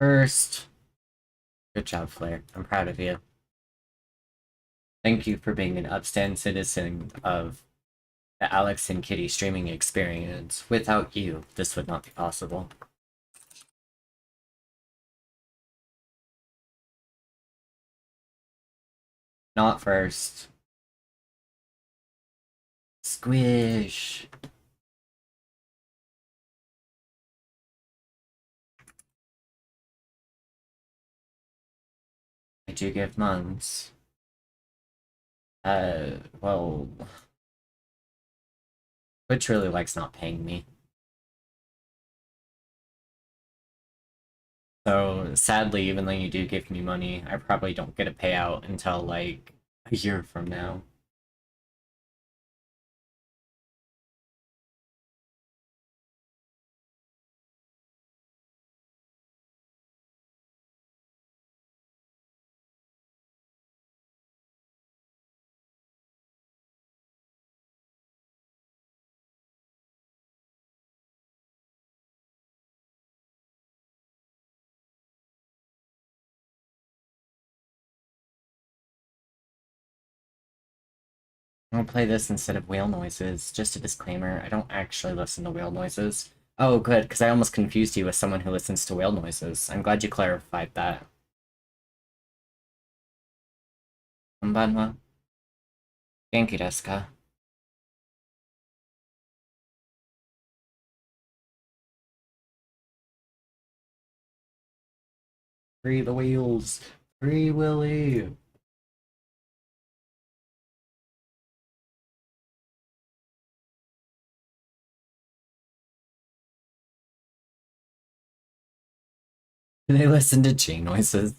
First, good job, Flair. I'm proud of you. Thank you for being an upstand citizen of the Alex and Kitty streaming experience. Without you, this would not be possible. Not first. Squish. I do give months. Well, Twitch really likes not paying me. So, sadly, even though you do give me money, I probably don't get a payout until, like, a year from now. I'll play this instead of whale noises. Just a disclaimer, I don't actually listen to whale noises. Oh, good, because I almost confused you with someone who listens to whale noises. I'm glad you clarified that. Konbanwa. Genki desu ka? Free the wheels! Free Willy! They listen to J noises.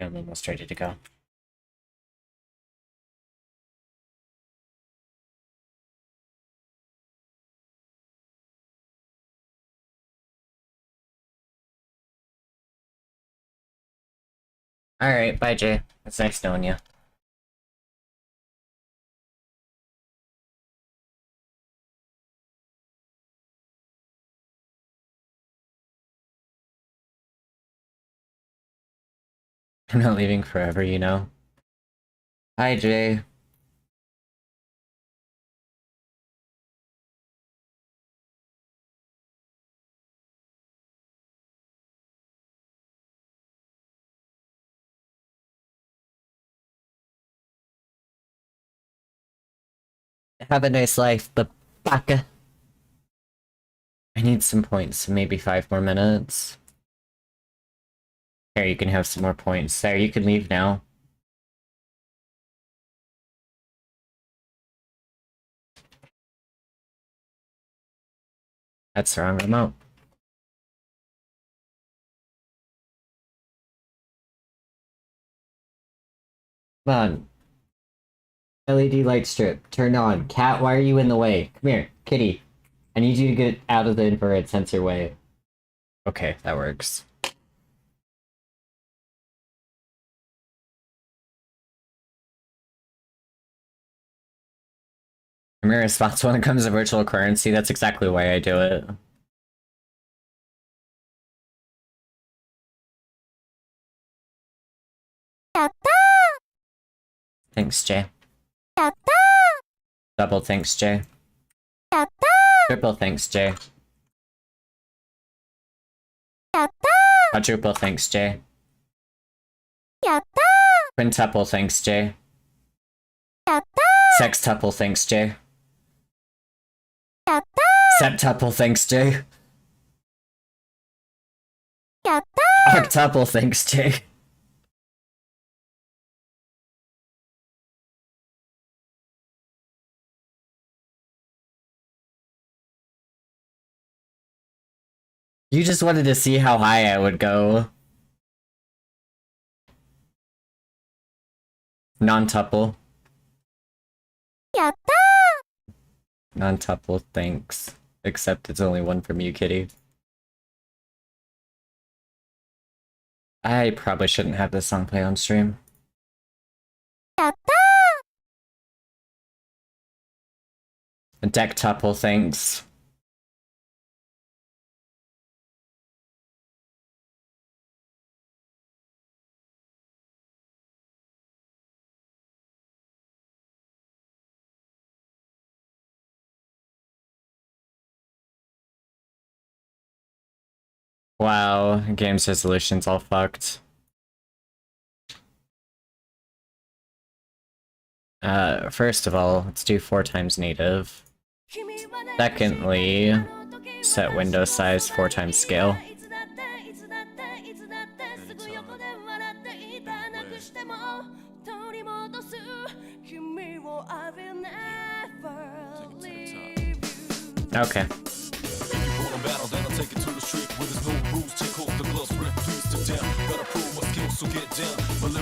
I'm almost ready to go. Alright, bye Jay. It's nice knowing you. I'm not leaving forever, you know? Hi Jay. Have a nice life, but baka. I need some points, maybe 5 more minutes. Here, you can have some more points. There, you can leave now. That's the wrong remote. Come on. LED light strip, turn on. Cat, why are you in the way? Come here, kitty. I need you to get out of the infrared sensor way. Okay, that works. I'm irresponsible when it comes to virtual currency. That's exactly why I do it. Thanks, Jay. Double thanks, Jay. Triple thanks, Jay. Quadruple thanks, Jay. Quintuple thanks, Jay. Sextuple thanks, Jay. Septuple thanks, Jay. Octuple thanks, Jay. You just wanted to see how high I would go. Non-tuple. Non-tuple, thanks. Except it's only one from you, kitty. I probably shouldn't have this song play on stream. Deck-tuple, thanks. Wow, game's resolution's all fucked. First of all, let's do 4 times native. Secondly, set window size 4 times scale. Okay.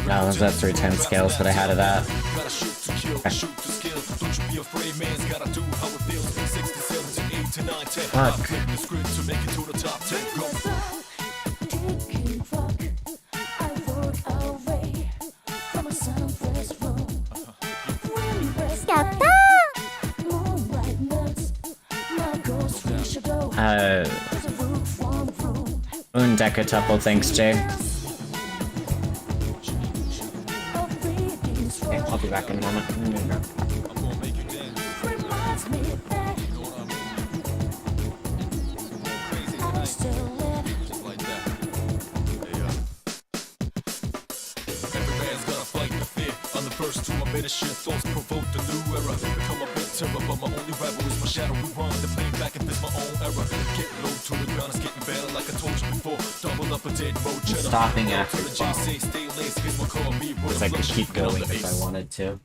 No, was that 3 times scales that I had of that? Fuck. Undecatuple, thanks, Jay. Okay, I'll be back in a moment. Stopping after 12. Because I could keep going if I wanted to.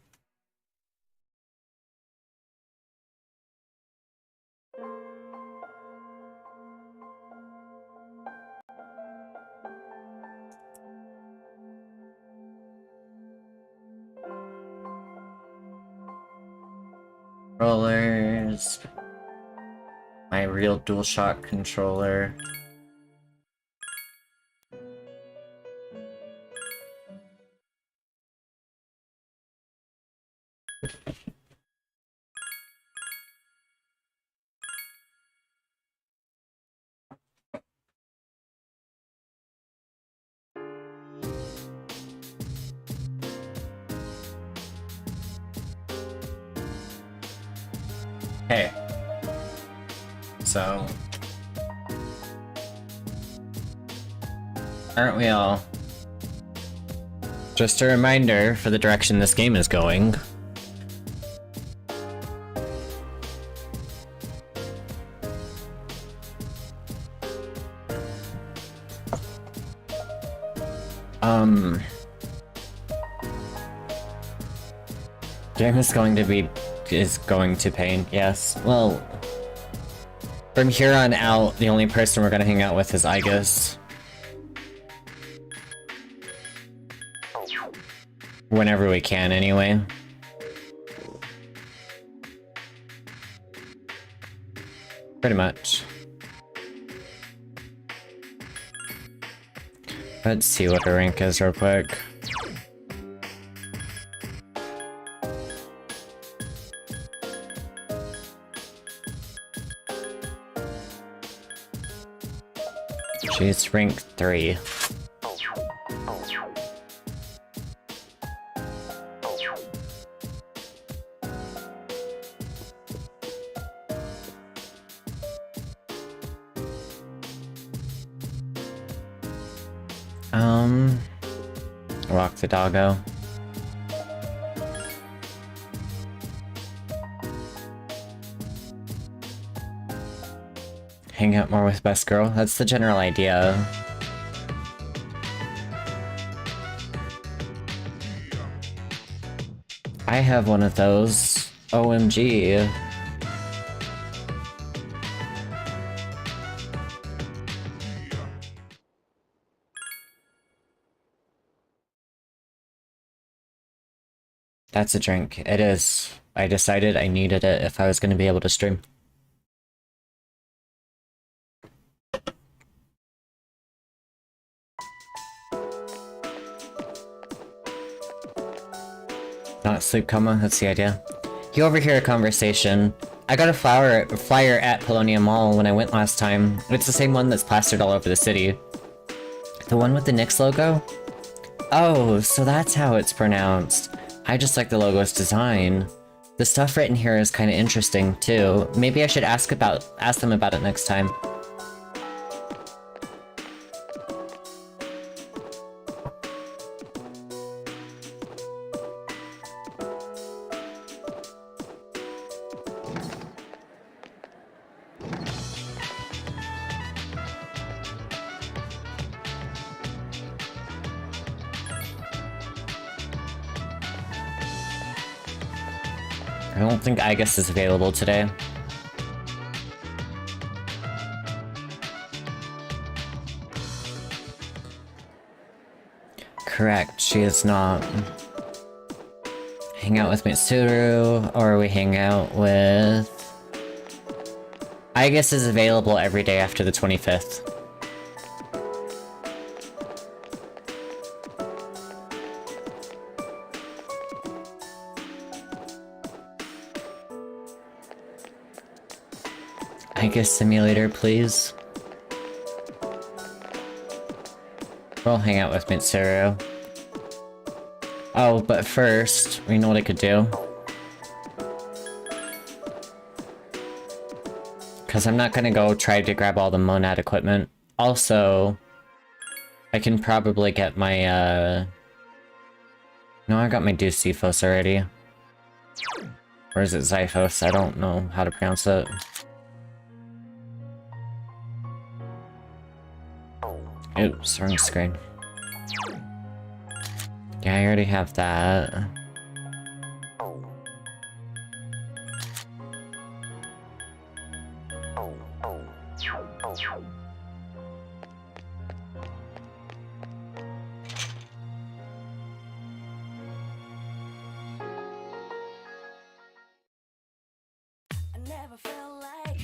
Controllers. My real DualShock controller. Okay. So... aren't we all? Just a reminder for the direction this game is going. Game is going to pain, yes. Well, from here on out, the only person we're gonna hang out with is Igus. Whenever we can, anyway. Pretty much. Let's see what her rank is real quick. She's rank 3. Walk the doggo. Hang out more with best girl. That's the general idea. I have one of those. OMG. That's a drink. It is. I decided I needed it if I was going to be able to stream. Not sleep coma, that's the idea. You overhear a conversation. I got a flyer at Paulownia Mall when I went last time. It's the same one that's plastered all over the city. The one with the Nyx logo? Oh, so that's how it's pronounced. I just like the logo's design. The stuff written here is kinda interesting, too. Maybe I should ask them about it next time. I don't think Igus is available today. Correct, she is not. Hang out with Mitsuru, or we hang out with... Igus is available every day after the 25th. Igus simulator, please. We'll hang out with Mitsuru. Oh, but first, you know what I could do? Because I'm not gonna go try to grab all the Monad equipment. Also, I can probably get my, No, I got my Deuce Zephos already. Or is it Zyphos? I don't know how to pronounce it. Oops, wrong screen. Yeah, I already have that.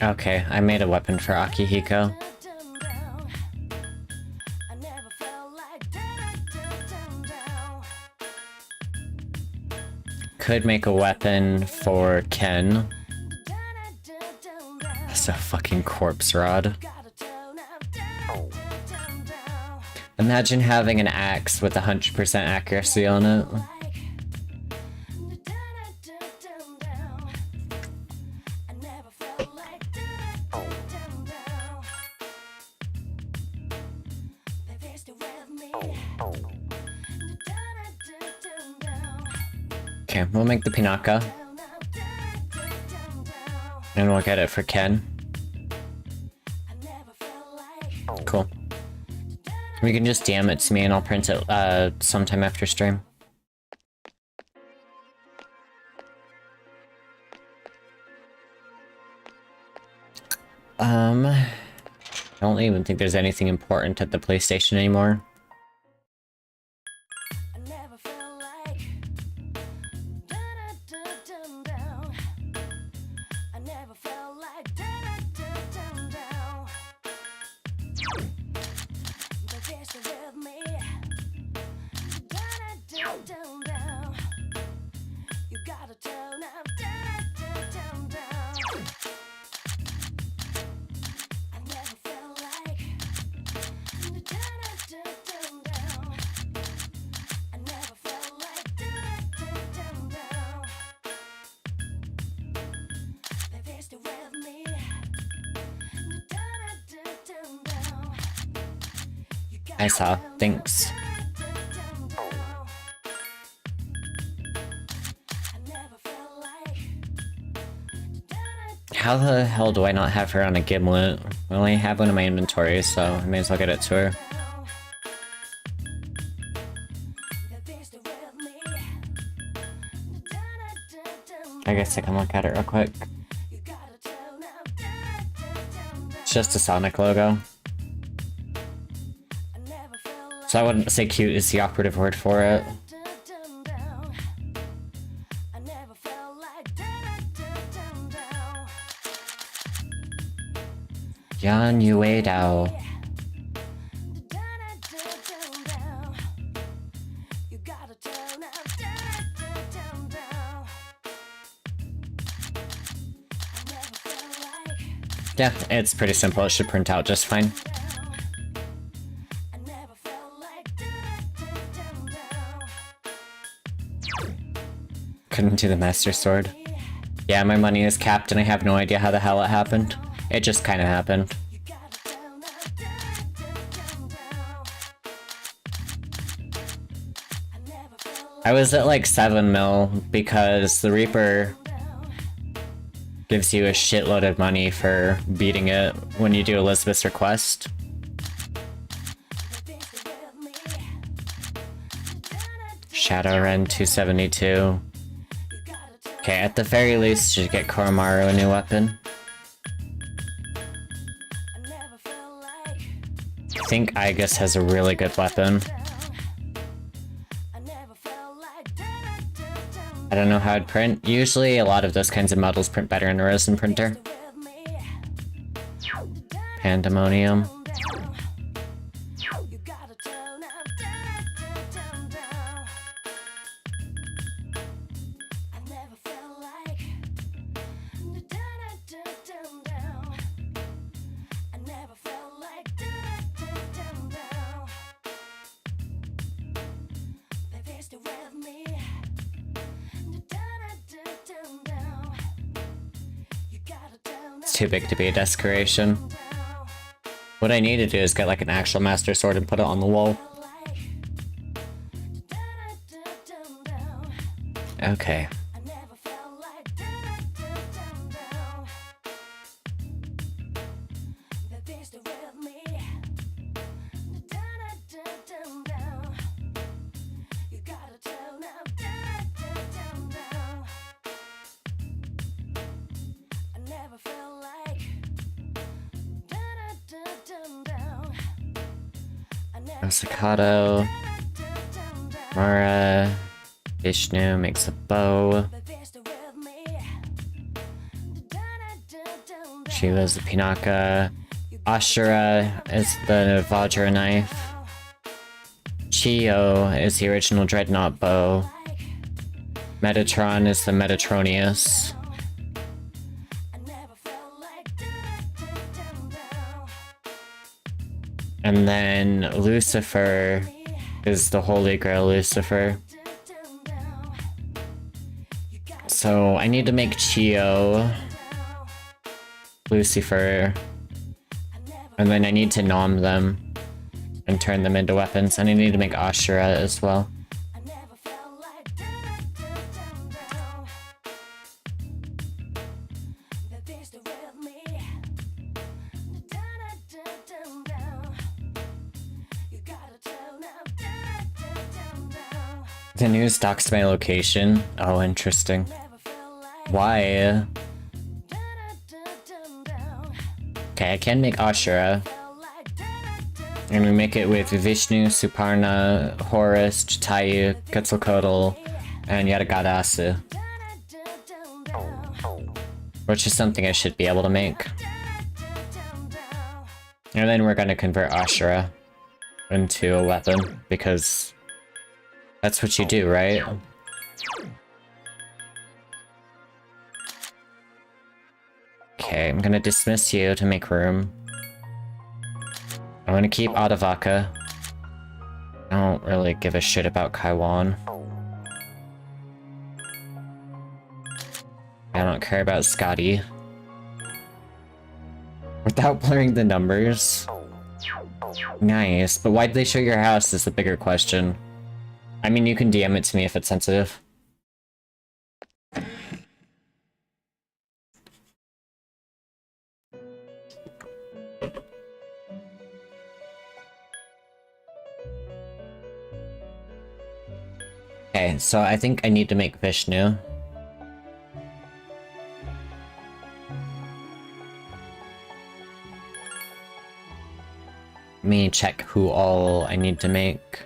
Okay, I made a weapon for Akihiko. Could make a weapon for Ken. That's a fucking corpse rod. Imagine having an axe with 100% accuracy on it. Okay, we'll make the Pinaka. And we'll get it for Ken. Cool. We can just DM it to me and I'll print it sometime after stream. I don't even think there's anything important at the PlayStation anymore. I saw. Thanks. How the hell do I not have her on a gimlet? I only have one in my inventory, so I may as well get it to her. I guess I can look at it real quick. It's just a Sonic logo. So I wouldn't say cute is the operative word for it. Yan Yue Dao. Yeah, it's pretty simple. It should print out just fine. Couldn't do the Master Sword. Yeah, my money is capped and I have no idea how the hell it happened. It just kinda happened. I was at like 7 mil because the Reaper gives you a shitload of money for beating it when you do Elizabeth's Request. Shadowrun 272. Okay, at the very least, should get Koromaru a new weapon. I think Aigis has a really good weapon. I don't know how I'd print. Usually, a lot of those kinds of models print better in a resin printer. Pandemonium. It's too big to be a decoration. What I need to do is get like an actual Master Sword and put it on the wall. Okay. Staccato. Mara. Vishnu makes a bow. Sheila's the Pinaka. Ashura is the Vajra knife. Chio is the original Dreadnought bow. Metatron is the Metatronius. And then Lucifer is the Holy Grail Lucifer. So I need to make Chio, Lucifer, and then I need to nom them and turn them into weapons, and I need to make Ashura as well. The news doxed my location. Oh, interesting. Why? Okay, I can make Ashura. And we make it with Vishnu, Suparna, Horus, Jatayu, Quetzalcoatl, and Yadagadasu. Which is something I should be able to make. And then we're gonna convert Ashura into a weapon, because that's what you do, right? Okay, I'm gonna dismiss you to make room. I'm gonna keep Adavaka. I don't really give a shit about Kaiwan. I don't care about Scotty. Without blurring the numbers. Nice, but why'd they show your house is the bigger question. I mean, you can DM it to me if it's sensitive. Okay, so I think I need to make Vishnu. Let me check who all I need to make.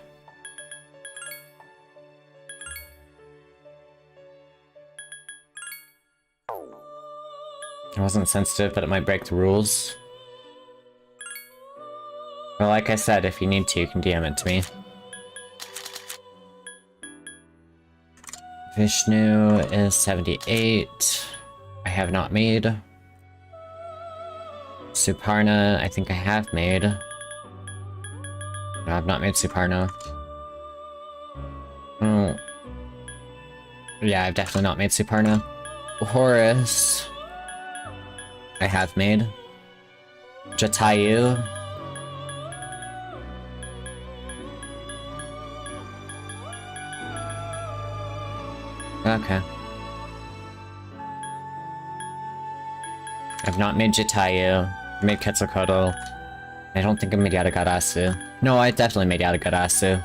I wasn't sensitive, but it might break the rules. Well, like I said, if you need to, you can DM it to me. Vishnu is 78. I have not made. Suparna, I think I have made. No, I've not made Suparna. Oh. Yeah, I've definitely not made Suparna. Horus, I have made. Jatayu. Okay. I've not made Jatayu. I made Quetzalcoatl. I don't think I made Yadagarasu. No, I definitely made Yadagarasu.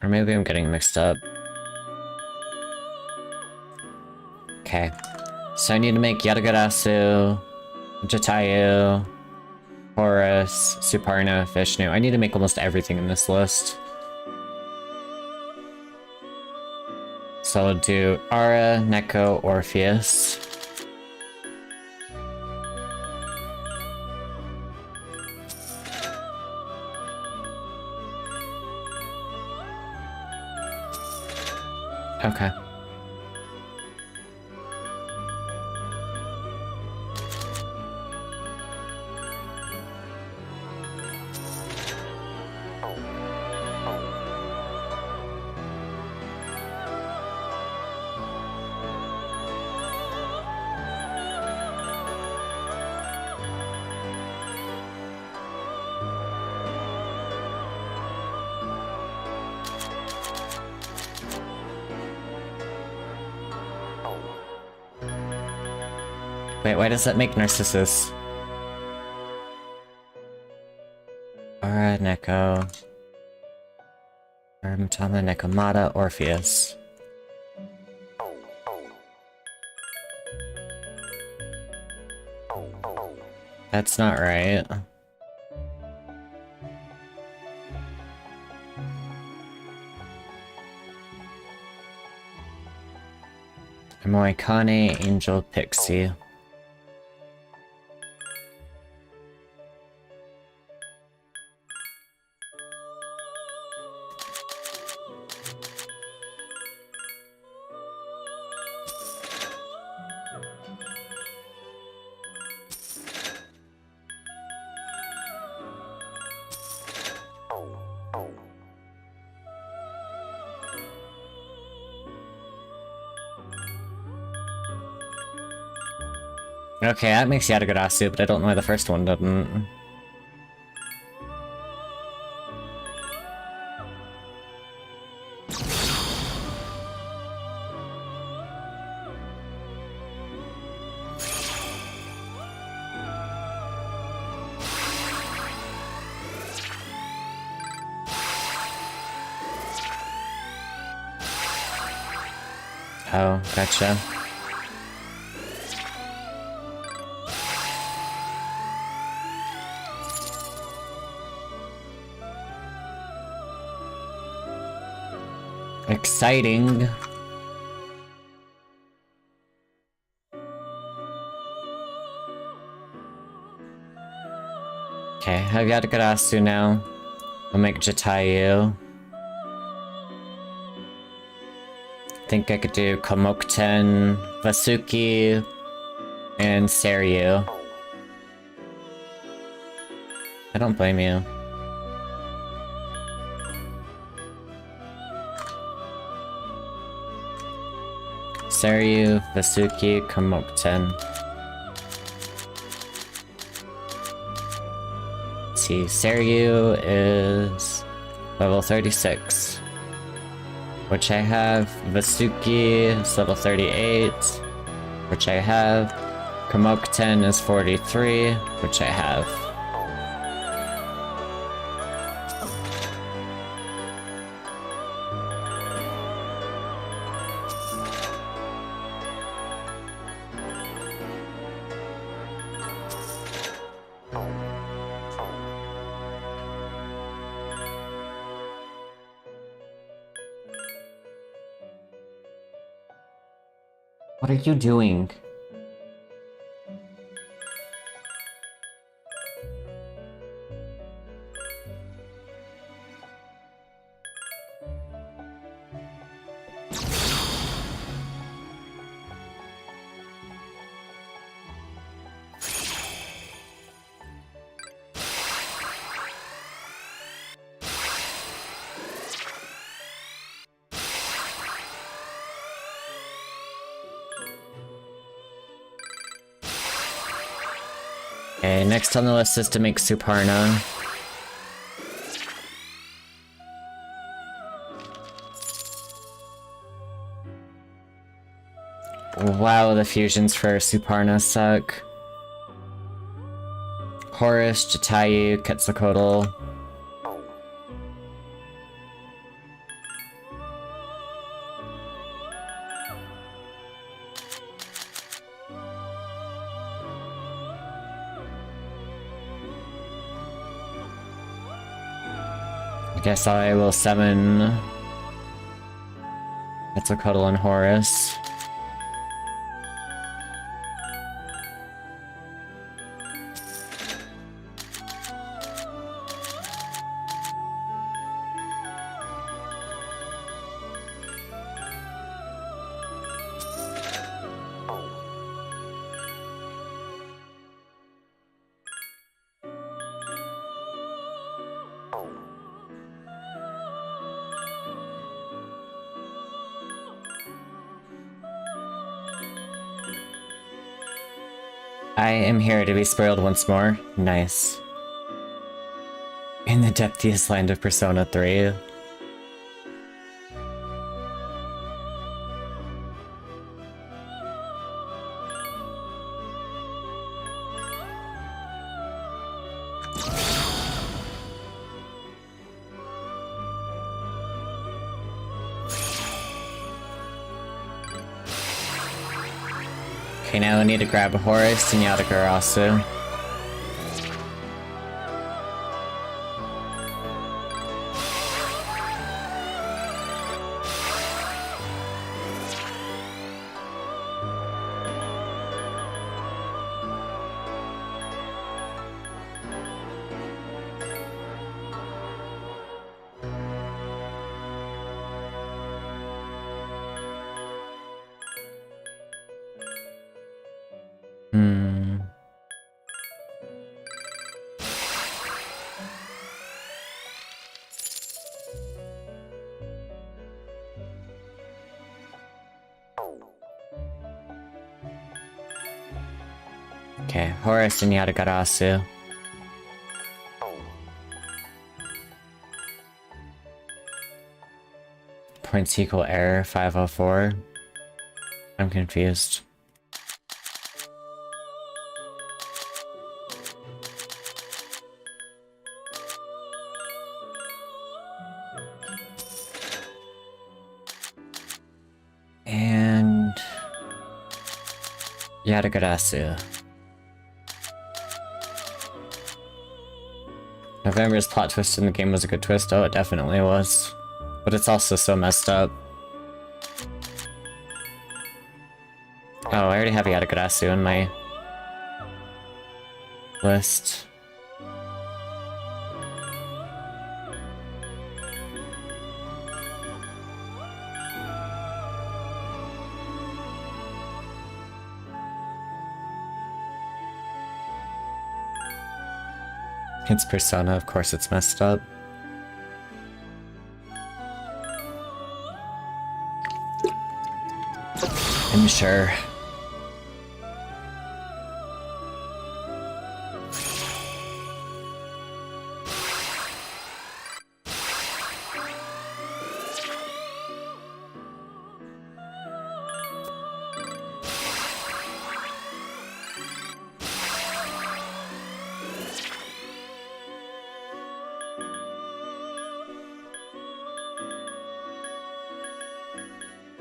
Or maybe I'm getting mixed up. Okay. So I need to make Yadagarasu, Jatayu, Horus, Suparna, Vishnu. I need to make almost everything in this list. So I'll do Ara, Neko, Orpheus. Okay. Wait, why does that make Narcissus? Ara, Neko. Matama, Nekomata, Orpheus. That's not right. Moikane, Angel, Pixie. Okay, that makes Yatagarasu, but I don't know why the first one didn't. Oh, gotcha. Exciting. Okay, I've got Garasu now. I'll make Jatayu. Think I could do Komokten, Vasuki, and Seryu. I don't blame you. Seryu, Vasuki, Komokten. Let's see, Seryu is level 36. Which I have. Vasuki is level 38. Which I have. Komokten is 43. Which I have. What are you doing? Okay, next on the list is to make Suparna. Wow, the fusions for Suparna suck. Horus, Jatayu, Quetzalcoatl. Guess I will summon Quetzalcoatl and Horus. I am here to be spoiled once more. Nice. In the depthiest land of Persona 3. Okay, now I need to grab a Horus and Yatagarasu. Okay, Horus and Yatagarasu. Points equal error 504. I'm confused. And Yatagarasu. November's plot twist in the game was a good twist. Oh, it definitely was. But it's also so messed up. Oh, I already have Yatagarasu in my list. It's Persona, of course it's messed up. I'm sure.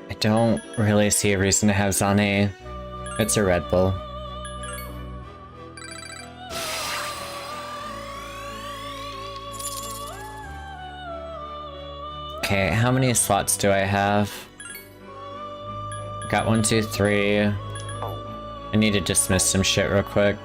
I don't really see a reason to have Zane. It's a Red Bull. Okay, how many slots do I have? Got 1, 2, 3. I need to dismiss some shit real quick.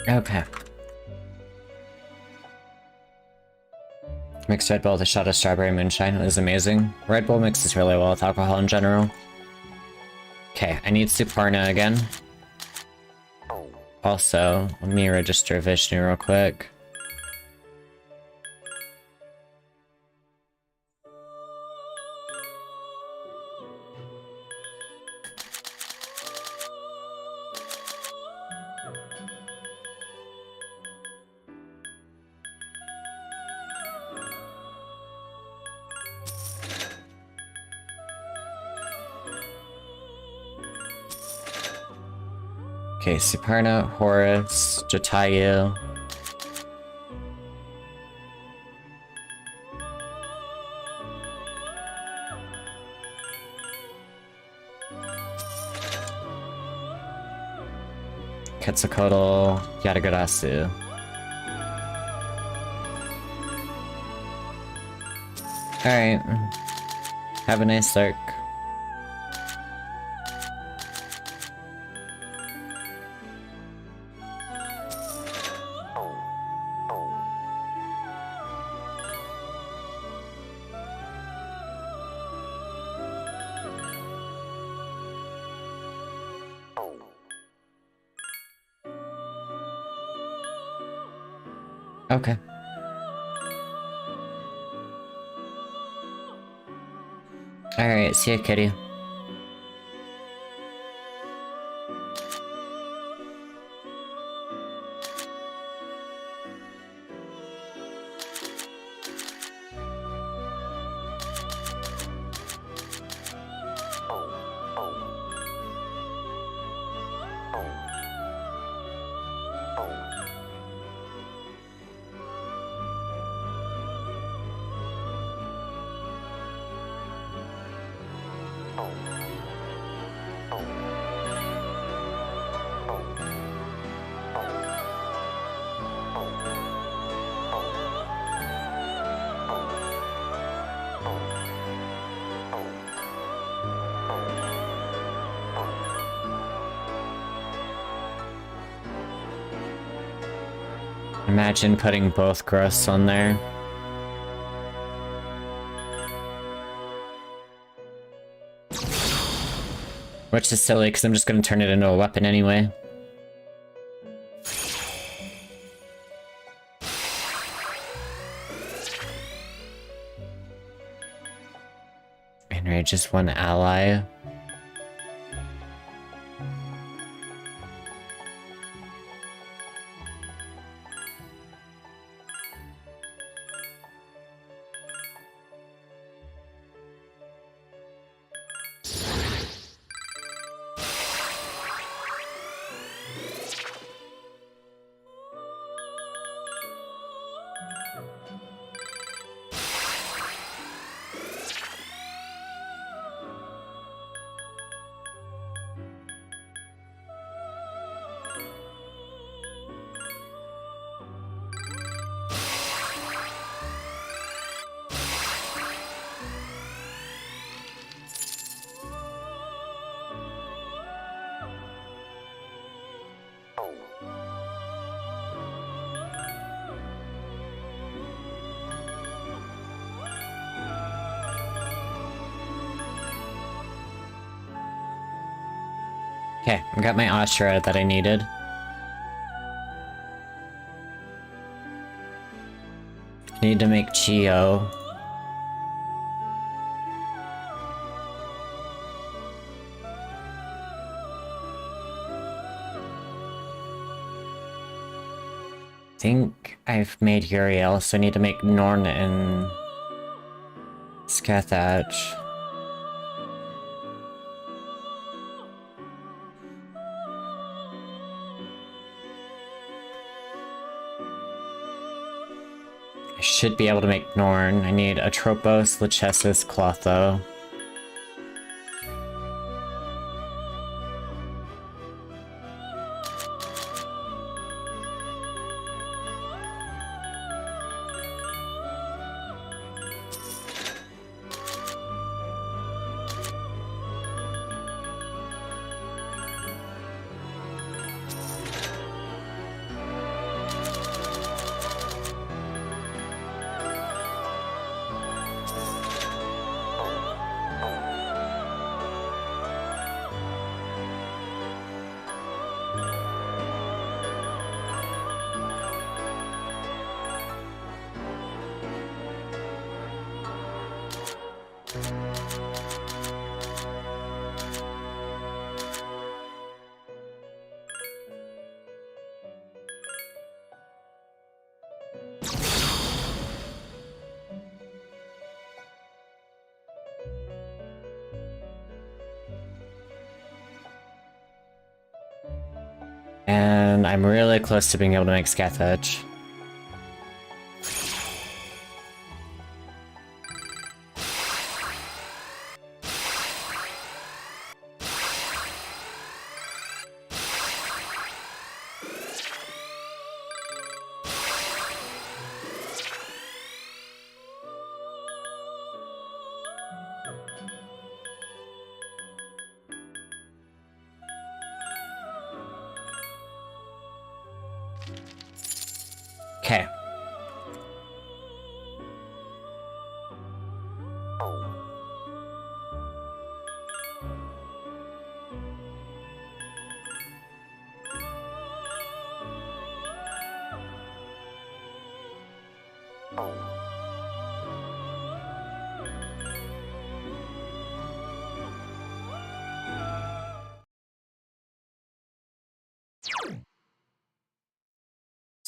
Okay. Mixed Red Bull with a shot of strawberry moonshine is amazing. Red Bull mixes really well with alcohol in general. Okay, I need Suparna again. Also, let me register Vishnu real quick. Okay, Suparna, Horus, Jatayu. Quetzalcoatl, Yatagarasu. Alright. Have a nice lurk. Okay. Alright, see ya, kitty. Imagine putting both growths on there. Which is silly, because I'm just going to turn it into a weapon anyway. Enrage is one ally. Okay, I got my Ashura that I needed. Need to make Chio. I think I've made Uriel, so I need to make Norn and Scathach. I should be able to make Norn. I need Atropos, Lachesis, Clotho. And I'm really close to being able to make Scathach. Okay.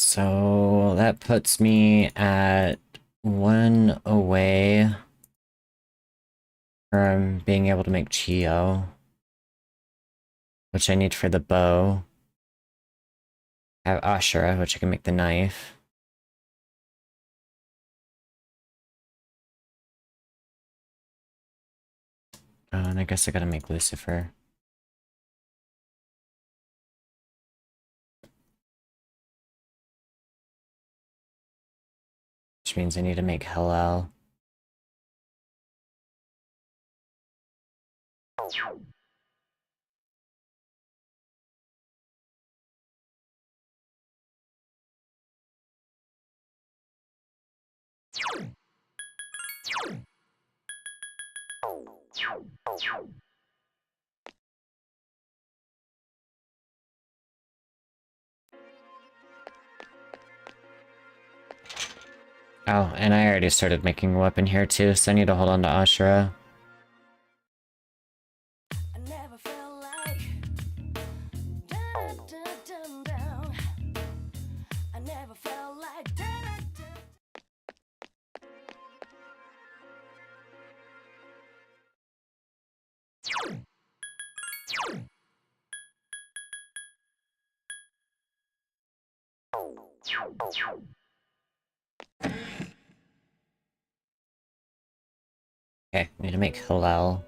So that puts me at 1 away from being able to make Chio, which I need for the bow. I have Ashura, which I can make the knife. And I guess I gotta make Lucifer. Which means I need to make Hellel. Oh, and I already started making a weapon here too, so I need to hold on to Ashura. I never felt like dun, dun, dun, dun. I never felt like dun, dun. Okay, need to make Hillel.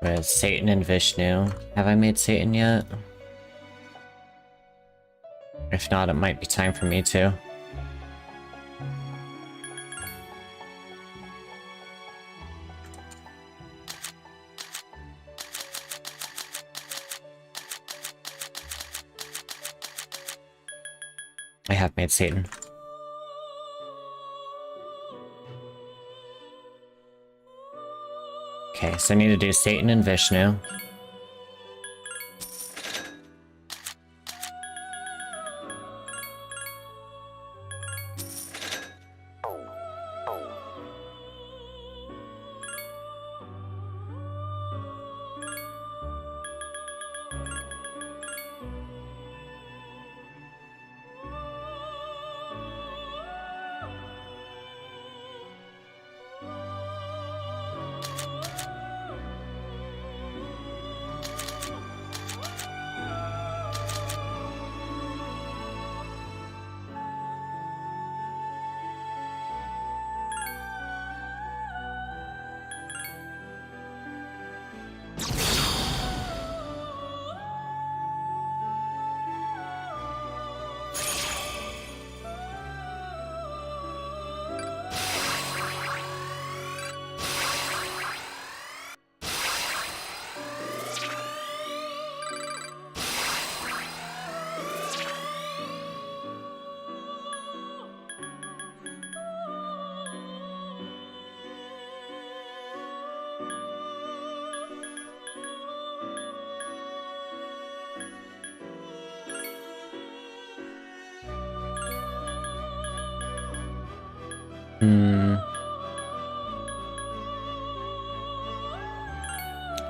With Satan and Vishnu. Have I made Satan yet? If not, it might be time for me to. I have made Satan. Okay, so I need to do Satan and Vishnu.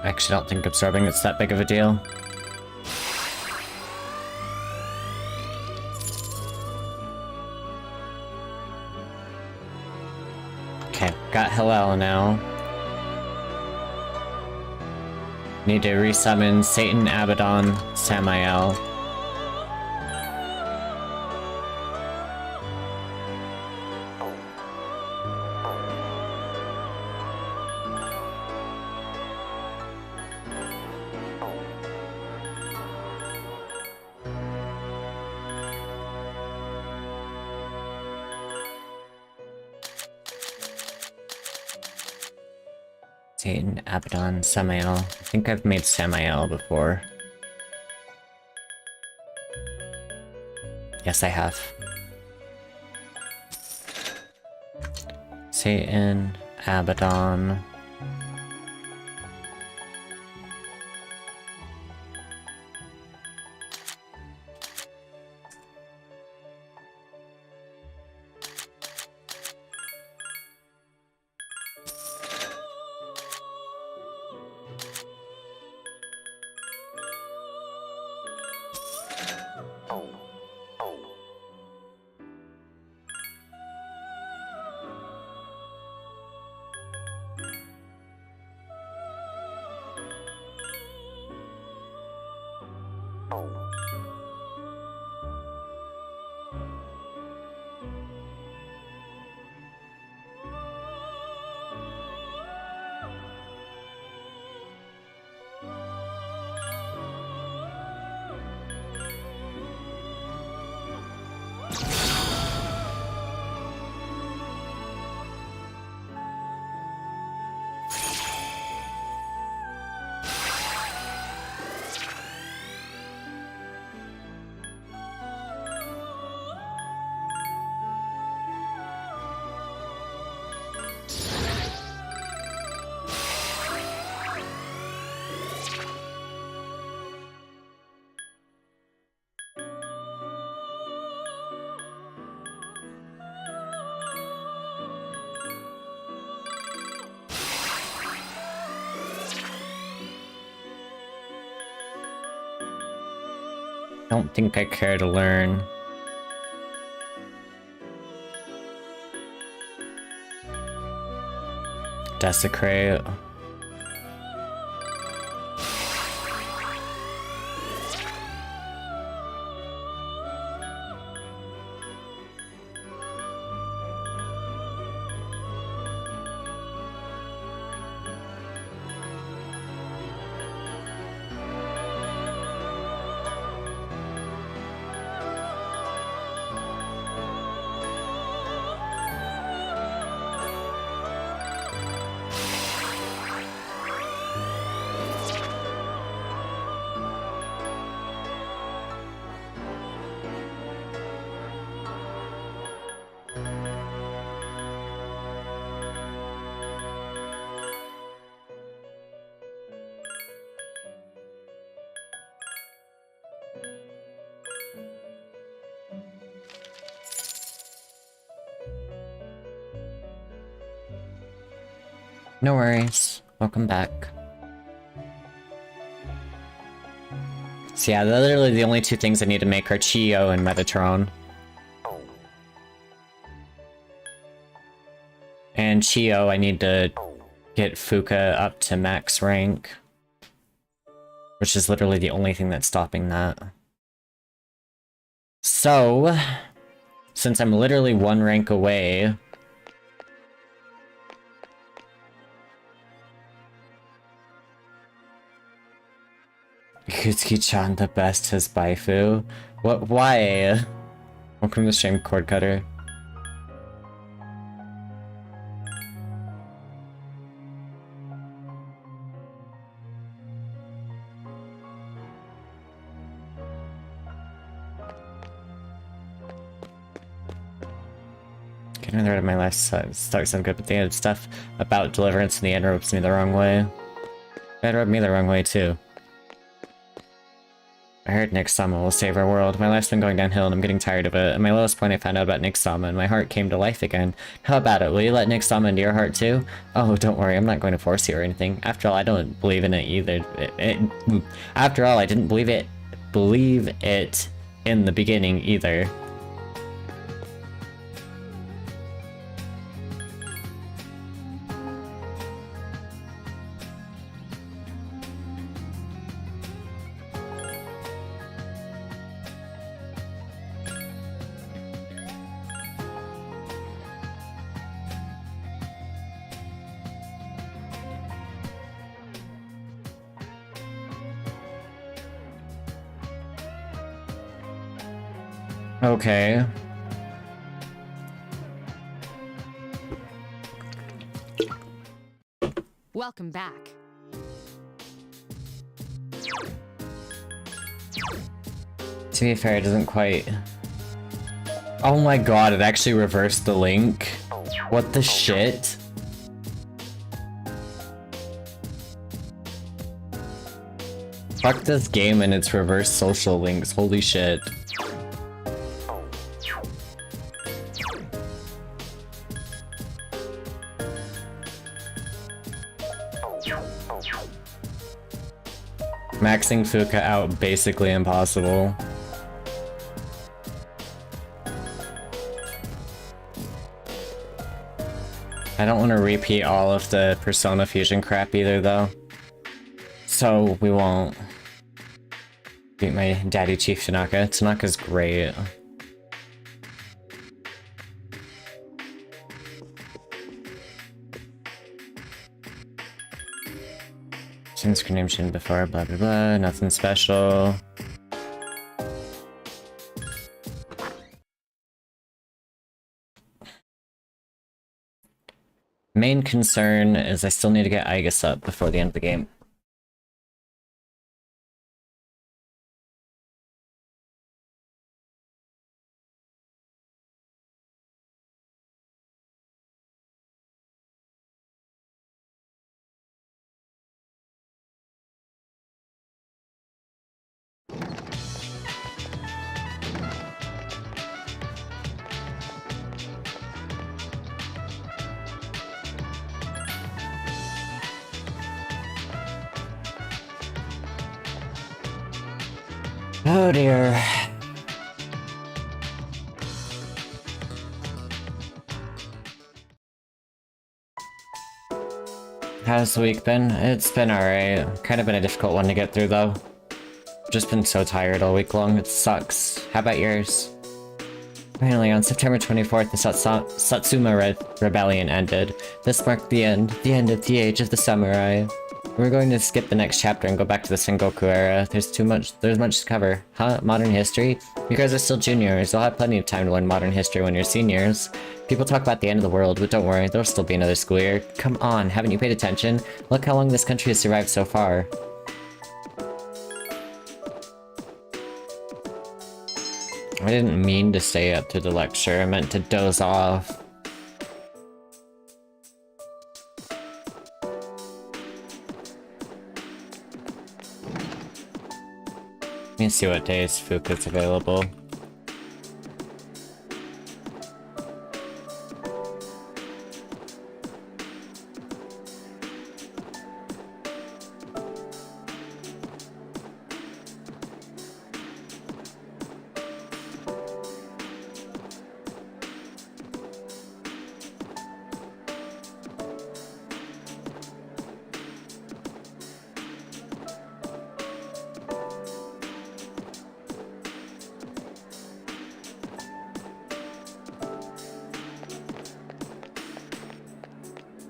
I actually don't think absorbing it's that big of a deal. Okay, got Hillel now. Need to resummon Satan, Abaddon, Samael. Satan, Abaddon, Samael. I think I've made Samael before. Yes, I have. Satan, Abaddon. Don't think I care to learn. Desecrate. No worries. Welcome back. So yeah, literally the only two things I need to make are Chio and Metatron. And Chio, I need to get Fuka up to max rank. Which is literally the only thing that's stopping that. So, since I'm literally one rank away... Yutsuki-chan the best has Baifu? What? Why? Welcome to stream, Cord Cutter. Getting rid of my last start sound good, but the end stuff about Deliverance in the end rubs me the wrong way. That rubbed me the wrong way too. I heard Nick Sama will save our world. My life's been going downhill and I'm getting tired of it. At my lowest point I found out about Nick Sama and my heart came to life again. How about it? Will you let Nick Sama into your heart too? Oh, don't worry, I'm not going to force you or anything. After all, I don't believe in it either. After all, I didn't believe it in the beginning either. Okay. Welcome back. To be fair, it doesn't quite... Oh my god, it actually reversed the link. What the shit? Fuck this game and its reverse social links, holy shit. Maxing Fuka out basically impossible. I don't want to repeat all of the Persona Fusion crap either though. So we won't beat my daddy Chief Tanaka. Tanaka's great. Seen screen name before, blah blah blah, nothing special. Main concern is I still need to get Aigis up before the end of the game. Oh dear. How's the week been? It's been alright. Kind of been a difficult one to get through though. Just been so tired all week long, it sucks. How about yours? Finally, on September 24th, the Satsuma Rebellion ended. This marked the end of the Age of the Samurai. We're going to skip the next chapter and go back to the Sengoku era. There's much to cover. Huh? Modern history? You guys are still juniors, you'll have plenty of time to learn modern history when you're seniors. People talk about the end of the world, but don't worry, there'll still be another school year. Come on, haven't you paid attention? Look how long this country has survived so far. I didn't mean to stay up through the lecture, I meant to doze off. Let me see what days Fuka's available.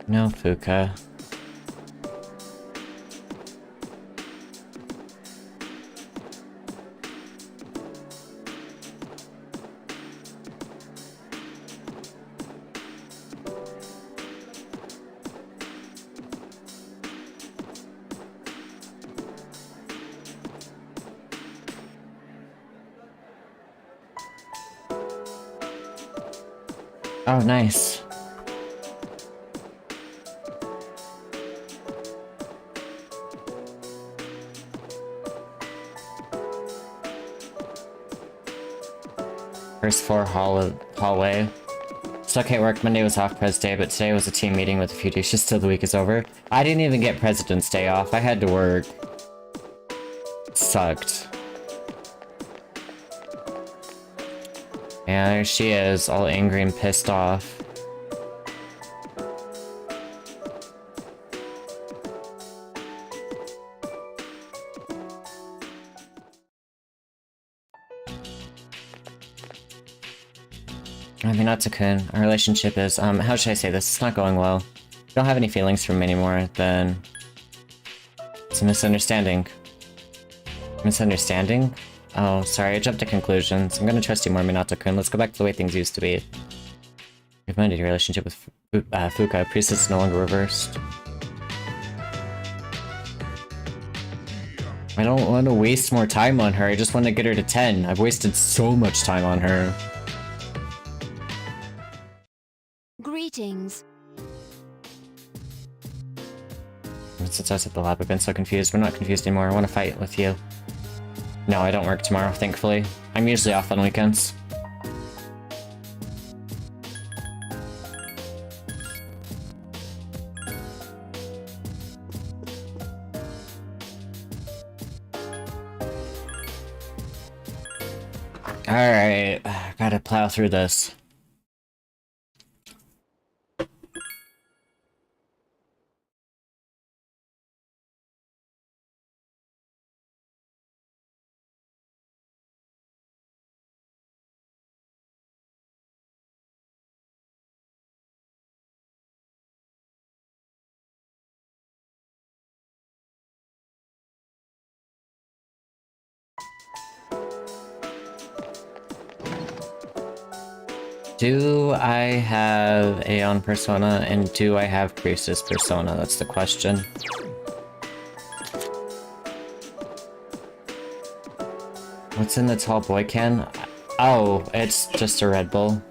No, Fuka. Oh, nice. First floor hallway. Still can't work. Monday was off Pres Day, but today was a team meeting with a few dishes till the week is over. I didn't even get President's Day off. I had to work. Sucked. Yeah, there she is, all angry and pissed off. I mean, Natsu-kun, our relationship is, how should I say this? It's not going well. I don't have any feelings for him anymore, then... It's a misunderstanding. Misunderstanding? Oh, sorry, I jumped to conclusions. I'm gonna trust you more, Minato-kun. Let's go back to the way things used to be. You've mended your relationship with Fuka. Priestess is no longer reversed. I don't want to waste more time on her. I just want to get her to 10. I've wasted so much time on her. Greetings. Since I was at the lab, I've been so confused. We're not confused anymore. I want to fight with you. No, I don't work tomorrow, thankfully. I'm usually off on weekends. Alright, gotta plow through this. Do I have Aeon Persona, and do I have Priestess Persona? That's the question. What's in the tall boy can? Oh, it's just a Red Bull.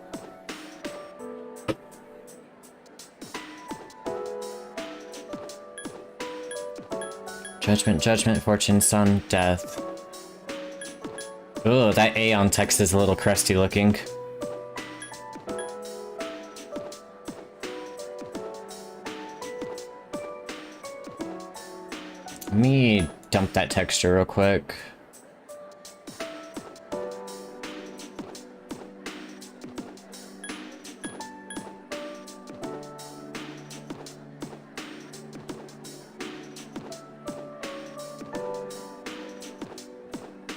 Judgment, Judgment, Fortune, Sun, Death. Ooh, that Aeon text is a little crusty looking. Let me dump that texture real quick.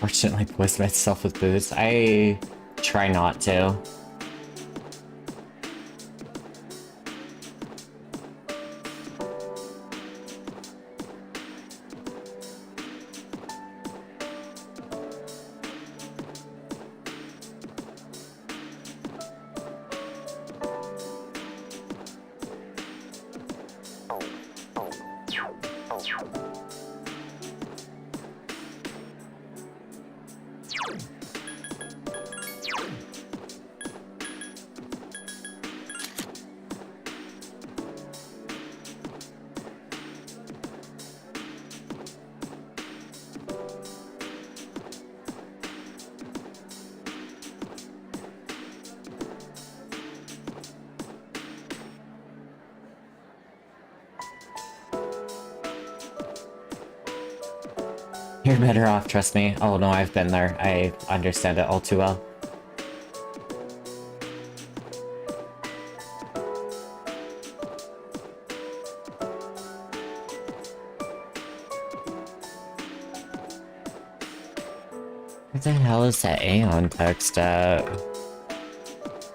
unfortunately poison myself with booze. I try not to. You're better off, trust me. Oh no, I've been there. I understand it all too well. What the hell is that Aeon text at?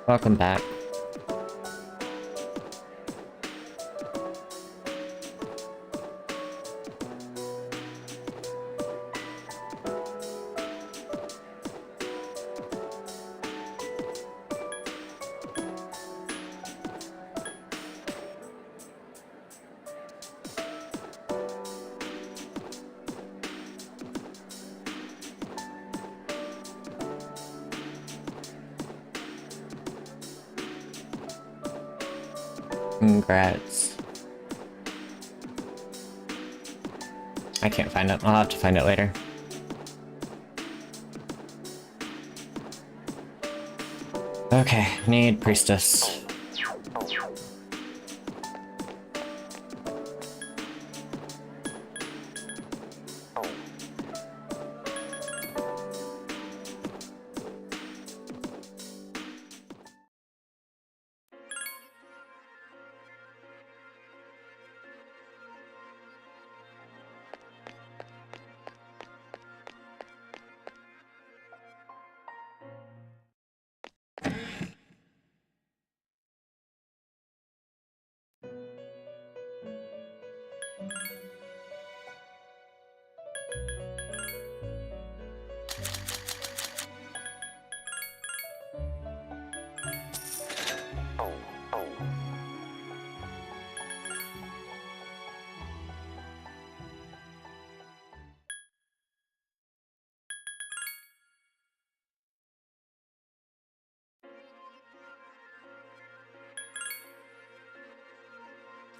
Welcome back. Congrats. I can't find it. I'll have to find it later. Okay, need priestess.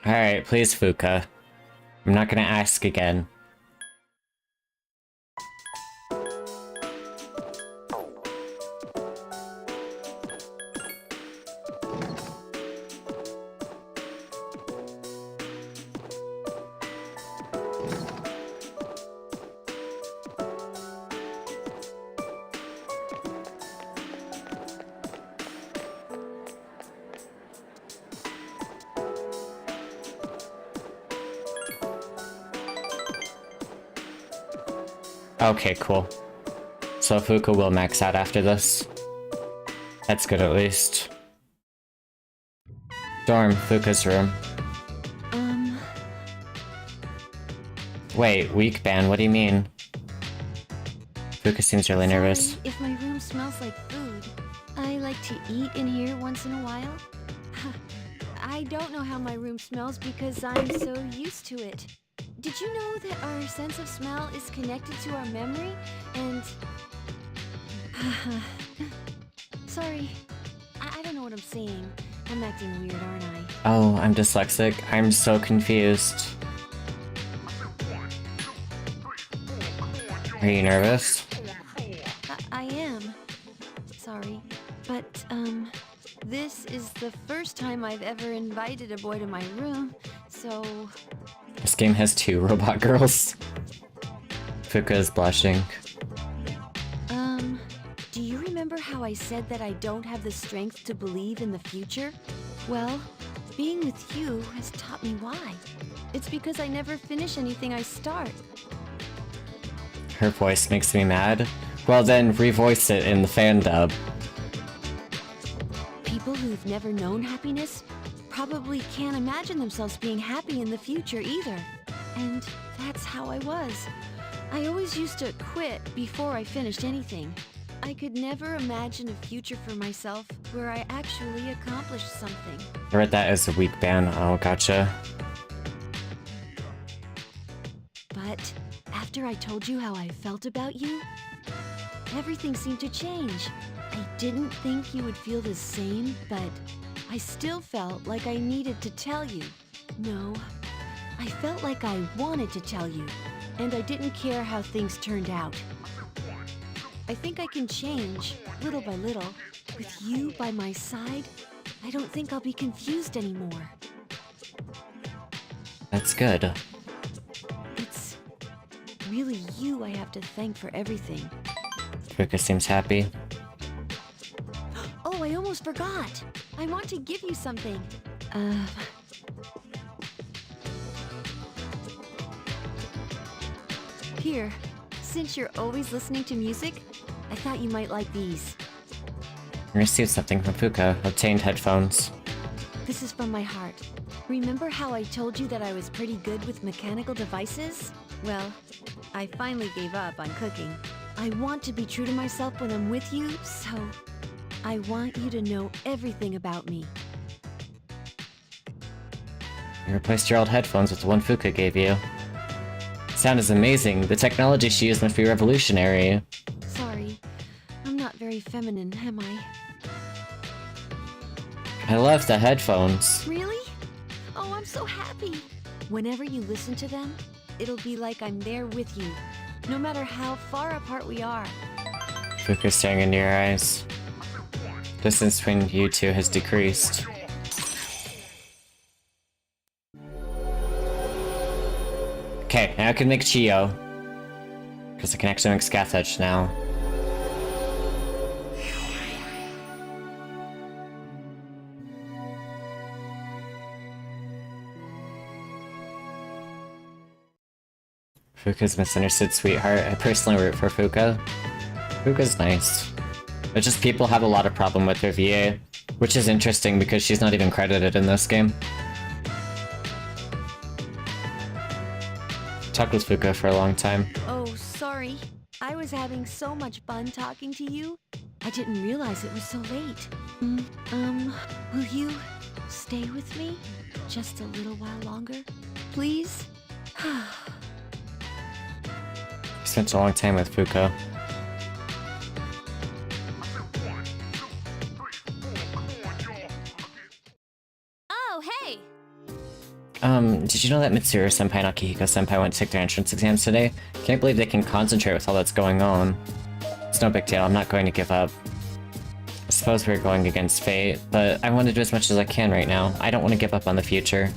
Alright, please, Fuka. I'm not gonna ask again. Okay, cool. So Fuka will max out after this. That's good at least. Storm, Fuka's room. Wait, weak ban, what do you mean? Fuka seems really nervous. Sorry if my room smells like food. I like to eat in here once in a while. I don't know how my room smells because I'm so used to it. Did you know that our sense of smell is connected to our memory? And... Sorry. I don't know what I'm saying. I'm acting weird, aren't I? Oh, I'm dyslexic. I'm so confused. Are you nervous? I am. Sorry. But, this is the first time I've ever invited a boy to my room, so... This game has 2 robot girls. Fuka is blushing. Do you remember how I said that I don't have the strength to believe in the future? Well, being with you has taught me why. It's because I never finish anything I start. Her voice makes me mad. Well then, revoice it in the fan dub. People who've never known happiness probably can't imagine themselves being happy in the future either. And that's how I was. I always used to quit before I finished anything. I could never imagine a future for myself where I actually accomplished something. I read that as a weak ban. Oh, gotcha. But after I told you how I felt about you, everything seemed to change. I didn't think you would feel the same, but I still felt like I needed to tell you. No, I felt like I wanted to tell you, and I didn't care how things turned out. I think I can change, little by little. With you by my side, I don't think I'll be confused anymore. That's good. It's really you I have to thank for everything. Fuka seems happy. Oh, I almost forgot. I want to give you something. Here, since you're always listening to music, I thought you might like these. I received something from Fuka. Obtained headphones. This is from my heart. Remember how I told you that I was pretty good with mechanical devices? Well, I finally gave up on cooking. I want to be true to myself when I'm with you, so I want you to know everything about me. You replaced your old headphones with the one Fuka gave you. Sound is amazing. The technology she used must be revolutionary. Sorry, I'm not very feminine, am I? I love the headphones. Really? Oh, I'm so happy. Whenever you listen to them, it'll be like I'm there with you, no matter how far apart we are. Fuka staring into your eyes. Distance between you two has decreased. Okay, now I can make Chio. Because I can actually make Scathach now. Fuka's misunderstood sweetheart. I personally root for Fuka. Fuka's nice. But just people have a lot of problem with her VA, which is interesting because she's not even credited in this game. Talked with Fuka for a long time. Oh, sorry. I was having so much fun talking to you. I didn't realize it was so late. Will you stay with me just a little while longer? Please? Spent a long time with Fuka. Oh, hey! Did you know that Mitsuru Senpai and Akihiko Senpai went to take their entrance exams today? Can't believe they can concentrate with all that's going on. It's no big deal, I'm not going to give up. I suppose we're going against fate, but I want to do as much as I can right now. I don't want to give up on the future.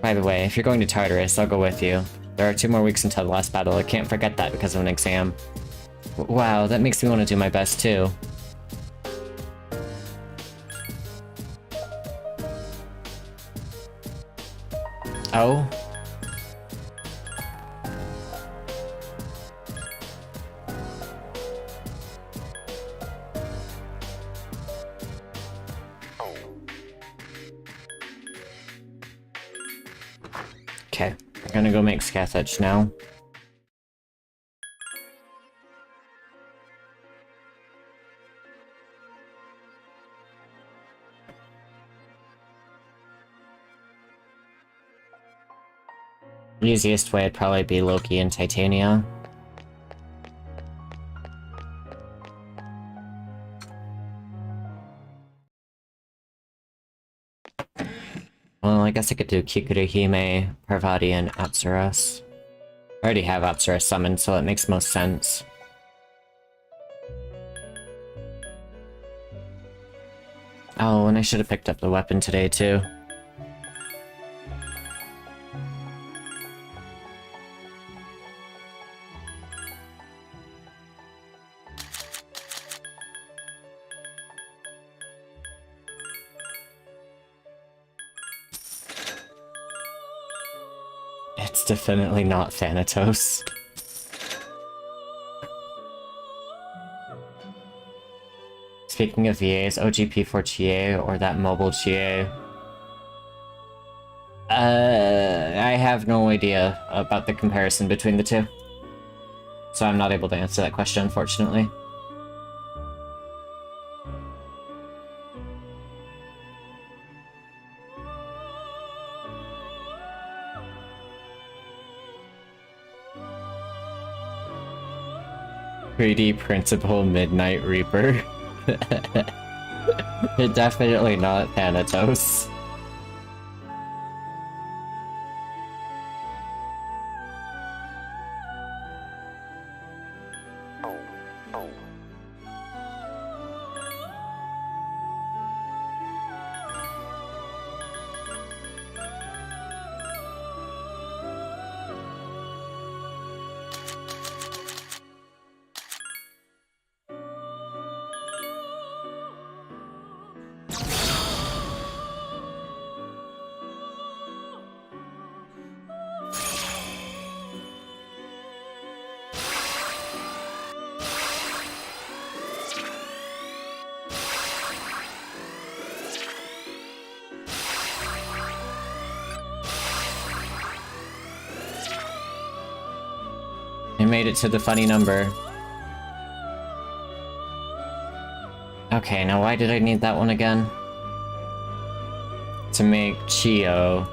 By the way, if you're going to Tartarus, I'll go with you. There are 2 more weeks until the last battle, I can't forget that because of an exam. Wow, that makes me want to do my best too. Oh? Okay, I'm gonna go make Scathach now. The easiest way would probably be Loki and Titania. Well, I guess I could do Kikuruhime, Parvati, and Apsaras. I already have Apsaras summoned, so it makes most sense. Oh, and I should have picked up the weapon today, too. It's definitely not Thanatos. Speaking of VAs, OGP4 GA or that mobile GA? I have no idea about the comparison between the two. So I'm not able to answer that question, unfortunately. "3D printable Midnight Reaper." Definitely not Thanatos. I made it to the funny number. Okay, now why did I need that one again? To make Chio.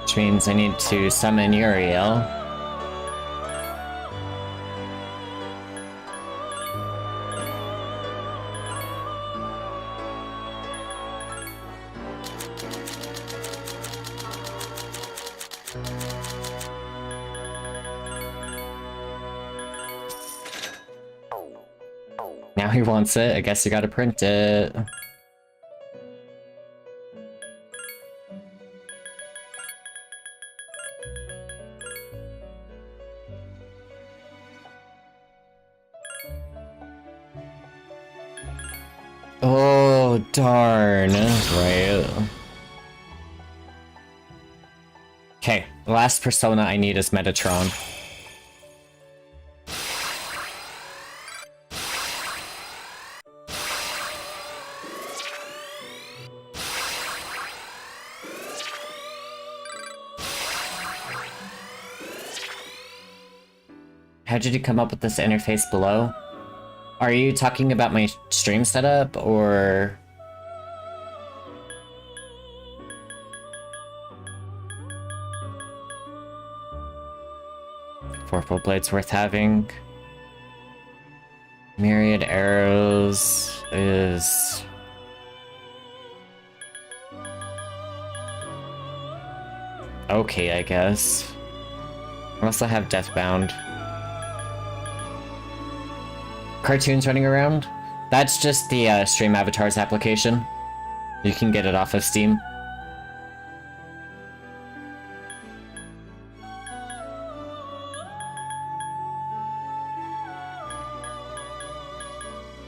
Which means I need to summon Uriel. Now he wants it, I guess you gotta print it. Oh, darn. Right. Okay, the last persona I need is Metatron. How did you come up with this interface below? Are you talking about my stream setup, or...? Vorpal Blade's worth having. Myriad Arrows is... okay, I guess. I also have Deathbound. Cartoons running around? That's just the Stream Avatars application. You can get it off of Steam.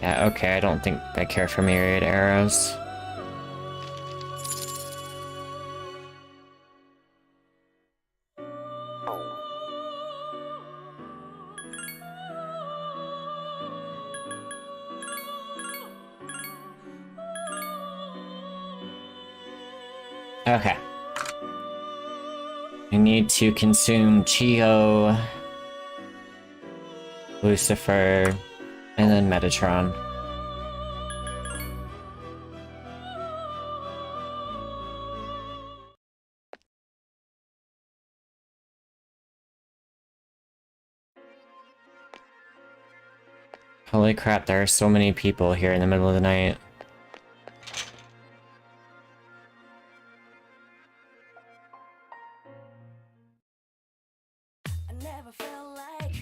Yeah, okay, I don't think I care for Myriad Arrows. Okay. I need to consume Chio, Lucifer, and then Metatron. Holy crap, there are so many people here in the middle of the night. I never felt like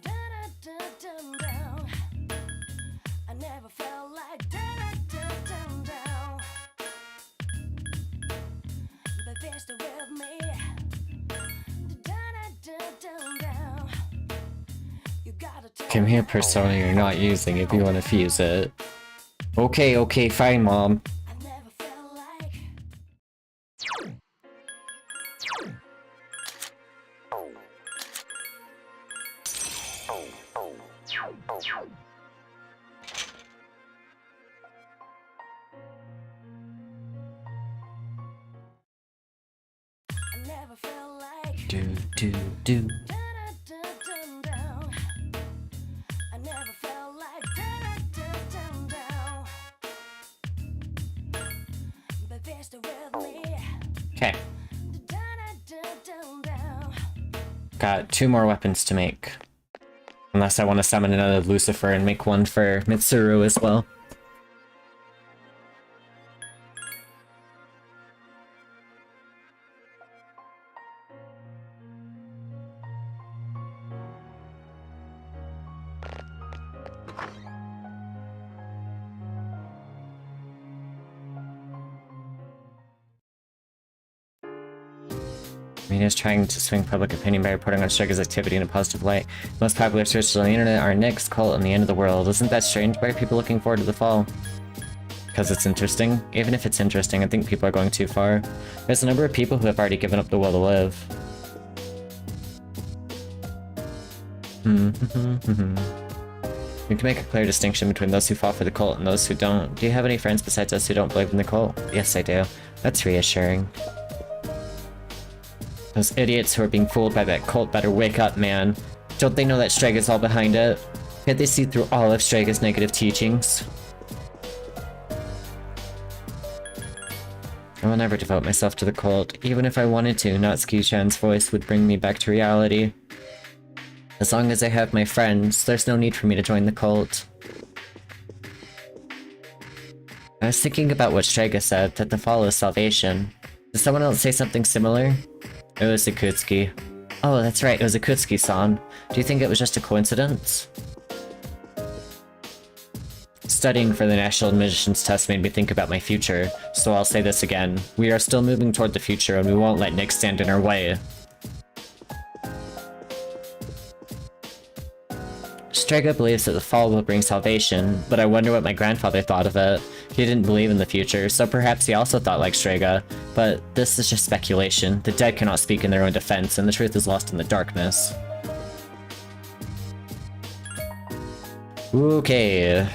down. I never felt like down. But they're still with me. Down. You gotta Give me a persona you're not using if you want to fuse it. Okay, fine, Mom. I never felt like Do. down. I never felt like down. But they're still with me. Okay. Down. Got 2 more weapons to make. Unless I want to summon another Lucifer and make one for Mitsuru as well. Media is trying to swing public opinion by reporting on Strike's activity in a positive light. The most popular searches on the internet are Nyx, Cult, and the end of the world. Isn't that strange? Why are people looking forward to the fall? Because it's interesting. Even if it's interesting, I think people are going too far. There's a number of people who have already given up the will to live. You can make a clear distinction between those who fall for the cult and those who don't. Do you have any friends besides us who don't believe in the cult? Yes, I do. That's reassuring. Those idiots who are being fooled by that cult better wake up, man. Don't they know that Strega's all behind it? Can't they see through all of Strega's negative teachings? I will never devote myself to the cult. Even if I wanted to, Natsuki-chan's voice would bring me back to reality. As long as I have my friends, there's no need for me to join the cult. I was thinking about what Strega said, that the fall is salvation. Did someone else say something similar? It was Akutsuki. Oh, that's right, it was Akutsuki-san. Do you think it was just a coincidence? Studying for the National Admissions Test made me think about my future, so I'll say this again. We are still moving toward the future and we won't let Nyx stand in our way. Strega believes that the fall will bring salvation, but I wonder what my grandfather thought of it. He didn't believe in the future, so perhaps he also thought like Strega, but this is just speculation. The dead cannot speak in their own defense, and the truth is lost in the darkness. Okay.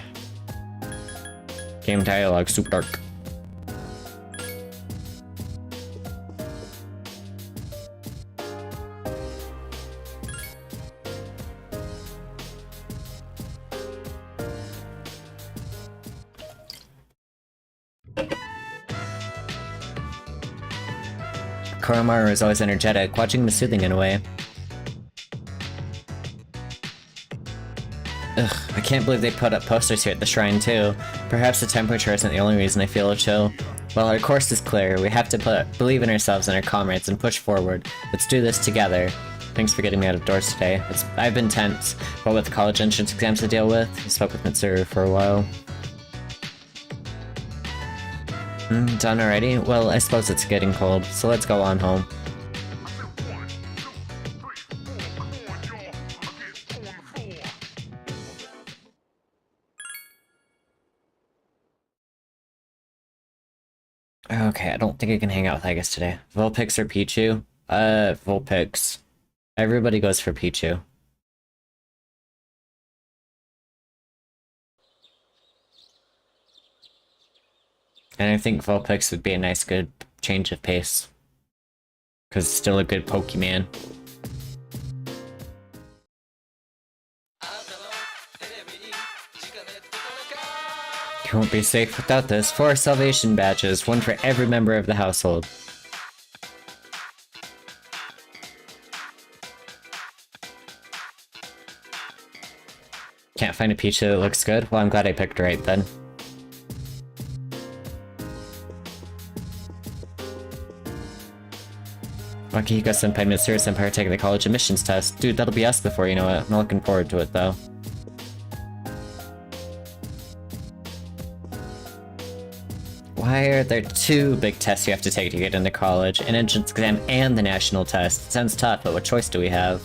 Game dialogue, super dark. Koromaru is always energetic, watching him is soothing in a way. Ugh, I can't believe they put up posters here at the shrine too. Perhaps the temperature isn't the only reason I feel a chill. Well, our course is clear. We have to believe in ourselves and our comrades and push forward. Let's do this together. Thanks for getting me out of doors today. I've been tense, but with the college entrance exams to deal with, I spoke with Mitsuru for a while. Done already? Well, I suppose it's getting cold, so let's go on home. Okay, I don't think I can hang out with Aegis today. Vulpix or Pichu? Vulpix. Everybody goes for Pichu. And I think Vulpix would be a nice good change of pace. Because it's still a good Pokemon. You won't be safe without this. 4 salvation badges, 1 for every member of the household. Can't find a Pichu that looks good? Well, I'm glad I picked right then. Akihiko-senpai and Mitsuru-senpai are taking the college admissions test. Dude, that'll be us before you know it. I'm not looking forward to it, though. Why are there 2 big tests you have to take to get into college? An entrance exam and the national test. Sounds tough, but what choice do we have?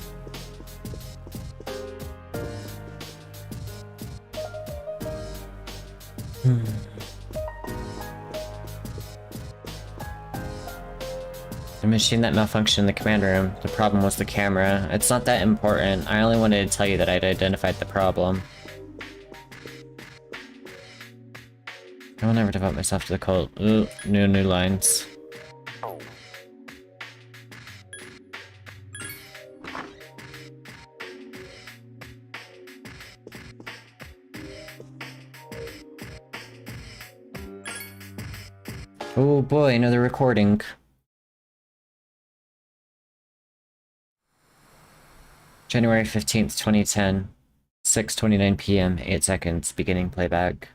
The machine that malfunctioned in the command room. The problem was the camera. It's not that important. I only wanted to tell you that I'd identified the problem. I will never devote myself to the cult. Ooh, new lines. Oh boy, another recording. January 15th, 2010. 6:29 p.m. 8 seconds. Beginning playback.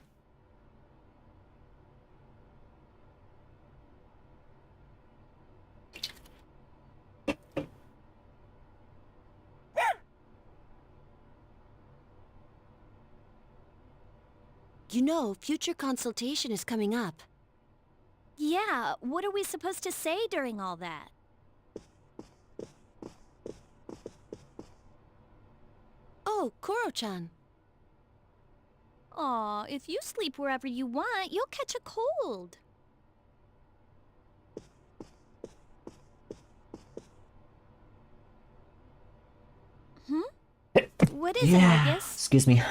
You know, future consultation is coming up. Yeah, what are we supposed to say during all that? Oh, Koro-chan. Aw, if you sleep wherever you want, you'll catch a cold. What is it, Argus? Excuse me.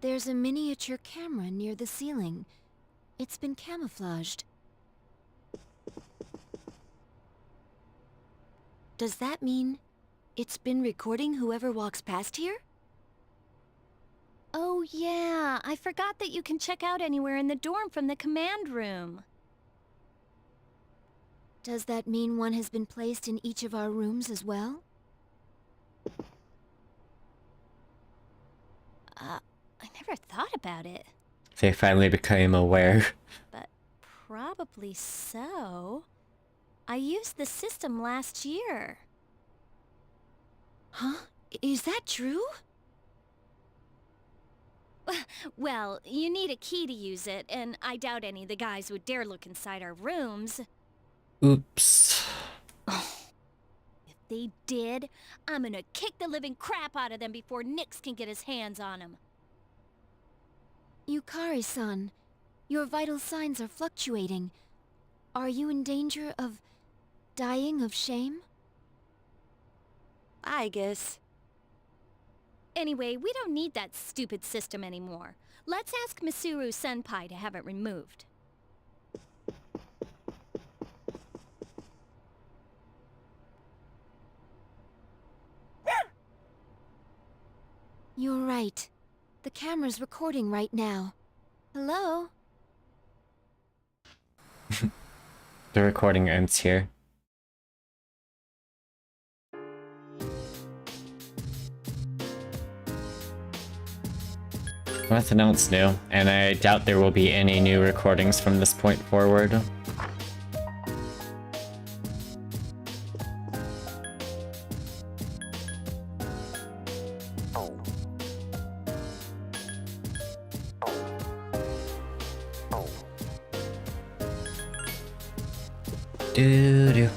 There's a miniature camera near the ceiling. It's been camouflaged. Does that mean it's been recording whoever walks past here? Oh yeah, I forgot that you can check out anywhere in the dorm from the command room. Does that mean one has been placed in each of our rooms as well? I never thought about it, They finally became aware. but probably so. I used the system last year. Huh? Is that true? Well, you need a key to use it, and I doubt any of the guys would dare look inside our rooms. Oops. If they did, I'm gonna kick the living crap out of them before Nyx can get his hands on them. Yukari-san, your vital signs are fluctuating. Are you in danger of dying of shame? I guess. Anyway, we don't need that stupid system anymore. Let's ask Misuru Senpai to have it removed. You're right. The camera's recording right now. Hello? The recording ends here. Nothing else new, and I doubt there will be any new recordings from this point forward. Doo-doo.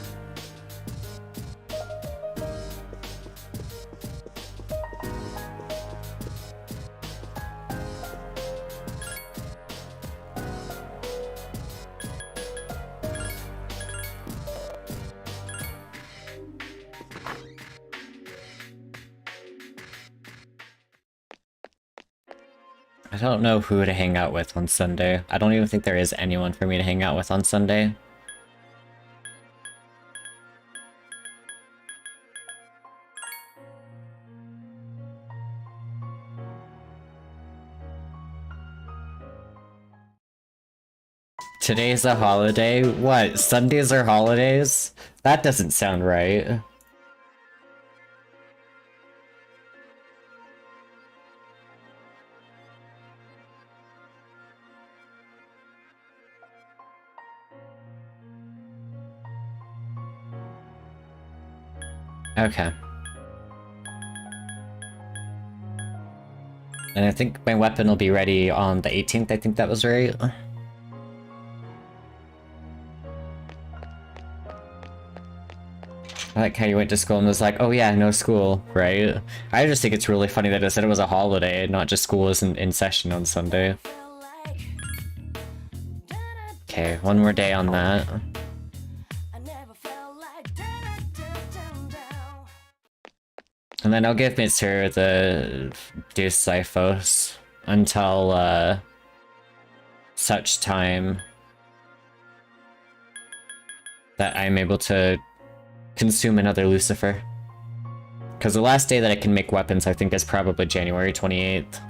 I don't know who to hang out with on Sunday. I don't even think there is anyone for me to hang out with on Sunday. Today's a holiday? What? Sundays are holidays? That doesn't sound right. Okay. And I think my weapon will be ready on the 18th, I think that was right. I like how you went to school and was like, oh yeah, no school, right? I just think it's really funny that it said it was a holiday, not just school isn't in session on Sunday. Okay, one more day on that. And then I'll give Mitsuru the Deuce Zyphos. until such time that I'm able to consume another Lucifer. Because the last day that I can make weapons, I think, is probably January 28th.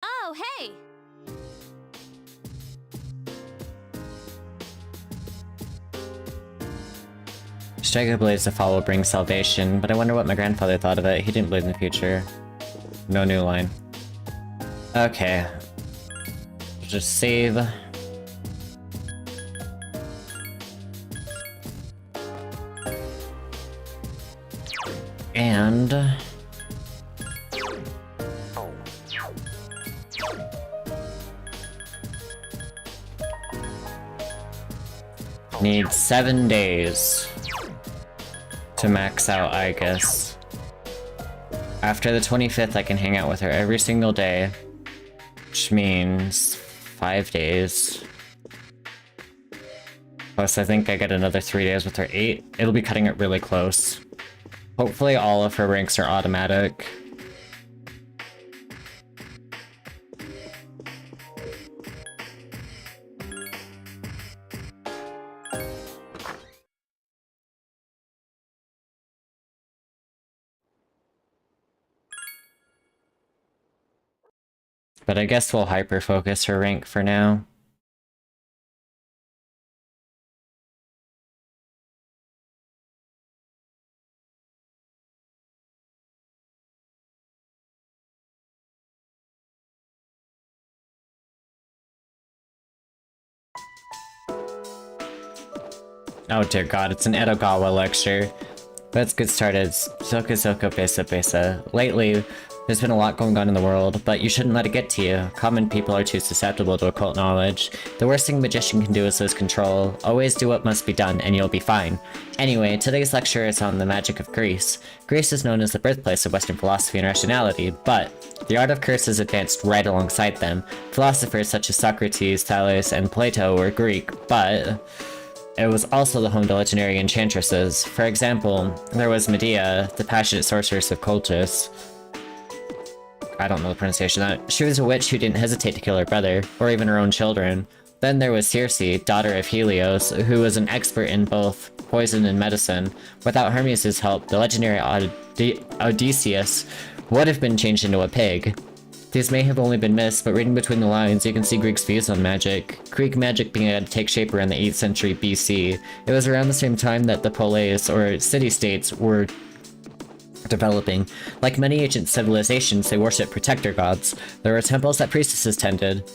Oh, hey! Strike a blaze to follow brings salvation, but I wonder what my grandfather thought of it. He didn't believe in the future. No new line. Okay. Just save. And... need 7 days to max out, I guess. After the 25th, I can hang out with her every single day, which means 5 days. Plus, I think I get another 3 days with her 8. It'll be cutting it really close. Hopefully all of her ranks are automatic. But I guess we'll hyper-focus her rank for now. Oh dear god, it's an Edogawa lecture. Let's get started. Soka Soka Besa Besa. Lately, there's been a lot going on in the world, but you shouldn't let it get to you. Common people are too susceptible to occult knowledge. The worst thing a magician can do is lose control. Always do what must be done, and you'll be fine. Anyway, today's lecture is on the magic of Greece. Greece is known as the birthplace of Western philosophy and rationality, but the art of curses advanced right alongside them. Philosophers such as Socrates, Thales, and Plato were Greek, but it was also the home to legendary enchantresses. For example, there was Medea, the passionate sorceress of Colchis. I don't know the pronunciation of that. She was a witch who didn't hesitate to kill her brother, or even her own children. Then there was Circe, daughter of Helios, who was an expert in both poison and medicine. Without Hermes' help, the legendary Odysseus would have been changed into a pig. These may have only been myths, but reading between the lines, you can see Greeks' views on magic. Greek magic began to take shape around the 8th century BC. It was around the same time that the polis, or city-states, were developing. Like many ancient civilizations, they worshipped protector gods. There were temples that priestesses tended.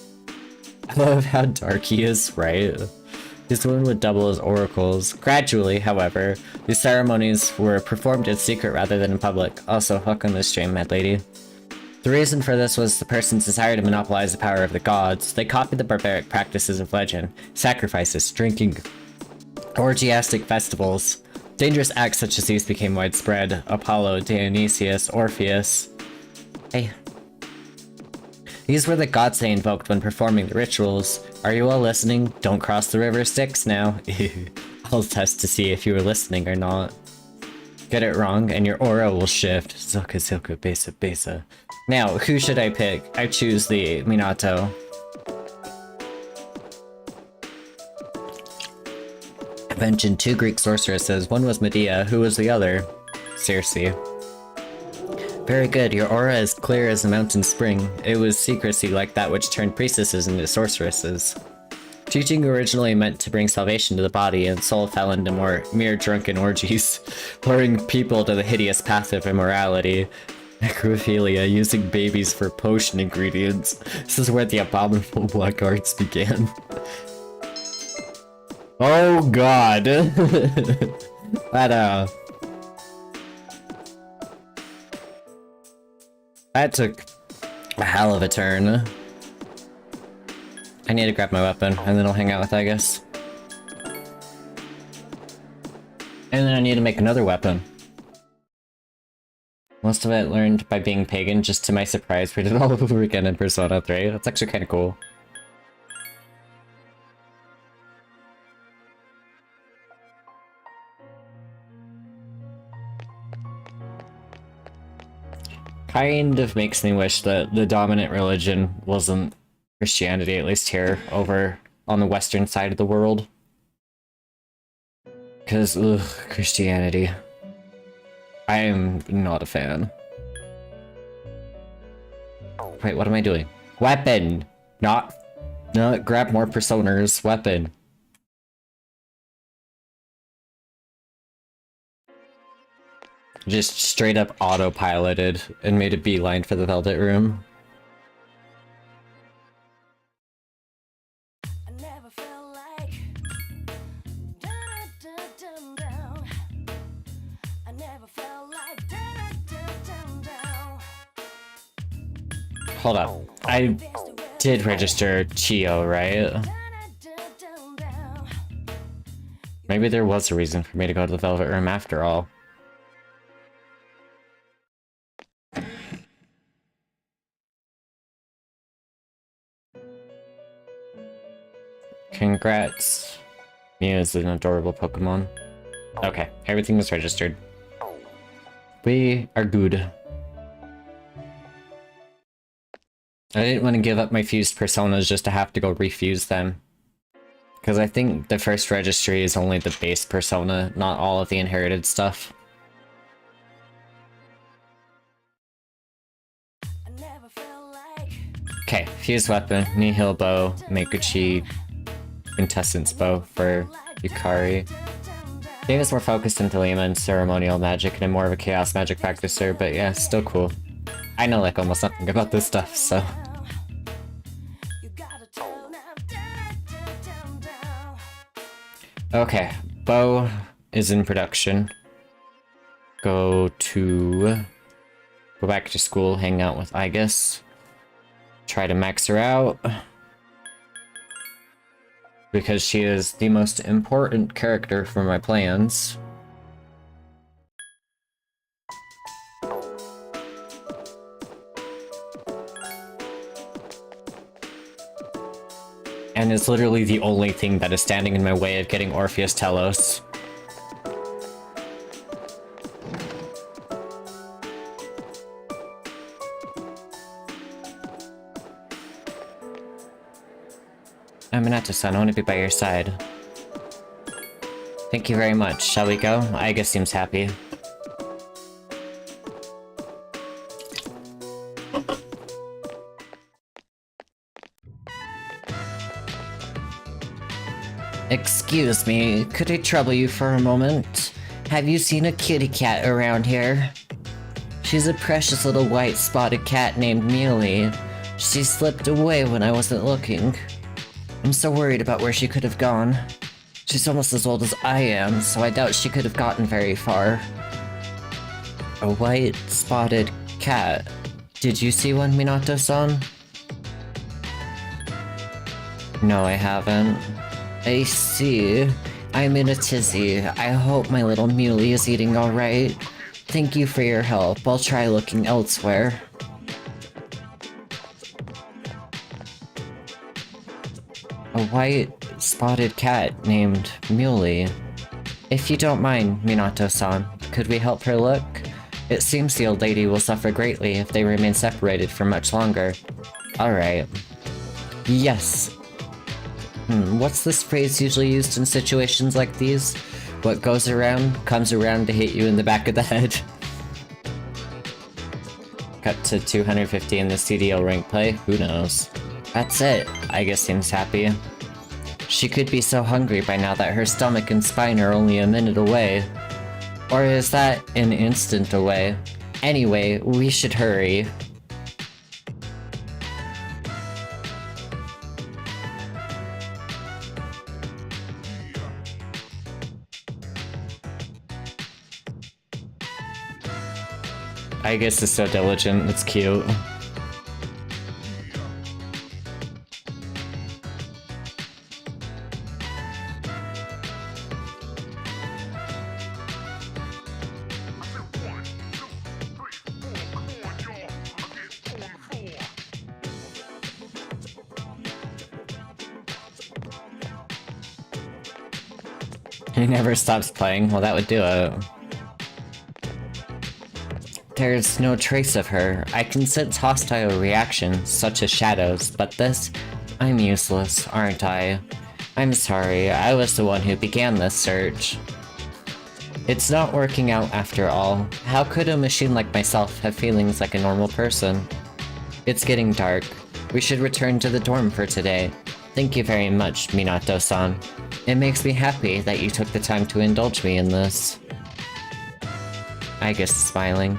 I love how dark he is, right? These women would double as oracles. Gradually, however, these ceremonies were performed in secret rather than in public. Also, hook on this stream, mad lady. The reason for this was the person's desire to monopolize the power of the gods. They copied the barbaric practices of legend, sacrifices, drinking, orgiastic festivals. Dangerous acts such as these became widespread. Apollo, Dionysius, Orpheus. Hey. These were the gods they invoked when performing the rituals. Are you all listening? Don't cross the river Styx now. I'll test to see if you were listening or not. Get it wrong, and your aura will shift. Zoka Zoka Besa Besa. Now, who should I pick? I choose the Minato. I mentioned 2 Greek sorceresses. One was Medea. Who was the other? Circe. Very good. Your aura is clear as a mountain spring. It was secrecy like that which turned priestesses into sorceresses. Teaching originally meant to bring salvation to the body, and soul fell into mere drunken orgies, luring people to the hideous path of immorality. Necrophilia, using babies for potion ingredients. This is where the abominable black arts began. Oh god! That took a hell of a turn. I need to grab my weapon, and then I'll hang out with it, I guess. And then I need to make another weapon. Most of it learned by being pagan, just to my surprise, read it all over again in Persona 3. That's actually kind of cool. kind of makes me wish that the dominant religion wasn't Christianity, at least here over on the western side of the world. Because, ugh, Christianity. I am not a fan. Wait, what am I doing? Weapon! Not grab more personas. Weapon. Just straight up autopiloted and made a beeline for the Velvet Room. I never felt like down. I never felt like down. Hold up. I did register Chio, right? Maybe there was a reason for me to go to the Velvet Room after all. Congrats. Mew is an adorable Pokemon. Okay, everything is registered. We are good. I didn't want to give up my fused personas just to have to go refuse them. Because I think the first registry is only the base persona, not all of the inherited stuff. Okay, fused weapon, Nihil bow, Mikuchi, quintessence bow for Yukari. Game is more focused into Lima and ceremonial magic and I'm more of a chaos magic practicer, but yeah, still cool. I know like almost nothing about this stuff, so... Okay, bow is in production. Go back to school, hang out with Aigis. Try to max her out. Because she is the most important character for my plans. And is literally the only thing that is standing in my way of getting Orpheus Telos. Minato-san, I want to be by your side. Thank you very much. Shall we go? Aiga seems happy. Excuse me, could I trouble you for a moment? Have you seen a kitty cat around here? She's a precious little white spotted cat named Muley. She slipped away when I wasn't looking. I'm so worried about where she could have gone. She's almost as old as I am, so I doubt she could have gotten very far. A white spotted cat. Did you see one, Minato-san? No, I haven't. I see. I'm in a tizzy. I hope my little Muley is eating alright. Thank you for your help. I'll try looking elsewhere. A white spotted cat named Muley. If you don't mind, Minato-san, could we help her look? It seems the old lady will suffer greatly if they remain separated for much longer. Alright. Yes. What's this phrase usually used in situations like these? What goes around, comes around to hit you in the back of the head. Cut to 250 in the CDL rank play, who knows? That's it, Aiga seems happy. She could be so hungry by now that her stomach and spine are only a minute away. Or is that an instant away? Anyway, we should hurry. I guess it's so diligent, it's cute. He never stops playing, well that would do it. There's no trace of her. I can sense hostile reactions, such as shadows, but this... I'm useless, aren't I? I'm sorry, I was the one who began this search. It's not working out after all. How could a machine like myself have feelings like a normal person? It's getting dark. We should return to the dorm for today. Thank you very much, Minato-san. It makes me happy that you took the time to indulge me in this. I guess smiling.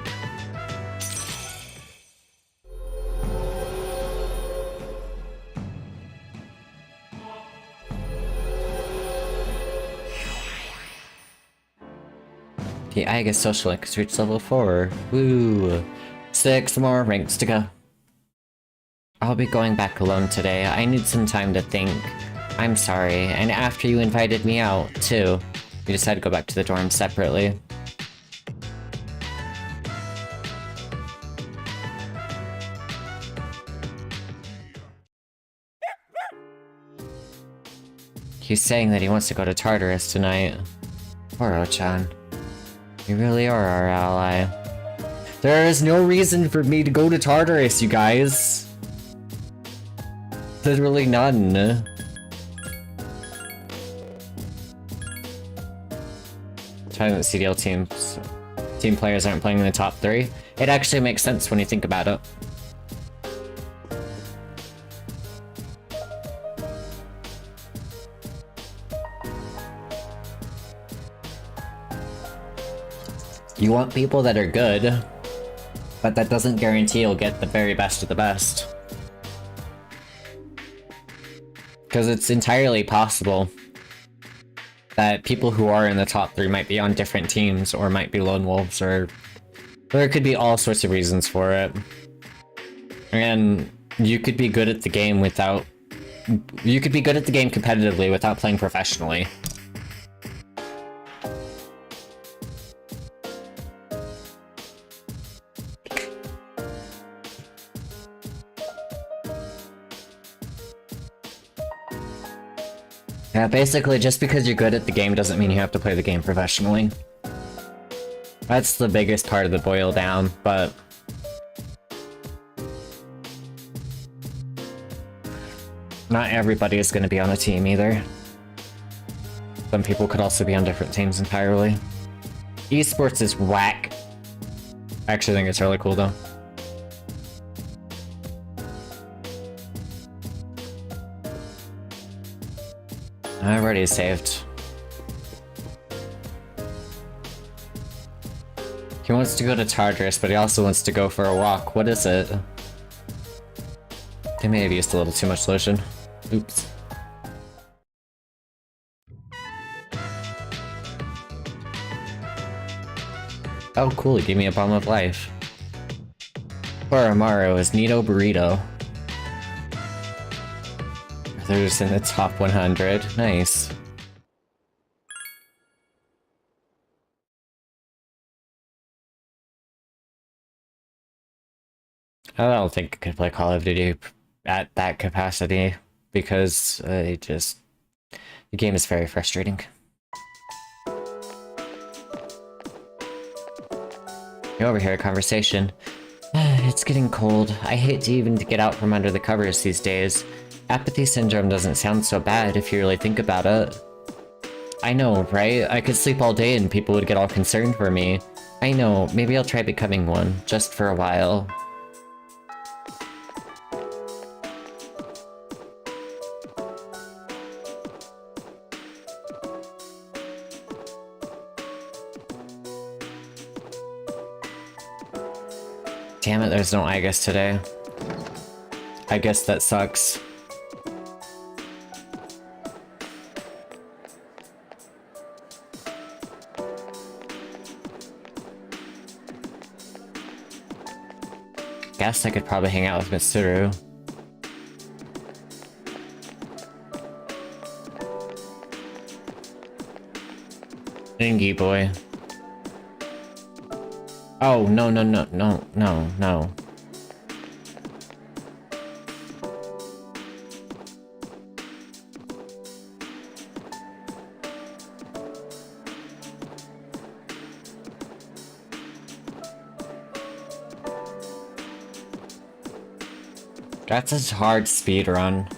The Aiga social link has reached level 4. Woo! 6 more ranks to go. I'll be going back alone today. I need some time to think. I'm sorry, and after you invited me out, too. We decided to go back to the dorm separately. He's saying that he wants to go to Tartarus tonight. Poor Ochan. You really are our ally. There is no reason for me to go to Tartarus, you guys. Literally none. Telling that CDL team players aren't playing in the top 3. It actually makes sense when you think about it. You want people that are good, but that doesn't guarantee you'll get the very best of the best. Because it's entirely possible that people who are in the top 3 might be on different teams, or might be lone wolves, or there could be all sorts of reasons for it. And you could be good at the game without... You could be good at the game competitively without playing professionally. Yeah, basically, just because you're good at the game doesn't mean you have to play the game professionally. That's the biggest part of the boil down, but... not everybody is going to be on a team either. Some people could also be on different teams entirely. Esports is whack. I actually think it's really cool though. I've already saved. He wants to go to Tartarus, but he also wants to go for a walk. What is it? They may have used a little too much lotion. Oops. Oh cool, he gave me a bomb of life. Oromaru is Nito Burrito. Others in the top 100. Nice. I don't think I could play Call of Duty at that capacity because the game is very frustrating. You overhear a conversation. It's getting cold. I hate to even get out from under the covers these days. Apathy syndrome doesn't sound so bad if you really think about it. I know, right? I could sleep all day and people would get all concerned for me. I know, maybe I'll try becoming one, just for a while. Damn it, there's no I guess today. I guess that sucks. Guess I could probably hang out with Mitsuru. Dingy boy. Oh, no, no, no, no, no, no. That's a hard speed run.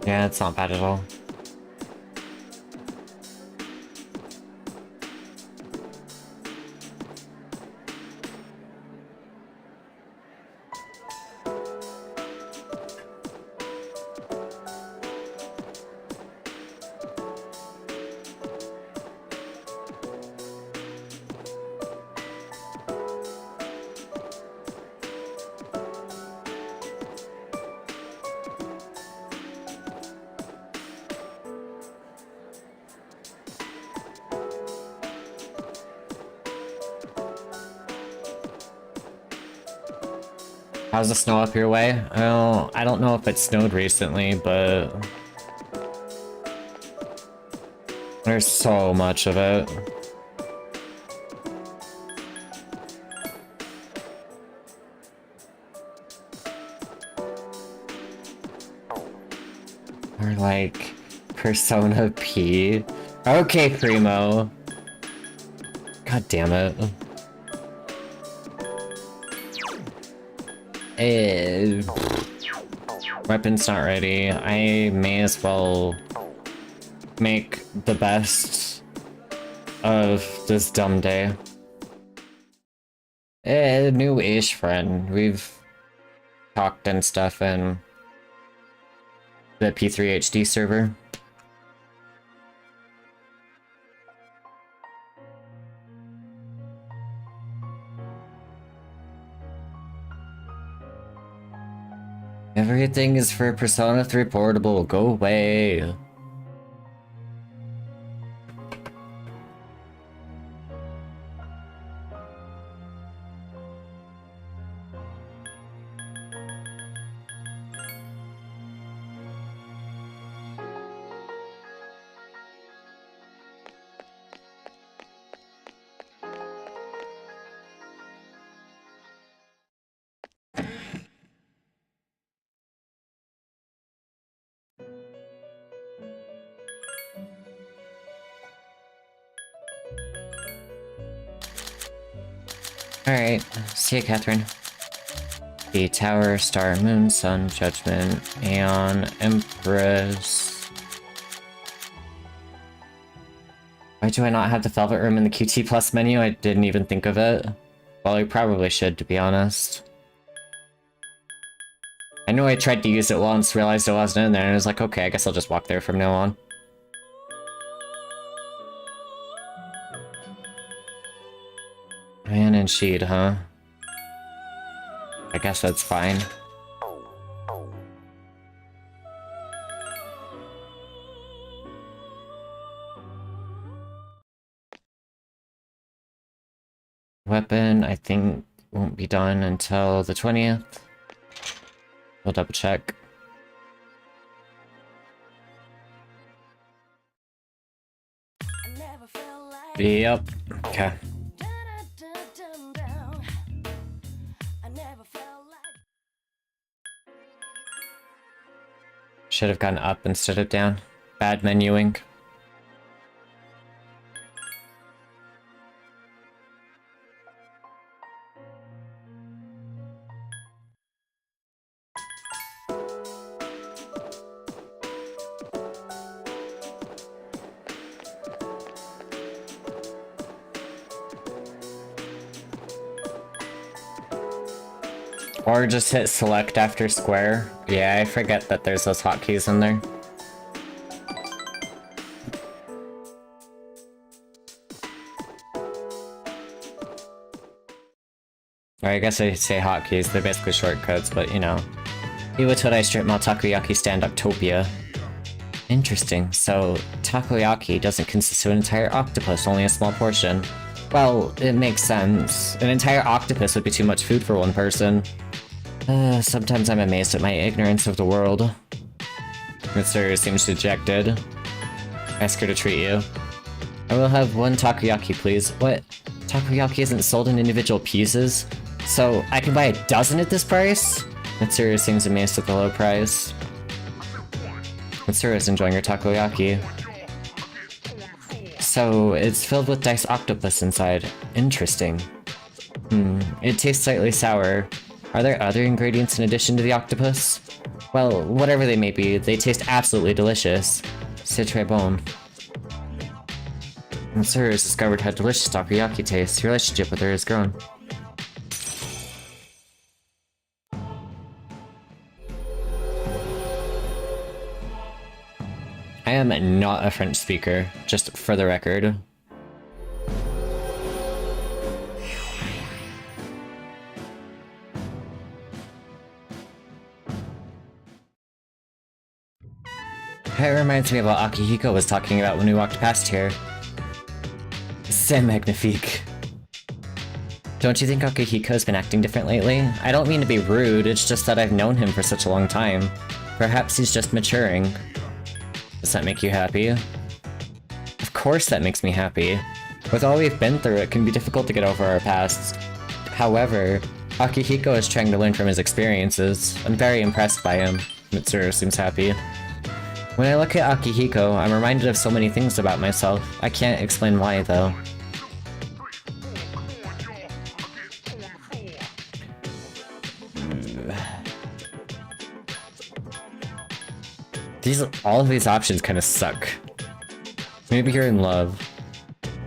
Yeah, it's not bad at all. How's the snow up your way? Well, I don't know if it snowed recently, but there's so much of it. Or like Persona P. Okay, Primo. God damn it. Weapon's not ready. I may as well make the best of this dumb day. New-ish friend. We've talked and stuff in the P3HD server. Everything is for Persona 3 Portable. Go away. Alright, see ya, Catherine. The Tower, Star, Moon, Sun, Judgment, Aeon, Empress. Why do I not have the Velvet Room in the QT Plus menu? I didn't even think of it. Well, I probably should, to be honest. I know I tried to use it once, realized it wasn't in there, and I was like, okay, I guess I'll just walk there from now on. Man and Sheed, huh? I guess that's fine. Weapon, I think, won't be done until the 20th. We'll double check. I never felt like Yep. Okay. down. I never felt like Should have gone up instead of down. Bad menuing. Or just hit select after square. Yeah, I forget that there's those hotkeys in there. Or I guess I say hotkeys, they're basically shortcuts, but you know. Iwatodai strip mall takoyaki stand Octopia. Interesting, so takoyaki doesn't consist of an entire octopus, only a small portion. Well, it makes sense. An entire octopus would be too much food for one person. Sometimes I'm amazed at my ignorance of the world. Mitsuru seems dejected. Ask her to treat you. I will have one takoyaki, please. What? Takoyaki isn't sold in individual pieces? So, I can buy a dozen at this price? Mitsuru seems amazed at the low price. Mitsuru is enjoying her takoyaki. So, it's filled with diced octopus inside. Interesting. It tastes slightly sour. Are there other ingredients in addition to the octopus? Well, whatever they may be, they taste absolutely delicious. C'est très bon. Mitsuru has discovered how delicious takoyaki tastes. Your relationship with her has grown. I am not a French speaker, just for the record. It reminds me of what Akihiko was talking about when we walked past here. C'est magnifique. Don't you think Akihiko's been acting different lately? I don't mean to be rude, it's just that I've known him for such a long time. Perhaps he's just maturing. Does that make you happy? Of course that makes me happy. With all we've been through, it can be difficult to get over our pasts. However, Akihiko is trying to learn from his experiences. I'm very impressed by him. Mitsuru seems happy. When I look at Akihiko, I'm reminded of so many things about myself. I can't explain why, though. All of these options kind of suck. Maybe you're in love.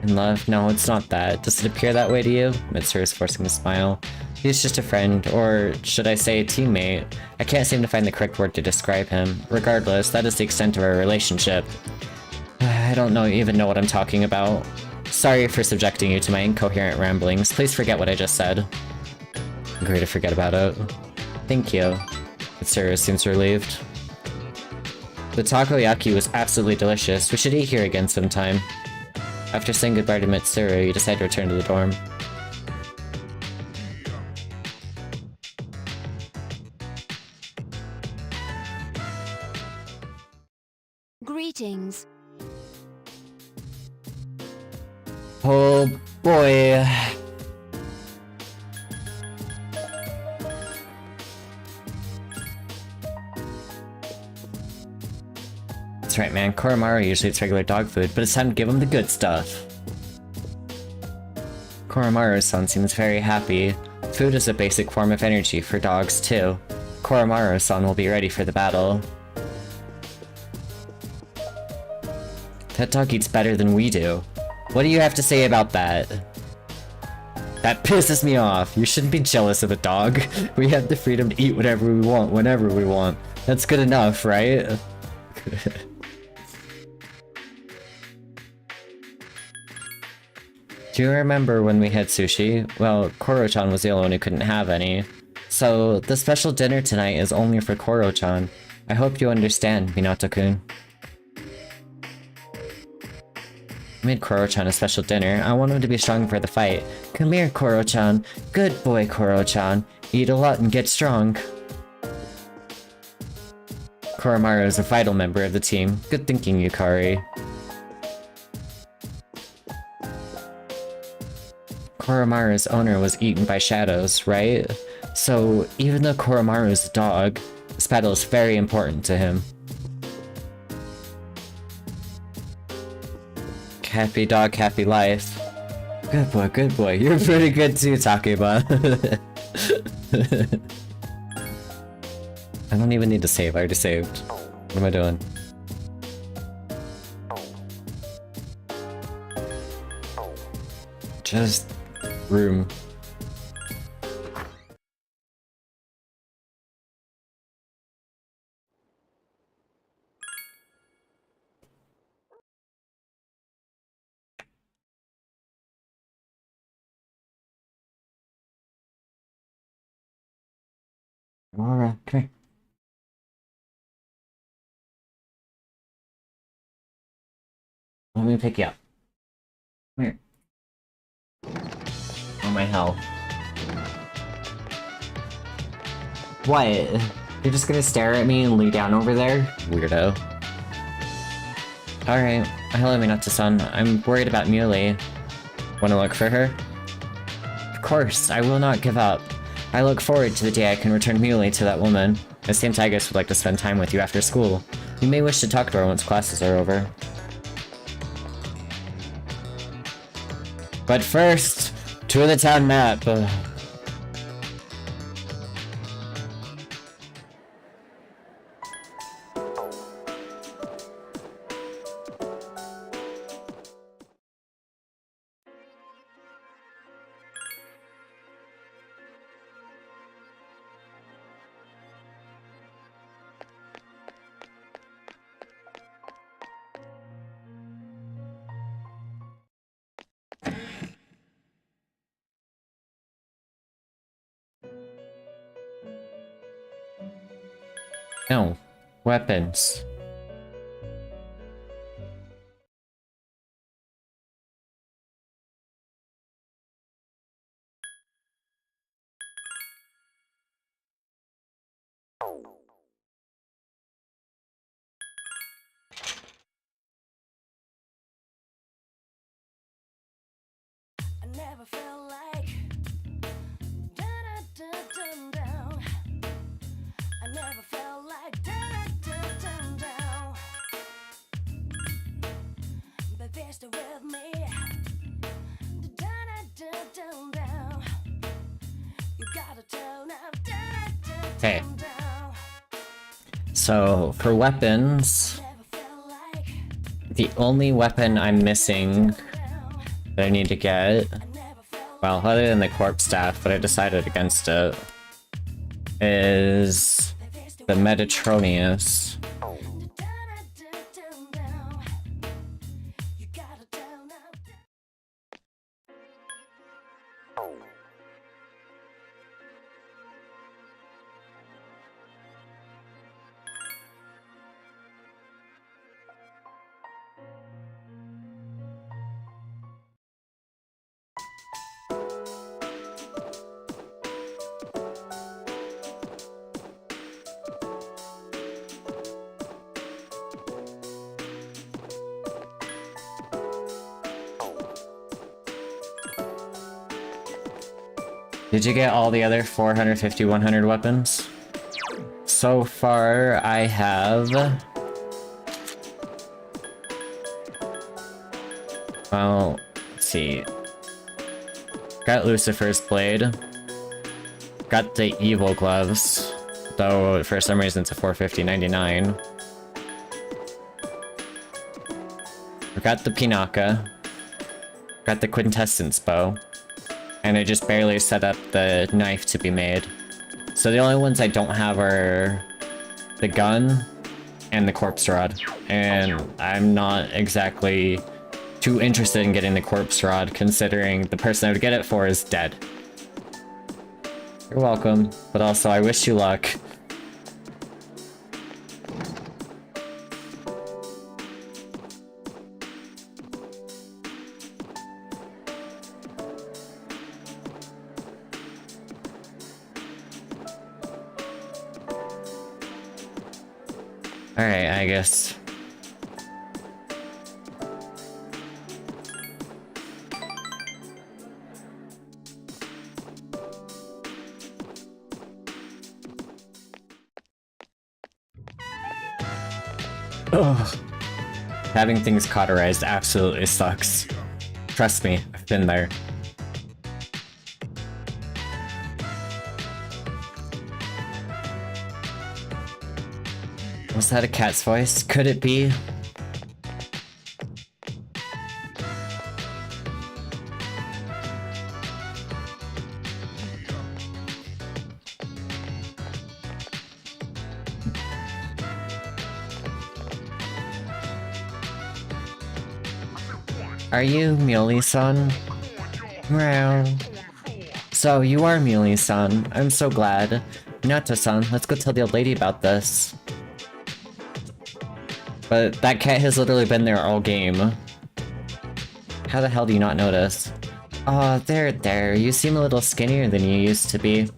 In love? No, it's not that. Does it appear that way to you? Mitsuru is forcing a smile. He's just a friend, or should I say a teammate? I can't seem to find the correct word to describe him. Regardless, that is the extent of our relationship. I don't even know what I'm talking about. Sorry for subjecting you to my incoherent ramblings. Please forget what I just said. Agree to forget about it. Thank you. Mitsuru seems relieved. The takoyaki was absolutely delicious. We should eat here again sometime. After saying goodbye to Mitsuru, you decide to return to the dorm. Greetings. Oh boy. That's right, man. Koromaru usually eats regular dog food, but it's time to give him the good stuff. Koromaru-san seems very happy. Food is a basic form of energy for dogs, too. Koromaru-san will be ready for the battle. That dog eats better than we do. What do you have to say about that? That pisses me off. You shouldn't be jealous of a dog. We have the freedom to eat whatever we want, whenever we want. That's good enough, right? Do you remember when we had sushi? Well, Koro-chan was the only one who couldn't have any. So, the special dinner tonight is only for Koro-chan. I hope you understand, Minato-kun. I made Koro-chan a special dinner. I want him to be strong for the fight. Come here, Koro-chan. Good boy, Koro-chan. Eat a lot and get strong. Koromaru is a vital member of the team. Good thinking, Yukari. Koromaru's owner was eaten by shadows, right? So, even though Koromaru's a dog, this battle is very important to him. Happy dog, happy life. Good boy, good boy. You're pretty good too, Takeba. I don't even need to save, I already saved. What am I doing? Just... room. Alright, come here. Let me pick you up. Come here. Oh, my health. What? You're just gonna stare at me and lay down over there? Weirdo. Alright. Hello, Minato-san. I'm worried about Muley. Wanna look for her? Of Of course, I will not give up. I look forward to the day I can return Muley to that woman. Miss Tigus would like to spend time with you after school. You may wish to talk to her once classes are over. But first, to the town map. No. Weapons. I never felt like down. I never felt like down. But they're still with me. Down. You gotta turn up Okay. down. So, for weapons, Never felt like the only weapon I'm missing down. that I need to get, I never felt well, other than the corpse staff, but I decided against it, is the Metatronius. down. You gotta turn up Did you get all the other 450, 100 weapons? So far, I have... Well, let's see. Got Lucifer's Blade. Got the Evil Gloves. Though, for some reason, it's a 450.99. Got the Pinaka. Got the Quintessence Bow. And I just barely set up the knife to be made. So the only ones I don't have are the gun and the corpse rod. And I'm not exactly too interested in getting the corpse rod, considering the person I would get it for is dead. You're welcome, but also I wish you luck. Alright, I guess. Ugh. Having things cauterized absolutely sucks. Trust me, I've been there. Was that a cat's voice? Could it be? Are you Muley-san? Meow. So, you are Muley-san. I'm so glad. Minato-san, let's go tell the old lady about this. But that cat has literally been there all game. How the hell do you not notice? Oh, there. You seem a little skinnier than you used to be.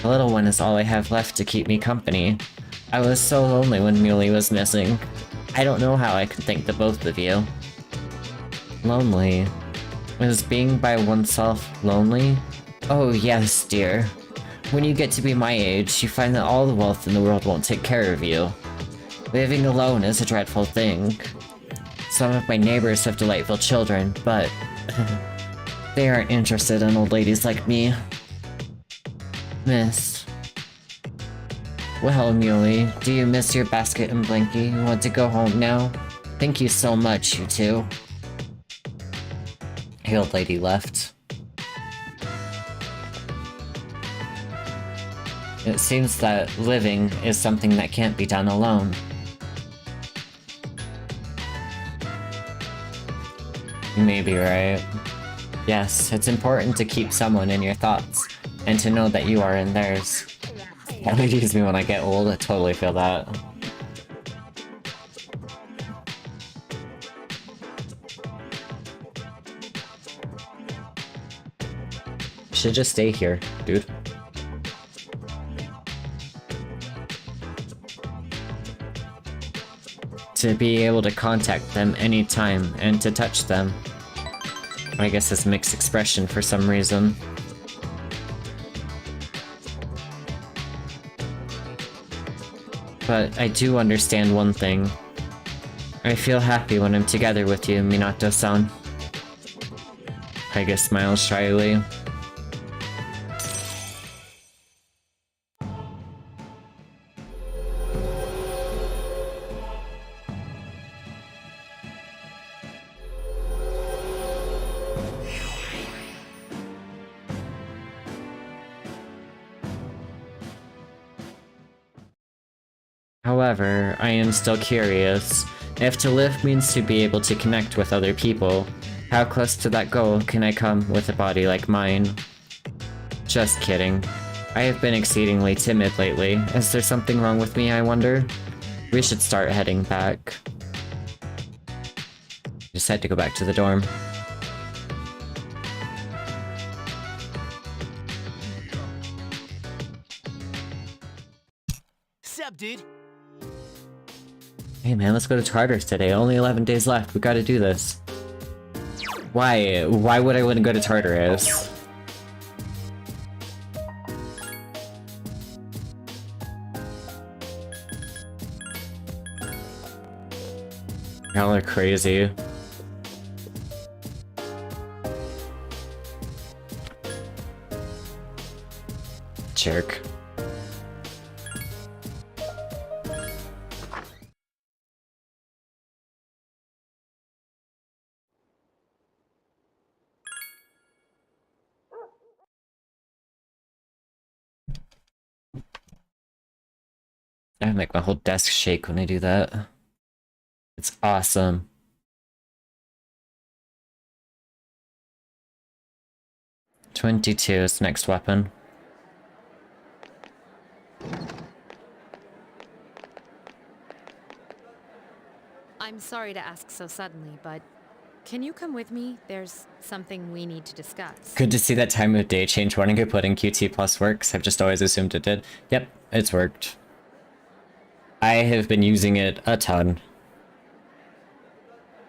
The little one is all I have left to keep me company. I was so lonely when Muley was missing. I don't know how I could thank the both of you. Lonely? Is being by oneself lonely? Oh, yes, dear. When you get to be my age, you find that all the wealth in the world won't take care of you. Living alone is a dreadful thing. Some of my neighbors have delightful children, but they aren't interested in old ladies like me. Miss. Well, Muley, do you miss your basket and blankie? You want to go home now? Thank you so much, you two. The old lady left. It seems that living is something that can't be done alone. You may be right. Yes, it's important to keep someone in your thoughts, and to know that you are in theirs. That leaves me when I get old, I totally feel that. Should just stay here, dude. To be able to contact them anytime and to touch them. I guess it's mixed expression for some reason. But I do understand one thing. I feel happy when I'm together with you, Minato-san. Pega smiles shyly. However, I am still curious. If to live means to be able to connect with other people, how close to that goal can I come with a body like mine? Just kidding. I have been exceedingly timid lately. Is there something wrong with me, I wonder? We should start heading back. Just had to go back to the dorm. Sup, dude? Hey man, let's go to Tartarus today. Only 11 days left. We gotta do this. Why? Why would I want to go to Tartarus? Y'all are crazy. Jerk. I make my whole desk shake when I do that. It's awesome. .22 is the next weapon. I'm sorry to ask so suddenly, but can you come with me? There's something we need to discuss. Good to see that time of day change. Wondering if putting QT plus works. I've just always assumed it did. Yep, it's worked. I have been using it a ton.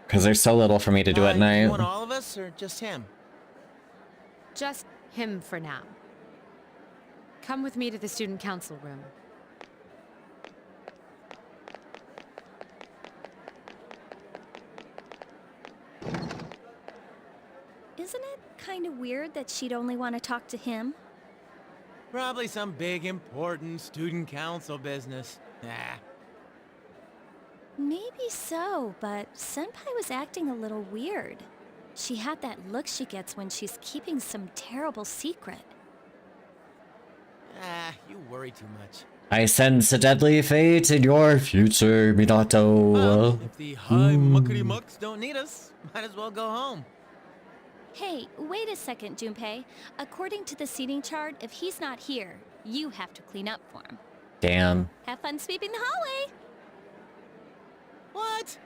Because there's so little for me to do at night. You want all of us, or just him? Just him for now. Come with me to the student council room. Isn't it kind of weird that she'd only want to talk to him? Probably some big, important student council business. Ah. Maybe so, but Senpai was acting a little weird. She had that look she gets when she's keeping some terrible secret. You worry too much. I sense a deadly fate in your future, Minato. Well, if the high muckety mucks don't need us, might as well go home. Hey, wait a second, Junpei. According to the seating chart, if he's not here, you have to clean up for him. Damn. Have fun sweeping the hallway! What?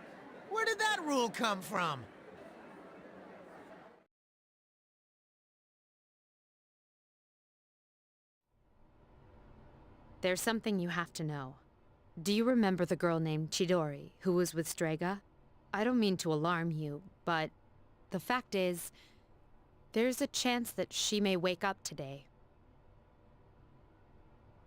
Where did that rule come from? There's something you have to know. Do you remember the girl named Chidori, who was with Strega? I don't mean to alarm you, but the fact is, There's a chance that she may wake up today.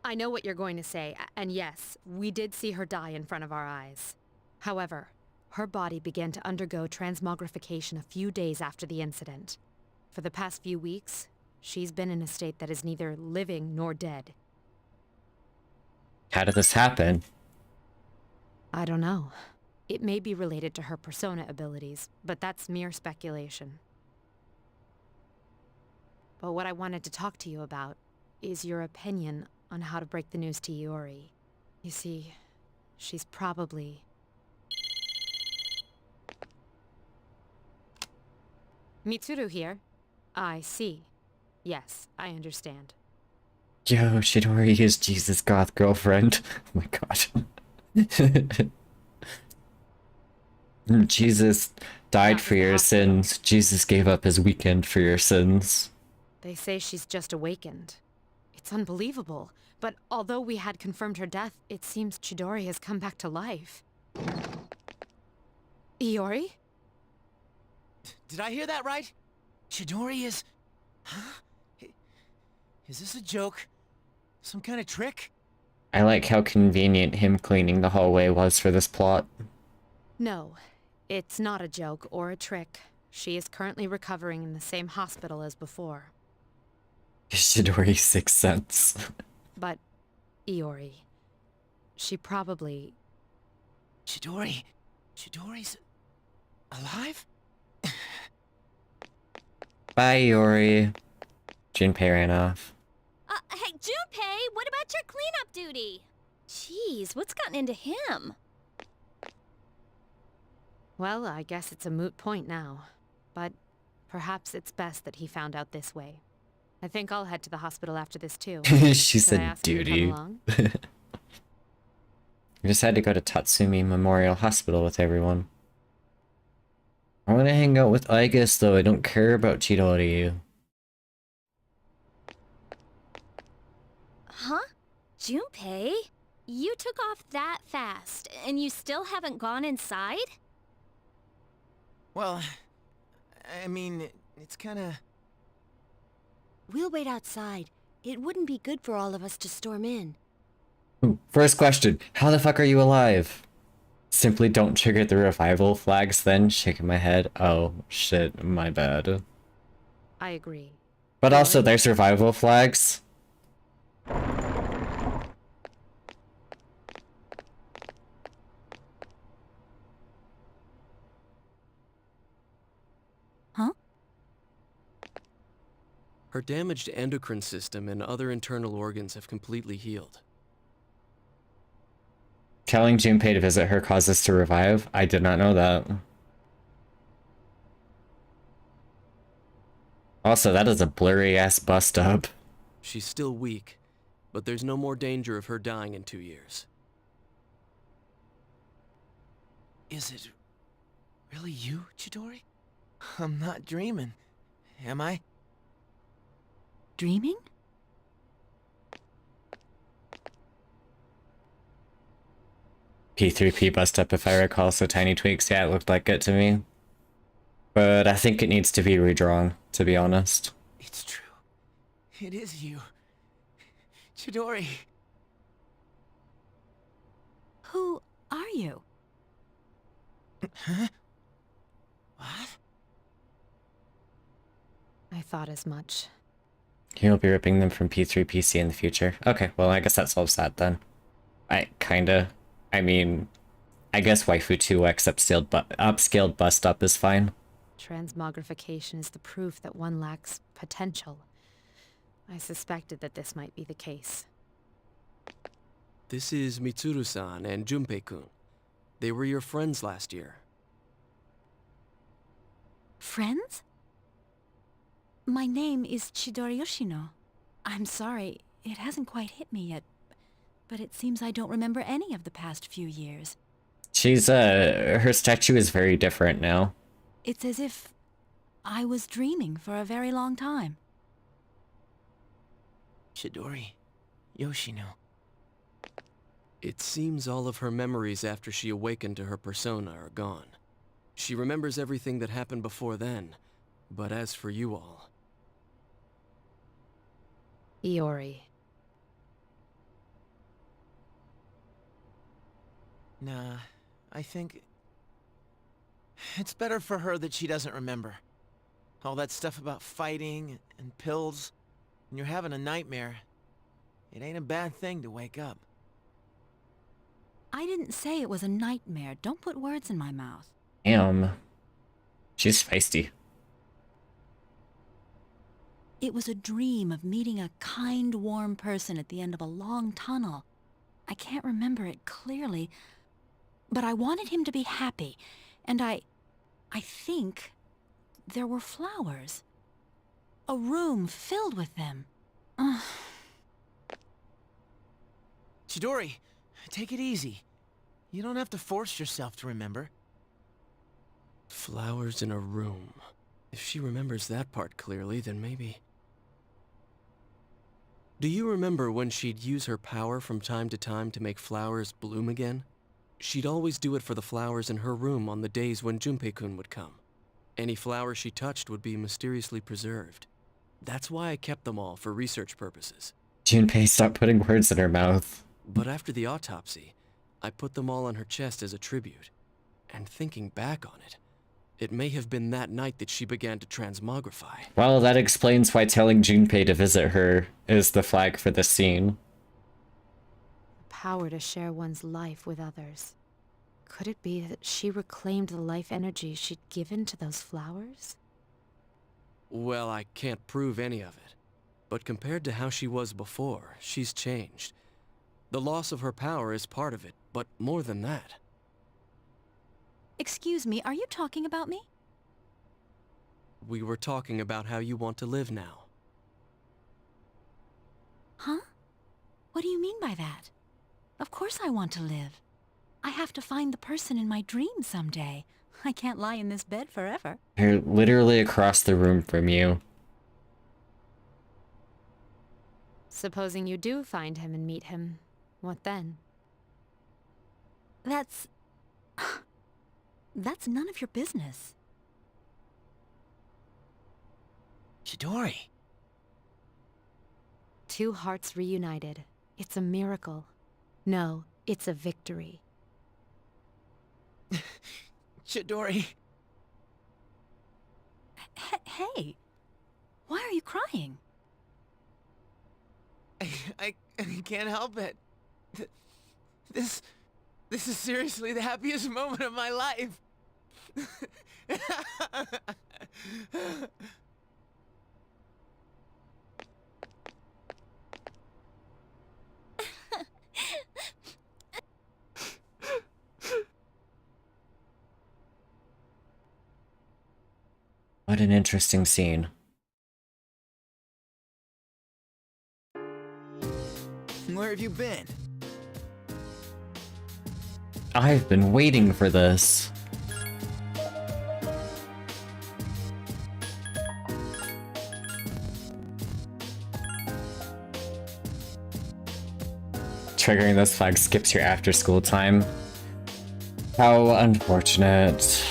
I know what you're going to say, and yes, we did see her die in front of our eyes. However, her body began to undergo transmogrification a few days after the incident. For the past few weeks, she's been in a state that is neither living nor dead. How did this happen? I don't know. It may be related to her persona abilities, but that's mere speculation. But what I wanted to talk to you about is your opinion on how to break the news to Iori. You see, she's probably... Mitsuru here. I see. Yes, I understand. Yo, Chidori is Jesus' goth girlfriend. Oh my god. Jesus died for your sins. Jesus gave up his weekend for your sins. They say she's just awakened. It's unbelievable. But although we had confirmed her death, it seems Chidori has come back to life. Iori? Did I hear that right? Chidori is... Huh? Is this a joke? Some kind of trick? I like how convenient him cleaning the hallway was for this plot. No, it's not a joke or a trick. She is currently recovering in the same hospital as before. Chidori's sixth sense. But, Iori, she probably... Chidori's... alive? Bye, Iori. Junpei ran off. Hey, Junpei, what about your cleanup duty? Jeez, what's gotten into him? Well, I guess it's a moot point now. But perhaps it's best that he found out this way. I think I'll head to the hospital after this too. She Could I said ask you to come duty. along? I just had to go to Tatsumi Memorial Hospital with everyone. I want to hang out with Aigis though, I don't care about Chidori. Huh? Junpei? You took off that fast, and you still haven't gone inside? Well, I mean, it's kinda... We'll wait outside. It wouldn't be good for all of us to storm in. Ooh, first question, how the fuck are you alive? Simply don't trigger the revival flags then, shaking my head. Oh, shit, my bad. I agree. But also, there's revival flags. Huh? Her damaged endocrine system and other internal organs have completely healed. Telling Junpei to visit her caused us to revive? I did not know that. Also, that is a blurry-ass bust-up. She's still weak, but there's no more danger of her dying in 2 years. Is it... really you, Chidori? I'm not dreaming, am I? Dreaming? P3P bust-up if I recall, so Tiny Tweaks, yeah, it looked like it to me. But I think it needs to be redrawn, to be honest. It's true. It is you. Chidori. Who are you? Huh? What? I thought as much. You'll be ripping them from P3PC in the future. Okay, well, I guess that solves that then. I mean, I guess Waifu 2X upscaled bust-up is fine. Transmogrification is the proof that one lacks potential. I suspected that this might be the case. This is Mitsuru-san and Junpei-kun. They were your friends last year. Friends? My name is Chidori Yoshino. I'm sorry, it hasn't quite hit me yet, but it seems I don't remember any of the past few years. She's, her statue is very different now. It's as if I was dreaming for a very long time. Chidori. Yoshino. It seems all of her memories after she awakened to her persona are gone. She remembers everything that happened before then, but as for you all, Iori. Nah, I think... it's better for her that she doesn't remember. All that stuff about fighting and pills, and you're having a nightmare. It ain't a bad thing to wake up. I didn't say it was a nightmare. Don't put words in my mouth. Damn. She's feisty. It was a dream of meeting a kind, warm person at the end of a long tunnel. I can't remember it clearly, but I wanted him to be happy, and I think there were flowers. A room filled with them. Ugh. Chidori, take it easy. You don't have to force yourself to remember. Flowers in a room. If she remembers that part clearly, then maybe... Do you remember when she'd use her power from time to time to make flowers bloom again? She'd always do it for the flowers in her room on the days when Junpei-kun would come. Any flower she touched would be mysteriously preserved. That's why I kept them all for research purposes. Junpei, stop putting words in her mouth. But after the autopsy, I put them all on her chest as a tribute. And thinking back on it, it may have been that night that she began to transmogrify. Well, that explains why telling Junpei to visit her is the flag for this scene. Power to share one's life with others. Could it be that she reclaimed the life energy she'd given to those flowers? Well, I can't prove any of it. But compared to how she was before, she's changed. The loss of her power is part of it, but more than that. Excuse me, are you talking about me? We were talking about how you want to live now. Huh? What do you mean by that? Of course I want to live. I have to find the person in my dream someday. I can't lie in this bed forever. They're literally across the room from you. Supposing you do find him and meet him, what then? That's none of your business. Chidori. Two hearts reunited. It's a miracle. No, it's a victory. Chidori. Hey, why are you crying? I can't help it. This is seriously the happiest moment of my life. What an interesting scene. Where have you been? I've been waiting for this. Triggering this flag skips your after school time. How unfortunate.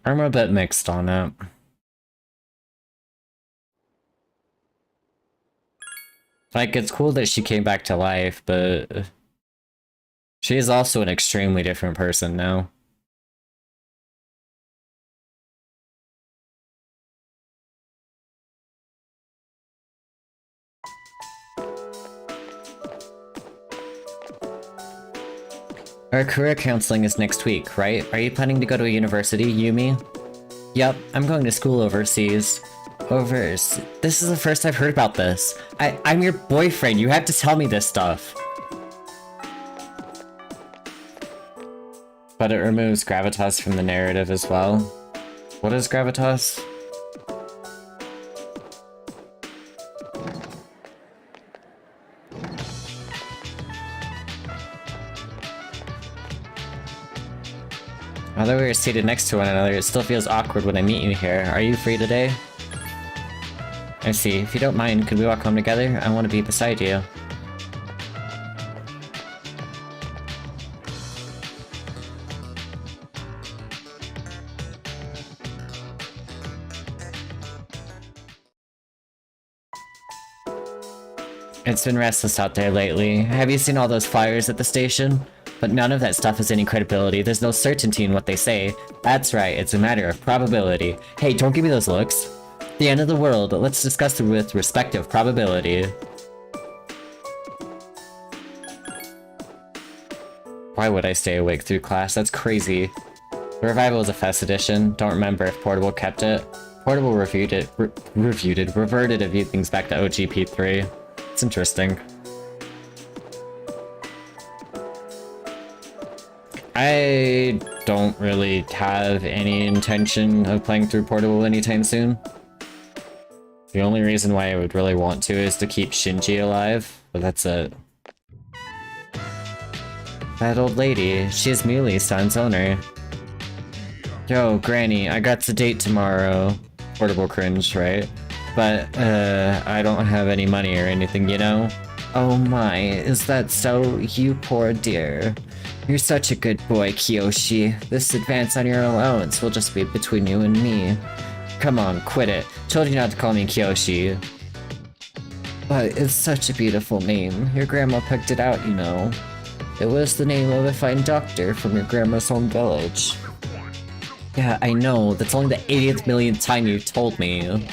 I'm a bit mixed on it. Like, it's cool that she came back to life, but she is also an extremely different person now. Our career counseling is next week, right? Are you planning to go to a university, Yumi? Yup, I'm going to school overseas. This is the first I've heard about this. I'm your boyfriend, you have to tell me this stuff. But it removes gravitas from the narrative as well. What is gravitas? Although we are seated next to one another, it still feels awkward when I meet you here. Are you free today? I see. If you don't mind, could we walk home together? I want to be beside you. It's been restless out there lately. Have you seen all those flyers at the station? But none of that stuff has any credibility. There's no certainty in what they say. That's right, it's a matter of probability. Hey, don't give me those looks. The end of the world, let's discuss it with respect of probability. Why would I stay awake through class? That's crazy. The revival was a fest edition. Don't remember if Portable kept it. Portable reverted a few things back to OGP3. It's interesting. I don't really have any intention of playing through Portable anytime soon. The only reason why I would really want to is to keep Shinji alive, but that's it. That old lady, she's Muley-san's owner. Yo, Granny, I got the date tomorrow. Portable cringe, right? But, I don't have any money or anything, you know? Oh my, is that so? You poor dear. You're such a good boy, Kiyoshi. This advance on your allowance will just be between you and me. Come on, quit it. Told you not to call me Kiyoshi. But it's such a beautiful name. Your grandma picked it out, you know. It was the name of a fine doctor from your grandma's home village. Yeah, I know. That's only the 80th millionth time you've told me.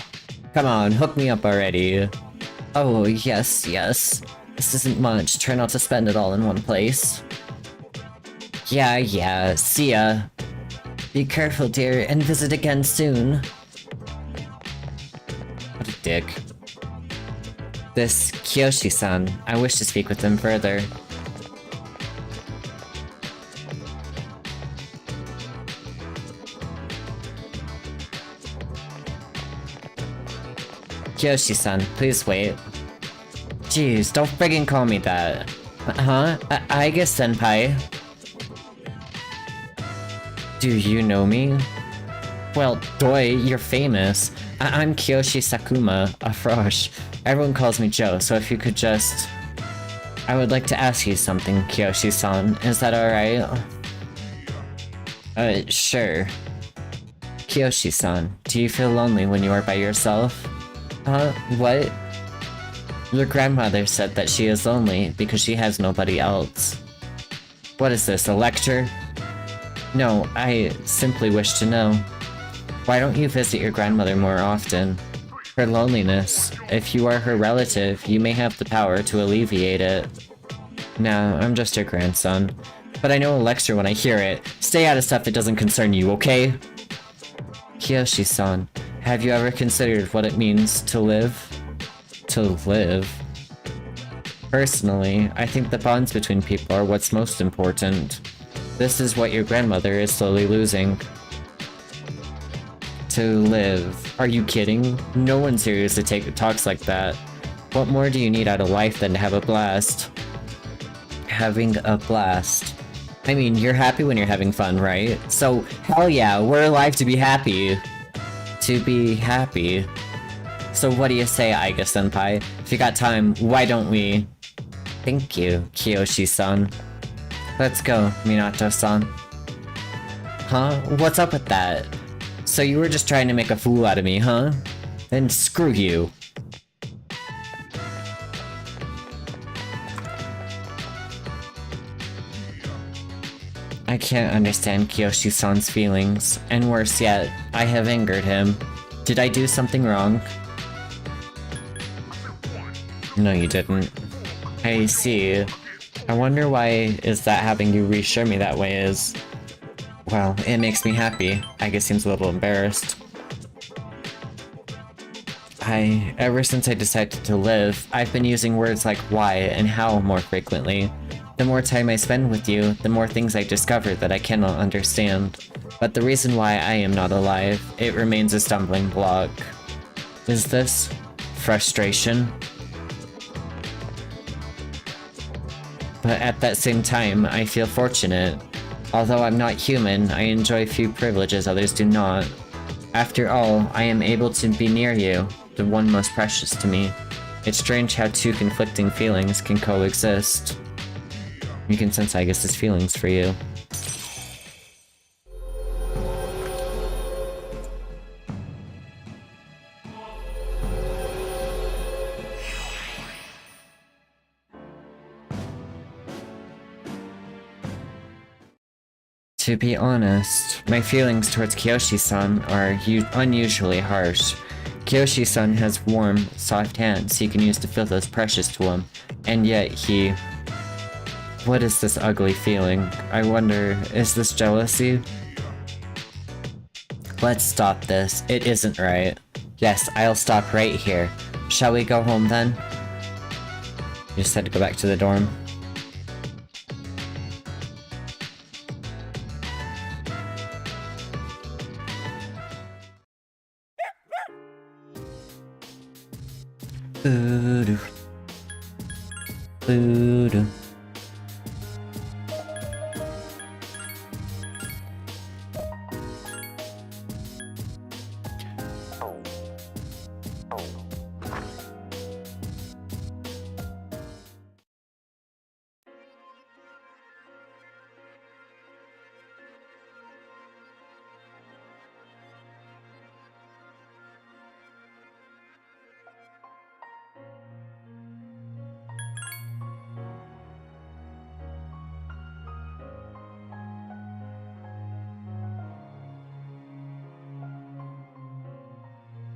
Come on, hook me up already. Oh, yes, yes. This isn't much. Try not to spend it all in one place. Yeah, see ya. Be careful, dear, and visit again soon. What a dick. This Kiyoshi-san, I wish to speak with him further. Kiyoshi-san, please wait. Jeez, don't friggin' call me that. Huh? I guess senpai. Do you know me? Well, doi, you're famous. I'm Kiyoshi Sakuma, a frosh. Everyone calls me Joe, so if you could just... I would like to ask you something, Kiyoshi-san. Is that alright? Sure. Kiyoshi-san, do you feel lonely when you are by yourself? What? Your grandmother said that she is lonely because she has nobody else. What is this, a lecture? No, I simply wish to know. Why don't you visit your grandmother more often? Her loneliness, if you are her relative, you may have the power to alleviate it. Nah, I'm just your grandson. But I know a lecture when I hear it. Stay out of stuff that doesn't concern you, okay? Kiyoshi-san, have you ever considered what it means to live? To live? Personally, I think the bonds between people are what's most important. This is what your grandmother is slowly losing. To live. Are you kidding? No one seriously talks like that. What more do you need out of life than to have a blast? Having a blast. I mean, you're happy when you're having fun, right? So, hell yeah, we're alive to be happy. To be happy. So what do you say, Aiga-senpai? If you got time, why don't we... Thank you, Kiyoshi-san. Let's go, Minato-san. Huh? What's up with that? So you were just trying to make a fool out of me, huh? Then screw you. I can't understand Kiyoshi-san's feelings, and worse yet, I have angered him. Did I do something wrong? No, you didn't. I see. I wonder why is that having you reassure me that way is... Well, it makes me happy. Aiga seems a little embarrassed. Ever since I decided to live, I've been using words like why and how more frequently. The more time I spend with you, the more things I discover that I cannot understand. But the reason why I am not alive, it remains a stumbling block. Is this... frustration? But at that same time, I feel fortunate. Although I'm not human, I enjoy few privileges others do not. After all, I am able to be near you, the one most precious to me. It's strange how two conflicting feelings can coexist. You can sense Aiga's feelings for you. To be honest, my feelings towards Kiyoshi-san are unusually harsh. Kiyoshi-san has warm, soft hands he can use to feel those precious to him, and yet he... What is this ugly feeling? I wonder, is this jealousy? Let's stop this. It isn't right. Yes, I'll stop right here. Shall we go home then? You just had to go back to the dorm. Boo-doo. Boo-doo.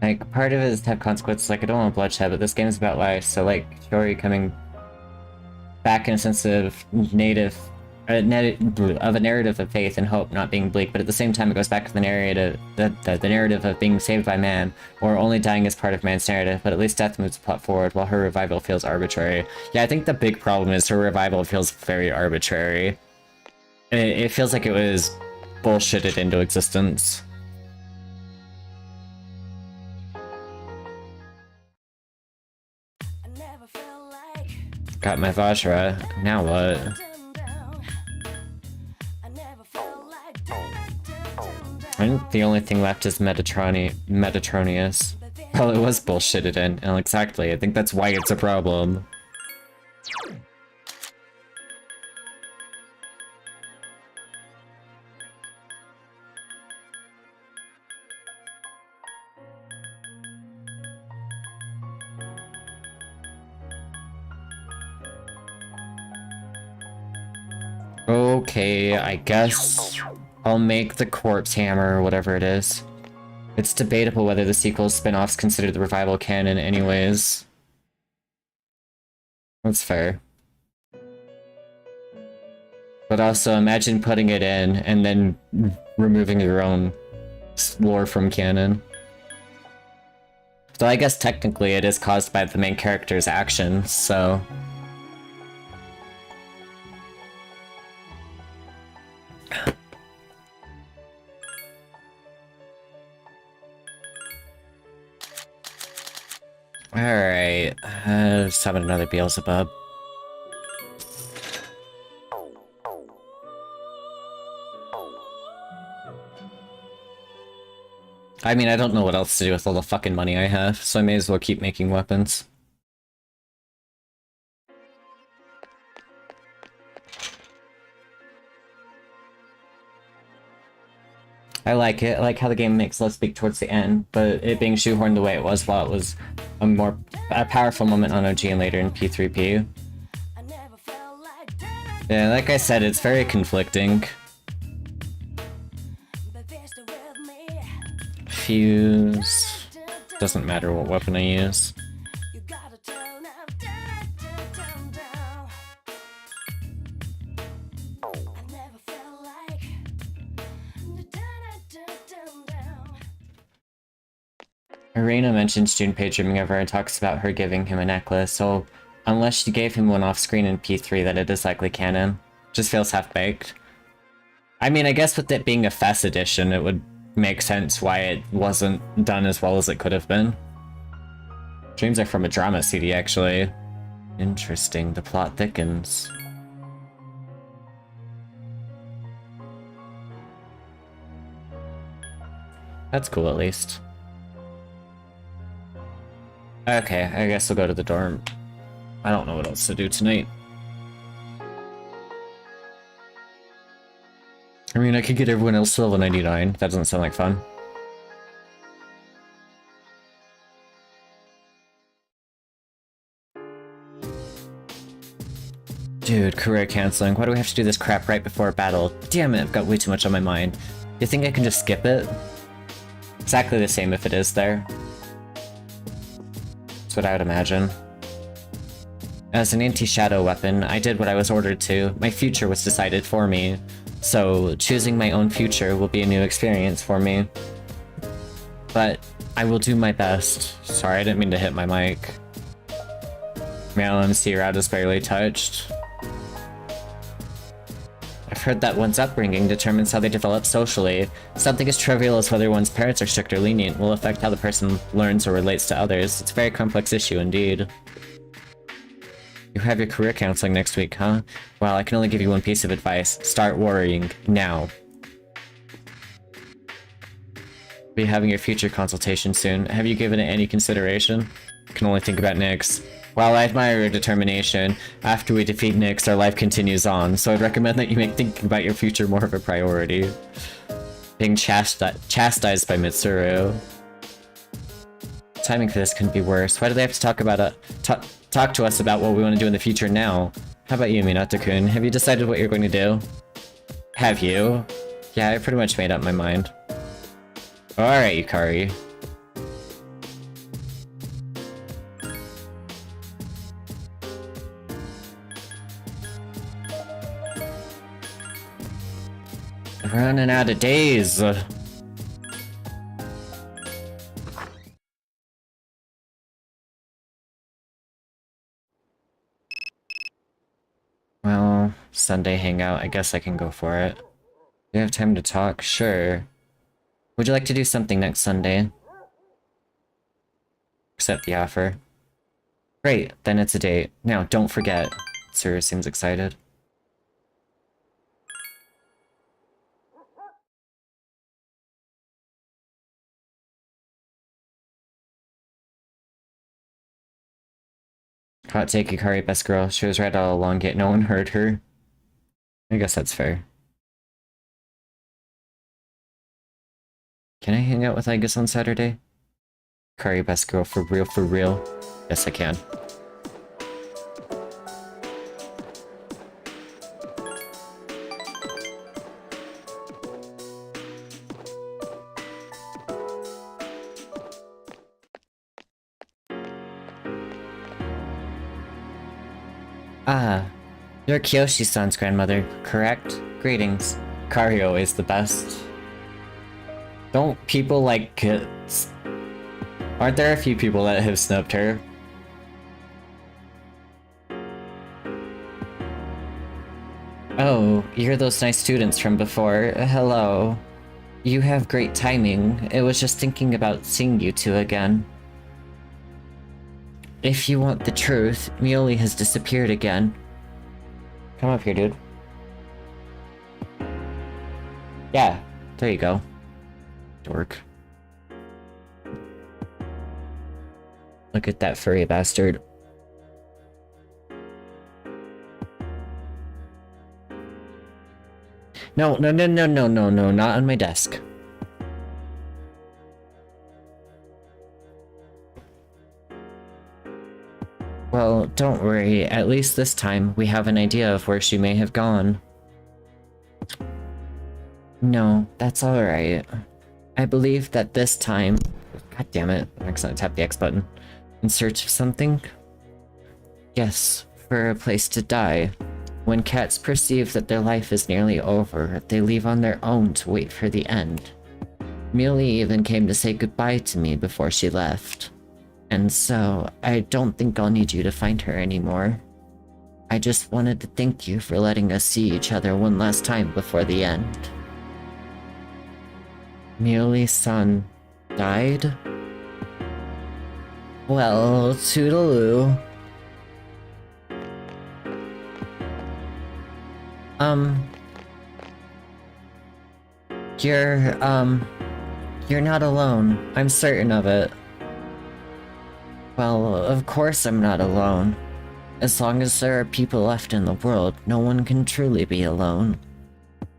Like, part of it is to have consequences, like, I don't want bloodshed, but this game is about life, so, like, Shiori coming back in a sense of of a narrative of faith and hope not being bleak, but at the same time it goes back to the narrative, the narrative of being saved by man, or only dying as part of man's narrative, but at least death moves the plot forward, while her revival feels arbitrary. Yeah, I think the big problem is her revival feels very arbitrary. It feels like it was bullshitted into existence. I never felt like Got my Vajra. Now what? I never felt like down. I think the only thing left is Metatronius. Well, it was bullshitted in. And exactly, I think that's why it's a problem. Okay, I guess I'll make the corpse hammer or whatever it is. It's debatable whether the sequel spin-offs consider the revival canon anyways. That's fair. But also imagine putting it in and then removing your own lore from canon. So I guess technically it is caused by the main character's actions, so... Alright, summon another Beelzebub. I mean, I don't know what else to do with all the fucking money I have, so I may as well keep making weapons. I like it. I like how the game makes less speak towards the end, but it being shoehorned the way it was while it was a powerful moment on OG and later in P3P. I never felt like down. Yeah, like I said, it's very conflicting. But they're still with me. Fuse... Doesn't matter what weapon I use. You gotta turn up, down. I never felt like down. Irina mentions Junpei dreaming of her and talks about her giving him a necklace, so unless she gave him one off-screen in P3, then it is likely canon. Just feels half-baked. I mean, I guess with it being a FES edition, it would make sense why it wasn't done as well as it could have been. Dreams are from a drama CD, actually. Interesting, the plot thickens. That's cool, at least. Okay, I guess I'll go to the dorm. I don't know what else to do tonight. I mean, I could get everyone else to level 99. That doesn't sound like fun. Dude, career canceling. Why do we have to do this crap right before a battle? Damn it, I've got way too much on my mind. You think I can just skip it? Exactly the same if it is there. That's what I would imagine. As an anti-shadow weapon, I did what I was ordered to. My future was decided for me. So, choosing my own future will be a new experience for me. But I will do my best. Sorry, I didn't mean to hit my mic. Marilyn's route is barely touched. I've heard that one's upbringing determines how they develop socially. Something as trivial as whether one's parents are strict or lenient will affect how the person learns or relates to others. It's a very complex issue indeed. You have your career counseling next week, huh? Well, I can only give you one piece of advice. Start worrying now. Be having your future consultation soon. Have you given it any consideration? Can only think about Nyx. While I admire your determination, after we defeat Nyx, our life continues on, so I'd recommend that you make thinking about your future more of a priority. Being chastised by Mitsuru. Timing for this couldn't be worse. Why do they have to talk about talk to us about what we want to do in the future now? How about you, Minato-kun? Have you decided what you're going to do? Have you? Yeah, I pretty much made up my mind. Alright, Yukari. Running out of days. Well, Sunday hangout, I guess I can go for it. Do you have time to talk? Sure. Would you like to do something next Sunday? Accept the offer. Great, then it's a date. Now, don't forget. Sir seems excited. Hot take, Yukari, best girl. She was right all along, yet no one heard her. I guess that's fair. Can I hang out with Aigis on Saturday? Yukari, best girl, for real, for real. Yes, I can. Ah, you're Kyoshi-san's grandmother, correct? Greetings. Kari always the best. Don't people like kids? Aren't there a few people that have snubbed her? Oh, you're those nice students from before. Hello. You have great timing. I was just thinking about seeing you two again. If you want the truth, Muley has disappeared again. Come up here, dude. Yeah, there you go. Dork. Look at that furry bastard. No, no, no, no, no, no, no, not on my desk. Well, don't worry. At least this time, we have an idea of where she may have gone. No, that's alright. I believe that this time... God damn it, I accidentally tapped the X button. In search of something? Yes, for a place to die. When cats perceive that their life is nearly over, they leave on their own to wait for the end. Muley even came to say goodbye to me before she left. And so, I don't think I'll need you to find her anymore. I just wanted to thank you for letting us see each other one last time before the end. Muley's son died? Well, toodaloo. You're not alone. I'm certain of it. Well, of course I'm not alone. As long as there are people left in the world, no one can truly be alone.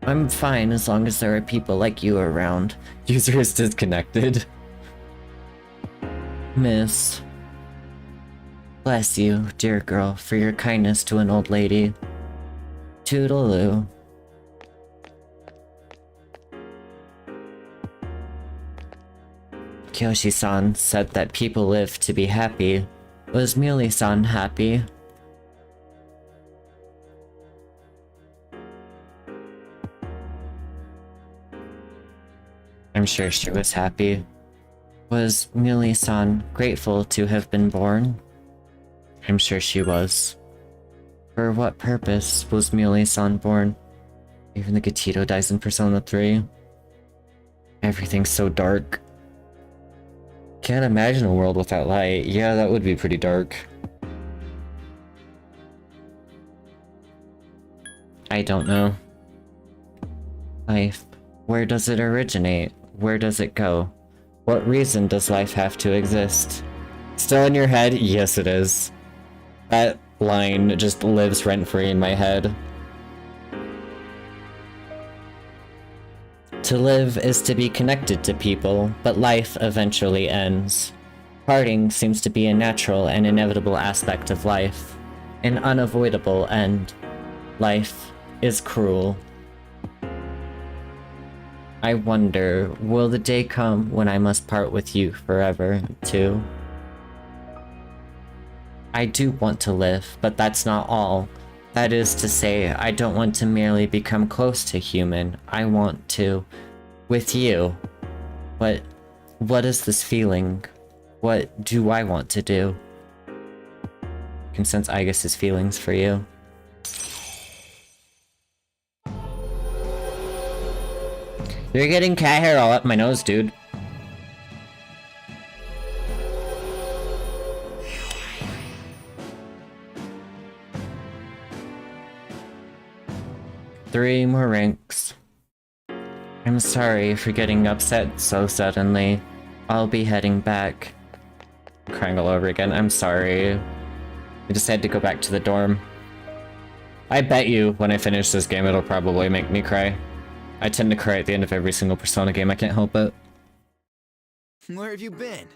I'm fine as long as there are people like you around. User is disconnected. Miss. Bless you, dear girl, for your kindness to an old lady. Toodaloo. Kyoshi-san said that people live to be happy. Was Muley-san happy? I'm sure she was happy. Was Muley-san grateful to have been born? I'm sure she was. For what purpose was Muley-san born? Even the Gatito dies in Persona 3. Everything's so dark. Can't imagine a world without light. Yeah, that would be pretty dark. I don't know. Life. Where does it originate? Where does it go? What reason does life have to exist? Still in your head? Yes, it is. That line just lives rent-free in my head. To live is to be connected to people, but life eventually ends. Parting seems to be a natural and inevitable aspect of life. An unavoidable end. Life is cruel. I wonder, will the day come when I must part with you forever, too? I do want to live, but that's not all. That is to say, I don't want to merely become close to human. I want to... with you. What is this feeling? What do I want to do? I can sense Aigis' feelings for you. You're getting cat hair all up my nose, dude. Three more ranks. I'm sorry for getting upset so suddenly. I'll be heading back. Crying all over again. I'm sorry. I just had to go back to the dorm. I bet you when I finish this game it'll probably make me cry. I tend to cry at the end of every single Persona game, I can't help it. Where have you been?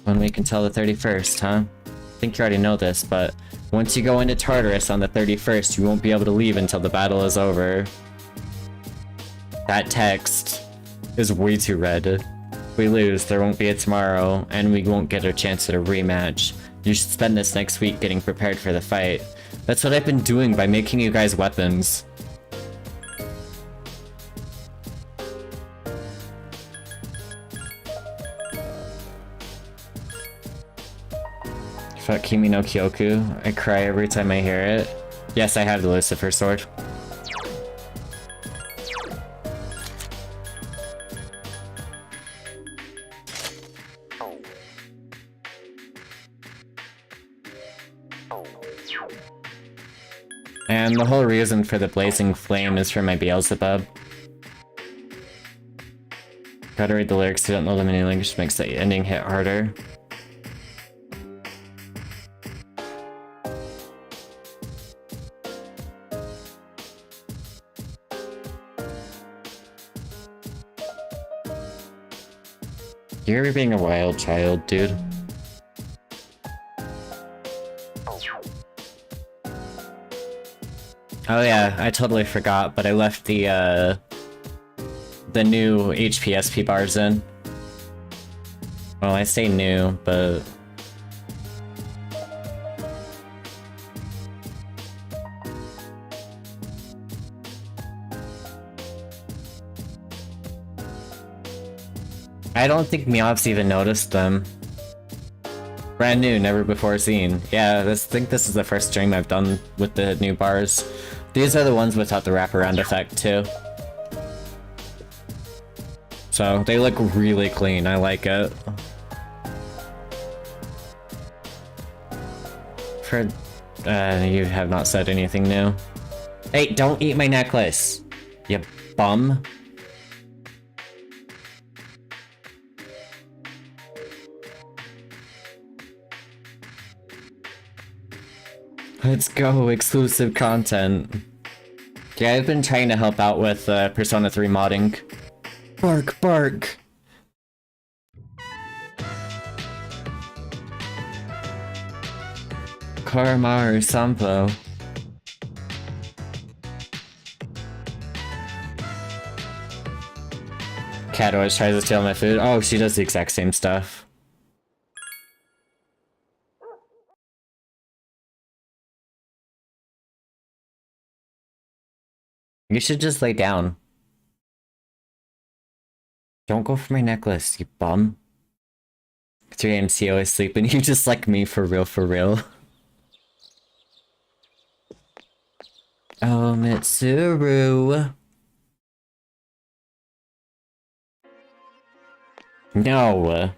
One week until the 31st, huh? I think you already know this, but once you go into Tartarus on the 31st, you won't be able to leave until the battle is over. That text is way too red. If we lose, there won't be a tomorrow, and we won't get a chance at a rematch. You should spend this next week getting prepared for the fight. That's what I've been doing by making you guys weapons. Fuck Kimi no Kyoku. I cry every time I hear it. Yes, I have the Lucifer sword. And the whole reason for the blazing flame is for my Beelzebub. Gotta read the lyrics, you don't know the mini language, makes the ending hit harder. You're being a wild child, dude. Oh yeah, I totally forgot, but I left the new HPSP bars in. Well, I say new, but... I don't think Meowth's even noticed them. Brand new, never before seen. Yeah, I think this is the first stream I've done with the new bars. These are the ones without the wraparound effect, too. So, they look really clean, I like it. You have not said anything new. Hey, don't eat my necklace! You bum. Let's go, exclusive content. Yeah, I've been trying to help out with Persona 3 modding. Bark, bark! Koromaru Sampo. Cat always tries to steal my food. Oh, she does the exact same stuff. You should just lay down. Don't go for my necklace, you bum. 3 a.m. CO is sleeping. You just like me for real, for real. Oh, Mitsuru. No.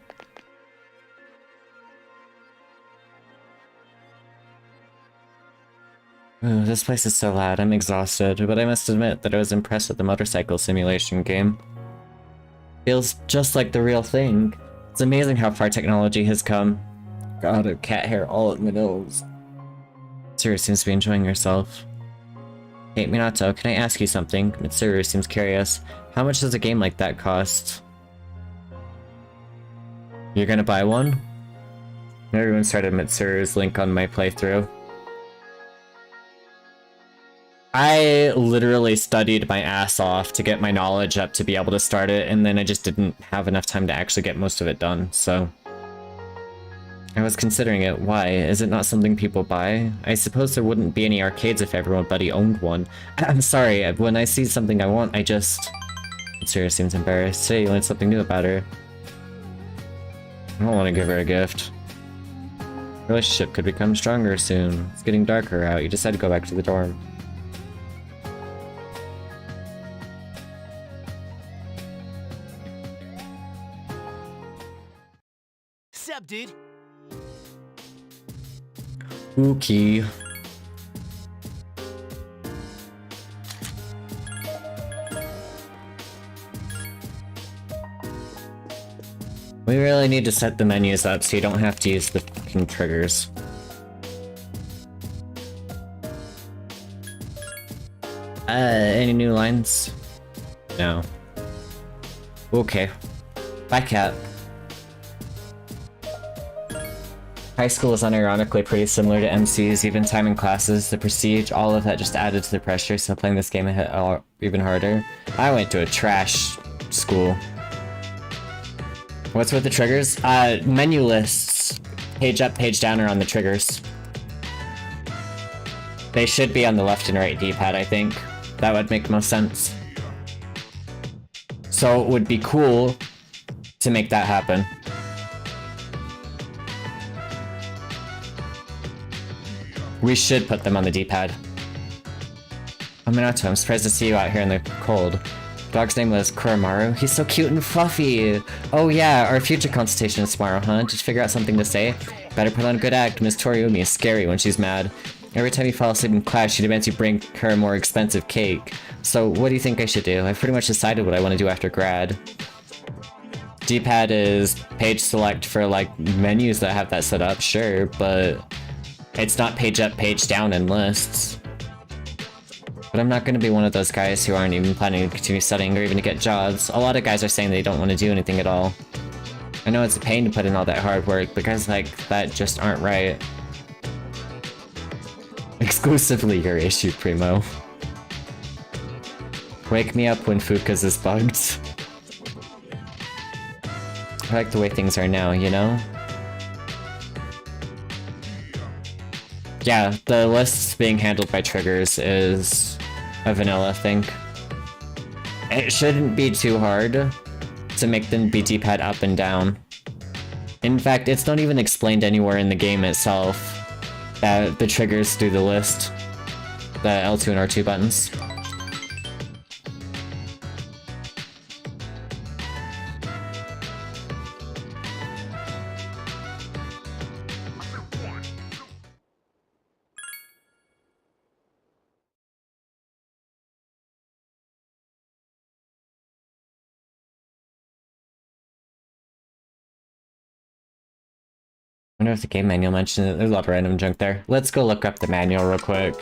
Ooh, this place is so loud. I'm exhausted, but I must admit that I was impressed with the motorcycle simulation game. Feels just like the real thing. It's amazing how far technology has come. God, I have cat hair all at my nose. Mitsuru seems to be enjoying herself. Hey, Minato, can I ask you something? Mitsuru seems curious. How much does a game like that cost? You're gonna buy one? Everyone started Mitsuru's link on my playthrough. I literally studied my ass off to get my knowledge up to be able to start it, and then I just didn't have enough time to actually get most of it done, so... I was considering it. Why? Is it not something people buy? I suppose there wouldn't be any arcades if everybody owned one. I'm sorry, when I see something I want, I just... Mitsuru seems embarrassed. Today you learned something new about her. I don't want to give her a gift. Relationship could become stronger soon. It's getting darker out. You decide to go back to the dorm. Sup, dude? Okay. We really need to set the menus up so you don't have to use the fucking triggers. Any new lines? No. Okay. Bye, cat. High school is unironically pretty similar to MC's, even time in classes, the prestige, all of that just added to the pressure, so playing this game hit even harder. I went to a trash school. What's with the triggers? Menu lists. Page up, page down are on the triggers. They should be on the left and right D-pad, I think. That would make most sense. So it would be cool to make that happen. We should put them on the D-pad. Oh, Minato, I'm surprised to see you out here in the cold. Dog's name was Kuramaru. He's so cute and fluffy. Oh yeah, our future consultation is tomorrow, huh? Did you figure out something to say? Better put on a good act. Miss Toriumi is scary when she's mad. Every time you fall asleep in class, she demands you bring her a more expensive cake. So what do you think I should do? I've pretty much decided what I want to do after grad. D-pad is page select for like menus that have that set up, sure, but it's not page up, page down in lists. But I'm not going to be one of those guys who aren't even planning to continue studying or even to get jobs. A lot of guys are saying they don't want to do anything at all. I know it's a pain to put in all that hard work, but guys like that just aren't right. Exclusively your issue, Primo. Wake me up when Fuka's is bugged. I like the way things are now, you know? Yeah, the lists being handled by triggers is a vanilla thing. It shouldn't be too hard to make them be D-pad up and down. In fact, it's not even explained anywhere in the game itself that the triggers do the list. The L2 and R2 buttons. I wonder if the game manual mentioned it. There's a lot of random junk there. Let's go look up the manual real quick.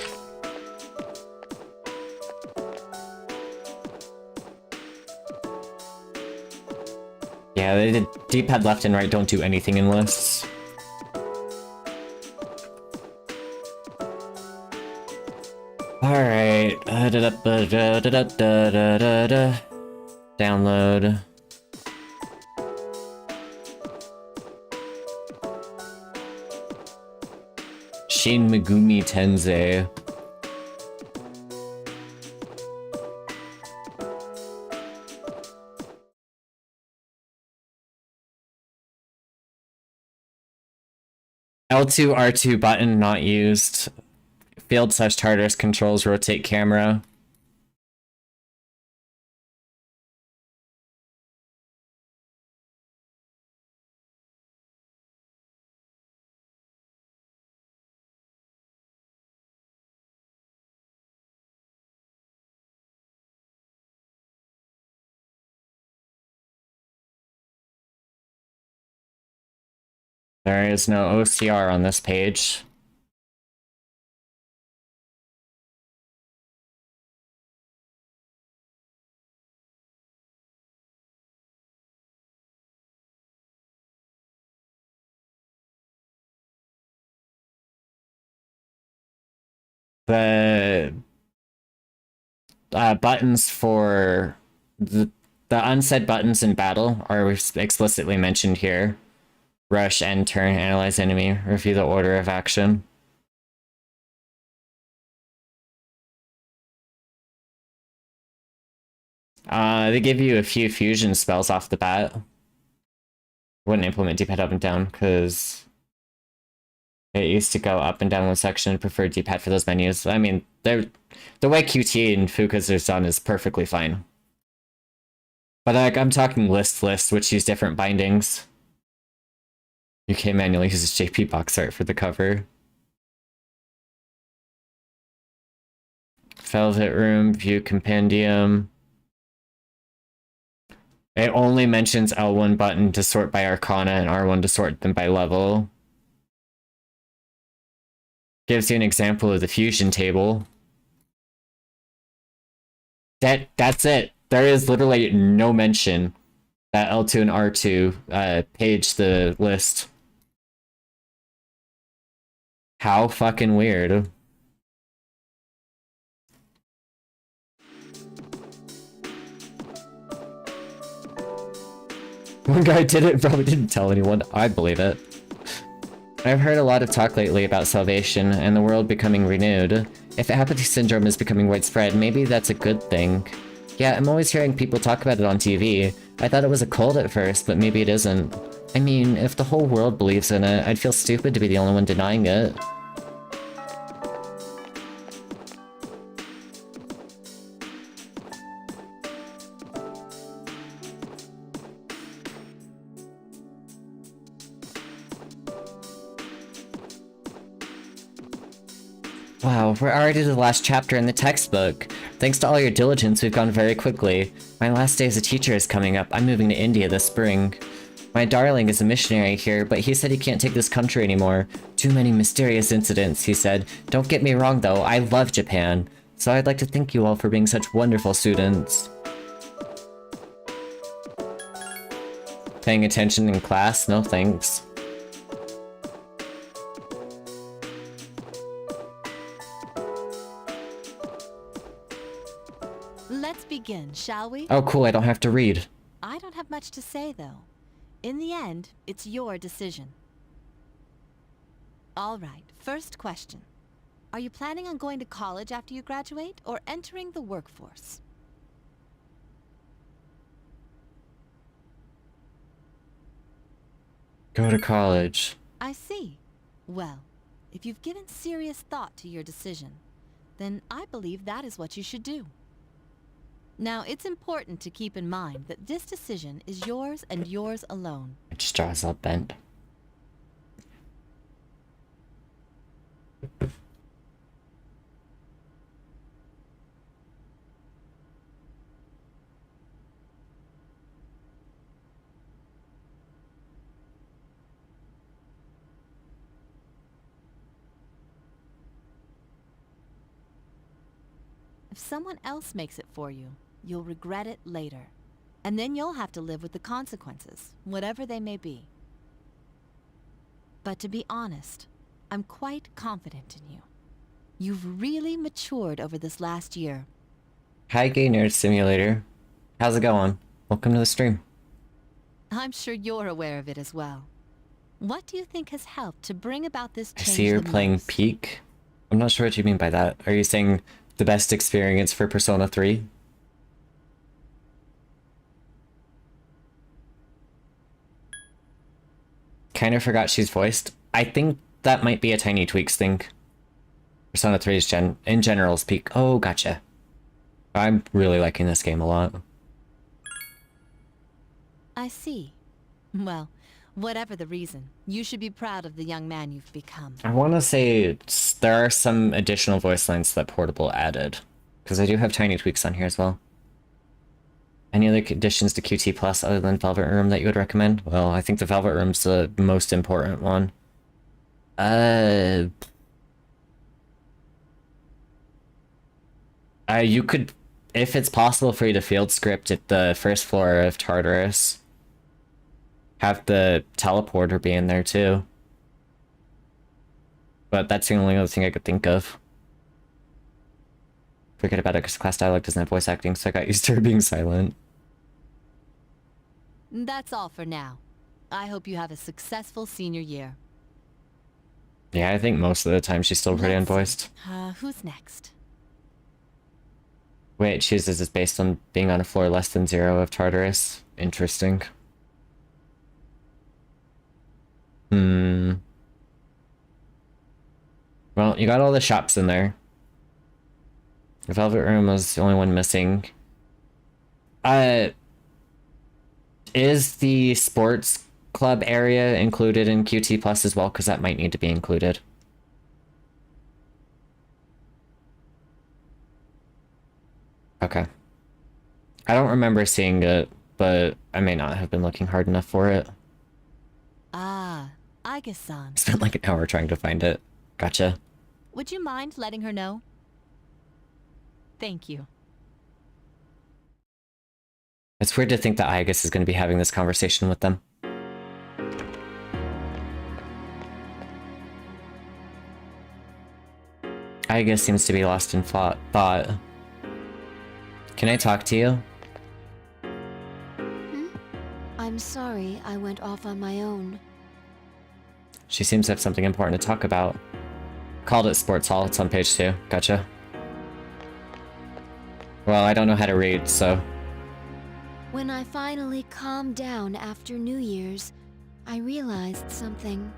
Yeah, the D-pad left and right don't do anything in lists. Alright. Download. Shin Megumi Tensei. L2 R2 button not used. Field / Tartarus controls rotate camera. There is no OCR on this page. The buttons for the unsaid buttons in battle are explicitly mentioned here. Rush, end turn, analyze enemy, review the order of action. They give you a few fusion spells off the bat. Wouldn't implement D-pad up and down, because it used to go up and down one section and prefer D-pad for those menus. I mean, the way QT and Fukas are done is perfectly fine. But like, I'm talking list, which use different bindings. UK manually uses JP box art for the cover. Velvet Room, View Compendium. It only mentions L1 button to sort by Arcana and R1 to sort them by level. Gives you an example of the fusion table. That's it. There is literally no mention that L2 and R2 page the list. How fucking weird. One guy did it and probably didn't tell anyone. I believe it. I've heard a lot of talk lately about salvation and the world becoming renewed. If apathy syndrome is becoming widespread, maybe that's a good thing. Yeah, I'm always hearing people talk about it on TV. I thought it was a cult at first, but maybe it isn't. I mean, if the whole world believes in it, I'd feel stupid to be the only one denying it. Wow, we're already to the last chapter in the textbook. Thanks to all your diligence, we've gone very quickly. My last day as a teacher is coming up. I'm moving to India this spring. My darling is a missionary here, but he said he can't take this country anymore. Too many mysterious incidents, he said. Don't get me wrong though, I love Japan. So I'd like to thank you all for being such wonderful students. Paying attention in class? No thanks. Let's begin, shall we? Oh cool, I don't have to read. I don't have much to say, though. In the end, it's your decision. All right, first question. Are you planning on going to college after you graduate, or entering the workforce? Go to college. I see. Well, if you've given serious thought to your decision, then I believe that is what you should do. Now, it's important to keep in mind that this decision is yours and yours alone. My straw's all bent. If someone else makes it for you, you'll regret it later. And then you'll have to live with the consequences, whatever they may be. But to be honest, I'm quite confident in you. You've really matured over this last year. Hi, Gay Nerd Simulator. How's it going? Welcome to the stream. I'm sure you're aware of it as well. What do you think has helped to bring about this I change? see you're the playing most? Peak. I'm not sure what you mean by that. Are you saying the best experience for Persona 3? Kind of forgot she's voiced. I think that might be a Tiny Tweaks thing. Persona 3's in general's Peak. Oh, gotcha. I'm really liking this game a lot. I see. Well, whatever the reason, you should be proud of the young man you've become. I want to say there are some additional voice lines that Portable added. Because I do have Tiny Tweaks on here as well. Any other additions to QT Plus other than Velvet Room that you would recommend? Well, I think the Velvet Room's the most important one. You could, if it's possible for you to field script at the first floor of Tartarus, have the teleporter be in there too. But that's the only other thing I could think of. Forget about it because class dialogue doesn't have voice acting, so I got used to her being silent. That's all for now. I hope you have a successful senior year. Yeah, I think most of the time she's still pretty Let's see. unvoiced. Who's next? Wait, chooses is based on being on a floor less than 0 of Tartarus. Interesting. Well, you got all the shops in there. The Velvet Room was the only one missing. Is the sports club area included in QT Plus as well? Because that might need to be included. Okay. I don't remember seeing it, but I may not have been looking hard enough for it. Ah, Aiga-san. Spent like an hour trying to find it. Gotcha. Would you mind letting her know? Thank you. It's weird to think that Aigis is going to be having this conversation with them. Aigis seems to be lost in thought. Can I talk to you? I'm sorry I went off on my own. She seems to have something important to talk about. Called it Sports Hall. It's on page 2. Gotcha. Well, I don't know how to read, so... When I finally calmed down after New Year's, I realized something.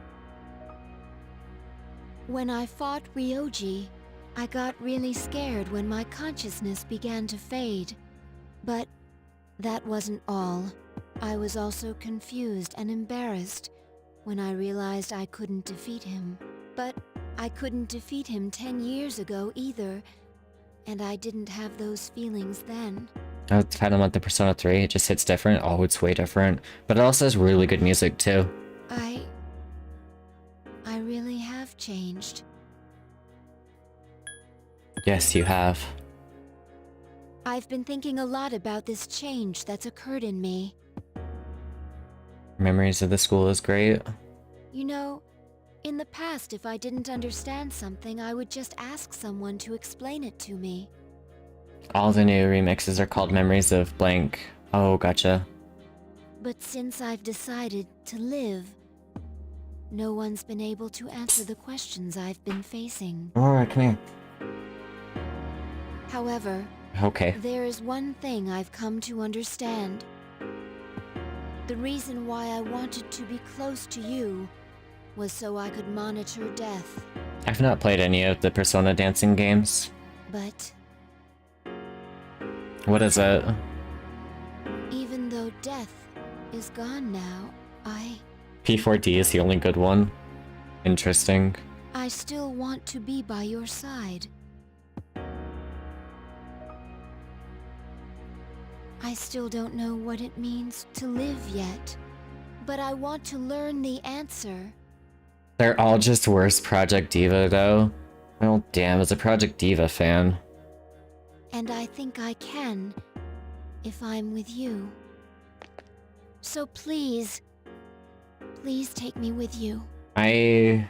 When I fought Ryoji, I got really scared when my consciousness began to fade. But that wasn't all. I was also confused and embarrassed when I realized I couldn't defeat him. But I couldn't defeat him 10 years ago either, and I didn't have those feelings then. I kind of want the Persona 3. It just hits different. Oh, it's way different. But it also has really good music, too. I really have changed. Yes, you have. I've been thinking a lot about this change that's occurred in me. Memories of the school is great. You know, in the past, if I didn't understand something, I would just ask someone to explain it to me. All the new remixes are called Memories of Blank. Oh, gotcha. But since I've decided to live, no one's been able to answer the questions I've been facing. Alright, come here. However, Okay. there is one thing I've come to understand. The reason why I wanted to be close to you was so I could monitor death. I've not played any of the Persona dancing games. But What is it? even though death is gone now, P4D is the only good one. Interesting. I still want to be by your side. I still don't know what it means to live yet, but I want to learn the answer. They're all just worse Project Diva, though. Well, damn, as a Project Diva fan. And I think I can, if I'm with you. So please, please take me with you. I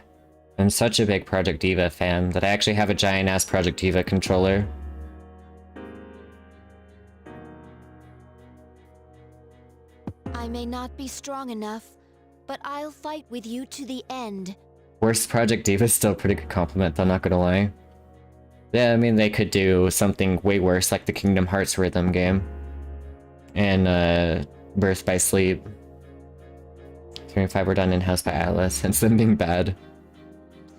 am such a big Project Diva fan that I actually have a giant-ass Project Diva controller. I may not be strong enough, but I'll fight with you to the end. Worst Project Diva is still a pretty good compliment, though, not gonna lie. Yeah, I mean, they could do something way worse, like the Kingdom Hearts rhythm game. And, Birth by Sleep. 3 and 5 were done in-house by Atlas, hence them being bad.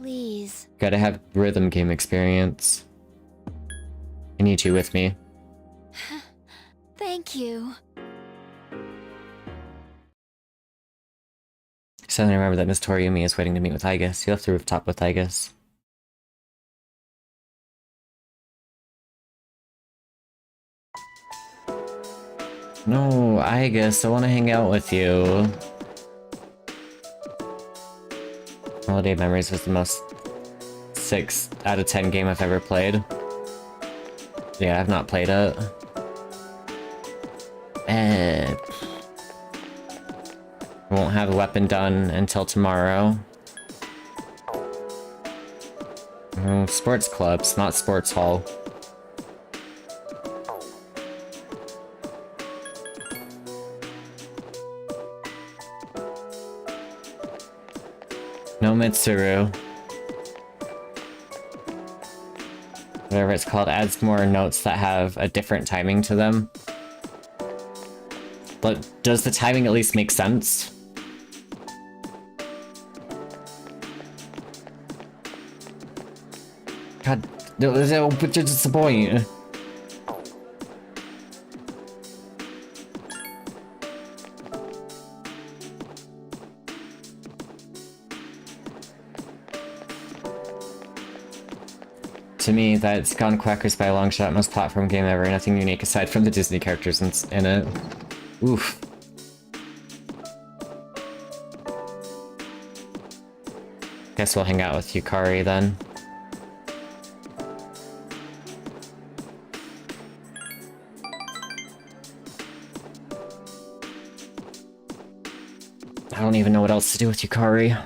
Please. Gotta have rhythm game experience. I need you with me. Thank you. Suddenly remember that Miss Toriumi is waiting to meet with Igus. You left the rooftop with Igus. No, Igus, I want to hang out with you. Holiday Memories was the most 6 out of 10 game I've ever played. Yeah, I've not played it. Won't have a weapon done until tomorrow. Oh, sports clubs, not sports hall. No Mitsuru. Whatever it's called adds more notes that have a different timing to them. But does the timing at least make sense? God, what's the point? To me, that's gone quackers by a long shot. Most platform game ever. Nothing unique aside from the Disney characters in it. Oof. Guess we'll hang out with Yukari then. I don't even know what else to do with Yukari.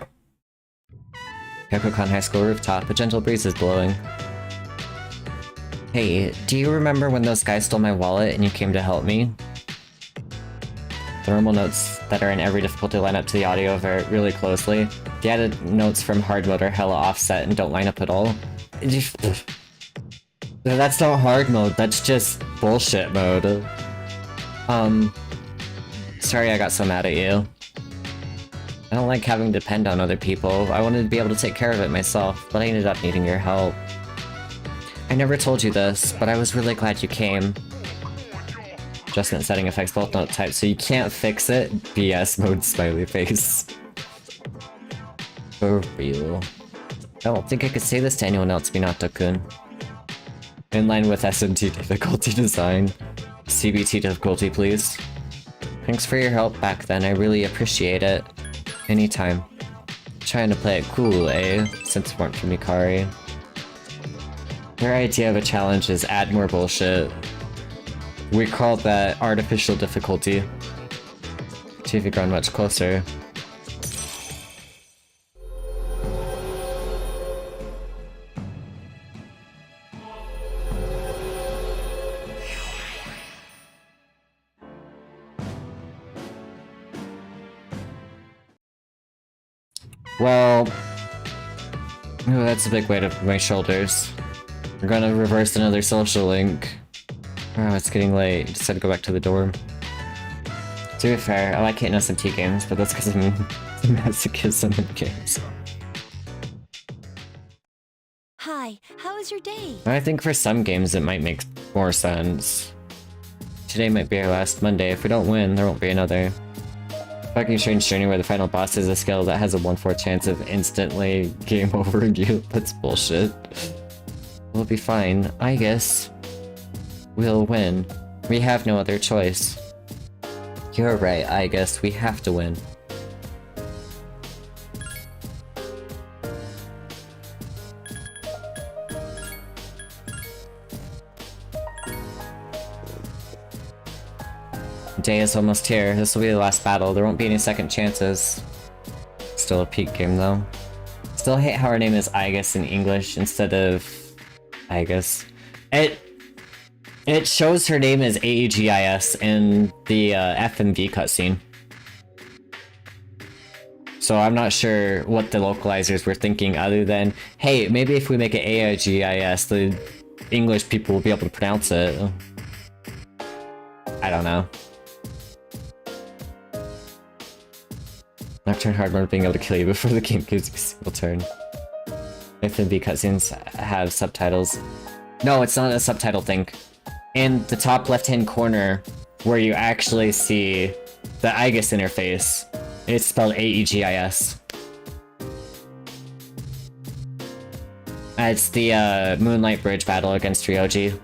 Gyakukan High School rooftop. A gentle breeze is blowing. Hey, do you remember when those guys stole my wallet and you came to help me? The normal notes that are in every difficulty line up to the audio very really closely. The added notes from hard mode are hella offset and don't line up at all. That's not hard mode, that's just bullshit mode. Sorry I got so mad at you. I don't like having to depend on other people. I wanted to be able to take care of it myself, but I ended up needing your help. I never told you this, but I was really glad you came. Adjustment setting affects both note types, so you can't fix it. BS mode smiley face. For real. I don't think I could say this to anyone else, Minato-kun. In line with SMT difficulty design. CBT difficulty, please. Thanks for your help back then, I really appreciate it. Anytime. Trying to play it cool, eh? Since it weren't for Mikari. Their idea of a challenge is add more bullshit. We call that artificial difficulty. See if you've grown much closer. Well, oh, that's a big weight off my shoulders. We're gonna reverse another social link. Oh, it's getting late. Just had to go back to the dorm. To be fair, I like hitting SMT games, but that's because I'm masochism in games. Hi, how was your day? I think for some games it might make more sense. Today might be our last Monday. If we don't win, there won't be another. Fucking Strange Journey where the final boss is a skill that has a 1/4 chance of instantly game over you. That's bullshit. We'll be fine, I guess. We'll win. We have no other choice. You're right, I guess we have to win. Day is almost here. This will be the last battle. There won't be any second chances. Still a peak game though. Still hate how her name is Igus in English instead of Igus. It shows her name as Aegis in the FMV cutscene. So I'm not sure what the localizers were thinking other than, hey, maybe if we make it AIGIS, the English people will be able to pronounce it. I don't know. Nocturne hard mode being able to kill you before the game gives you a single turn. If and B cutscenes have subtitles. No, it's not a subtitle thing. In the top left-hand corner, where you actually see the Aegis interface, it's spelled AEGIS. It's the Moonlight Bridge battle against Ryoji.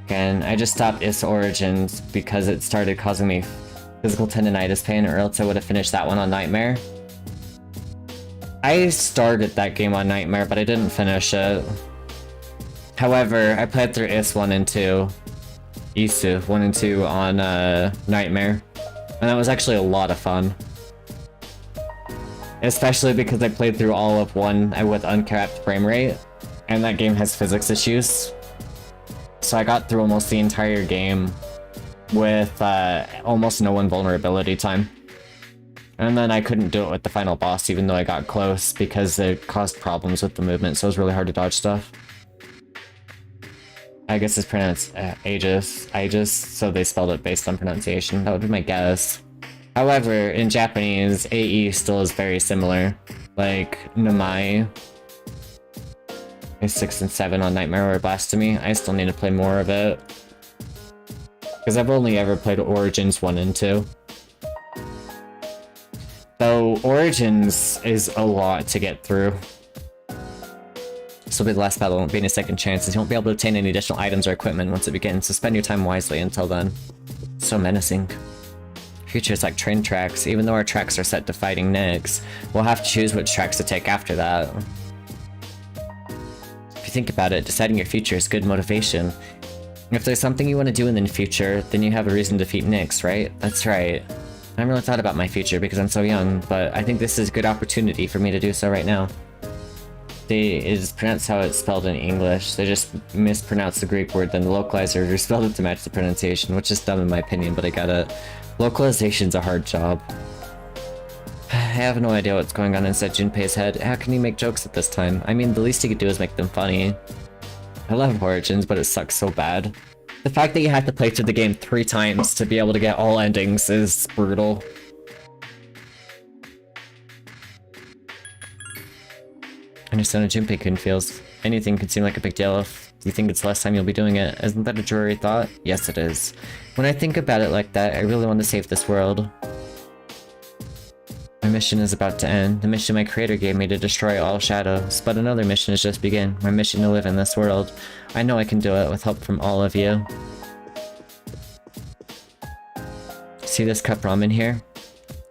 Again, I just stopped Is Origins because it started causing me physical tendonitis pain, or else I would have finished that one on Nightmare. I started that game on Nightmare, but I didn't finish it. However, I played through Is 1 and 2. Isu 1 and 2 on Nightmare. And that was actually a lot of fun. Especially because I played through all of 1 with uncapped frame rate. And that game has physics issues. So I got through almost the entire game with almost no invulnerability time. And then I couldn't do it with the final boss, even though I got close, because it caused problems with the movement, so it was really hard to dodge stuff. I guess it's pronounced Aegis, so they spelled it based on pronunciation. That would be my guess. However, in Japanese, AE still is very similar. Like, Namai is 6 and 7 on Nightmare or Blasphemy. I still need to play more of it. Because I've only ever played Origins 1 and 2. Though Origins is a lot to get through. This will be the last battle, won't be any second chances. You won't be able to obtain any additional items or equipment once it begins, so spend your time wisely until then. So menacing. Future is like train tracks. Even though our tracks are set to fighting Nyx, we'll have to choose which tracks to take after that. If you think about it, deciding your future is good motivation. If there's something you want to do in the future, then you have a reason to defeat Nyx, right? That's right. I haven't really thought about my future because I'm so young, but I think this is a good opportunity for me to do so right now. It is pronounced how it's spelled in English. They just mispronounced the Greek word, then the localizer respelled it to match the pronunciation, which is dumb in my opinion, but I get it. Localization's a hard job. I have no idea what's going on inside Junpei's head. How can he make jokes at this time? I mean, the least he could do is make them funny. I love Origins, but it sucks so bad. The fact that you have to play through the game 3 times to be able to get all endings is brutal. I understand how Junpei-kun feels. Anything can seem like a big deal if you think it's the last time you'll be doing it. Isn't that a dreary thought? Yes, it is. When I think about it like that, I really want to save this world. My mission is about to end. The mission my creator gave me to destroy all shadows, but another mission has just begun. My mission to live in this world. I know I can do it with help from all of you. See this cup ramen here?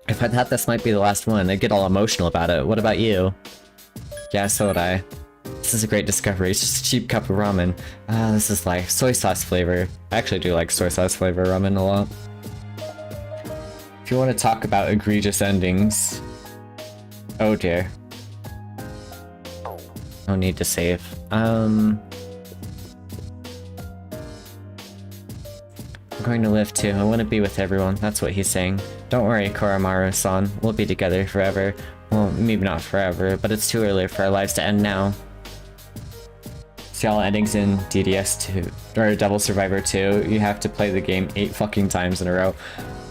If I thought this might be the last one, I'd get all emotional about it. What about you? Yeah, so would I. This is a great discovery. It's just a cheap cup of ramen. Ah, this is life. Soy sauce flavor. I actually do like soy sauce flavor ramen a lot. If you want to talk about egregious endings... Oh dear. No need to save. I'm going to live too. I want to be with everyone. That's what he's saying. Don't worry, Koromaru-san. We'll be together forever. Well, maybe not forever, but it's too early for our lives to end now. See all endings in DDS 2, or Devil Survivor 2, you have to play the game 8 fucking times in a row.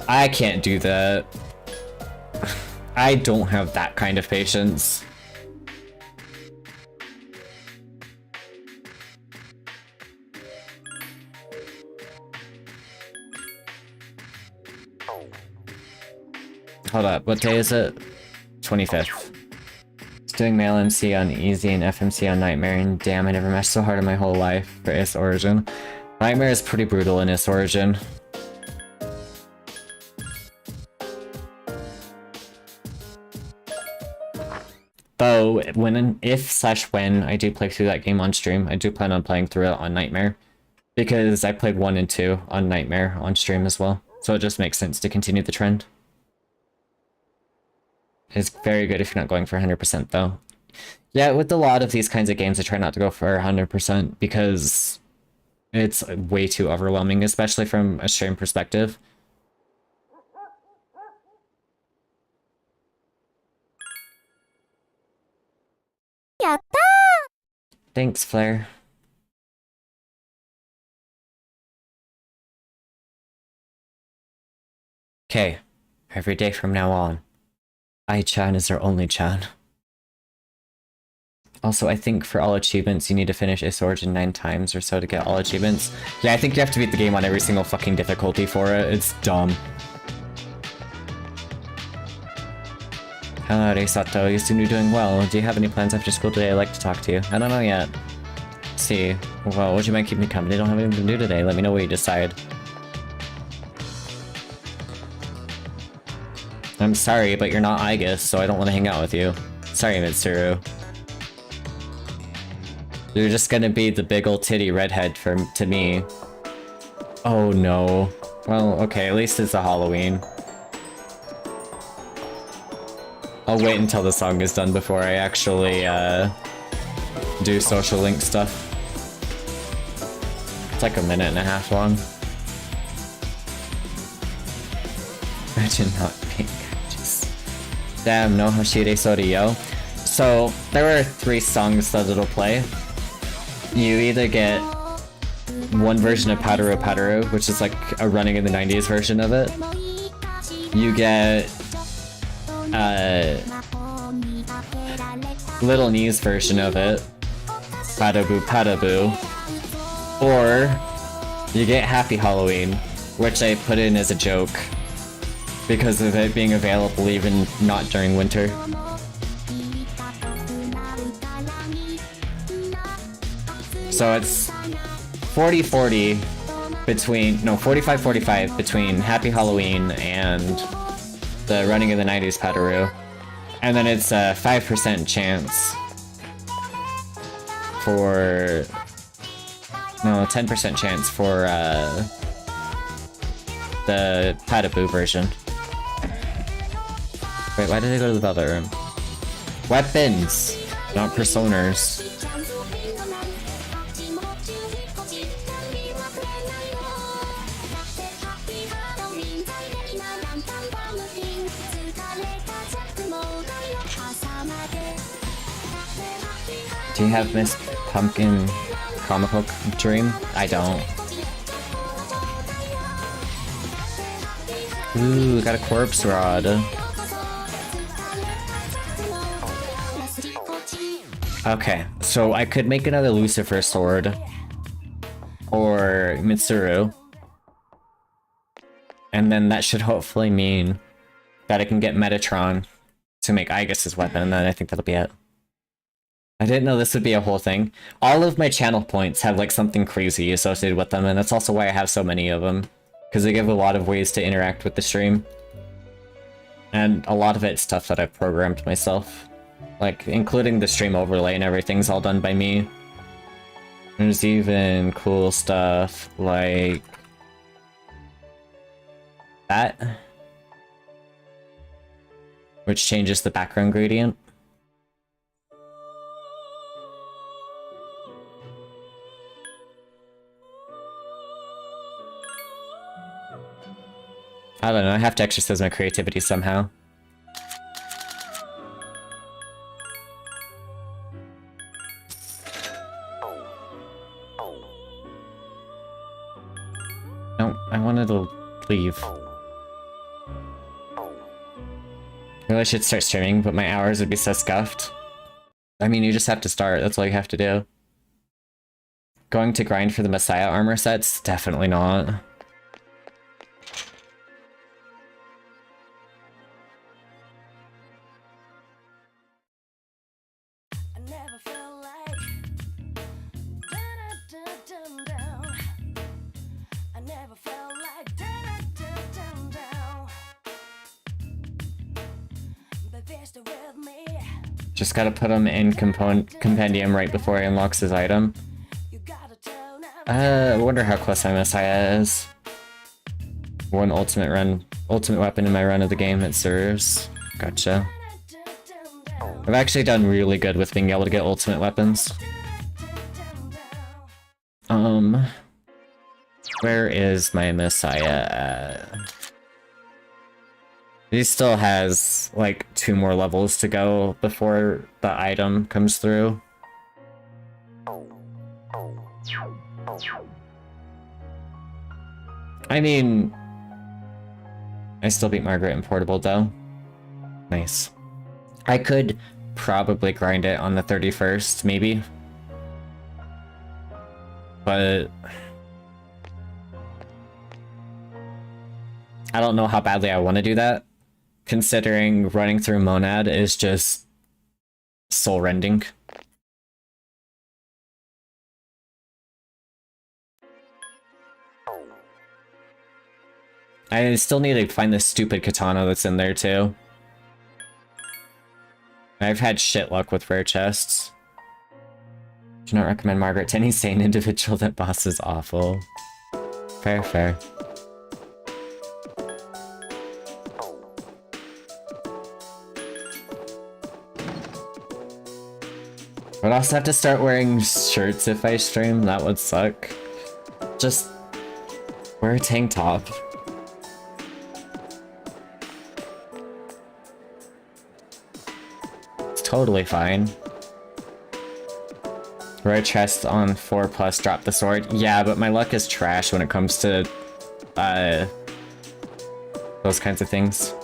I can't do that. I don't have that kind of patience. Hold up, what day is it? 25th. Just doing male MC on Easy and FMC on Nightmare, and damn, I never mashed so hard in my whole life for Is Origin. Nightmare is pretty brutal in Is Origin. Though, if/when I do play through that game on stream, I do plan on playing through it on Nightmare. Because I played 1 and 2 on Nightmare on stream as well. So it just makes sense to continue the trend. It's very good if you're not going for 100% though. Yeah, with a lot of these kinds of games, I try not to go for 100% because it's way too overwhelming, especially from a stream perspective. Thanks, Flare. Okay, every day from now on, Ai-chan is our only Chan. Also, I think for all achievements, you need to finish Is Origin 9 times or so to get all achievements. Yeah, I think you have to beat the game on every single fucking difficulty for it. It's dumb. Hello, Reisato. You seem to be doing well. Do you have any plans after school today? I'd like to talk to you. I don't know yet. Let's see. Well, would you mind keeping me company? I don't have anything to do today. Let me know what you decide. I'm sorry, but you're not Aigis, so I don't want to hang out with you. Sorry, Mitsuru. You're just gonna be the big ol' titty redhead to me. Oh no. Well, okay, at least it's a Halloween. I'll wait until the song is done before I actually, do social link stuff. It's like a minute and a half long. Imagine not being gorgeous. Damn, no Hashire Sori, yo. So, there are 3 songs that it'll play. You either get one version of Padaru Padaru, which is like a running in the 90s version of it. You get Little Knee's version of it, Padabu Padabu, or you get Happy Halloween, which I put in as a joke because of it being available even not during winter. So it's 40-40 between, no, 45-45 between Happy Halloween and the Running in the 90s Padaru. And then it's a 5% chance for, no, 10% chance for the Padabu version. Wait, why did I go to the Velvet Room? Weapons, not personas. Do you have Miss Pumpkin comic book dream? I don't. Ooh, got a corpse rod. Okay, so I could make another Lucifer sword. Or Mitsuru. And then that should hopefully mean that I can get Metatron to make Aigis' weapon, and then I think that'll be it. I didn't know this would be a whole thing. All of my channel points have like something crazy associated with them, and that's also why I have so many of them. Because they give a lot of ways to interact with the stream. And a lot of it's stuff that I've programmed myself. Like, including the stream overlay and everything's all done by me. There's even cool stuff like that, which changes the background gradient. I don't know, I have to exercise my creativity somehow. No, I wanted to leave. Really should start streaming, but my hours would be so scuffed. I mean, you just have to start, that's all you have to do. Going to grind for the Messiah armor sets? Definitely not. I never felt like da-da-da-dum-down. I never felt like da-da-da-dum-down. But they're still with me. Just gotta put him in compendium right before he unlocks his item. You gotta turn up. I wonder how close my Messiah is. One ultimate weapon in my run of the game it serves. Gotcha. I've actually done really good with being able to get ultimate weapons. Where is my Messiah at? He still has like 2 more levels to go before the item comes through. I mean, I still beat Margaret in Portable though. Nice. I could probably grind it on the 31st, maybe. But I don't know how badly I want to do that, considering running through Monad is just soul-rending. I still need to find the stupid katana that's in there too. I've had shit luck with rare chests. Do not recommend Margaret to any sane individual. That boss is awful. Fair, fair. I'd also have to start wearing shirts if I stream. That would suck. Just wear a tank top. It's totally fine. Rare chest on 4+, drop the sword. Yeah, but my luck is trash when it comes to those kinds of things.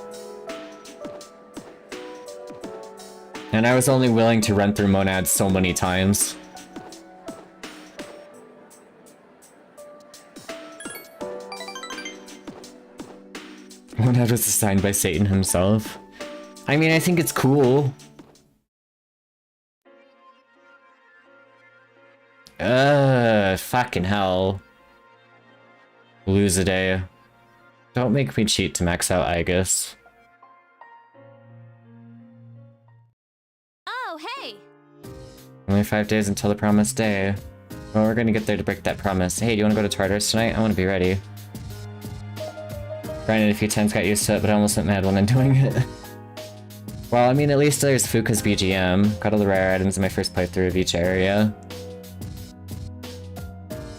And I was only willing to run through Monad so many times. Monad was assigned by Satan himself. I mean, I think it's cool. Fucking hell. Lose a day. Don't make me cheat to max out Aegis. Oh, hey! Only 5 days until the promised day. Well, we're gonna get there to break that promise. Hey, do you wanna go to Tartarus tonight? I wanna be ready. Granted, a few times got used to it, but I almost went mad when I'm doing it. Well, I mean, at least there's Fuka's BGM. Got all the rare items in my first playthrough of each area.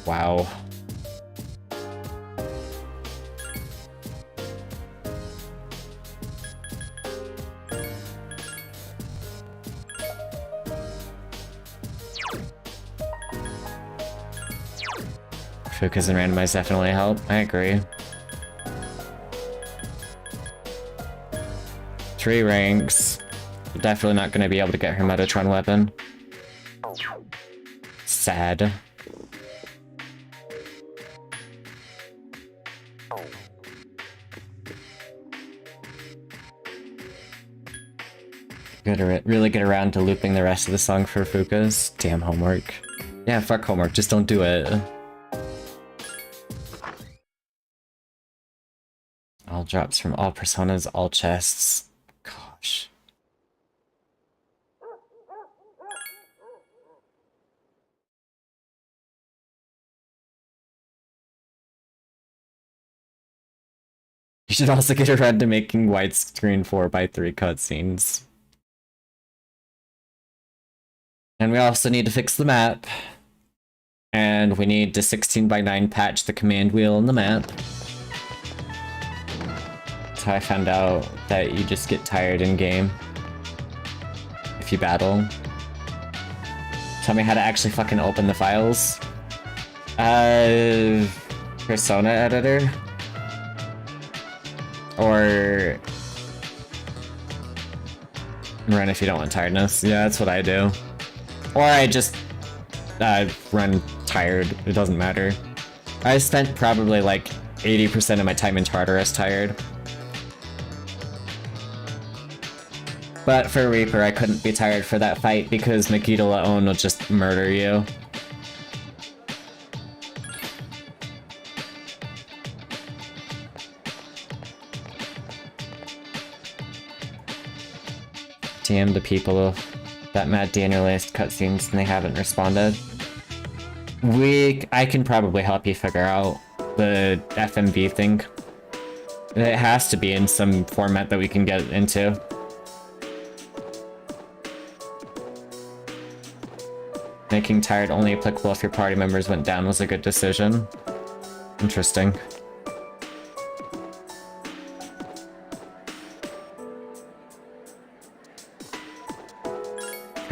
Wow. Fuka's and randomized definitely help. I agree. 3 ranks. Definitely not going to be able to get her Metatron weapon. Sad. Gotta really get around to looping the rest of the song for Fuka's. Damn homework. Yeah, fuck homework, just don't do it. All drops from all personas, all chests. Gosh. You should also get around to making widescreen 4x3 cutscenes. And we also need to fix the map. And we need to 16:9 patch the command wheel in the map. That's how I found out that you just get tired in game if you battle. Tell me how to actually fucking open the files. Persona editor? Or run if you don't want tiredness. Yeah, that's what I do. Or I just run tired. It doesn't matter. I spent probably like 80% of my time in Tartarus tired. But for Reaper, I couldn't be tired for that fight because Megiddo Laon will just murder you. TM the people that Mad Daniel list cutscenes and they haven't responded. I can probably help you figure out the FMV thing. It has to be in some format that we can get into. Making tired only applicable if your party members went down was a good decision. Interesting.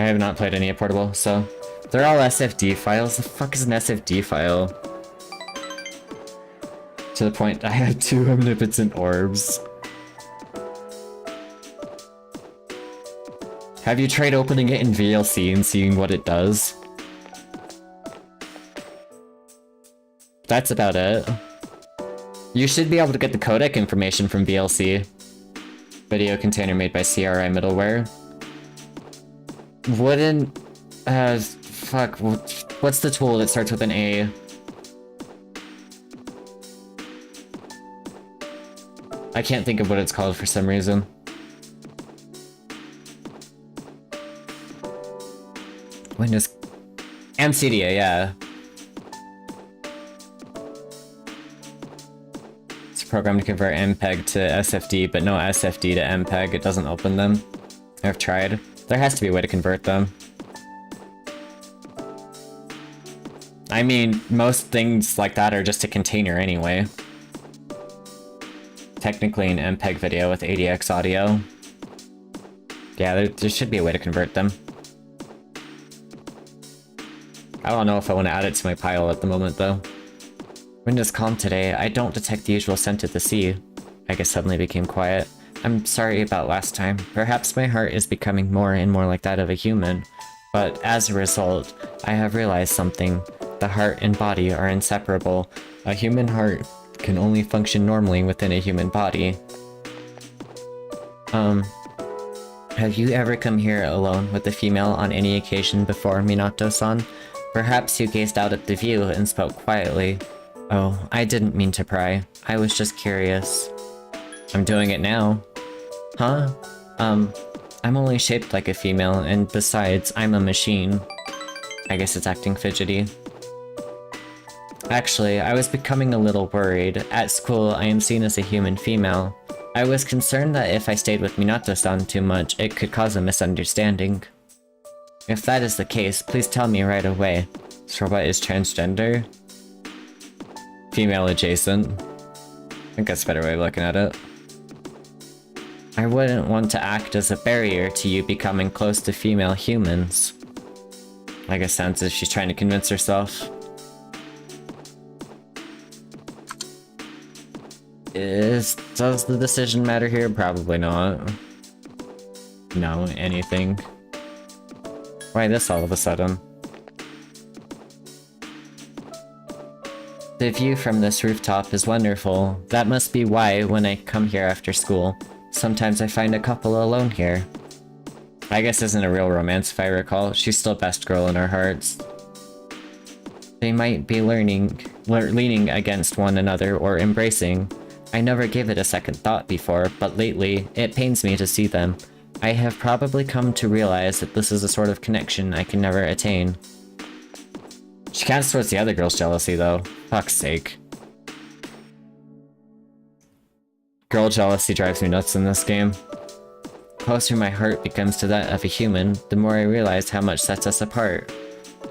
I have not played any of Portable, so they're all SFD files. The fuck is an SFD file? To the point I had 2 omnipotent orbs. Have you tried opening it in VLC and seeing what it does? That's about it. You should be able to get the codec information from VLC. Video container made by CRI middleware. Wouldn't... fuck, what's the tool that starts with an A? I can't think of what it's called for some reason. Windows... MCDA, yeah. It's a program to convert MPEG to SFD, but no SFD to MPEG. It doesn't open them. I've tried. There has to be a way to convert them. I mean, most things like that are just a container anyway. Technically an MPEG video with ADX audio. Yeah, there should be a way to convert them. I don't know if I want to add it to my pile at the moment, though. Wind is calm today. I don't detect the usual scent of the sea. I guess suddenly became quiet. I'm sorry about last time. Perhaps my heart is becoming more and more like that of a human. But as a result, I have realized something. The heart and body are inseparable. A human heart can only function normally within a human body. Have you ever come here alone with a female on any occasion before, Minato-san? Perhaps you gazed out at the view and spoke quietly. Oh, I didn't mean to pry. I was just curious. I'm doing it now. Huh? I'm only shaped like a female, and besides, I'm a machine. I guess it's acting fidgety. Actually, I was becoming a little worried. At school, I am seen as a human female. I was concerned that if I stayed with Minato-san too much, it could cause a misunderstanding. If that is the case, please tell me right away. So what is transgender? Female adjacent. I think that's a better way of looking at it. I wouldn't want to act as a barrier to you becoming close to female humans. I guess sounds as if she's trying to convince herself. Does the decision matter here? Probably not. No, anything. Why this all of a sudden? The view from this rooftop is wonderful. That must be why, when I come here after school, sometimes I find a couple alone here. I guess isn't a real romance if I recall. She's still best girl in our hearts. They might be leaning against one another or embracing. I never gave it a second thought before, but lately, it pains me to see them. I have probably come to realize that this is a sort of connection I can never attain. She counts towards the other girl's jealousy, though. Fuck's sake. Girl jealousy drives me nuts in this game. The closer my heart becomes to that of a human, the more I realize how much sets us apart.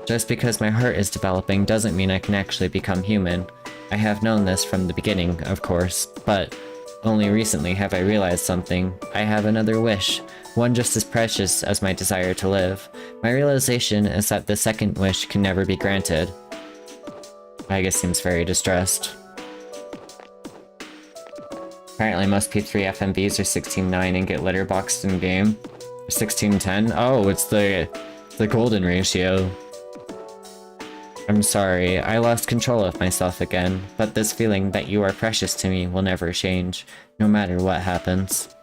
Just because my heart is developing doesn't mean I can actually become human. I have known this from the beginning, of course, but only recently have I realized something. I have another wish, one just as precious as my desire to live. My realization is that the second wish can never be granted. Aika seems very distressed. Apparently most P3 FMVs are 16:9 and get letterboxed in game. 16:10? Oh, it's the golden ratio. I'm sorry, I lost control of myself again, but this feeling that you are precious to me will never change, no matter what happens.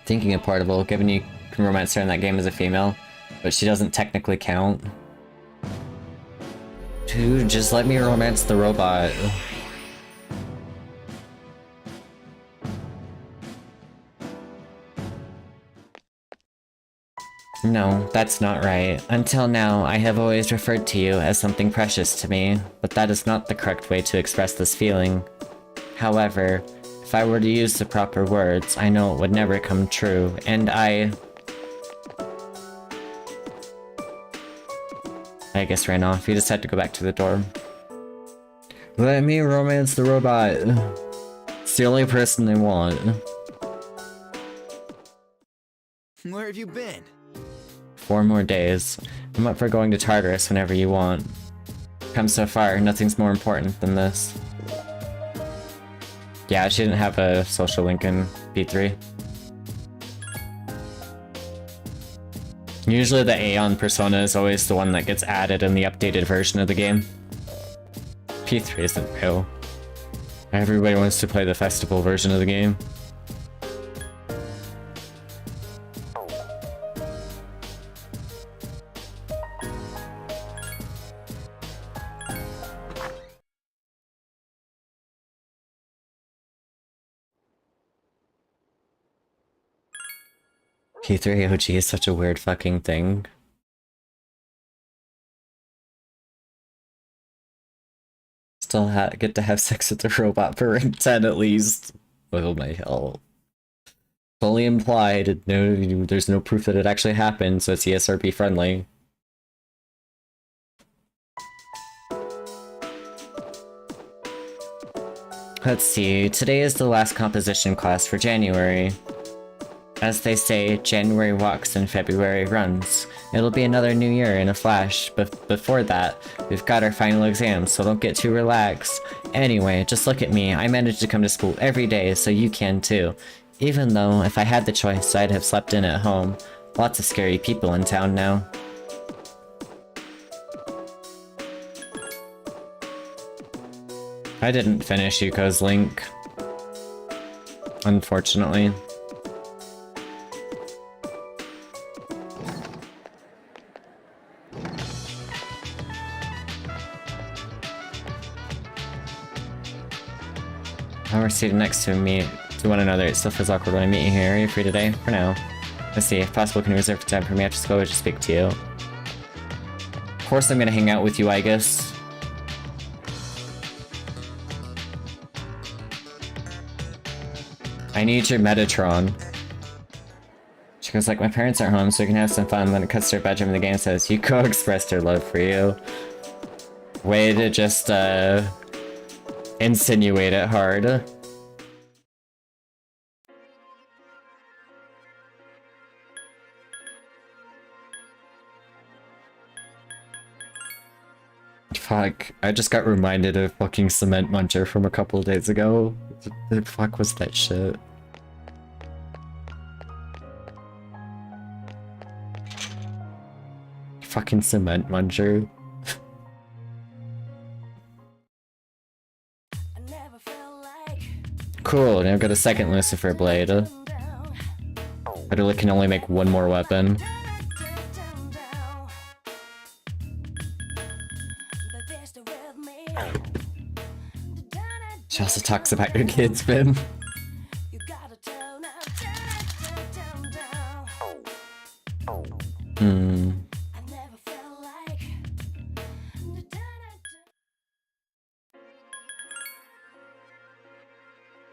Thinking of Portable, given you can romance her in that game as a female, but she doesn't technically count. Dude, just let me romance the robot. No, that's not right. Until now, I have always referred to you as something precious to me, but that is not the correct way to express this feeling. However, if I were to use the proper words, I know it would never come true, and I guess ran off. He just had to go back to the dorm. Let me romance the robot. It's the only person they want. Where have you been? 4 more days. I'm up for going to Tartarus whenever you want. Come so far, nothing's more important than this. Yeah, she didn't have a social link in P3. Usually the Aeon persona is always the one that gets added in the updated version of the game. P3 isn't real. Everybody wants to play the festival version of the game. P3 OG is such a weird fucking thing. Still get to have sex with the robot for rank 10 at least. Oh my hell. Fully implied. No, there's no proof that it actually happened, so it's ESRB friendly. Let's see, today is the last composition class for January. As they say, January walks and February runs. It'll be another new year in a flash, but before that, we've got our final exams, so don't get too relaxed. Anyway, just look at me, I managed to come to school every day, so you can too. Even though, if I had the choice, I'd have slept in at home. Lots of scary people in town now. I didn't finish Yuko's link. Unfortunately. Now we're seated next to one another. It still feels awkward when I meet you here. Are you free today? For now. Let's see. If possible, can you reserve time for me after school or just speak to you? Of course I'm gonna hang out with you, I guess. I need your Metatron. She goes like, my parents aren't home, so we can have some fun. Then it cuts to her bedroom and the game says, Yuko expressed her love for you. Way to just, insinuate it hard. Fuck, I just got reminded of fucking Cement Muncher from a couple of days ago. The fuck was that shit? Fucking Cement Muncher. Cool, now I've got a second Lucifer Blade. I literally can only make one more weapon. She also talks about your kids, Vin.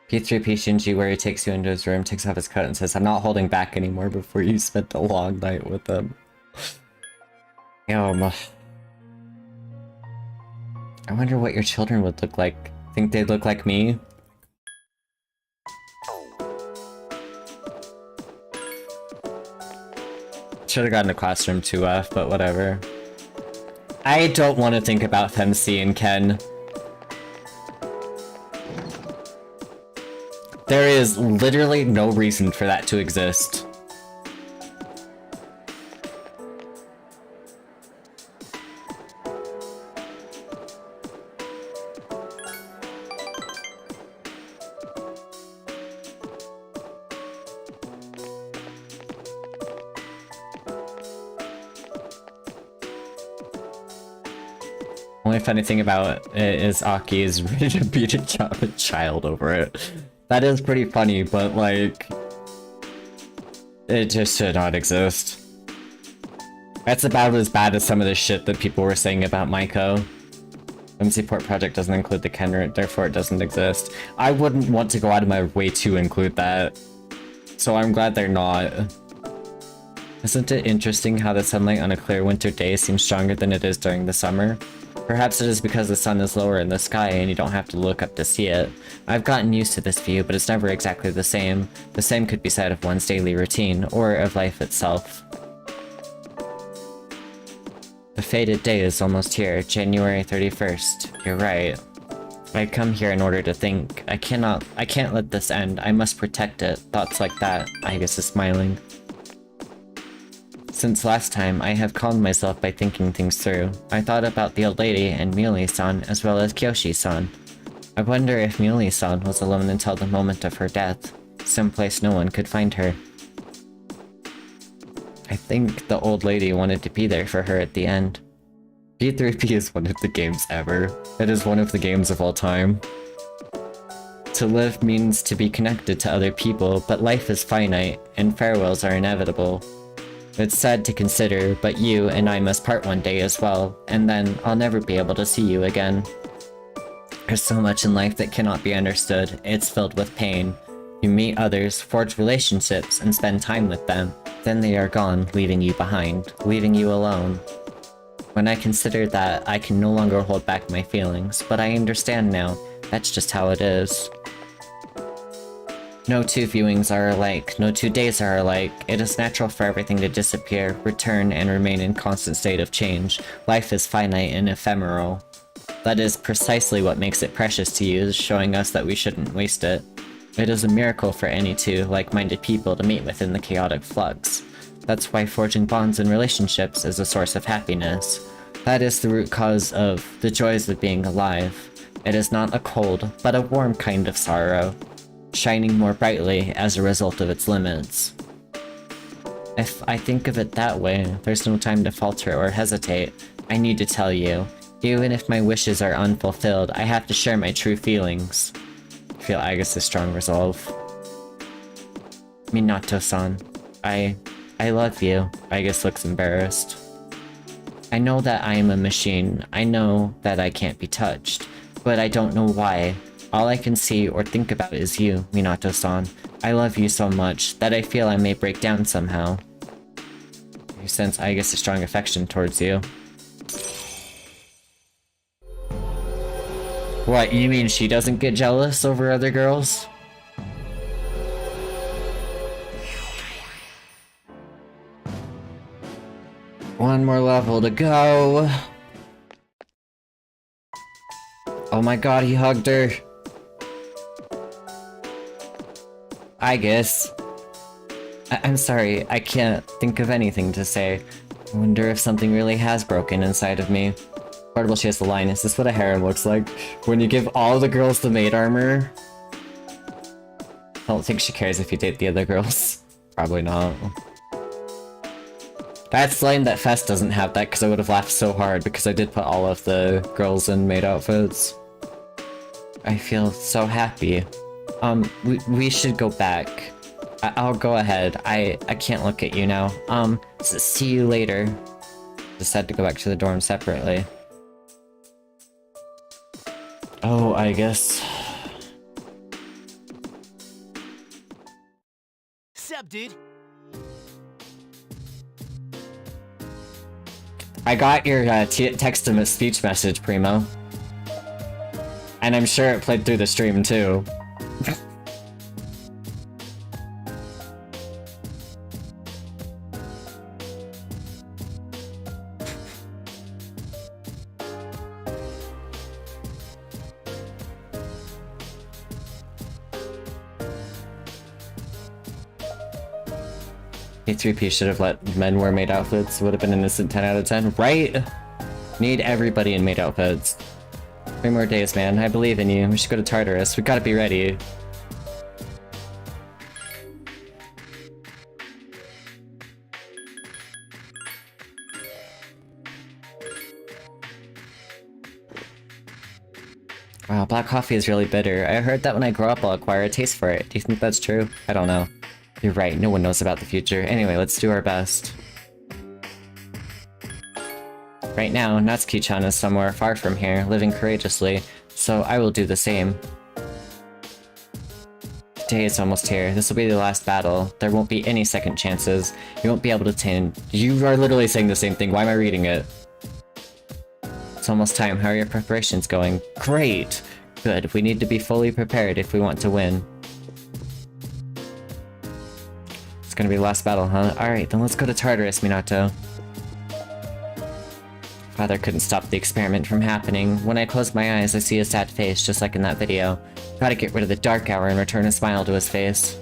P3P Shinji, where he takes you into his room, takes off his coat and says, I'm not holding back anymore before you spent a long night with him. I wonder what your children would look like. Think they'd look like me? Should have gotten a classroom 2F, but whatever. I don't want to think about Femc and Ken. There is literally no reason for that to exist. Only funny thing about it is Aki is ready to beat a child over it. That is pretty funny, but like, it just should not exist. That's about as bad as some of the shit that people were saying about Maiko. MC Port Project doesn't include the Ken route, therefore it doesn't exist. I wouldn't want to go out of my way to include that. So I'm glad they're not. Isn't it interesting how the sunlight on a clear winter day seems stronger than it is during the summer? Perhaps it is because the sun is lower in the sky and you don't have to look up to see it. I've gotten used to this view, but it's never exactly the same. The same could be said of one's daily routine, or of life itself. The fated day is almost here, January 31st. You're right. I come here in order to think. I can't let this end. I must protect it. Thoughts like that. Aigis is smiling. Since last time, I have calmed myself by thinking things through. I thought about the old lady and Muley-san, as well as Kyoshi-san. I wonder if Muley-san was alone until the moment of her death, someplace no one could find her. I think the old lady wanted to be there for her at the end. P3P is one of the games ever. It is one of the games of all time. To live means to be connected to other people, but life is finite, and farewells are inevitable. It's sad to consider, but you and I must part one day as well, and then I'll never be able to see you again. There's so much in life that cannot be understood. It's filled with pain. You meet others, forge relationships, and spend time with them. Then they are gone, leaving you behind, leaving you alone. When I consider that, I can no longer hold back my feelings, but I understand now. That's just how it is. No two viewings are alike, no 2 days are alike. It is natural for everything to disappear, return, and remain in constant state of change. Life is finite and ephemeral. That is precisely what makes it precious to use, showing us that we shouldn't waste it. It is a miracle for any two like-minded people to meet within the chaotic flux. That's why forging bonds and relationships is a source of happiness. That is the root cause of the joys of being alive. It is not a cold, but a warm kind of sorrow, shining more brightly as a result of its limits. If I think of it that way, there's no time to falter or hesitate. I need to tell you, even if my wishes are unfulfilled, I have to share my true feelings. I feel Aigis' strong resolve. Minato-san, I love you. Aigis looks embarrassed. I know that I am a machine. I know that I can't be touched, but I don't know why. All I can see or think about is you, Minato-san. I love you so much that I feel I may break down somehow. You sense Aigis' strong affection towards you. What, you mean she doesn't get jealous over other girls? One more level to go. Oh my god, he hugged her. Aigis. I'm sorry, I can't think of anything to say. I wonder if something really has broken inside of me. Portable, she has the line, is this what a harem looks like? When you give all the girls the maid armor? I don't think she cares if you date the other girls. Probably not. That's lame that Fest doesn't have that, because I would have laughed so hard, because I did put all of the girls in maid outfits. I feel so happy. We should go back. I'll go ahead. I can't look at you now. See you later. Decide to go back to the dorm separately. Oh, I guess. Sup, dude? I got your text-to-speech message, Primo. And I'm sure it played through the stream, too. A3P should have let men wear maid outfits. Would have been an instant 10 out of 10, right? Need everybody in maid outfits. 3 more days, man. I believe in you. We should go to Tartarus. We gotta be ready. Wow, black coffee is really bitter. I heard that when I grow up I'll acquire a taste for it. Do you think that's true? I don't know. You're right, no one knows about the future. Anyway, let's do our best. Right now, Natsuki-chan is somewhere far from here, living courageously, so I will do the same. Today is almost here. This will be the last battle. There won't be any second chances. You won't be able to You are literally saying the same thing. Why am I reading it? It's almost time. How are your preparations going? Great! Good. We need to be fully prepared if we want to win. It's gonna be the last battle, huh? Alright, then let's go to Tartarus, Minato. Father couldn't stop the experiment from happening. When I close my eyes, I see a sad face, just like in that video. Gotta get rid of the dark hour and return a smile to his face.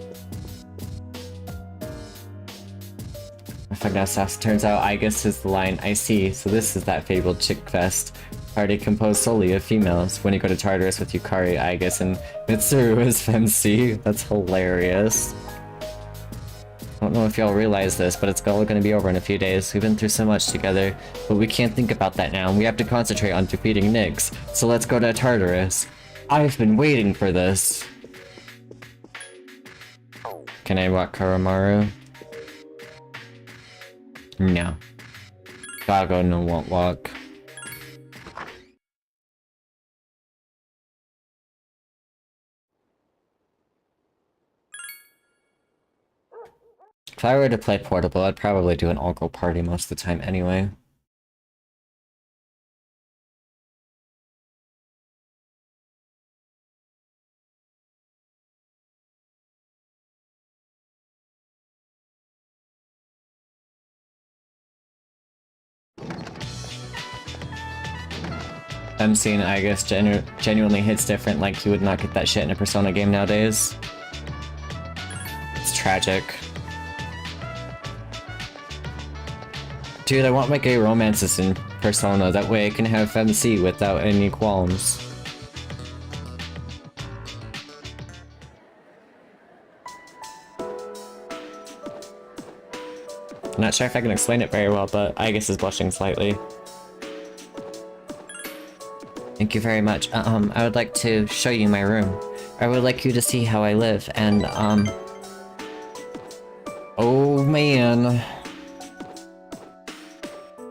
Fagnassas, turns out Aigis is the line. I see, so this is that fabled chick fest. Party composed solely of females. When you go to Tartarus with Yukari, Aigis, and Mitsuru as FemC. That's hilarious. I don't know if y'all realize this, but it's all gonna be over in a few days. We've been through so much together, but we can't think about that now. We have to concentrate on defeating Nyx. So let's go to Tartarus. I've been waiting for this. Can I walk Karamaru? No. Gago no won't walk. If I were to play portable, I'd probably do an all-girl party most of the time anyway. I'm seeing Aigis genuinely hits different, like you would not get that shit in a Persona game nowadays. It's tragic. Dude, I want my gay romances in Persona, that way I can have FemC without any qualms. I'm not sure if I can explain it very well, but Aigis is blushing slightly. Thank you very much. I would like to show you my room. I would like you to see how I live, and, oh man.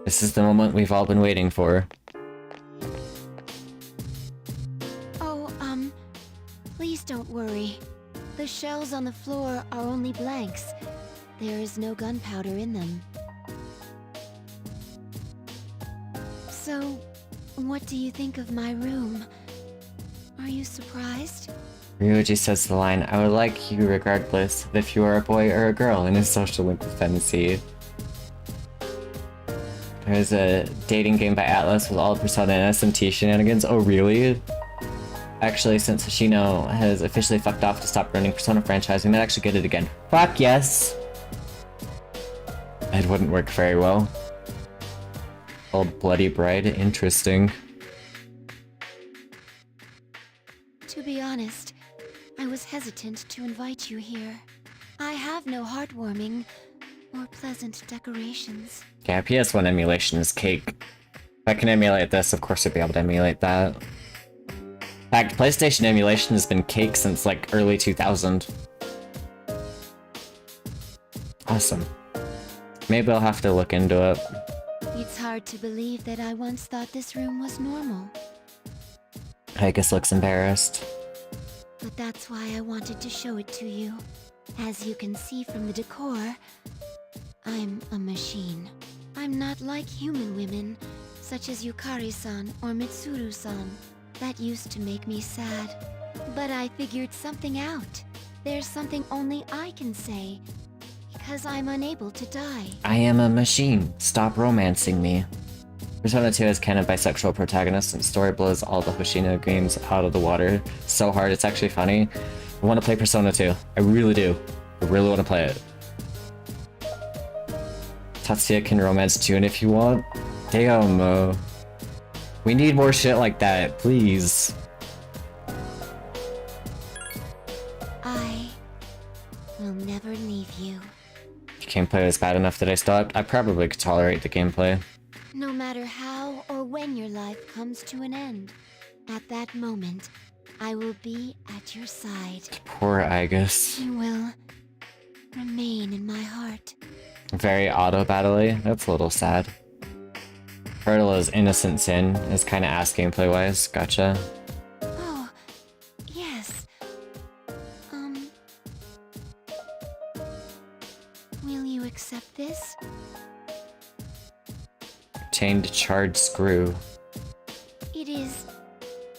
This is the moment we've all been waiting for. Oh, please don't worry. The shells on the floor are only blanks. There is no gunpowder in them. So, what do you think of my room? Are you surprised? Ryuji says the line, I would like you regardless if you are a boy or a girl in a social link with FemC. There's a dating game by Atlas with all Persona and SMT shenanigans. Oh really? Actually, since Hoshino has officially fucked off to stop running Persona franchise, we might actually get it again. Fuck yes! It wouldn't work very well. Old Bloody Bride, interesting. To be honest, I was hesitant to invite you here. I have no heartwarming or pleasant decorations. Yeah, PS1 emulation is cake. If I can emulate this, of course I'd be able to emulate that. In fact, PlayStation emulation has been cake since like early 2000. Awesome. Maybe I'll have to look into it. It's hard to believe that I once thought this room was normal. Aigis looks embarrassed. But that's why I wanted to show it to you. As you can see from the decor, I'm a machine. I'm not like human women, such as Yukari-san or Mitsuru-san. That used to make me sad. But I figured something out. There's something only I can say, because I'm unable to die. I am a machine. Stop romancing me. Persona 2 has canon bisexual protagonists, and the story blows all the Hoshino games out of the water so hard it's actually funny. I want to play Persona 2. I really do. I really want to play it. Tatsuya can romance June if you want. Damn. We need more shit like that, please. I will never leave you. The gameplay was bad enough that I stopped. I probably could tolerate the gameplay. No matter how or when your life comes to an end, at that moment, I will be at your side. Poor Aigis. You will remain in my heart. Very auto-battle-y. That's a little sad. Hurdle's Innocent Sin is kind of ass gameplay-wise. Gotcha. Oh, yes. Will you accept this? Obtained charred screw. is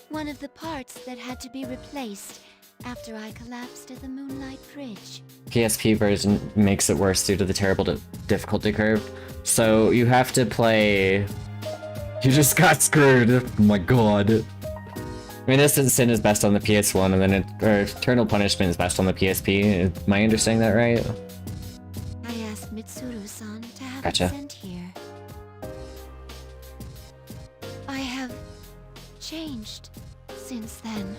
one of the parts that had to be replaced after I collapsed at the Moonlight Bridge. PSP version makes it worse due to the terrible difficulty curve. So you have to play... You just got screwed. Oh my god. I mean, Innocent Sin is best on the PS1, and then Eternal Punishment is best on the PSP. Am I understanding that right? I asked Mitsuru-san to have Gotcha. it sent here. I have changed since then.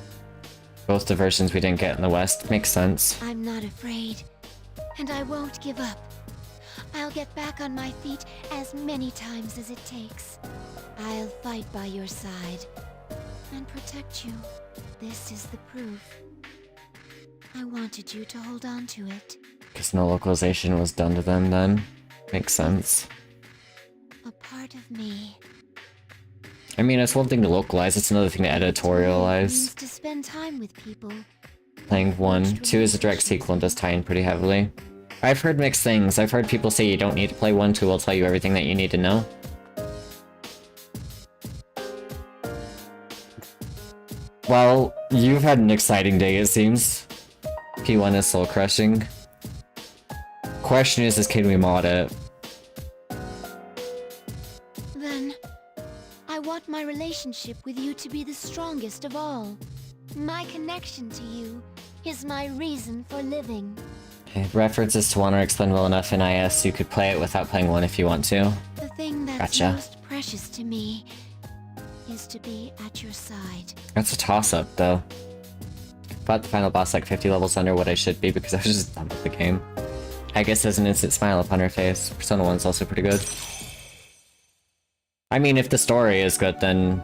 Both the versions we didn't get in the West. Makes sense. I'm not afraid, and I won't give up. I'll get back on my feet as many times as it takes. I'll fight by your side and protect you. This is the proof. I wanted you to hold on to it. Because no localization was done to them then. Makes sense. A part of me. I mean, it's one thing to localize, it's another thing to editorialize. Means to spend time with people. Playing 1. 2 is a direct sequel and does tie in pretty heavily. I've heard mixed things. I've heard people say you don't need to play 1, 2 will tell you everything that you need to know. Well, you've had an exciting day, it seems. P1 is soul crushing. Question is can we mod it? Then, I want my relationship with you to be the strongest of all. My connection to you is my reason for living. Okay, references to 1 are explained well enough in IS, you could play it without playing 1 if you want to. The thing that's Gotcha. most precious to me is to be at your side. That's a toss-up, though. But the final boss like 50 levels under what I should be because I was just done with the game. I guess there's an instant smile upon her face. Persona 1's also pretty good. I mean, if the story is good, then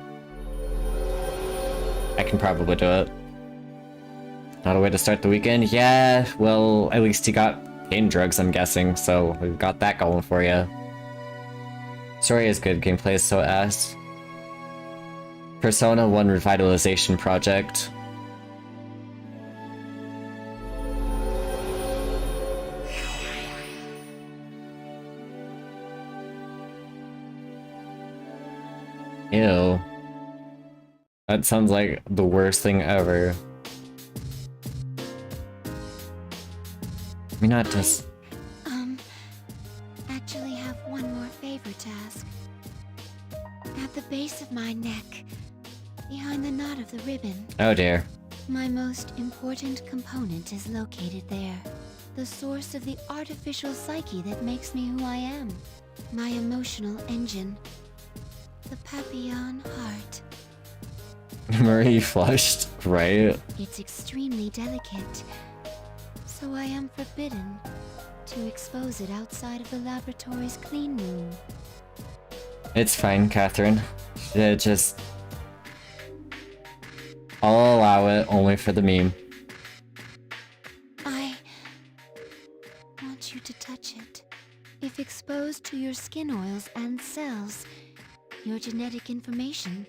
I can probably do it. Not a way to start the weekend? Yeah, well, at least you got pain drugs, I'm guessing, so we've got that going for you. Story is good, gameplay is so ass. Persona 1 Revitalization Project. Ew. That sounds like the worst thing ever. I mean, not just... Actually have one more favor to ask. At the base of my neck, behind the knot of the ribbon, Oh dear. my most important component is located there. The source of the artificial psyche that makes me who I am. My emotional engine. The Papillon heart. Marie flushed, right? It's extremely delicate, so I am forbidden to expose it outside of the laboratory's clean room. It's fine, Catherine. Just... I'll allow it, only for the meme. I want you to touch it. If exposed to your skin oils and cells, your genetic information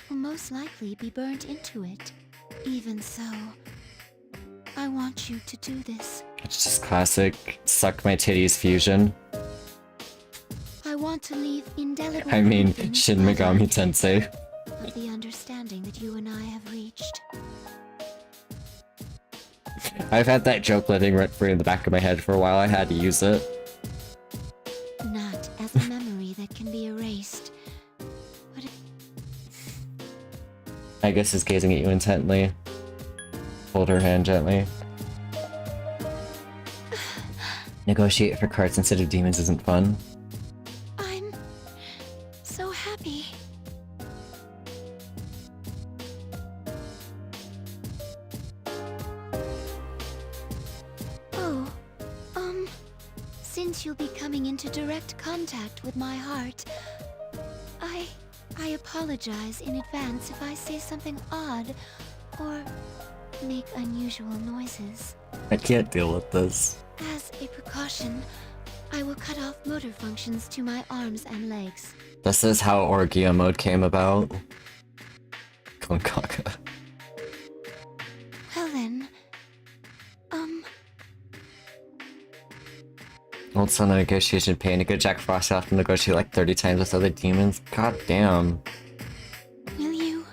will most likely be burnt into it. Even so, I want you to do this. It's just classic suck my titties fusion. I want to leave indelible I mean, proof in Shin my Megami life Tensei. of the understanding that you and I have reached. I've had that joke living rent free in the back of my head for a while. I had to use it. Not as a memory that can be erased, but I guess is gazing at you intently. Hold her hand gently. Negotiate for cards instead of demons isn't fun. I'm so happy. Oh, since you'll be coming into direct contact with my heart, I apologize in advance if I say something odd or make unusual noises. I can't deal with this. As a precaution, I will cut off motor functions to my arms and legs. This is how Orgia mode came about. Konkaka. Well then, Old son of negotiation pain. A good Jack Frost will have to negotiate like 30 times with other demons. God damn. will you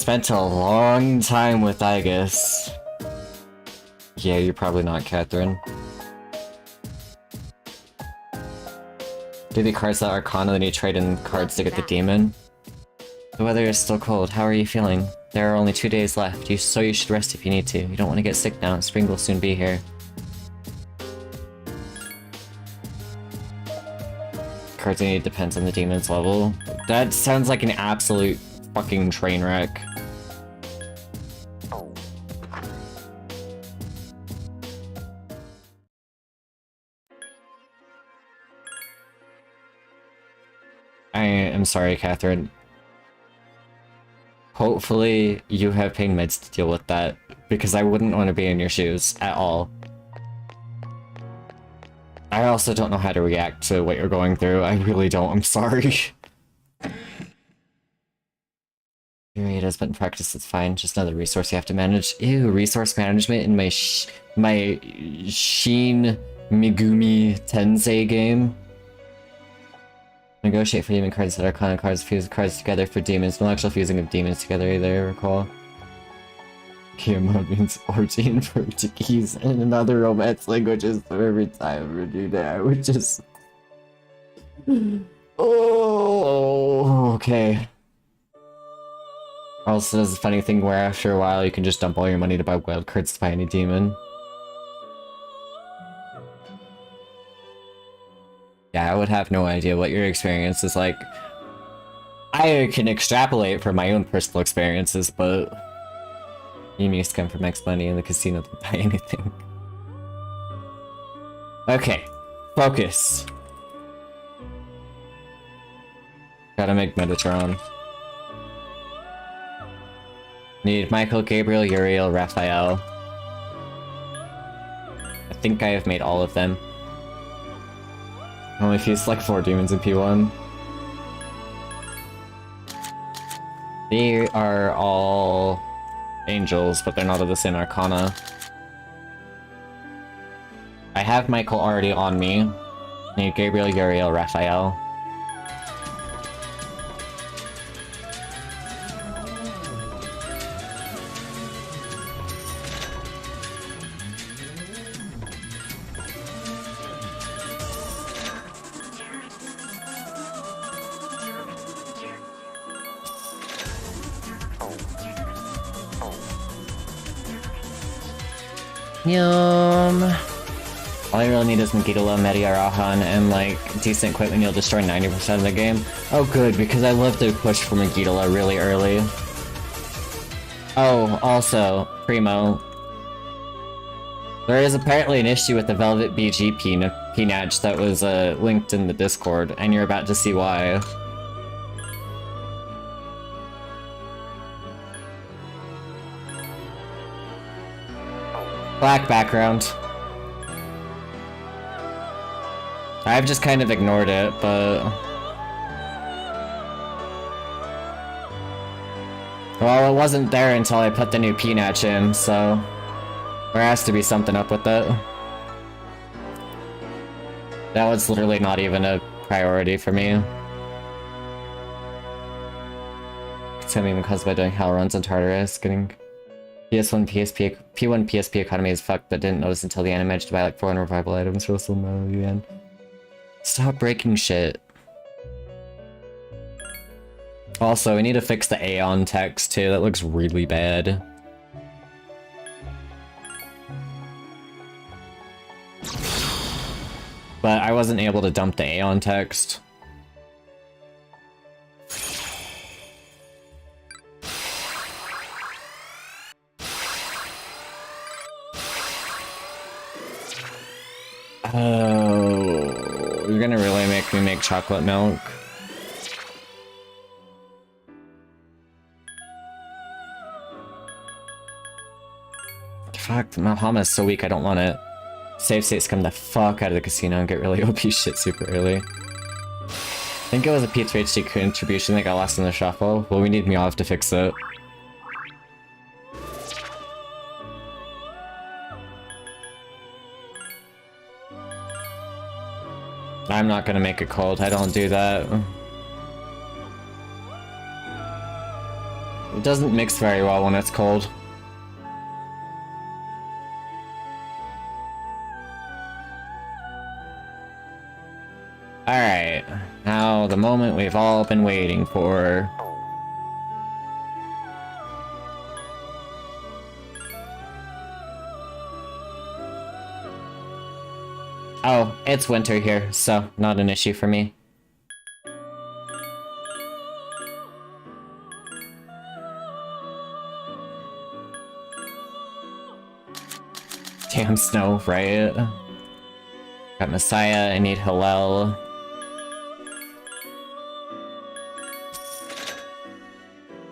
spent a long time with Igus. Yeah, you're probably not, Catherine. Do the cards that Arcana, then you trade in cards to get the demon. The weather is still cold. How are you feeling? There are only 2 days left, so you should rest if you need to. You don't want to get sick now. Spring will soon be here. Cards you need depends on the demon's level. That sounds like an absolute fucking train wreck. I am sorry, Catherine. Hopefully you have pain meds to deal with that, because I wouldn't want to be in your shoes at all. I also don't know how to react to what you're going through. I really don't. I'm sorry. It has been practiced. It's fine. Just another resource you have to manage. Ew, resource management in my Shin Megumi Tensei game. Negotiate for demon cards that are Arcana cards. Fuse cards together for demons. No actual fusing of demons together either, recall. Kiyama means orgy in Portuguese and in other Romance languages, so every time we do that, I would just... Oh, okay. Also, there's a funny thing where after a while you can just dump all your money to buy wild cards to buy any demon. Yeah, I would have no idea what your experience is like. I can extrapolate from my own personal experiences, but... You need to come from X money in the casino to buy anything. Okay, focus. Gotta make Metatron. Need Michael, Gabriel, Uriel, Raphael. I think I have made all of them. Only fused like 4 demons in P1. They are all angels, but they're not of the same Arcana. I have Michael already on me. Need Gabriel, Uriel, Raphael. Yum. All I really need is Megiddo, Media, Rahan, and like decent equipment. You'll destroy 90% of the game. Oh good, because I love to push for Megiddo really early. Oh, also, Primo. There is apparently an issue with the Velvet BG Peanutch that was linked in the Discord, and you're about to see why. Black background. I've just kind of ignored it, but... Well, it wasn't there until I put the new Peanutch in, so... There has to be something up with it. That was literally not even a priority for me. It's even caused by doing hell runs on Tartarus, getting... P1 PSP economy is fucked, but didn't notice until the end. I managed to buy like 400 revival items for some again. Stop breaking shit. Also, we need to fix the Aeon text too. That looks really bad. But I wasn't able to dump the Aeon text. Oh, you're gonna really make me make chocolate milk? Fuck, Mahama is so weak, I don't want it. Save states come the fuck out of the casino and get really OP shit super early. I think it was a P2HD contribution that got lost in the shuffle. Well, we need Meowth to fix it. I'm not gonna make it cold, I don't do that. It doesn't mix very well when it's cold. Alright, now the moment we've all been waiting for. Oh, it's winter here, so not an issue for me. Damn snow, right? Got Messiah, I need Hillel.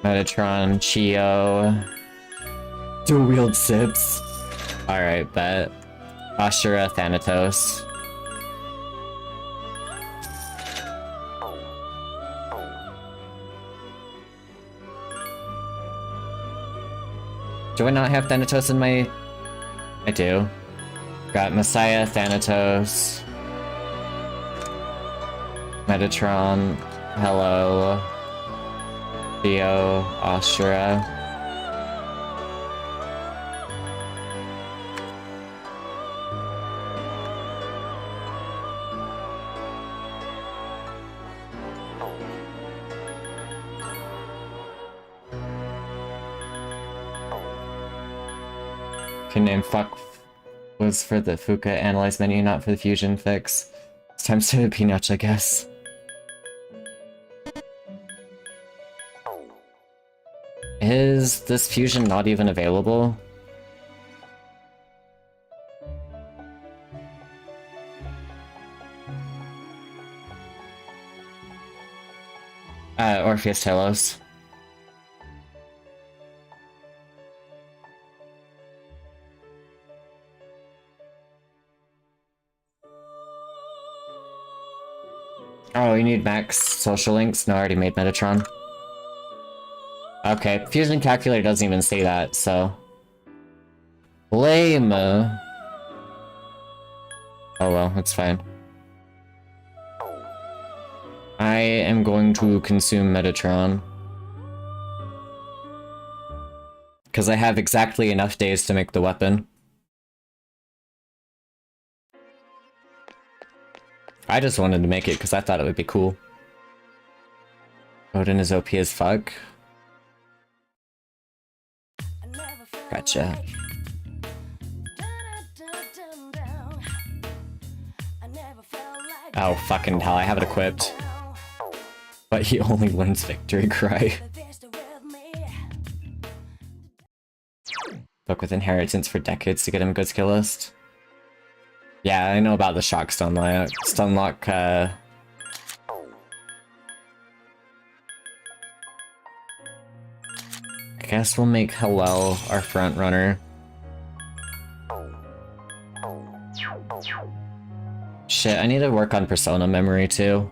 Metatron, Chio. Dual wield Sips. Alright, bet. Ashura, Thanatos. Do I not have Thanatos in my... I do. Got Messiah, Thanatos. Metatron, Hello. Theo, Ashura. Can name fuck was for the Fuka analyze menu, not for the fusion fix. It's time to Peanut, I guess. Is this fusion not even available? Orpheus Telos. Oh, you need max social links? No, I already made Metatron. Okay, Fusion Calculator doesn't even say that, so... Lame! Oh well, it's fine. I am going to consume Metatron. Because I have exactly enough days to make the weapon. I just wanted to make it because I thought it would be cool. Odin is OP as fuck. Gotcha. Oh, fucking hell, I have it equipped. But he only learns Victory Cry. Book with Inheritance for decades to get him a good skill list. Yeah, I know about the Shock Stunlock, I guess we'll make Hillel our front runner. Shit, I need to work on Persona memory too.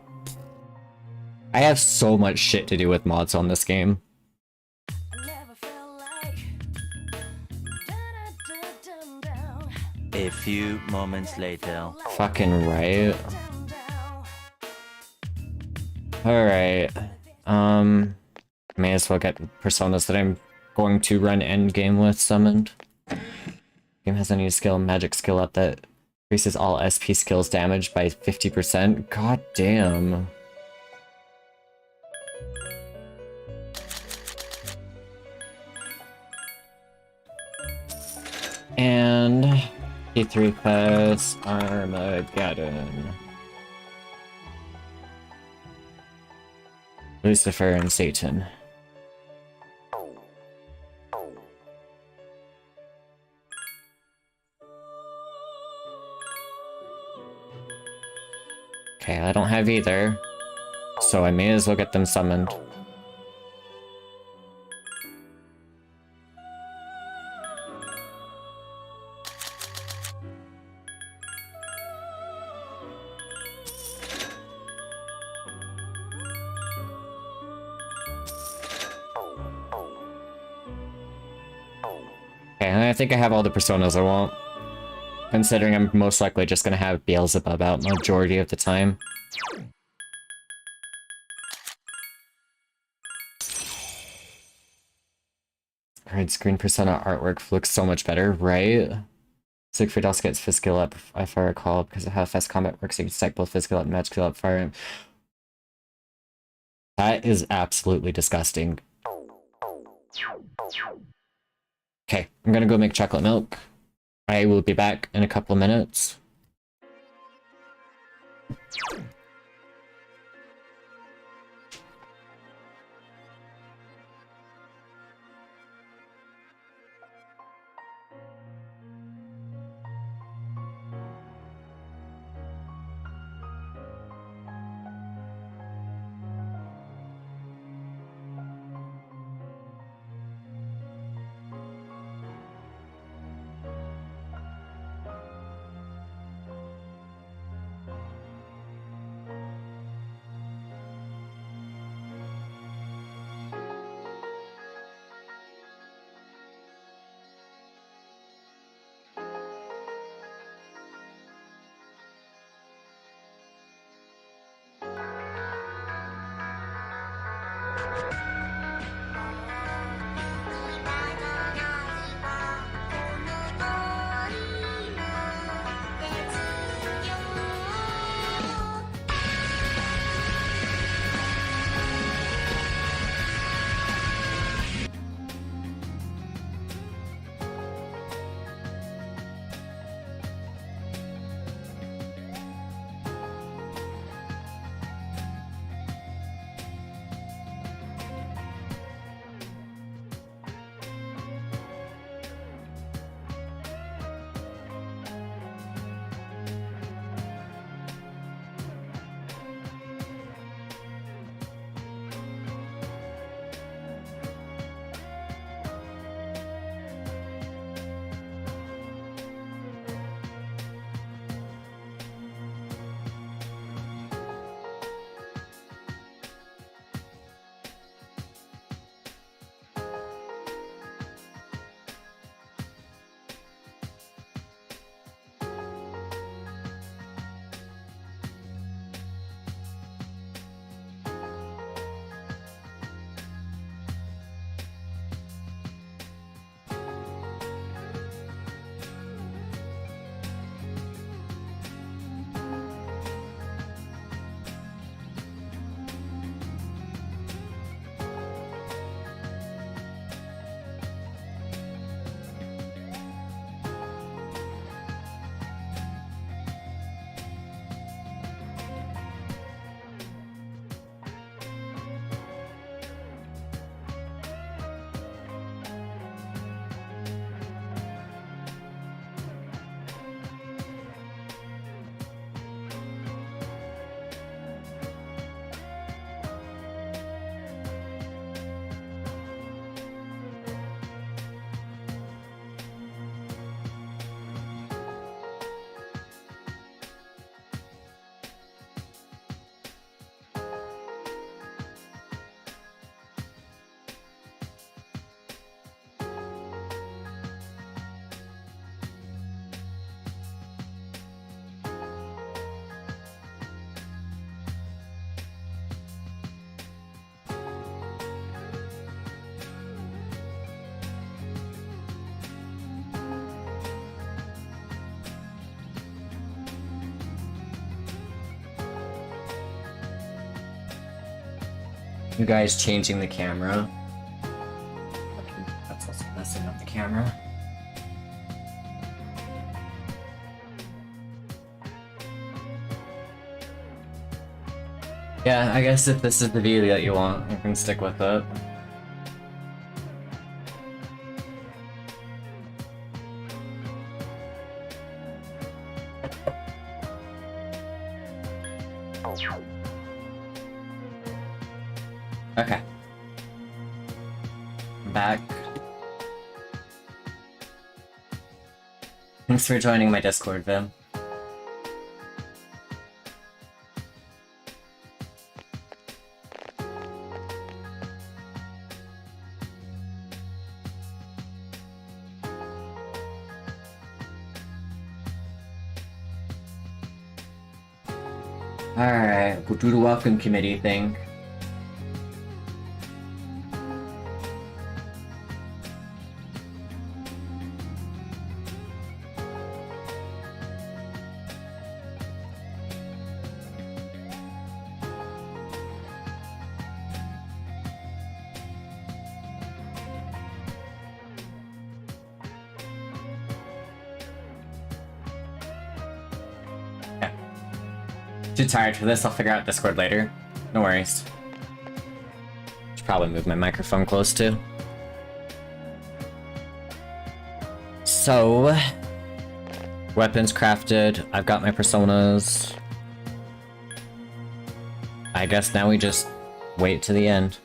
I have so much shit to do with mods on this game. A few moments later. Fucking right. Alright. May as well get personas that I'm going to run endgame with summoned. Game has a new skill, magic skill up that increases all SP skills damage by 50%. God damn. And P3 plus Armageddon. Lucifer and Satan. Okay, I don't have either, so I may as well get them summoned. Okay, I think I have all the personas I want. Considering I'm most likely just gonna have Beelzebub out majority of the time. Screen Persona artwork looks so much better, right? Siegfried also gets physical up, if I recall, because of how fast combat works. You can stack both physical up and magical up fire. That is absolutely disgusting. Okay, I'm gonna go make chocolate milk. I will be back in a couple of minutes. You guys changing the camera. That's also messing up the camera. Yeah, I guess if this is the view that you want, you can stick with it. Okay. I'm back. Thanks for joining my Discord, Vim. Alright, we'll do the welcome committee thing. Too tired for this, I'll figure out Discord later. No worries. Should probably move my microphone close too. So... weapons crafted, I've got my personas. I guess now we just wait to the end.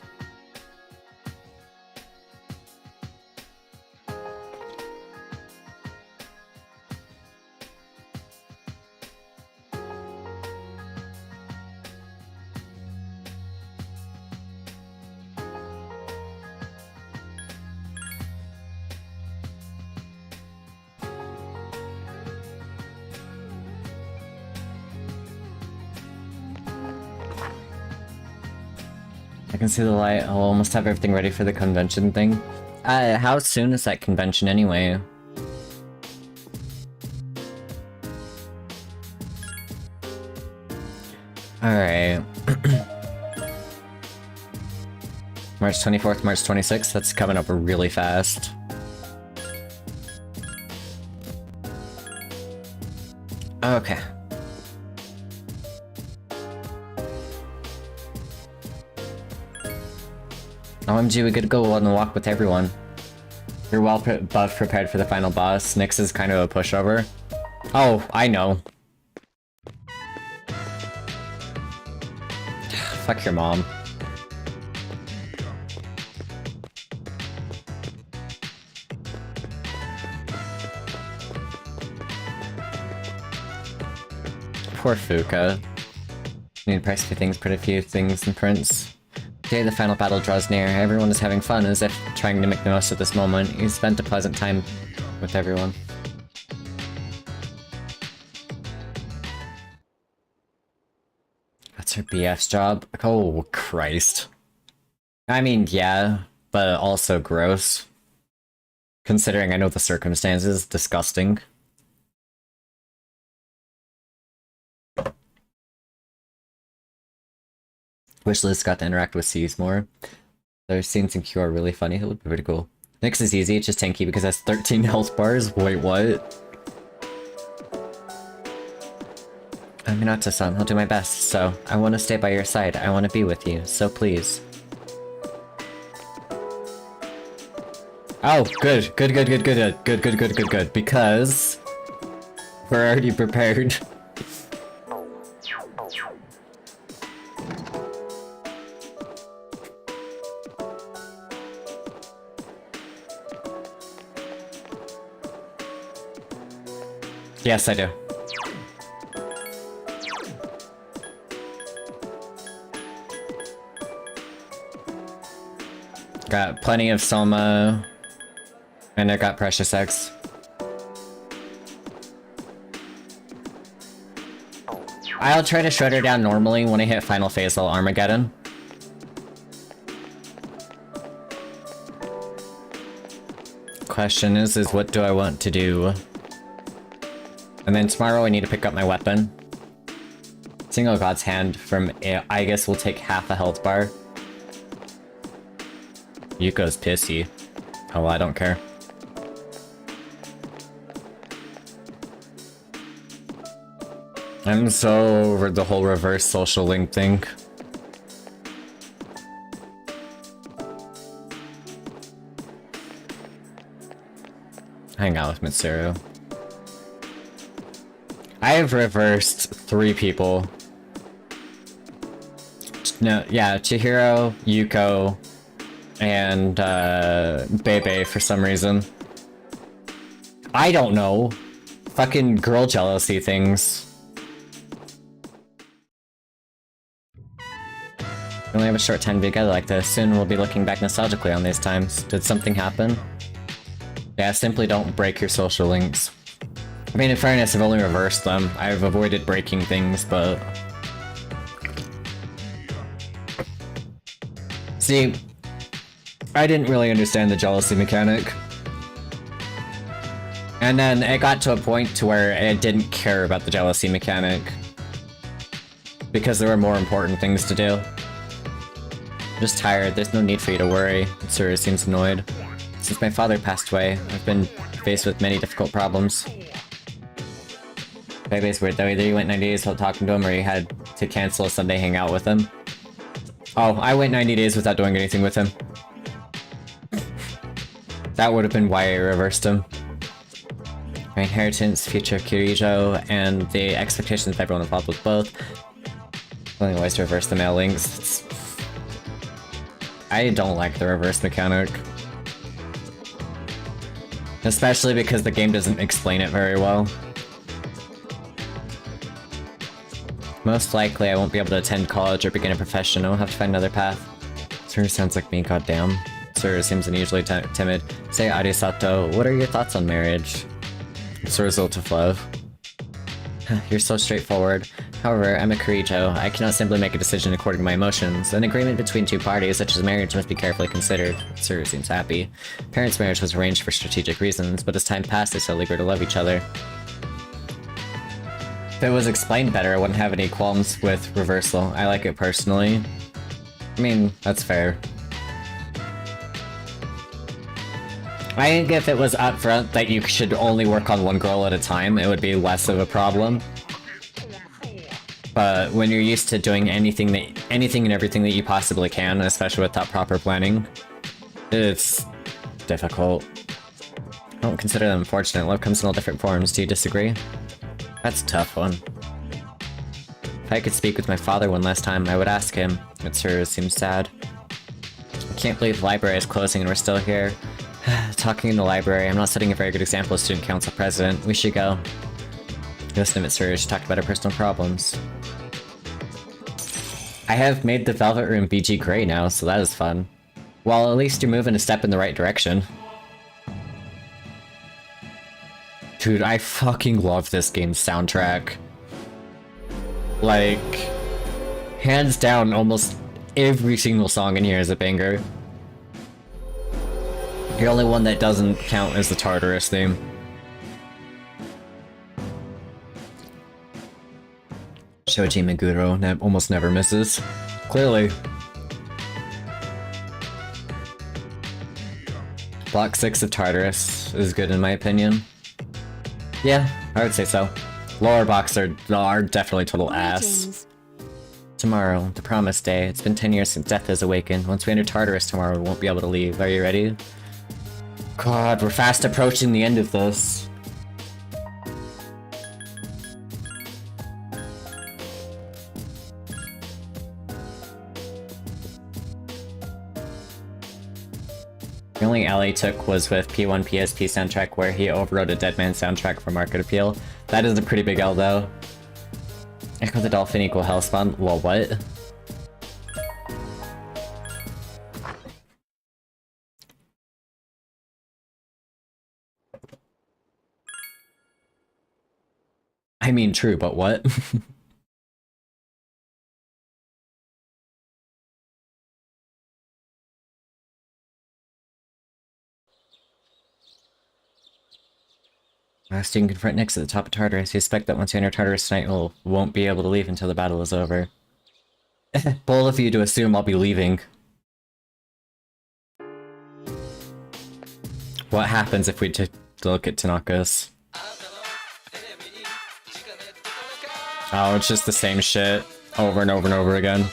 I can see the light. I'll almost have everything ready for the convention thing. How soon is that convention anyway? Alright. March 24th, March 26th, that's coming up really fast. Okay. OMG, we could go on the walk with everyone. You're well buff prepared for the final boss. Nyx is kind of a pushover. Oh, I know. Fuck your mom. Poor Fuka. Need to price a few things, put a few things in prints. Today the final battle draws near. Everyone is having fun, as if trying to make the most of this moment. You spent a pleasant time with everyone. That's her BF's job? Oh, Christ. I mean, yeah, but also gross. Considering I know the circumstances, disgusting. Wish Liz got to interact with C's more. Those scenes in Q are really funny. It would be pretty cool. Nyx is easy, it's just tanky because it has 13 health bars. Wait, what? I'm Minato-san, I'll do my best, so I want to stay by your side. I want to be with you, so please. Oh, good, because we're already prepared. Yes, I do. Got plenty of Soma, and I got Precious X. I'll try to shred her down normally when I hit Final Phasal Armageddon. Question is what do I want to do? And then tomorrow I need to pick up my weapon. Single God's Hand from Aegis will take half a health bar. Yuko's pissy. Oh well, I don't care. I'm so over the whole reverse social link thing. Hang out with Mitsuru. I have reversed 3 people. No, yeah, Chihiro, Yuko, and Bebe for some reason. I don't know. Fucking girl jealousy things. We only have a short time together like this. Soon we'll be looking back nostalgically on these times. Did something happen? Yeah, simply don't break your social links. I mean, in fairness, I've only reversed them. I've avoided breaking things, but... See, I didn't really understand the jealousy mechanic. And then it got to a point to where I didn't care about the jealousy mechanic. Because there were more important things to do. I'm just tired, there's no need for you to worry. Mitsuru seems annoyed. Since my father passed away, I've been faced with many difficult problems. Bebe's weird though, either you went 90 days without talking to him or you had to cancel a Sunday hangout with him. Oh, I went 90 days without doing anything with him. That would have been why I reversed him. My inheritance, future Kirijo, and the expectations of everyone involved with both. Only ways to reverse the mailings. I don't like the reverse mechanic. Especially because the game doesn't explain it very well. Most likely I won't be able to attend college or begin a profession. I'll have to find another path. Suru sounds like me, goddamn. Suru seems unusually timid. Say Arisato, what are your thoughts on marriage? It's a result of love. You're so straightforward. However, I'm a Kirijo. I cannot simply make a decision according to my emotions. An agreement between two parties, such as marriage, must be carefully considered. Suru seems happy. Parents' marriage was arranged for strategic reasons, but as time passed, they slowly grew to love each other. If it was explained better, I wouldn't have any qualms with reversal. I like it personally. I mean, that's fair. I think if it was upfront that you should only work on one girl at a time, it would be less of a problem. But when you're used to doing anything and everything that you possibly can, especially without proper planning, it's difficult. I don't consider them unfortunate. Love comes in all different forms. Do you disagree? That's a tough one. If I could speak with my father one last time, I would ask him. Mitsuru seems sad. I can't believe the library is closing and we're still here. Talking in the library, I'm not setting a very good example as student council president. We should go. Listen to Mitsuru, she talked about her personal problems. I have made the Velvet Room BG gray now, so that is fun. Well, at least you're moving a step in the right direction. Dude, I fucking love this game's soundtrack. Like, hands down, almost every single song in here is a banger. The only one that doesn't count is the Tartarus theme. Shoji Meguro almost never misses. Clearly. Block 6 of Tartarus is good in my opinion. Yeah, I would say so. Lower box are definitely total ass. Tomorrow, the promised day. It's been 10 years since Death has awakened. Once we enter Tartarus tomorrow, we won't be able to leave. Are you ready? God, we're fast approaching the end of this. The only L he took was with P1 PSP soundtrack where he overrode a Deadman soundtrack for market appeal. That is a pretty big L though. Echo the Dolphin equal Hellspawn. Well, what? I mean, true, but what? Last you can confront next at the top of Tartarus. You expect that once you enter Tartarus tonight, you won't be able to leave until the battle is over. Bold of you to assume I'll be leaving. What happens if we look at Tanaka's? Oh, it's just the same shit over and over and over again.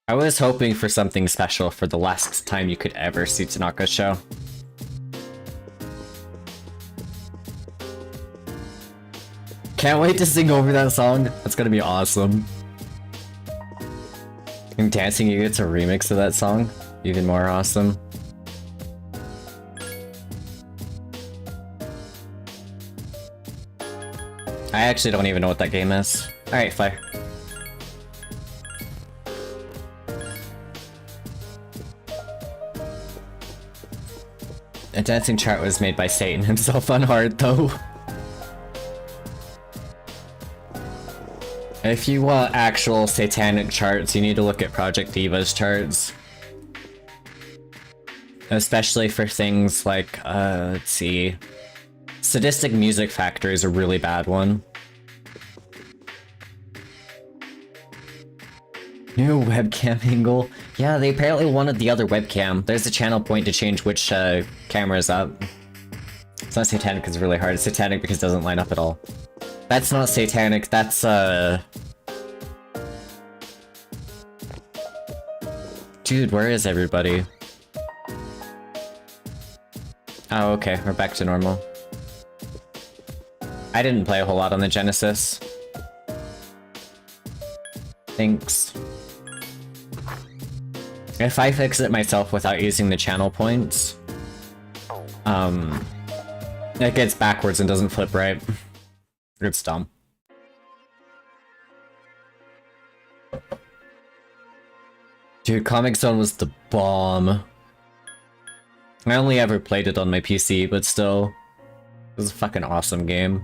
I was hoping for something special for the last time you could ever see Tanaka's show. Can't wait to sing over that song. That's gonna be awesome. And Dancing You gets a remix of that song. Even more awesome. I actually don't even know what that game is. Alright, Flare. A dancing chart was made by Satan himself on hard, though. If you want actual satanic charts, you need to look at Project Diva's charts. Especially for things like, let's see... Sadistic Music Factory is a really bad one. New webcam angle. Yeah, they apparently wanted the other webcam. There's a channel point to change which camera is up. It's not satanic because it's really hard. It's satanic because it doesn't line up at all. That's not satanic, that's Dude, where is everybody? Oh, okay, we're back to normal. I didn't play a whole lot on the Genesis. Thanks. If I fix it myself without using the channel points, it gets backwards and doesn't flip right. It's dumb. Dude, Comic Zone was the bomb. I only ever played it on my PC, but still, it was a fucking awesome game.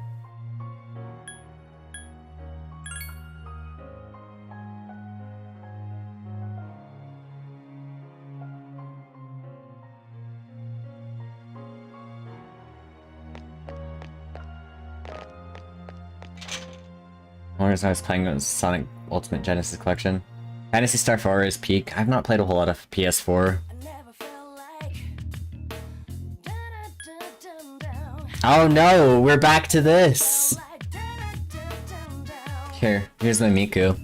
Whereas I was playing Sonic Ultimate Genesis Collection. Phantasy Star 4 is peak. I've not played a whole lot of PS4. Oh no, we're back to this! Here's my Miku.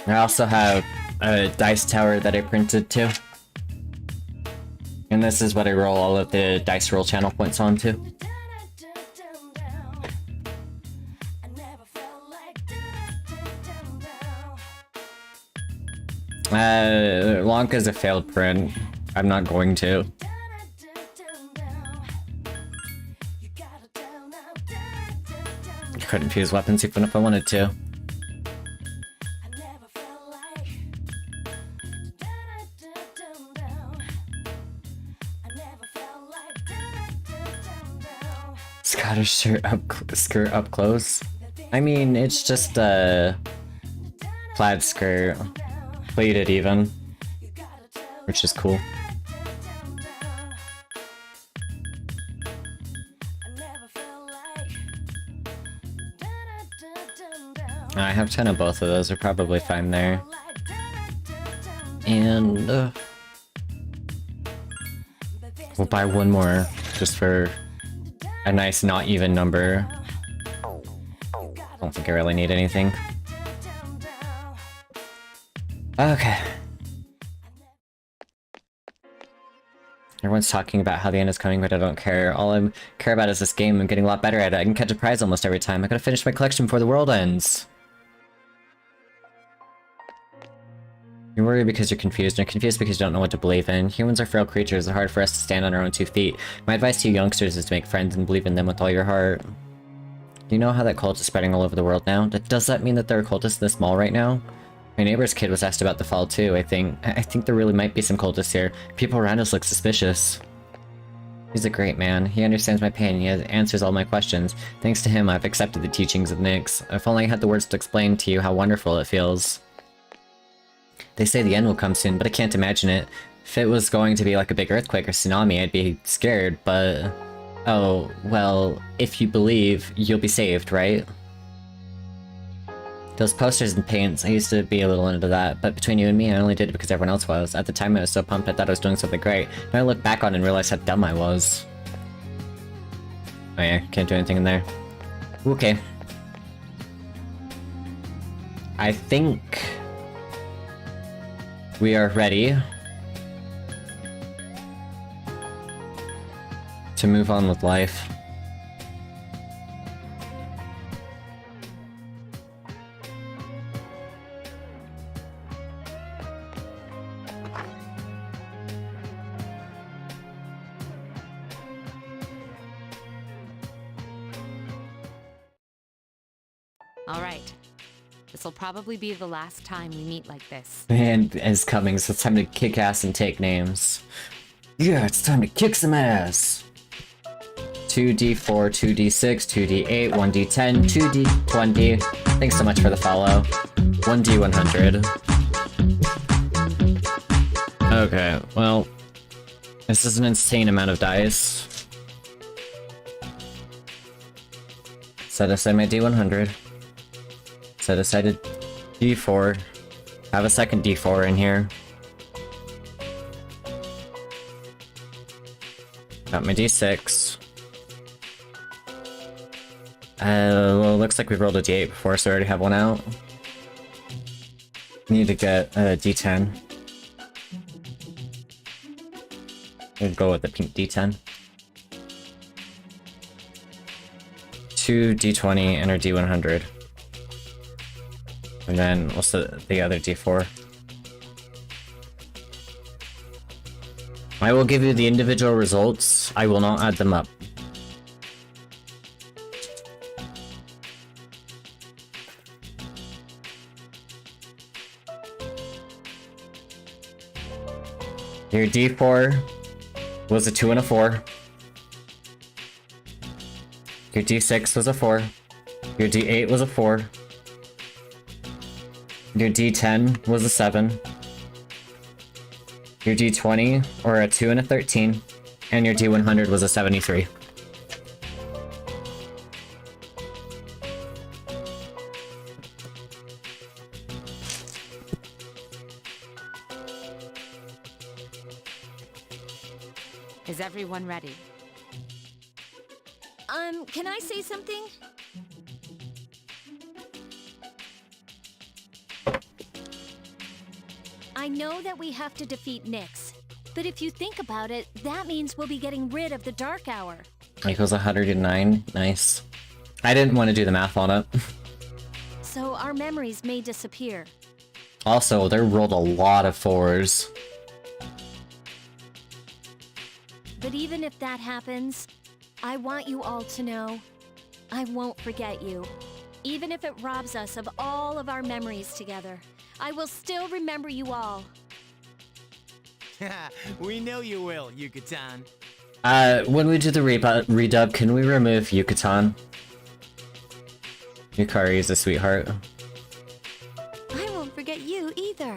I also have a dice tower that I printed too. And this is what I roll all of the dice roll channel points onto. Wonka's a failed print. I'm not going to. I couldn't fuse weapons even if I wanted to. Scottish skirt up close. I mean, it's just a plaid skirt, pleated even, which is cool. I have 10 of both of those, are probably fine there. And we'll buy one more just for a nice not even number. I don't think I really need anything. Okay. Everyone's talking about how the end is coming, but I don't care. All I care about is this game. I'm getting a lot better at it. I can catch a prize almost every time. I gotta finish my collection before the world ends. You're worried because you're confused, and you're confused because you don't know what to believe in. Humans are frail creatures. It's hard for us to stand on our own 2 feet. My advice to you youngsters is to make friends and believe in them with all your heart. You know how that cult is spreading all over the world now? Does that mean that there are cultists in this mall right now? My neighbor's kid was asked about the fall too, I think there really might be some cultists here. People around us look suspicious. He's a great man. He understands my pain. He answers all my questions. Thanks to him, I've accepted the teachings of Nyx. If only I had the words to explain to you how wonderful it feels. They say the end will come soon, but I can't imagine it. If it was going to be like a big earthquake or tsunami, I'd be scared, but... Oh, well, if you believe, you'll be saved, right? Those posters and paints, I used to be a little into that, but between you and me, I only did it because everyone else was. At the time, I was so pumped I thought I was doing something great. Now I look back on it and realize how dumb I was. Oh yeah, can't do anything in there. Okay. I think... we are ready to move on with life. All right. This'll probably be the last time we meet like this. And is coming, so it's time to kick ass and take names. Yeah, it's time to kick some ass! 2d4, 2d6, 2d8, 1d10, 2d20. Thanks so much for the follow. 1d100. Okay, well, this is an insane amount of dice. Set aside my d100. Set aside a d4. Have a second d4 in here. Got my d6. Well, looks like we've rolled a d8 before, so I already have one out. Need to get a d10. We'll go with the pink d10. 2 d20 and our d100. And then we'll set the other d4. I will give you the individual results. I will not add them up. Your d4 was a 2 and a 4. Your d6 was a 4. Your d8 was a 4. Your d10 was a 7. Your d20, or a 2 and a 13. And your d100 was a 73. Is everyone ready? Can I say something? I know that we have to defeat Nyx, but if you think about it, that means we'll be getting rid of the Dark Hour. Equals 109. Nice. I didn't want to do the math on it. So our memories may disappear. Also, they rolled a lot of 4s. But even if that happens, I want you all to know, I won't forget you. Even if it robs us of all of our memories together, I will still remember you all. We know you will, Yucatan. When we do the redub, can we remove Yucatan? Yukari is a sweetheart. I won't forget you either.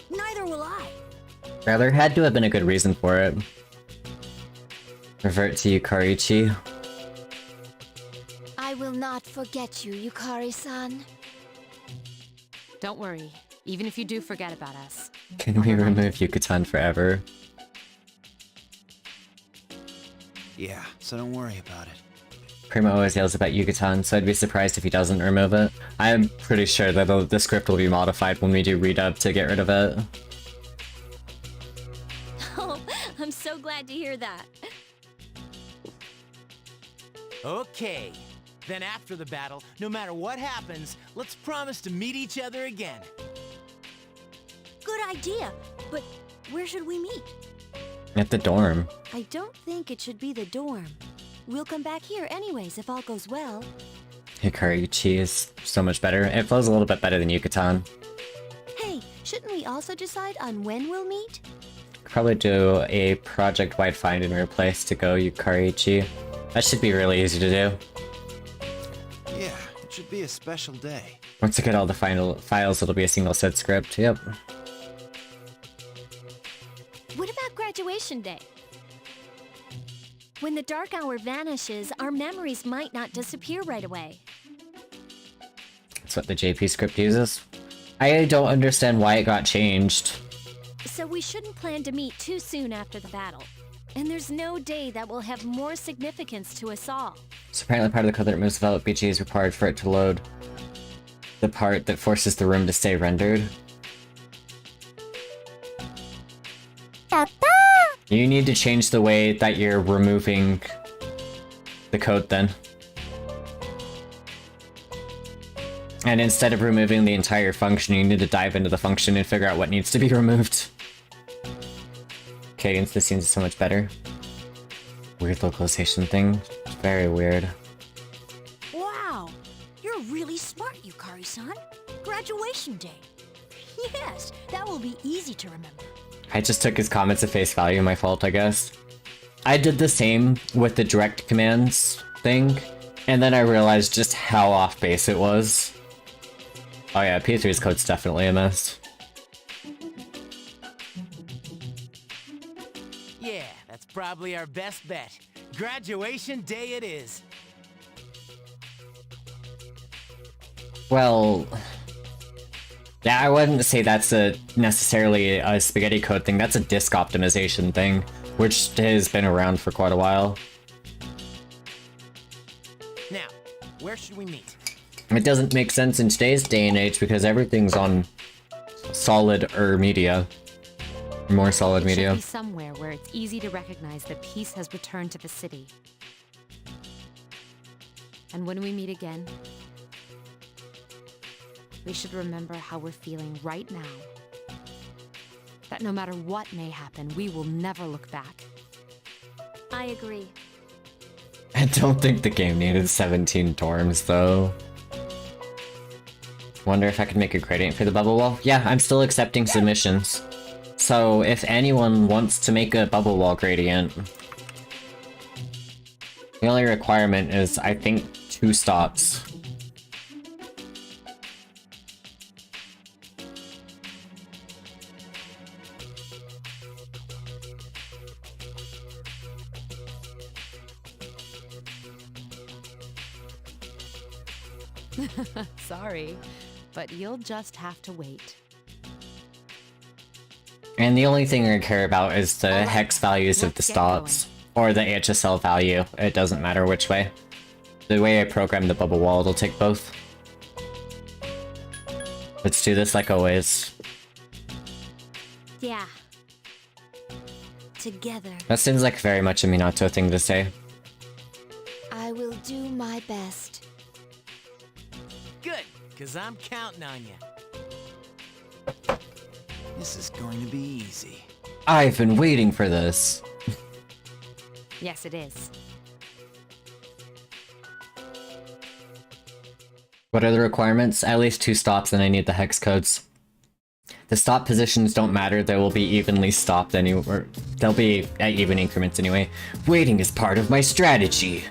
Neither will I. Yeah, there had to have been a good reason for it. Revert to Yukarichi. I will not forget you, Yukari-san. Don't worry. Even if you do forget about us. Can we remove Yucatan forever? Yeah, so don't worry about it. Primo always yells about Yucatan, so I'd be surprised if he doesn't remove it. I'm pretty sure that the script will be modified when we do redub to get rid of it. Oh, I'm so glad to hear that. Okay. Then after the battle, no matter what happens, let's promise to meet each other again. Good idea, but where should we meet? At the dorm. I don't think it should be the dorm. We'll come back here anyways if all goes well. Yukarichi is so much better. It flows a little bit better than Yucatan. Hey, shouldn't we also decide on when we'll meet? Probably do a project-wide find and replace to go Yukarichi. That should be really easy to do. Yeah, it should be a special day. Once I get all the final files, it'll be a single set script. Yep. What about graduation day? When the Dark Hour vanishes, our memories might not disappear right away. That's what the JP script uses. I don't understand why it got changed. So we shouldn't plan to meet too soon after the battle. And there's no day that will have more significance to us all. So apparently part of the code that removes developed BG is required for it to load the part that forces the room to stay rendered. You need to change the way that you're removing the code then. And instead of removing the entire function, you need to dive into the function and figure out what needs to be removed. Cadence, this seems so much better. Weird localization thing. Very weird. Wow, you're really smart, Yukari-san. Graduation day. Yes, that will be easy to remember. I just took his comments at face value, my fault, I guess. I did the same with the direct commands thing, and then I realized just how off base it was. Oh yeah, P3's code's definitely a mess. Yeah, that's probably our best bet. Graduation day it is. Well... yeah, I wouldn't say that's necessarily a spaghetti code thing, that's a disk optimization thing, which has been around for quite a while. where should we meet? It doesn't make sense in today's day and age because everything's on solid media. More solid It media. should be somewhere where it's easy to recognize that peace has returned to the city. And when we meet again, we should remember how we're feeling right now. That no matter what may happen, we will never look back. I agree. I don't think the game needed 17 dorms though. Wonder if I could make a gradient for the bubble wall? Yeah, I'm still accepting submissions. So if anyone wants to make a bubble wall gradient, the only requirement is, I think, 2 stops. Sorry, but you'll just have to wait. And the only thing I care about is the Alright, hex values of the let's get stops. Or the HSL value. It doesn't matter which way. The way I program the bubble wall, it'll take both. Let's do this like always. Yeah. Together. That seems like very much a Minato thing to say. I will do my best. Good, because I'm counting on you. This is going to be easy. I've been waiting for this. Yes, it is. What are the requirements? At least 2 stops and I need the hex codes. The stop positions don't matter, they will be evenly stopped anywhere. They'll be at even increments anyway. Waiting is part of my strategy.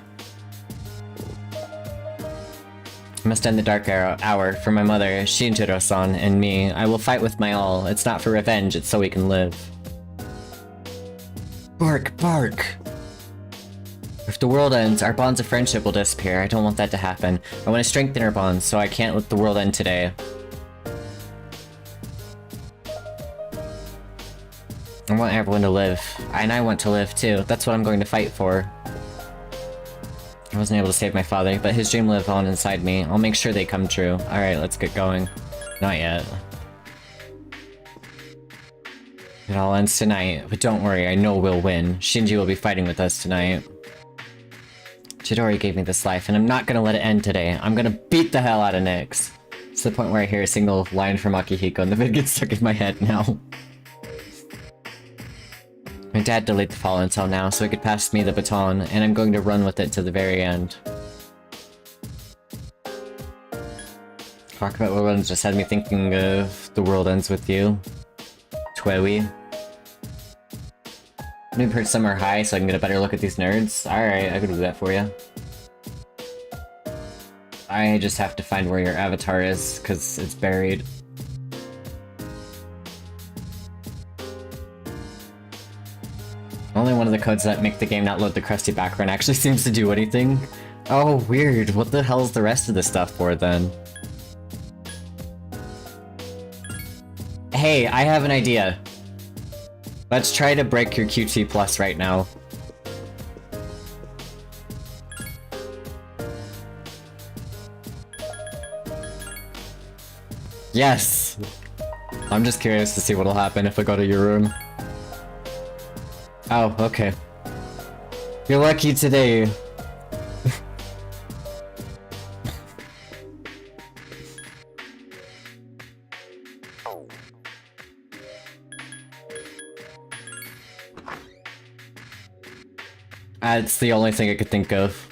I must end the dark hour for my mother, Shinjiro-san, and me. I will fight with my all. It's not for revenge, it's so we can live. Bark, bark! If the world ends, our bonds of friendship will disappear. I don't want that to happen. I want to strengthen our bonds, so I can't let the world end today. I want everyone to live. And I want to live too. That's what I'm going to fight for. I wasn't able to save my father, but his dream lives on inside me. I'll make sure they come true. Alright, let's get going. Not yet. It all ends tonight, but don't worry, I know we'll win. Shinji will be fighting with us tonight. Chidori gave me this life, and I'm not gonna let it end today. I'm gonna beat the hell out of Nyx. It's the point where I hear a single line from Akihiko, and the vid gets stuck in my head now. My dad delayed the fall until now, so he could pass me the baton, and I'm going to run with it to the very end. Talk about World Ends just had me thinking of The World Ends With You. Twewy. Maybe perch somewhere high so I can get a better look at these nerds. Alright, I could do that for you. I just have to find where your avatar is, because it's buried. Only one of the codes that make the game not load the crusty background actually seems to do anything. Oh, weird. What the hell is the rest of this stuff for, then? Hey, I have an idea. Let's try to break your QT Plus right now. Yes! I'm just curious to see what'll happen if I go to your room. Oh, okay. You're lucky today. That's the only thing I could think of.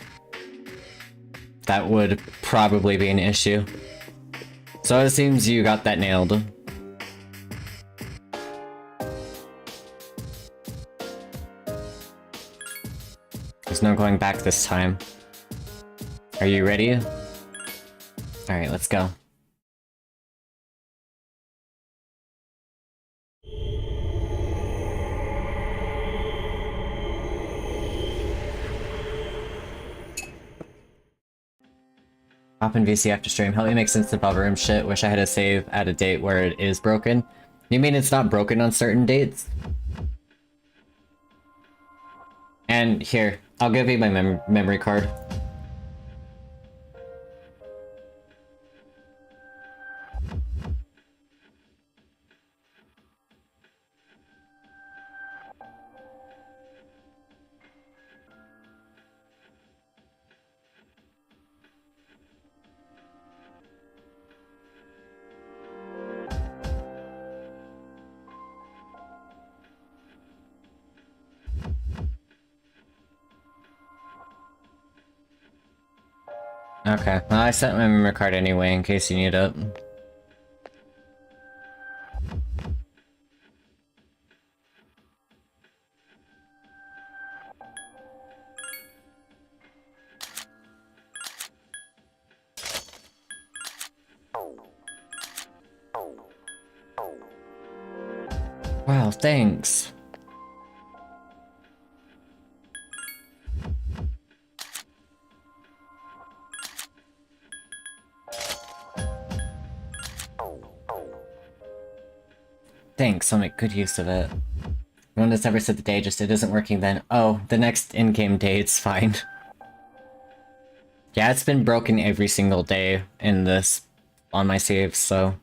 That would probably be an issue. So it seems you got that nailed. There's no going back this time. Are you ready? Alright, let's go. Hop in VC after stream. Help me make sense of Bubba Room shit. Wish I had a save at a date where it is broken. You mean it's not broken on certain dates? And here, I'll give you my memory card. Okay, well, I sent my memory card anyway in case you need it. Wow, thanks. Thanks, I'll make good use of it. No one has ever said the day just it isn't working then. Oh, the next in-game day it's fine. Yeah, it's been broken every single day in this on my saves, so.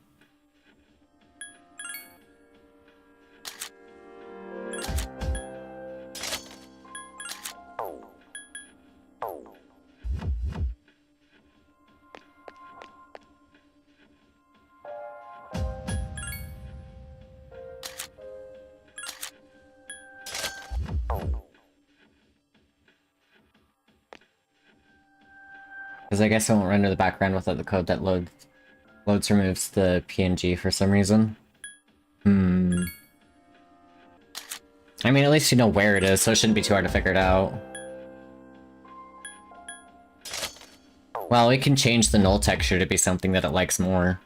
Because I guess it won't render the background without the code that loads removes the PNG for some reason. I mean, at least you know where it is, so it shouldn't be too hard to figure it out. Well, we can change the null texture to be something that it likes more.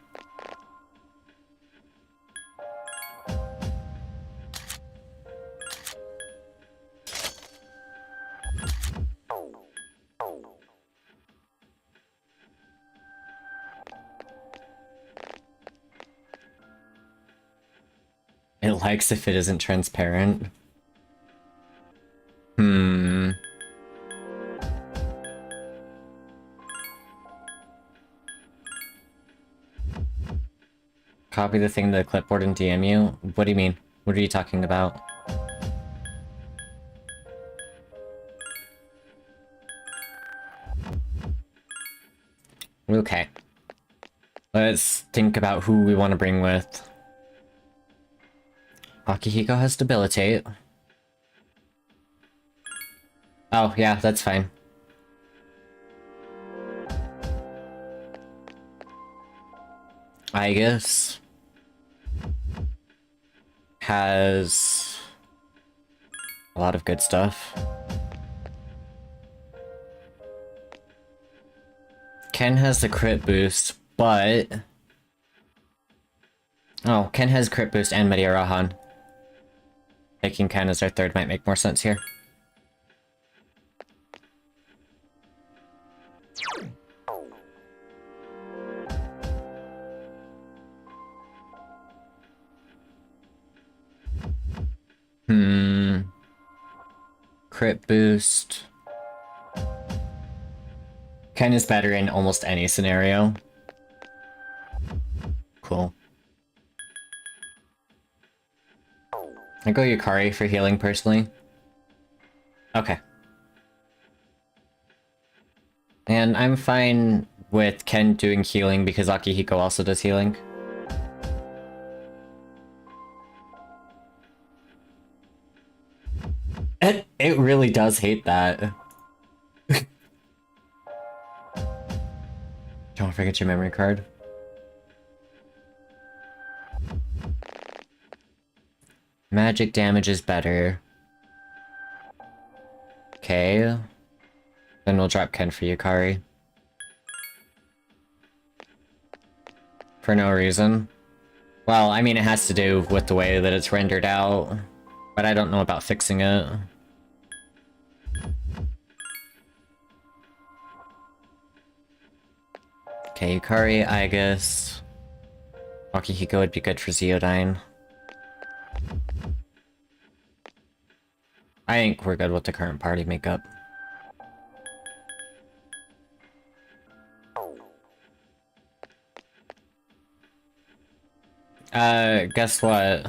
It likes if it isn't transparent. Copy the thing to the clipboard and DM you? What do you mean? What are you talking about? Okay. Let's think about who we want to bring with. Akihiko has debilitate. Oh, yeah, that's fine. I guess has a lot of good stuff. Ken has the crit boost, but... Oh, Ken has crit boost and Media Rahan. Taking Ken as our third might make more sense here. Crit boost. Ken is better in almost any scenario. Cool. I go Yukari for healing personally. Okay. And I'm fine with Ken doing healing because Akihiko also does healing. It really does hate that. Don't forget your memory card. Magic damage is better. Okay. Then we'll drop Ken for Yukari. For no reason. Well, I mean, it has to do with the way that it's rendered out. But I don't know about fixing it. Okay, Yukari, I guess. Akihiko would be good for Zeodyne. I think we're good with the current party makeup. Guess what?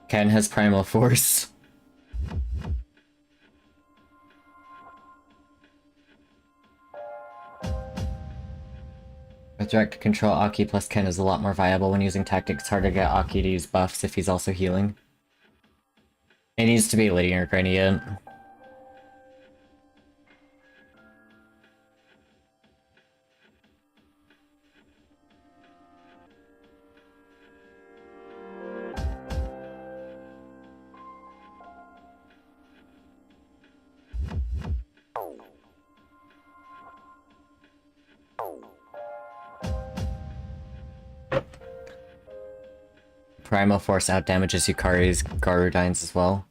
Ken has Primal Force. With direct control, Aki plus Ken is a lot more viable when using tactics. It's harder to get Aki to use buffs if he's also healing. It needs to be linear gradient. Primal Force outdamages Yukari's Garudines as well.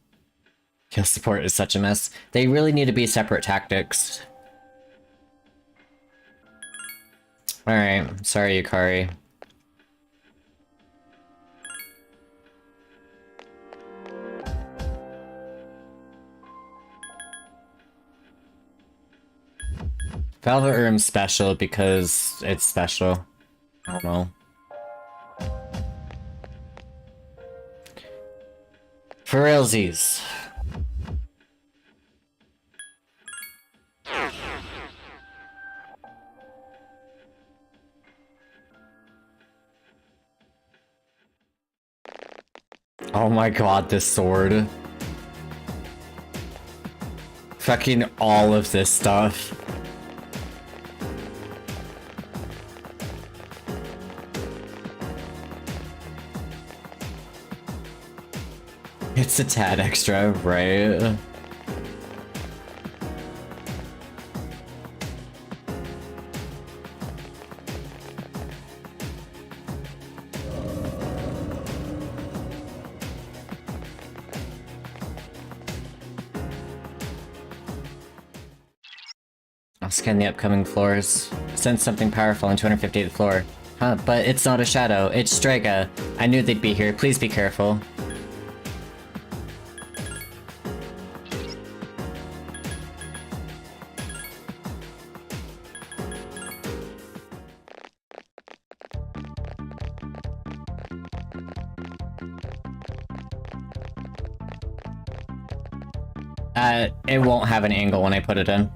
Kill support is such a mess. They really need to be separate tactics. Alright, sorry Yukari. Velvet Room's special because it's special. I don't know. For realsies. Oh my god, this sword. Fucking all of this stuff. It's a tad extra, right? I'll scan the upcoming floors. Sense something powerful on 258th floor. Huh, but it's not a shadow, it's Strega. I knew they'd be here, please be careful. It won't have an angle when I put it in.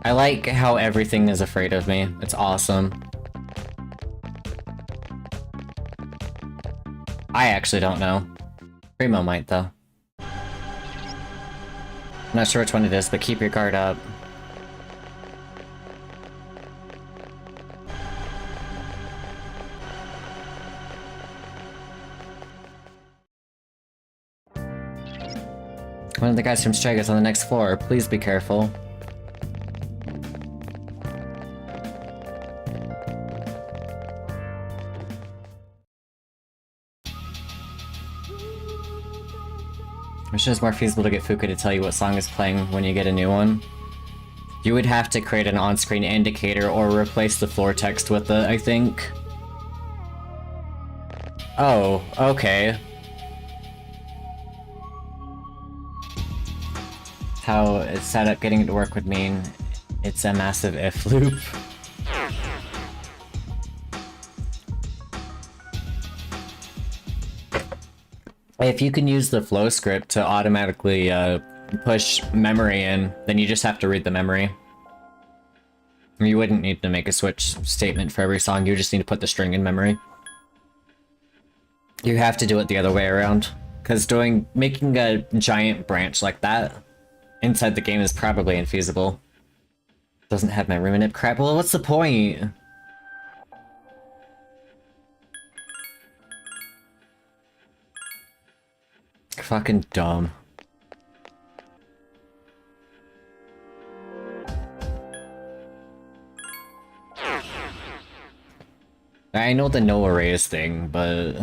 I like how everything is afraid of me. It's awesome. I actually don't know. Primo might, though. I'm not sure which one it is, but keep your guard up. One of the guys from Strega's on the next floor. Please be careful. I wish it was more feasible to get Fuka to tell you what song is playing when you get a new one. You would have to create an on-screen indicator or replace the floor text with it, I think. Oh, okay. How it's set up, getting it to work would mean it's a massive if loop. If you can use the flow script to automatically push memory in, then you just have to read the memory. You wouldn't need to make a switch statement for every song, you just need to put the string in memory. You have to do it the other way around, because making a giant branch like that inside the game is probably infeasible. Doesn't have memory manip crap. Well, what's the point? Fucking dumb. I know the no arrays thing, but...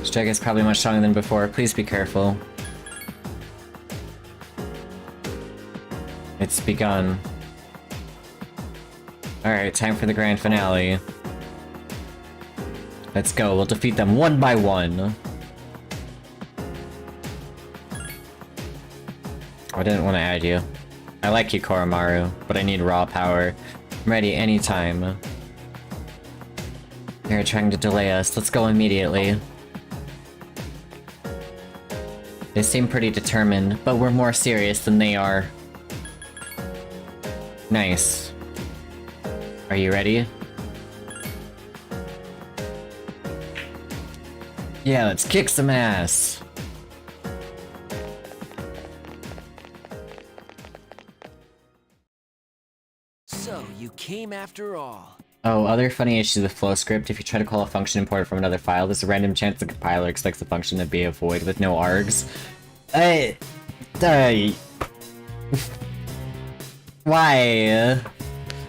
Strega is probably much stronger than before. Please be careful. It's begun. Alright, time for the grand finale. Let's go, we'll defeat them one by one. I didn't want to add you. I like you, Koromaru, but I need raw power. I'm ready anytime. They're trying to delay us. Let's go immediately. They seem pretty determined, but we're more serious than they are. Nice. Are you ready? Yeah, let's kick some ass! So, you came after all. Oh, other funny issues with flow script. If you try to call a function imported from another file, there's a random chance the compiler expects the function to be a void with no args. Why?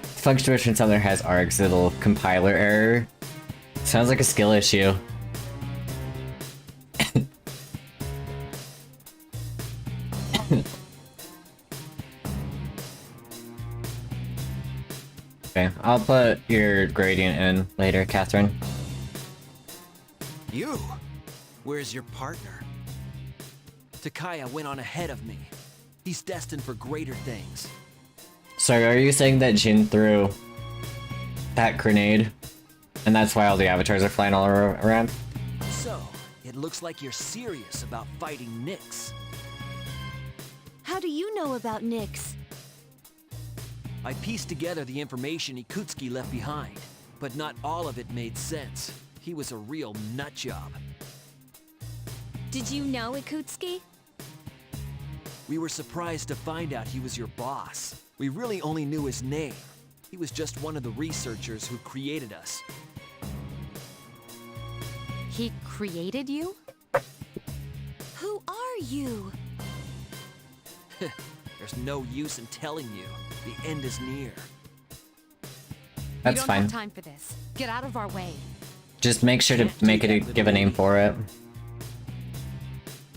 Function returns something that has args, it'll compiler error. Sounds like a skill issue. Okay, I'll put your gradient in later, Catherine. You? Where's your partner? Takaya went on ahead of me. He's destined for greater things. So are you saying that Jin threw that grenade, and that's why all the avatars are flying all around? So, it looks like you're serious about fighting Nyx. How do you know about Nyx? I pieced together the information Ikutsuki left behind, but not all of it made sense. He was a real nutjob. Did you know Ikutsuki? We were surprised to find out he was your boss. We really only knew his name. He was just one of the researchers who created us. He created you? Who are you? There's no use in telling you. The end is near. That's we don't fine. have time for this. Get out of our way. Just make sure to make it give a name for it.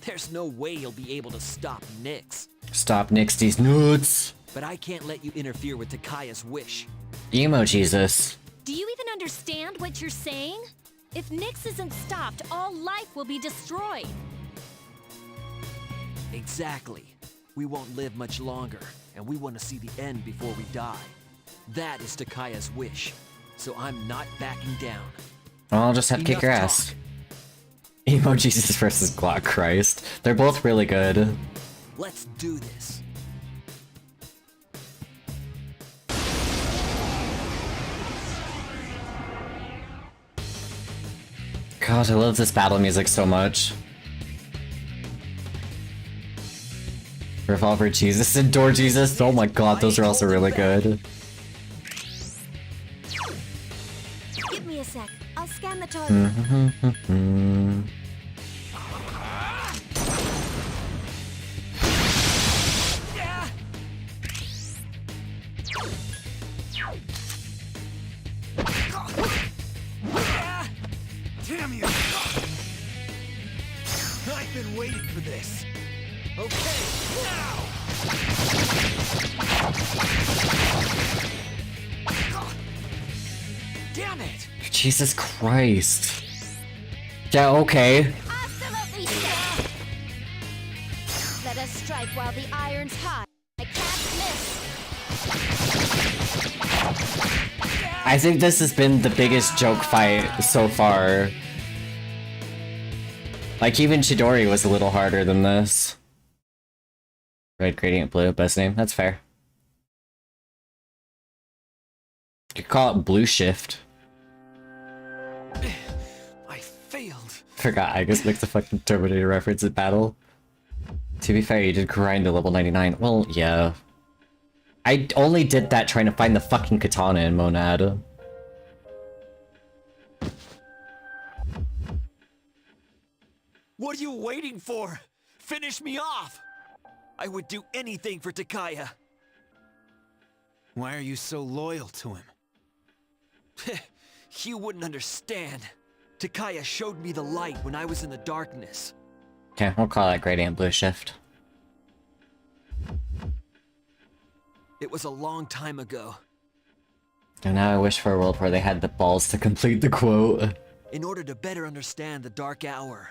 There's no way you'll be able to stop Nyx. Stop Nixie's nuts. But I can't let you interfere with Takaya's wish. Emo Jesus. Do you even understand what you're saying? If Nyx isn't stopped, all life will be destroyed. Exactly. We won't live much longer, and we want to see the end before we die. That is Takaya's wish, so I'm not backing down. I'll just have to kick Enough your ass. talk. Emo Jesus versus Glock Christ. They're both really good. Let's do this. God, I love this battle music so much. Revolver Jesus and Door Jesus. Oh my god, those are also really good. Give me a sec. I'll scan the target. Damn you! I've been waiting for this. Okay, now! Damn it! Jesus Christ. Yeah, okay. Absolutely sick. Let us strike while the iron's hot. I can't miss. I think this has been the biggest joke fight so far. Like, even Chidori was a little harder than this. Red Gradient Blue, best name. That's fair. You could call it Blue Shift. I failed. Forgot, I guess makes a fucking Terminator reference in battle. To be fair, you did grind to level 99. Well, yeah. I only did that trying to find the fucking katana in Monad. What are you waiting for? Finish me off! I would do anything for Takaya. Why are you so loyal to him? You wouldn't understand. Takaya showed me the light when I was in the darkness. Okay, we'll call that Gradient Blue Shift. It was a long time ago. And now I wish for a world where they had the balls to complete the quote. In order to better understand the Dark Hour,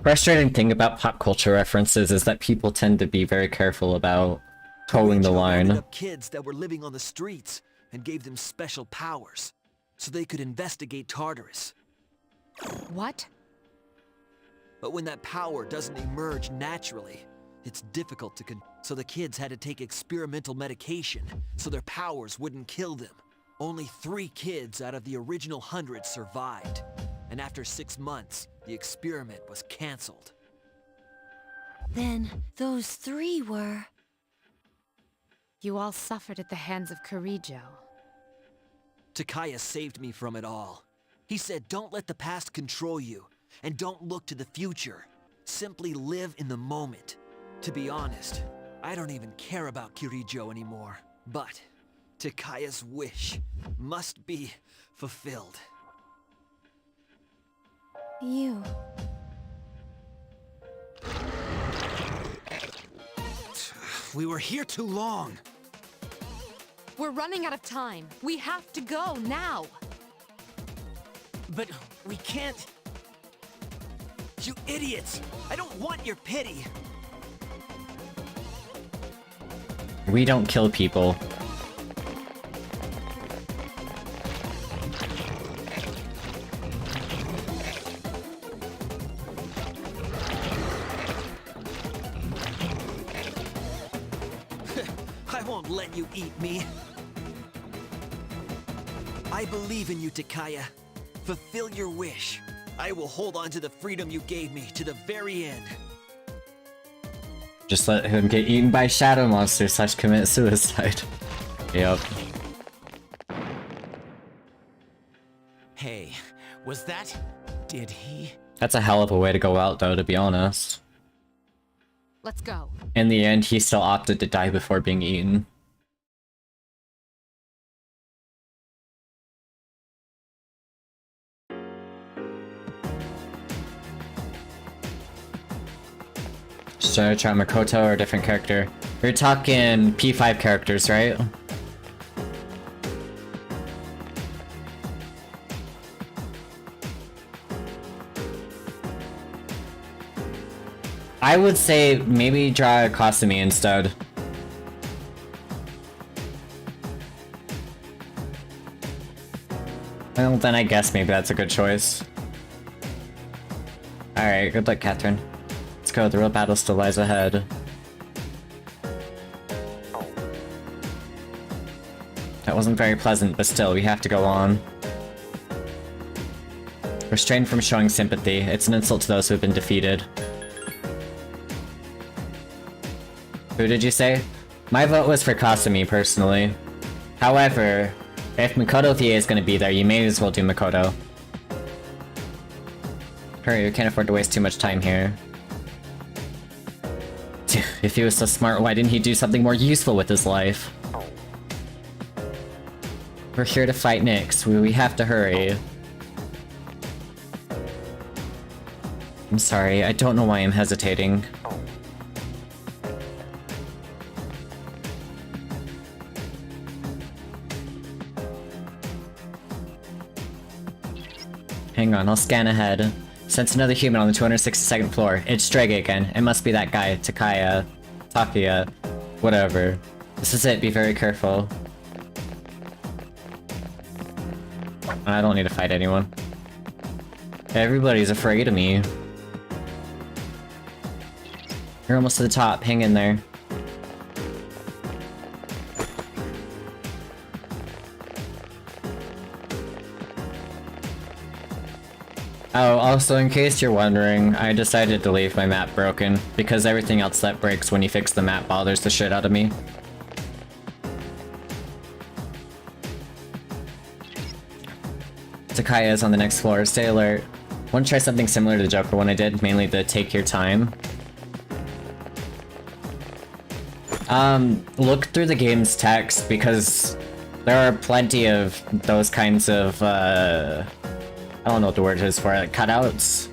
Frustrating thing about pop culture references is that people tend to be very careful about towing the Koichiro rounded line. up kids that were living on the streets and gave them special powers, so they could investigate Tartarus. What? But when that power doesn't emerge naturally, it's difficult to so the kids had to take experimental medication so their powers wouldn't kill them. Only 3 kids out of the original 100 survived, and after 6 months, the experiment was cancelled. Then those 3 were... You all suffered at the hands of Kirijo. Takaya saved me from it all. He said don't let the past control you, and don't look to the future. Simply live in the moment. To be honest, I don't even care about Kirijo anymore. But Takaya's wish must be fulfilled. You. We were here too long. We're running out of time. We have to go now. But we can't... You idiots! I don't want your pity! We don't kill people. I won't let you eat me. I believe in you, Takaya. Fulfill your wish. I will hold on to the freedom you gave me to the very end. Just let him get eaten by shadow monsters / commit suicide. Yep. Hey, was that... Did he? That's a hell of a way to go out though, to be honest. Let's go. In the end, he still opted to die before being eaten. Should I try Makoto or a different character? You're talking P5 characters, right? I would say maybe draw Kasumi instead. Well, then I guess maybe that's a good choice. Alright, good luck, Catherine. Let's go, the real battle still lies ahead. That wasn't very pleasant, but still, we have to go on. Restrain from showing sympathy. It's an insult to those who have been defeated. Who did you say? My vote was for Kasumi, personally. However, if Makoto Thie is gonna be there, you may as well do Makoto. Hurry, we can't afford to waste too much time here. If he was so smart, why didn't he do something more useful with his life? We're here to fight Nyx. We have to hurry. I'm sorry, I don't know why I'm hesitating. Hang on, I'll scan ahead. Sense another human on the 262nd floor. It's Strega again. It must be that guy, Takaya. Takia. Whatever. This is it, be very careful. I don't need to fight anyone. Everybody's afraid of me. You're almost to the top, hang in there. Oh, also in case you're wondering, I decided to leave my map broken, because everything else that breaks when you fix the map bothers the shit out of me. Takaya is on the next floor, stay alert. Want to try something similar to the Joker one I did, mainly the take your time. Look through the game's text, because there are plenty of those kinds of, I don't know what the word is for it, cutouts?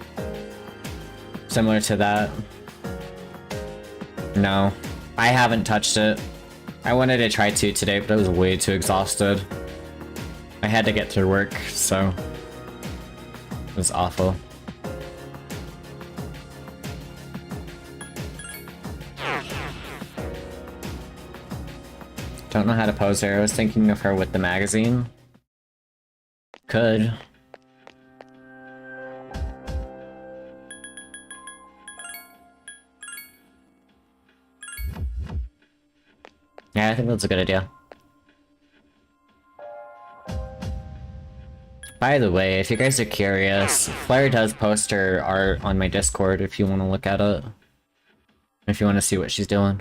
Similar to that. No, I haven't touched it. I wanted to try to today, but I was way too exhausted. I had to get through work, so it was awful. Don't know how to pose her. I was thinking of her with the magazine. Could. Yeah, I think that's a good idea. By the way, if you guys are curious, Flare does post her art on my Discord if you want to look at it. If you want to see what she's doing.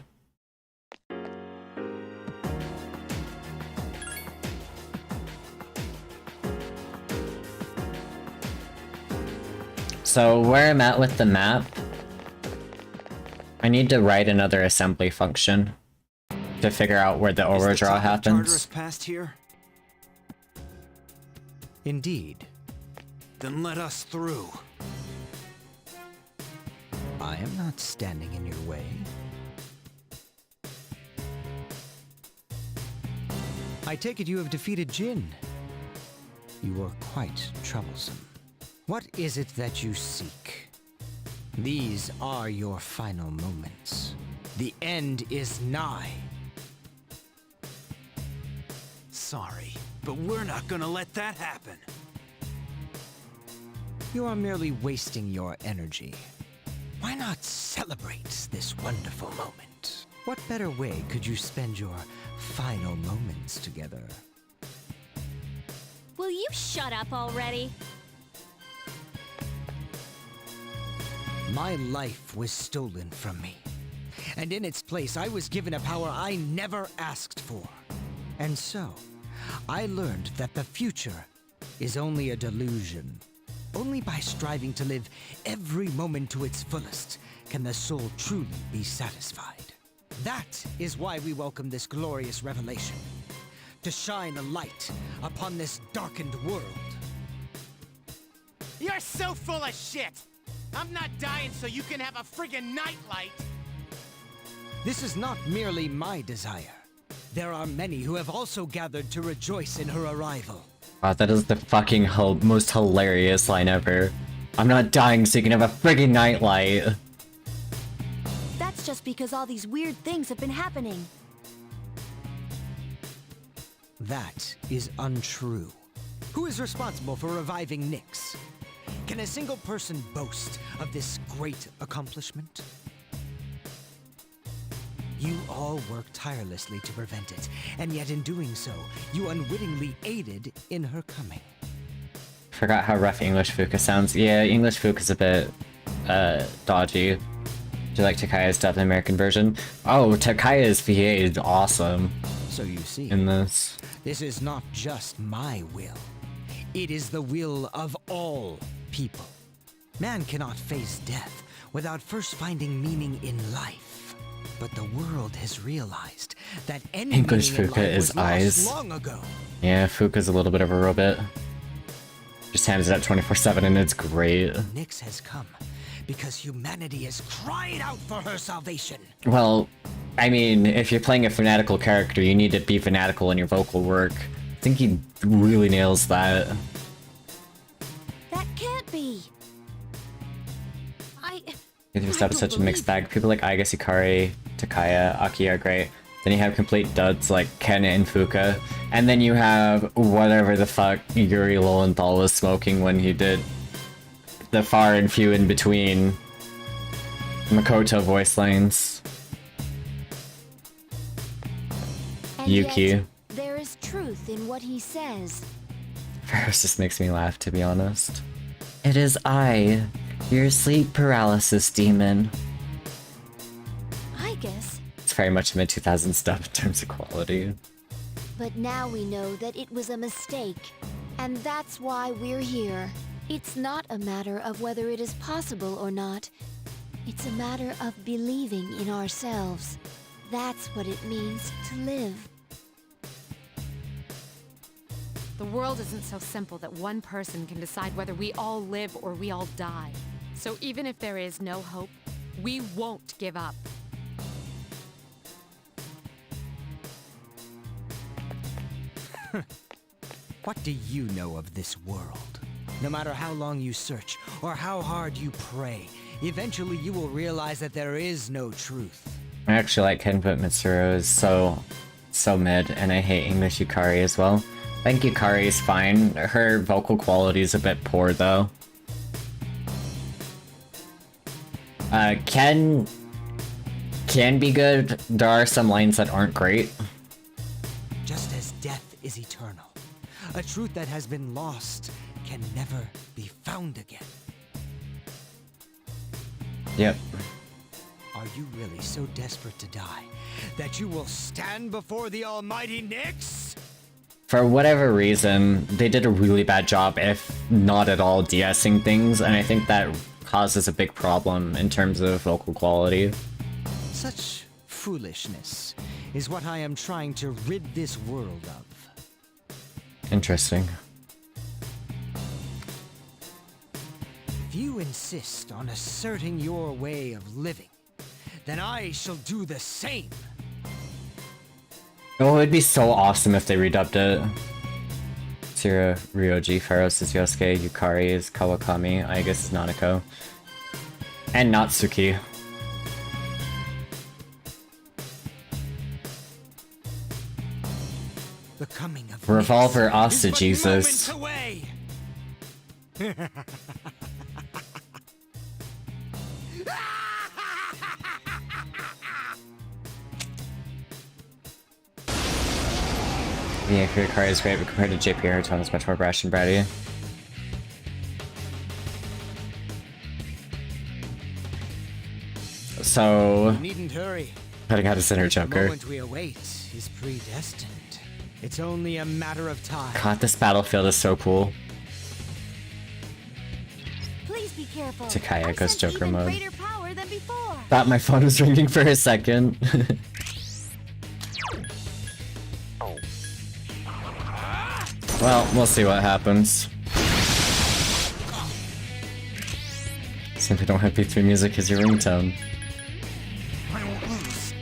So where I'm at with the map, I need to write another assembly function to figure out where the Is the overdraw top of happens. Tartarus past here? Indeed. Then let us through. I am not standing in your way. I take it you have defeated Jin. You are quite troublesome. What is it that you seek? These are your final moments. The end is nigh. Sorry, but we're not gonna let that happen. You are merely wasting your energy. Why not celebrate this wonderful moment? What better way could you spend your final moments together? Will you shut up already? My life was stolen from me. And in its place, I was given a power I never asked for. And so, I learned that the future is only a delusion. Only by striving to live every moment to its fullest can the soul truly be satisfied. That is why we welcome this glorious revelation. To shine a light upon this darkened world. You're so full of shit! I'm not dying so you can have a friggin' nightlight! This is not merely my desire. There are many who have also gathered to rejoice in her arrival. Wow, that is the fucking most hilarious line ever. I'm not dying so you can have a friggin' nightlight. That's just because all these weird things have been happening. That is untrue. Who is responsible for reviving Nyx? Can a single person boast of this great accomplishment? You all worked tirelessly to prevent it, and yet in doing so, you unwittingly aided in her coming. Forgot how rough English Fuka sounds. Yeah, English Fuka's a bit, dodgy. Do you like Takaya's dub in the American version? Oh, Takaya's VA is awesome So you see, in this. this is not just my will. It is the will of all people. Man cannot face death without first finding meaning in life. But the world has realized that any English meaning in Fuka life is was lost eyes. long ago. Yeah, Fuka's a little bit of a robot. Just hands it up 24/7 and it's great. Nyx has come because humanity has cried out for her salvation. Well, I mean, if you're playing a fanatical character, you need to be fanatical in your vocal work. I think he really nails that. That can't be. This episode's such a mixed bag. People like Aiga, Hikari, Takaya, Aki are great. Then you have complete duds like Ken and Fuka. And then you have whatever the fuck Yuri Lowenthal was smoking when he did the far and few in between Makoto voice lines. And Yuki. yet, there is truth in what he says. Ferris just makes me laugh, to be honest. It is I, your sleep paralysis demon. I guess. It's very much mid-2000s stuff in terms of quality. But now we know that it was a mistake. And that's why we're here. It's not a matter of whether it is possible or not. It's a matter of believing in ourselves. That's what it means to live. The world isn't so simple that one person can decide whether we all live or we all die. So even if there is no hope, we won't give up. What do you know of this world? No matter how long you search or how hard you pray, eventually you will realize that there is no truth. I actually like Ken, but Mitsuru is so mid, and I hate English Yukari as well. I think Yukari is fine. Her vocal quality is a bit poor, though. Ken can be good. There are some lines that aren't great. Just as death is eternal, a truth that has been lost can never be found again. Yep. Are you really so desperate to die that you will stand before the almighty Nyx? for whatever reason, they did a really bad job, if not at all, de-essing things, and I think that causes a big problem in terms of vocal quality. Such foolishness is what I am trying to rid this world of. Interesting. If you insist on asserting your way of living, then I shall do the same. Oh, it'd be so awesome if they redubbed it. Tsura, Ryoji, Pharos is Yosuke, Yukari is Kawakami, I guess is Nanako. And Natsuki. The coming of Revolver Nix Asta is but Jesus. moments away. The accurate card is great, but compared to JP, her tone is much more brash and bratty. So, You needn't hurry. cutting out a center The Joker. moment we await is predestined. It's only a matter of time. God, this battlefield is so cool. Please be careful. Takaya I goes sense Joker even mode. greater power than before. Thought my phone was ringing for a second. Well, we'll see what happens. Simply don't have P3 music as your ringtone. I won't lose.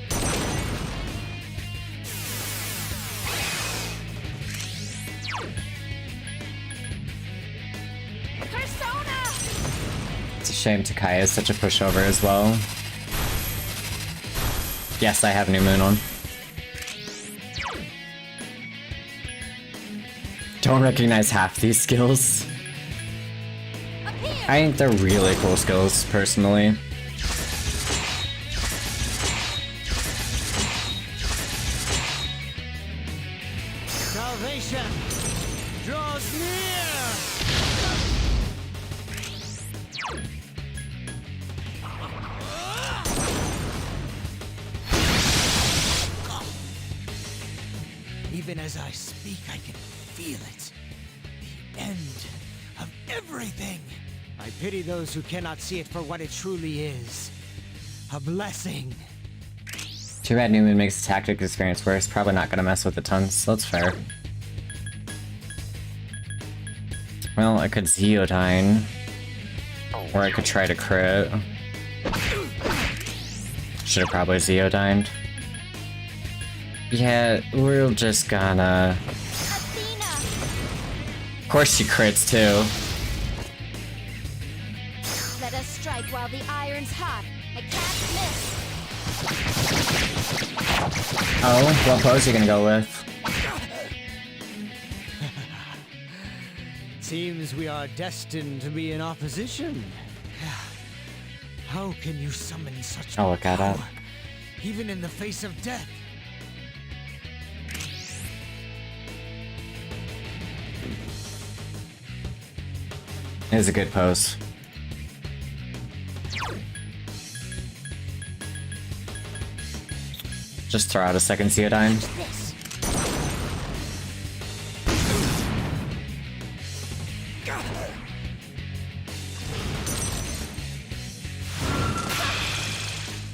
It's a shame Takaya is such a pushover as well. Yes, I have New Moon on. Don't recognize half these skills. I think they're really cool skills, personally. Salvation draws near. Even as I speak, I can feel it. The end of everything. I pity those who cannot see it for what it truly is. A blessing. Too bad Newman makes the tactic experience worse. Probably not gonna mess with the tons. That's fair. Well, I could Zeodyne. Or I could try to crit. Should've probably Zeodyned. Yeah, we're just gonna... Of course she crits too. Let us strike while the iron's hot. I can't miss. Oh, what pose are you gonna go with? Seems we are destined to be in opposition. How can you summon such Oh, look at that. power, even in the face of death? It is a good pose. Just throw out a second Zeodyne.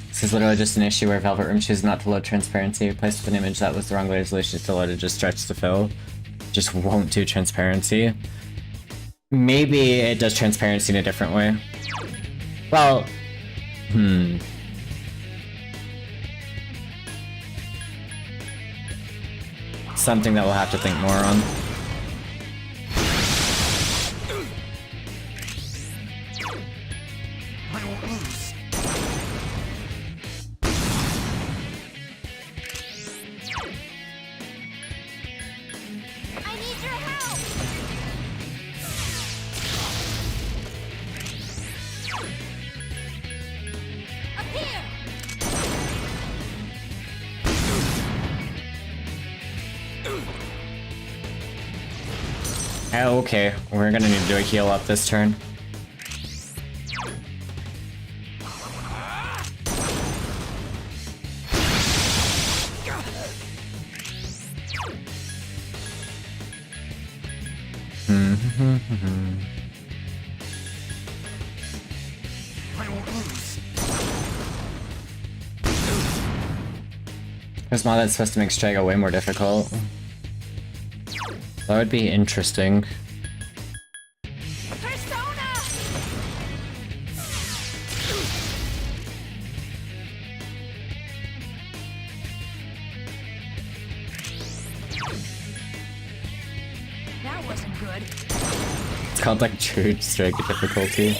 This is literally just an issue where Velvet Room chooses not to load transparency. Replaced with an image that was the wrong resolution to load it, just stretch to fill. Just won't do transparency. Maybe it does transparency in a different way. Well, something that we'll have to think more on. I won't lose. I need your help. Up here. Okay, we're gonna need to do a heal up this turn. I won't lose. There's mod that's supposed to make Strago way more difficult. That would be interesting. That wasn't good. It's called like true Strago difficulty.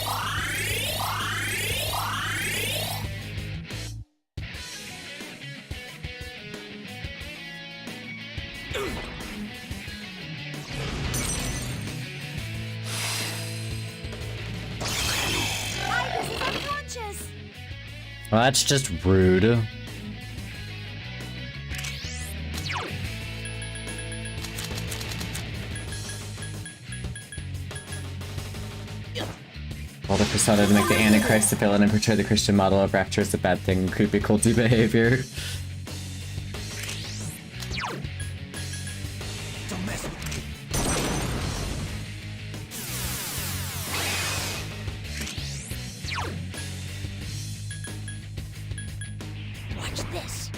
Ibis is unconscious! Well, that's just rude. Well, the persona to make the Antichrist the villain and portray the Christian model of rapture is a bad thing, creepy culty behavior. Don't mess with me. Watch this.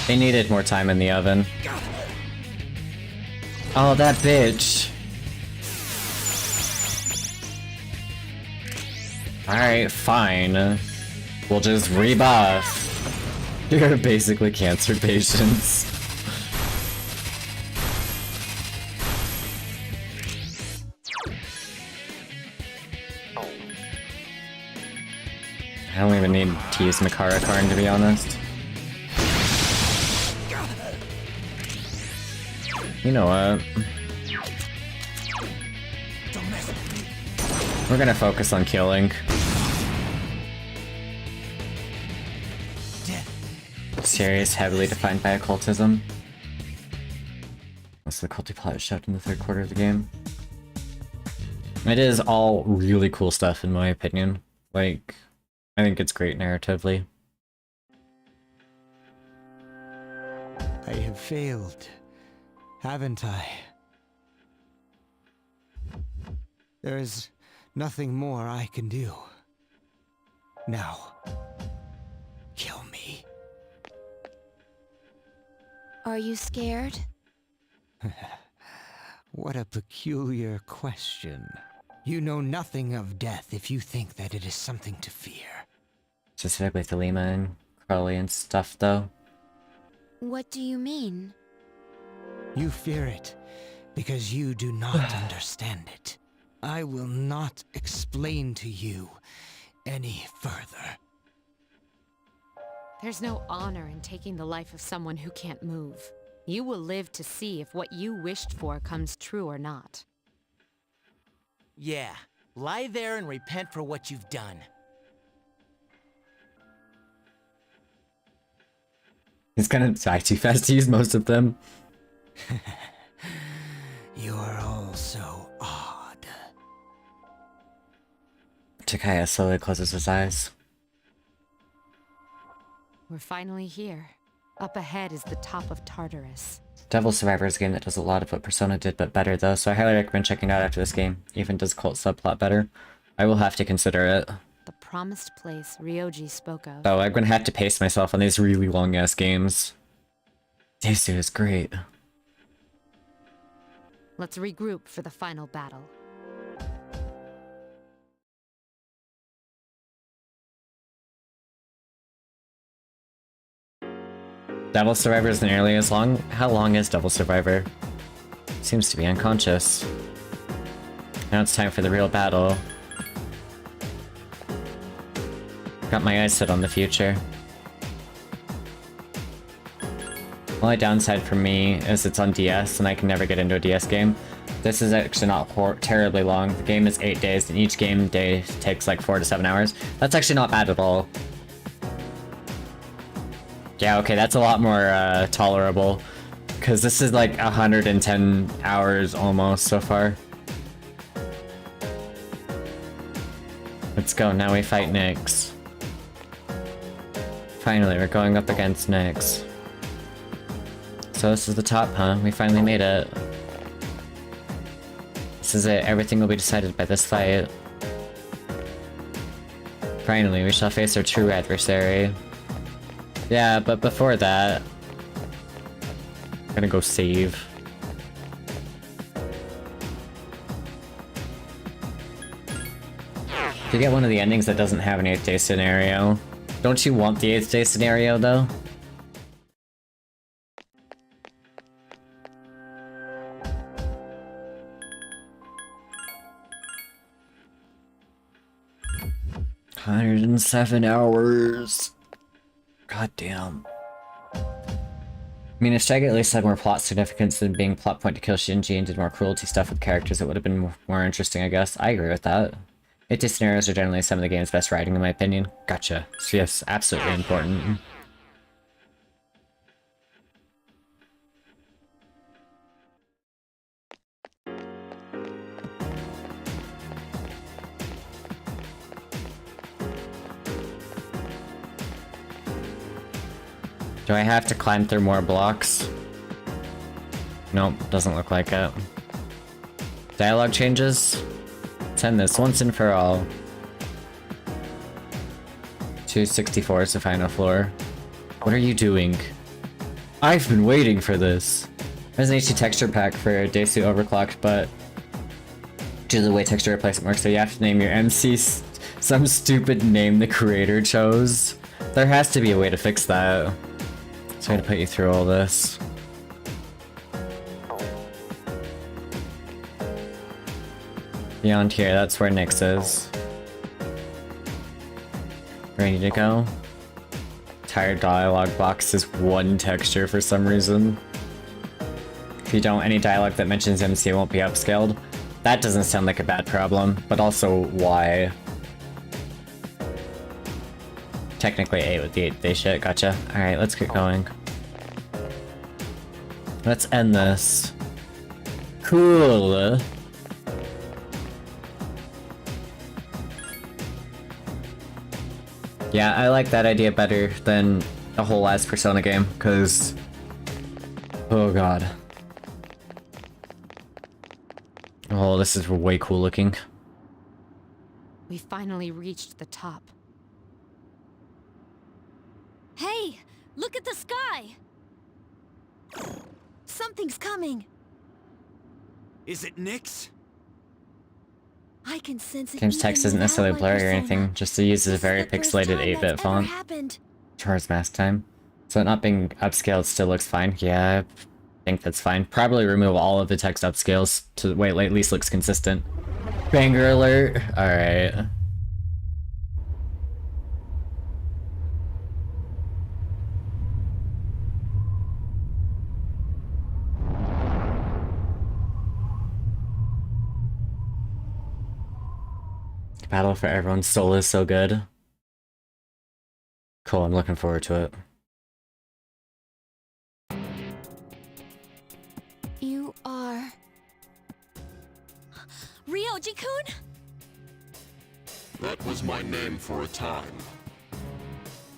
They needed more time in the oven. Oh, that bitch. Alright, fine. We'll just rebuff. You're basically cancer patients. I don't even need to use Makara Karn, to be honest. You know what? We're gonna focus on killing. Serious, heavily defined by occultism. Most of the culty plot is shoved in the third quarter of the game. It is all really cool stuff, in my opinion. Like, I think it's great narratively. I have failed, haven't I? There is nothing more I can do. Now, kill me. Are you scared? What a peculiar question. You know nothing of death if you think that it is something to fear. Specifically Thelema and Crowley and stuff, though. What do you mean? You fear it because you do not understand it. I will not explain to you any further. There's no honor in taking the life of someone who can't move. You will live to see if what you wished for comes true or not. Yeah, lie there and repent for what you've done. He's gonna die too fast to use most of them. You are all so odd. Takaya slowly closes his eyes. We're finally here. Up ahead is the top of Tartarus. Devil Survivor is a game that does a lot of what Persona did, but better though, so I highly recommend checking it out after this game. Even does cult subplot better. I will have to consider it. The promised place Ryoji spoke of. Oh, I'm gonna have to pace myself on these really long-ass games. Desu is great. Let's regroup for the final battle. Devil Survivor is nearly as long. How long is Devil Survivor? Seems to be unconscious. Now it's time for the real battle. Got my eyes set on the future. Only downside for me is it's on DS and I can never get into a DS game. This is actually not terribly long. The game is 8 days and each game day takes like 4 to 7 hours. That's actually not bad at all. Yeah, okay, that's a lot more tolerable. Because this is like 110 hours almost so far. Let's go, now we fight Nyx. Finally, we're going up against Nyx. So this is the top, huh? We finally made it. This is it. Everything will be decided by this fight. Finally, we shall face our true adversary. Yeah, but before that... I'm gonna go save. You get one of the endings that doesn't have an 8th day scenario. Don't you want the 8th day scenario, though? $107 hours. God damn. I mean, if Shaggy at least had more plot significance than being plot point to kill Shinji and did more cruelty stuff with characters, it would have been more interesting, I guess. I agree with that. 8-day scenarios are generally some of the game's best writing, in my opinion. Gotcha. So yes, absolutely important. Do I have to climb through more blocks? Nope, doesn't look like it. Dialogue changes? Let's end this once and for all. 264 is the final floor. What are you doing? I've been waiting for this. There's an HD texture pack for Desu Overclocked, but due to the way texture replacement works, so you have to name your MC some stupid name the creator chose. There has to be a way to fix that. So I'm gonna put you through all this. Beyond here, that's where Nyx is. Ready to go? Entire dialogue box is one texture for some reason. If you don't, any dialogue that mentions MC won't be upscaled. That doesn't sound like a bad problem, but also why? Technically 8 with the 8-day shit, gotcha. Alright, let's get going. Let's end this. Cool. Yeah, I like that idea better than the whole last Persona game, because... oh god. Oh, this is way cool looking. We finally reached the top. Hey, look at the sky! Something's coming. Is it Nyx? I can sense it. Game's text isn't necessarily blurry or anything, just it uses a very pixelated 8-bit font. Char's mask time. So it not being upscaled still looks fine. Yeah, I think that's fine. Probably remove all of the text upscales to the way it at least looks consistent. Banger alert! Alright. Battle for Everyone's Soul is so good. Cool, I'm looking forward to it. You are... Ryoji-kun? That was my name for a time.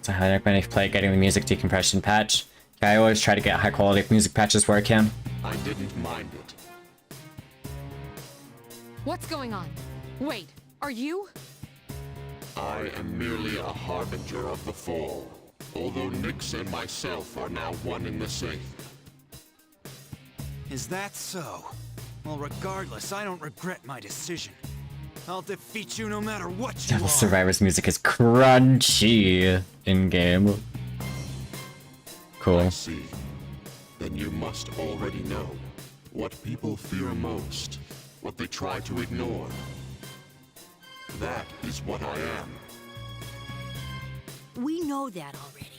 So how do I recommend if you play getting the music decompression patch? Yeah, I always try to get high quality music patches where I can. I didn't mind it. What's going on? Wait, are you? I am merely a harbinger of the fall, although Nyx and myself are now one and the same. Is that so? Well, regardless, I don't regret my decision. I'll defeat you no matter what you Devil are. Survivor's music is crunchy in-game. Cool. I see. Then you must already know what people fear most, what they try to ignore. That is what I am. We know that already.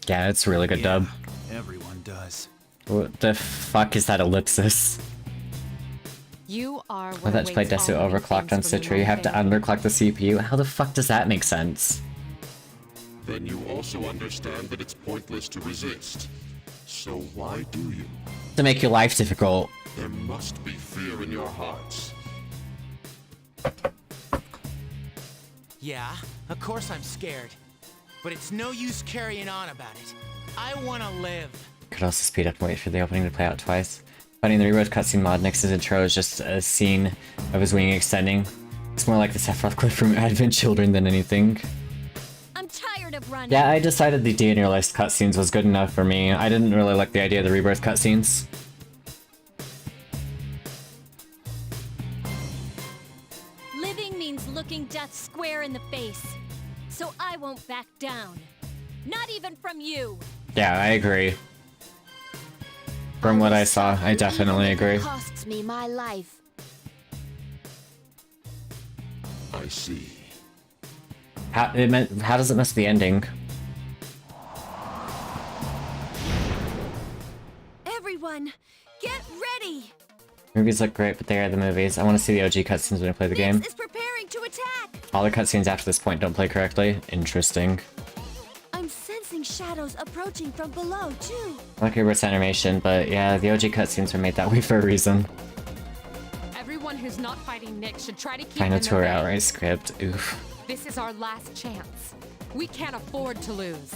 Yeah, it's a really good dub. Everyone does. What the fuck is that ellipsis? You are I what thought to play awaits Desu all living overclocked on things from Citra, you have to Lumine. underclock the CPU. How the fuck does that make sense? Then you also understand that it's pointless to resist. So why do you? To make your life difficult. There must be fear in your hearts. Yeah, of course I'm scared. But it's no use carrying on about it. I want to live. Could also speed up and wait for the opening to play out twice. Finding the Rebirth cutscene mod next to his intro is just a scene of his wing extending. It's more like the Sephiroth clip from Advent Children than anything. I'm tired of running. Yeah, I decided the Day in Your Life cutscenes was good enough for me. I didn't really like the idea of the Rebirth cutscenes. Living means looking death square in the face. So I won't back down. Not even from you. Yeah, I agree. From what I saw, I definitely agree. It costs me my life. I see. How does it miss the ending? Everyone, get ready. Movies look great, but they are the movies. I want to see the OG cutscenes when I play the game. Is preparing to attack. All the cutscenes after this point don't play correctly. Interesting. I'm sensing shadows approaching from below, too. I like Rebirth's animation, but yeah, the OG cutscenes were made that way for a reason. Everyone who's not fighting Nick should try to keep Final in the tour ring. outright script. Oof. This is our last chance. We can't afford to lose.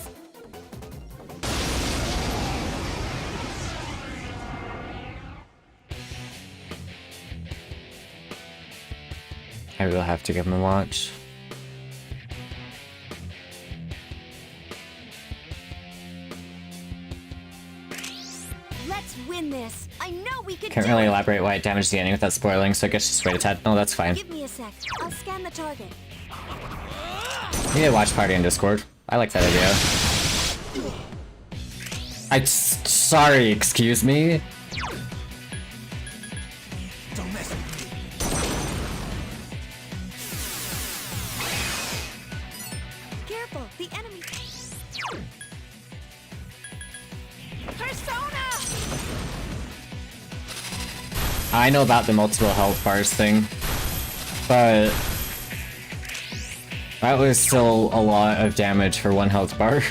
I will have to give him a watch. Let's win this. I know we could Can't do really it. elaborate why it damaged the ending without spoiling, so I guess just wait a tad. No, that's fine. Give me a sec. I'll scan the target. We need a watch party in Discord. I like that idea. Sorry, excuse me? Don't mess with me. Careful, the enemy. Persona! I know about the multiple health bars thing, but that was still a lot of damage for one health bar.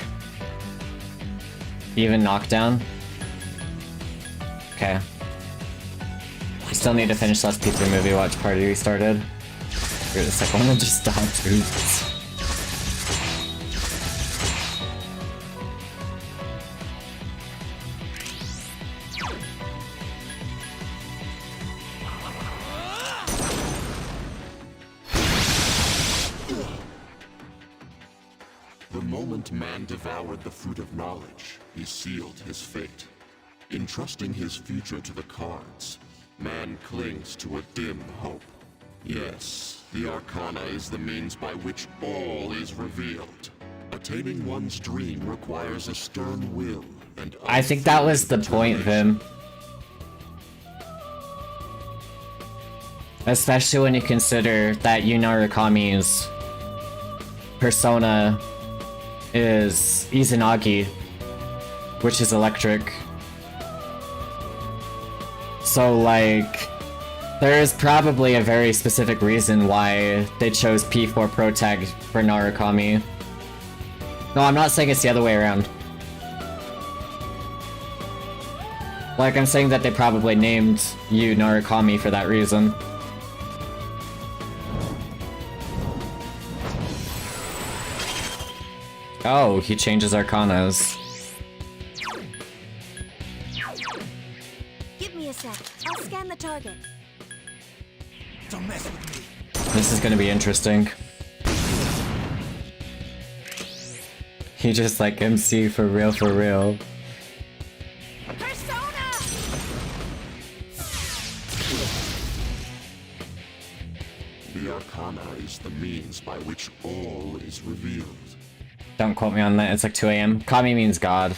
Even knockdown. Okay. We still need to finish last P3 movie watch party we started. Wait a second, I'm gonna just stop. Oops. The moment man devoured the fruit of knowledge, he sealed his fate. Entrusting his future to the cards, man clings to a dim hope. Yes, the Arcana is the means by which all is revealed. Attaining one's dream requires a stern will and I think that was the point, Vim. Especially when you consider that Yunarikami's persona is Izanagi, which is electric. So, like, there is probably a very specific reason why they chose P4 Protag for Narukami. No, I'm not saying it's the other way around. Like, I'm saying that they probably named you Narukami for that reason. Oh, he changes Arcanas. Give me a sec. I'll scan the target. Don't mess with me. This is gonna be interesting. He just like MC for real, for real. Persona! The Arcana is the means by which all is revealed. Don't quote me on that, it's like 2 AM. Kami means god.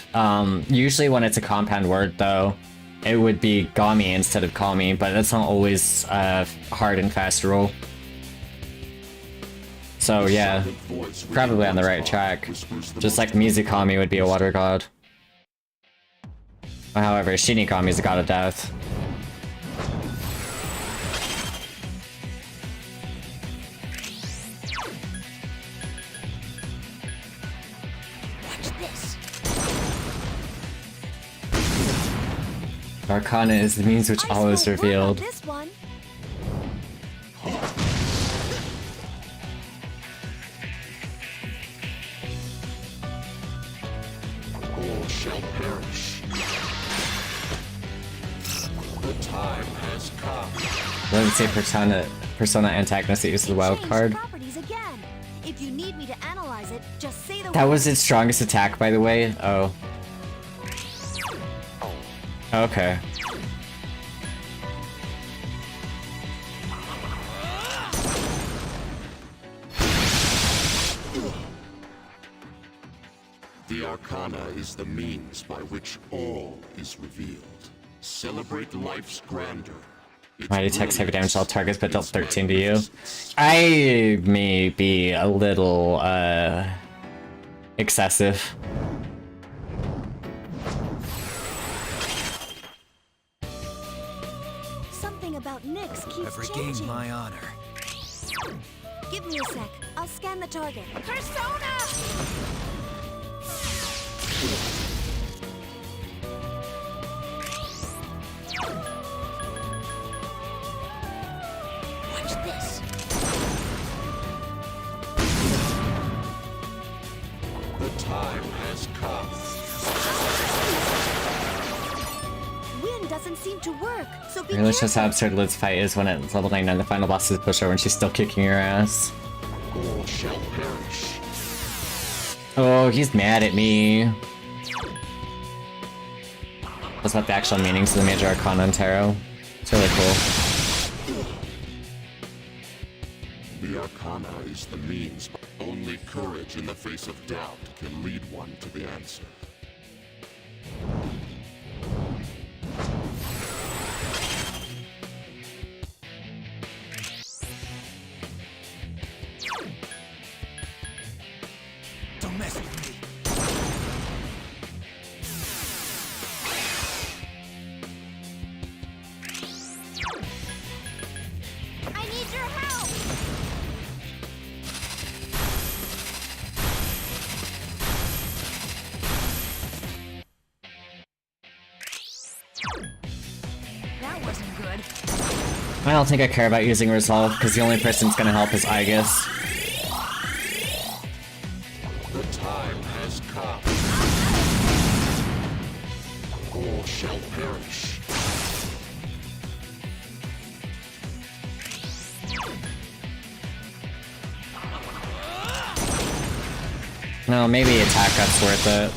Usually when it's a compound word though, it would be Gami instead of Kami, but that's not always a hard and fast rule. So yeah, probably on the right track. Just like Mizukami would be a water god. However, Shinigami is a god of death. Watch this. Arcana is the means which all is won't work on revealed. this one. All shall perish. The time has come. Let's say Persona antagonist that uses the wild Change card. properties again. If you need me to analyze it, just say the That word. was its strongest attack, by the way. Oh. Okay. The Arcana is the means by which all is revealed. Celebrate life's grandeur. Its Mighty attacks heavy damage to all targets, but dealt its 13 to you. magnificence. I may be a little, excessive. Something about Nyx keeps I've regained changing. my honor. Give me a sec. I'll scan the target. Persona! Watch this. The time has come. Wind doesn't seem to work, so be Really shows careful. how absurd Lid's fight is when it's level 99, the final boss is pushed over and she's still kicking your ass. All shall perish. Oh, he's mad at me. That's about the actual meanings of the Major Arcana and Tarot. It's really cool. The Arcana is the means. Only courage in the face of doubt can lead one to the answer. Don't mess with me. I need your help! That wasn't good. I don't think I care about using Resolve, because the only person that's gonna help is Aegis. The time has come. All shall perish. No, maybe attack up's worth it.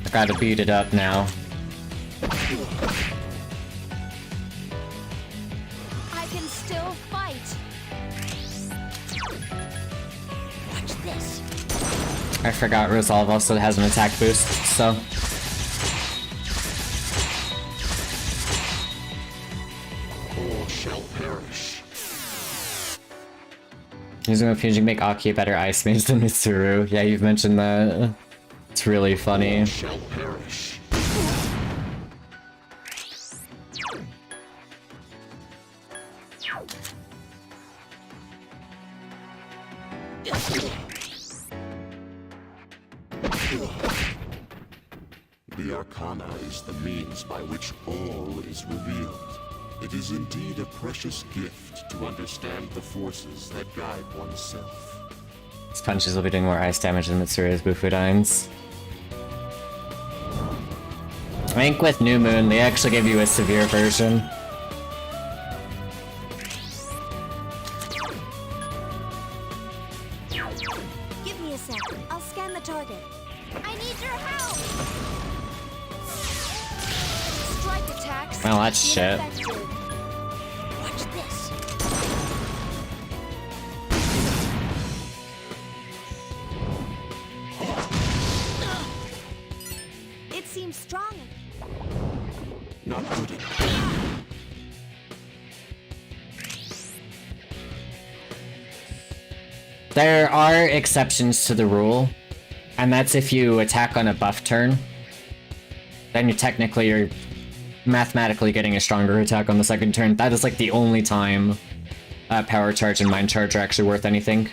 I gotta beat it up now. I can still fight. Watch this. I forgot Resolve also has an attack boost, so... All shall perish. Using a fusion make Aki a better ice mage than Mitsuru. Yeah, you've mentioned that. It's really funny. All shall perish. The Arcana is the means by which all is revealed. It is indeed a precious gift to understand the forces that guide oneself. His punches will be doing more ice damage than Mitsuru's Bufudines. I think with New Moon, they actually give you a severe version. Give me a sec. I'll scan the target. I need your help! Strike attacks. Well, that's shit. ineffective. Watch this. It seems strong. Not good enough. There are exceptions to the rule, and that's if you attack on a buff turn. Then you're mathematically getting a stronger attack on the second turn. That is like the only time Power Charge and Mind Charge are actually worth anything.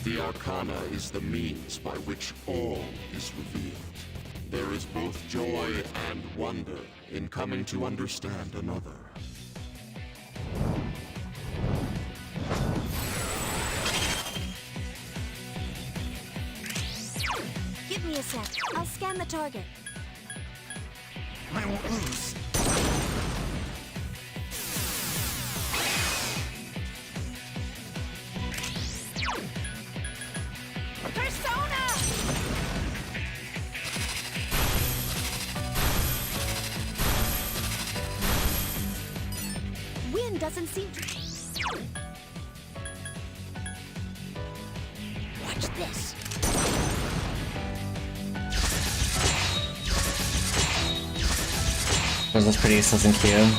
The Arcana is the means by which all is revealed. There is both joy and wonder in coming to understand another. Give me a sec. I'll scan the target. I won't lose. Persona! Wind doesn't seem to... Watch this. This is pretty useless and cute.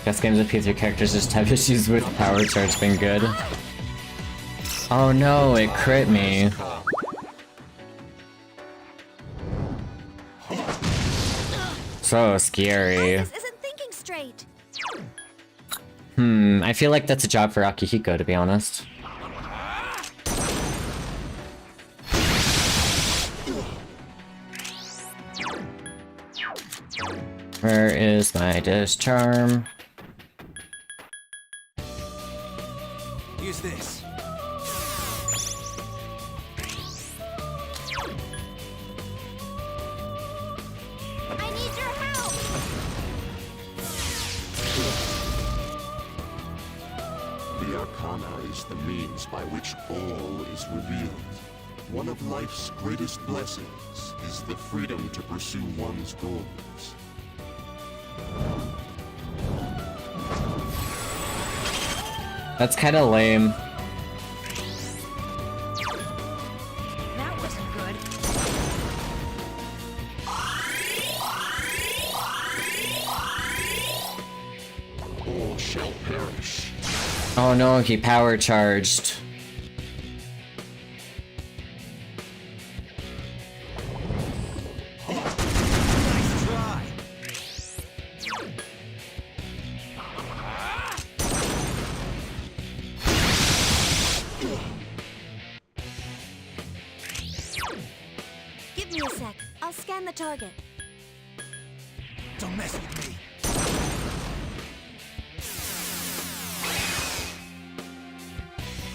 Guess games with P3 characters just have issues with power charge being good. Oh no, it crit me. So scary. This isn't thinking straight. I feel like that's a job for Akihiko, to be honest. Where is my discharm? Use this. I need your help! The Arcana is the means by which all is revealed. One of life's greatest blessings is the freedom to pursue one's goals. That's kind of lame. That wasn't good. All shall perish. Oh no, he power charged. Nice try. Give me a sec. I'll scan the target. Don't mess with me.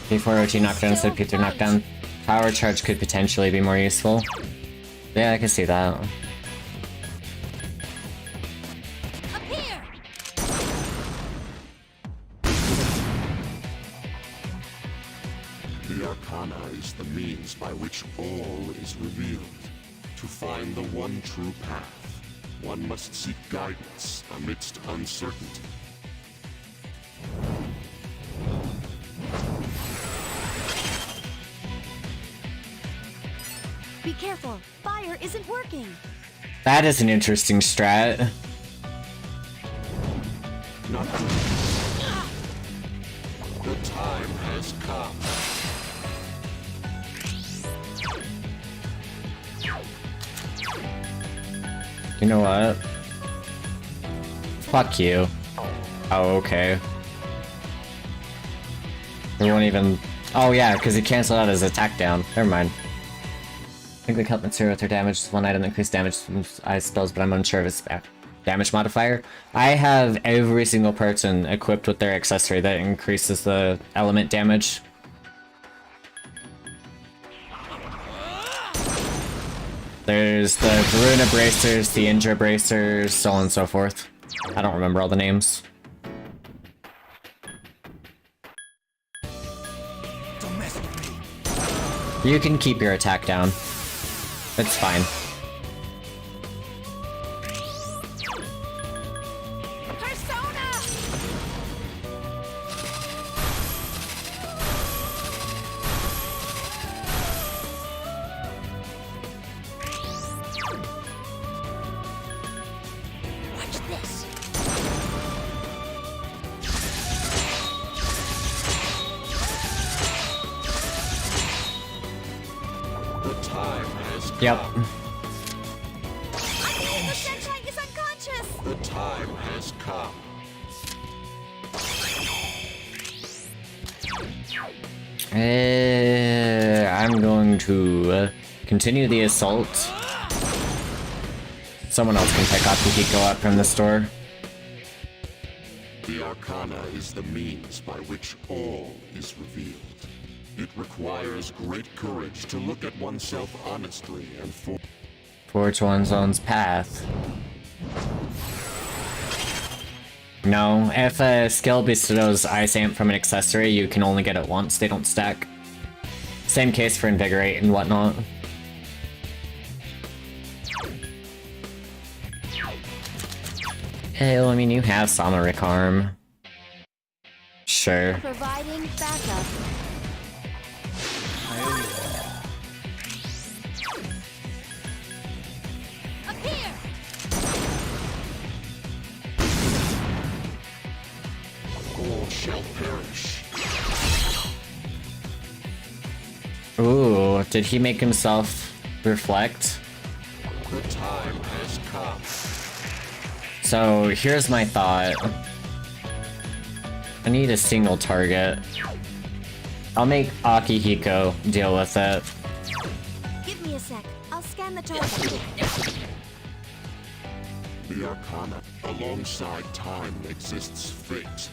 Before OT knockdown instead of P3 knockdown, power charge could potentially be more useful. Yeah, I can see that. Up here! The Arcana is the means by which all is revealed. To find the one true path, one must seek guidance amidst uncertainty. Be careful. Fire isn't working. That is an interesting strat. Not the time has come. You know what? Fuck you. Oh, okay. We won't even... Oh yeah, because he canceled out his attack down. Never mind. I think the help material with their damage is one item that increases damage from ice spells, but I'm unsure of its damage modifier. I have every single person equipped with their accessory that increases the element damage. There's the Varuna bracers, the Indra bracers, so on and so forth. I don't remember all the names. Don't mess with me. You can keep your attack down. It's fine. Persona! Watch this. The time has come. Yep. The sunshine is unconscious! The time has come. I'm going to continue the assault. Someone else can pick Akihiko up from the store. The Arcana is the means by which all is revealed. It requires great courage to look at oneself honestly and forge one's own path. No, if a skill bestows Ice Amp from an accessory, you can only get it once, they don't stack. Same case for Invigorate and whatnot. Hell, I mean, you have Samaric Arm. Sure. Providing backup. Up here! all shall perish. Ooh, did he make himself reflect? The time has come. So here's my thought. I need a single target. I'll make Akihiko deal with it. Give me a sec. I'll scan the target. The Arcana, alongside time exists fate,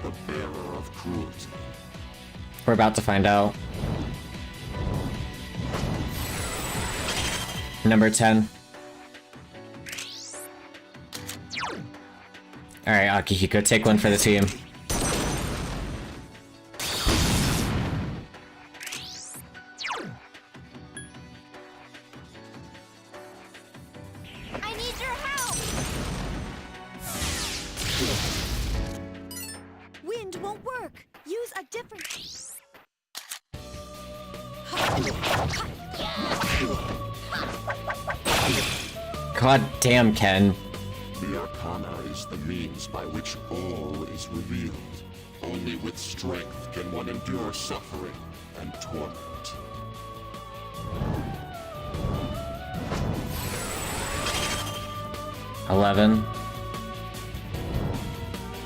the bearer of cruelty. We're about to find out. Number 10. Alright, Akihiko, take one for the team. I need your help! Wind won't work. Use a different... God damn, Ken. The Arcana is the means by which all is revealed. Only with strength can one endure suffering and torment. $11.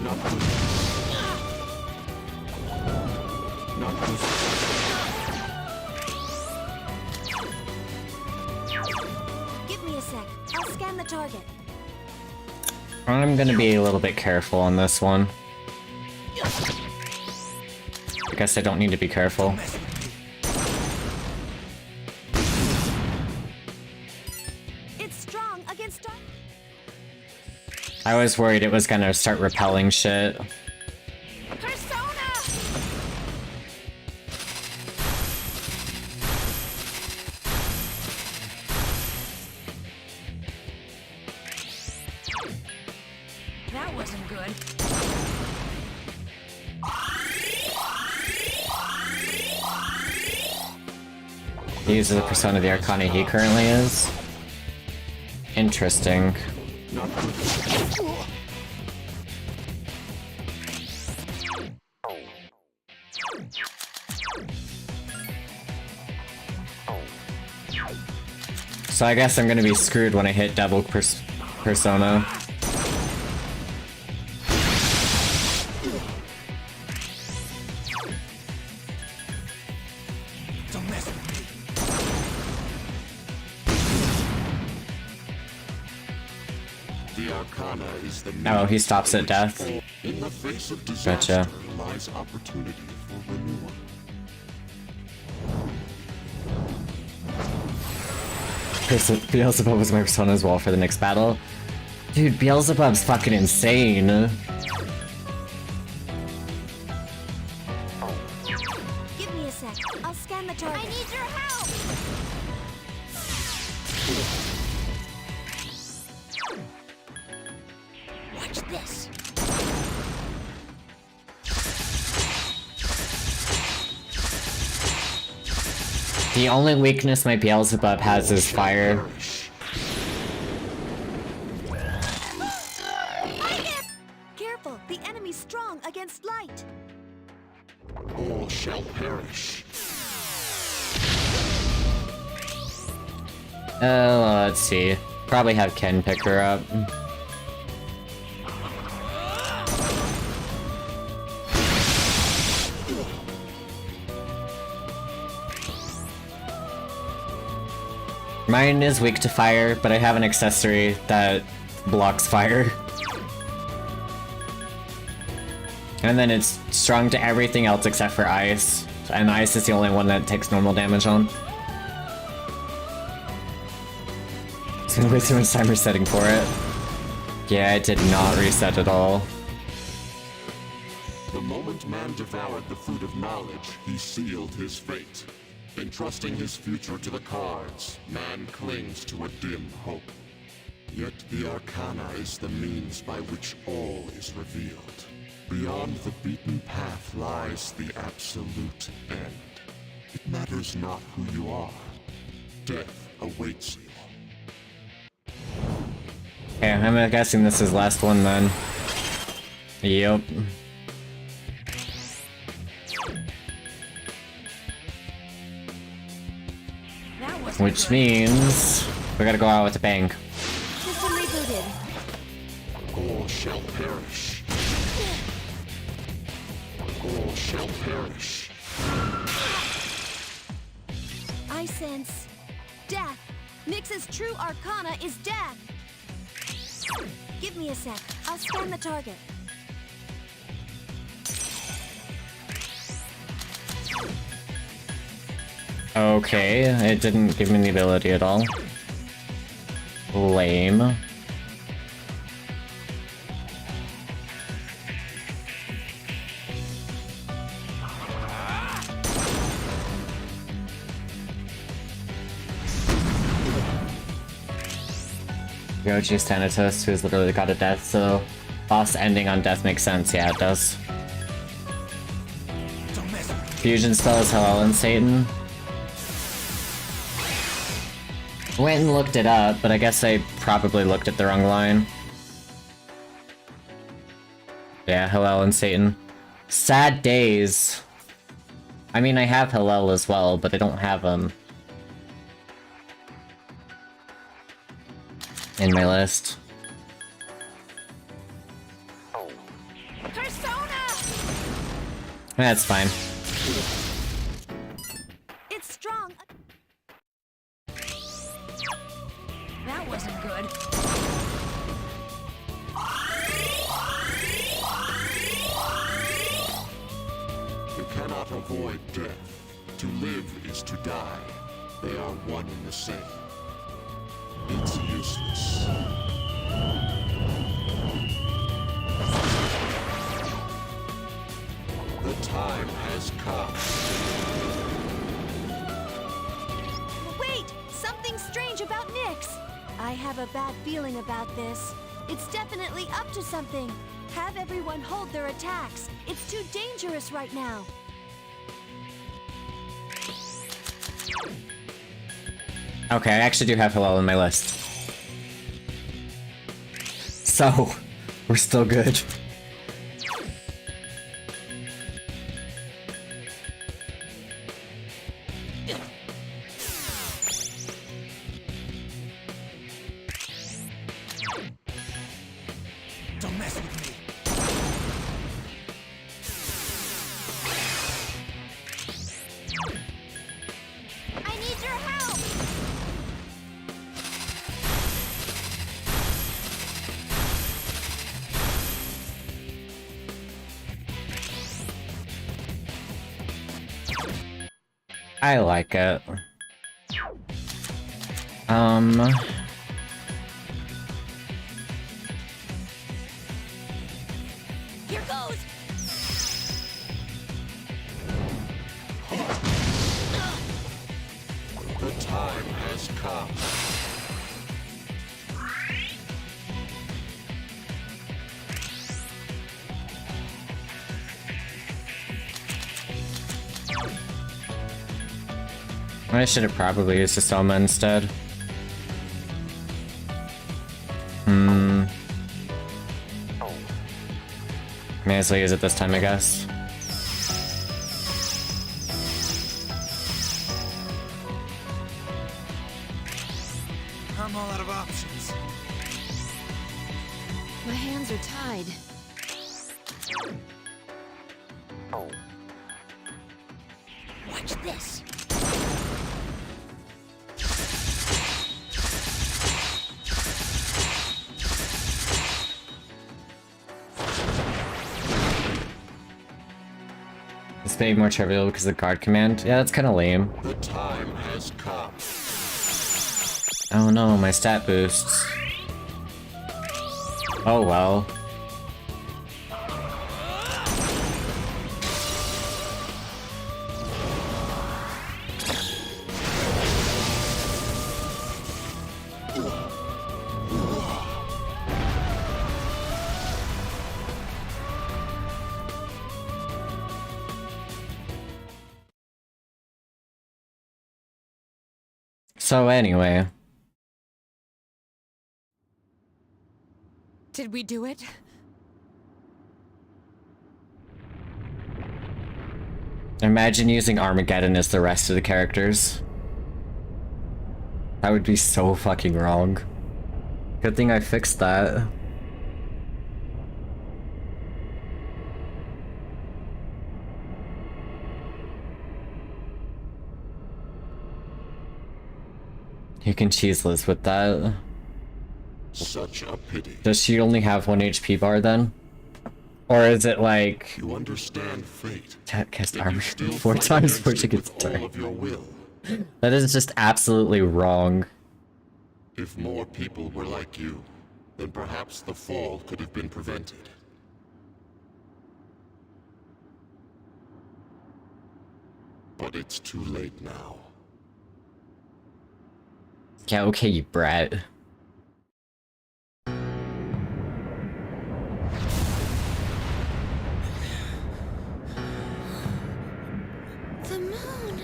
Not good. Not good. Give me a sec. I'll scan the target. I'm gonna be a little bit careful on this one. I guess I don't need to be careful. It's strong against dark. I was worried it was gonna start repelling shit. Persona! That wasn't good. These are the persona of the Arcana he currently is. Interesting. So I guess I'm gonna be screwed when I hit double persona. The Arcana is the Oh, he stops at death. In the face of disaster Gotcha. lies opportunity for renewal. Beelzebub was my persona as well for the next battle. Dude, Beelzebub's fucking insane. Give me a sec. I'll scan the target. I need your help! Watch this. The only weakness my Beelzebub has is fire. Careful, the enemy's strong against light. All shall perish. Let's see. Probably have Ken pick her up. Mine is weak to fire, but I have an accessory that blocks fire. And then it's strong to everything else except for ice. And ice is the only one that takes normal damage on. Spend way too much time resetting for it. Yeah, it did not reset at all. The moment man devoured the fruit of knowledge, he sealed his fate. Entrusting his future to the cards, man clings to a dim hope. Yet the Arcana is the means by which all is revealed. Beyond the beaten path lies the absolute end. It matters not who you are. Death awaits you. Okay, I'm guessing this is last one then. Yep. Which means we gotta go out with a bang. System rebooted. All shall perish. All shall perish. I sense death. Nyx's true arcana is death. Give me a sec. I'll scan the target. Okay, it didn't give me the ability at all. Lame. Yoji's Thanatos, who's literally got a death, so boss ending on death makes sense. Yeah, it does. Fusion spells Hellel and Satan. Went and looked it up, but I guess I probably looked at the wrong line. Yeah, Hellel and Satan. Sad days. I mean, I have Hellel as well, but I don't have him in my list. That's fine. It's strong. That wasn't good. You cannot avoid death. To live is to die. They are one and the same. It's useless. The time has come. Wait! Something strange about Nyx! I have a bad feeling about this. It's definitely up to something. Have everyone hold their attacks. It's too dangerous right now. Okay, I actually do have Hellel in my list. So, we're still good. Don't mess with me. I need your help! I like it. Here goes! The time has come. I should have probably used the Soma instead. May as well use it this time, I guess. I'm all out of options. My hands are tied. Watch this! This may be more trivial because of the guard command. Yeah, that's kind of lame. The time has come. Oh no, my stat boosts. Oh well. So anyway, Did we do it? imagine using Armageddon as the rest of the characters. That would be so fucking wrong. Good thing I fixed that. You can cheeseless with that. Such a pity. Does she only have 1 HP bar then? Or is it like... You understand fate. Cast Yet armor you still 4 fight times against before she it gets with all turned. of your will. That is just absolutely wrong. If more people were like you, then perhaps the fall could have been prevented. But it's too late now. Yeah, okay, you brat. The moon.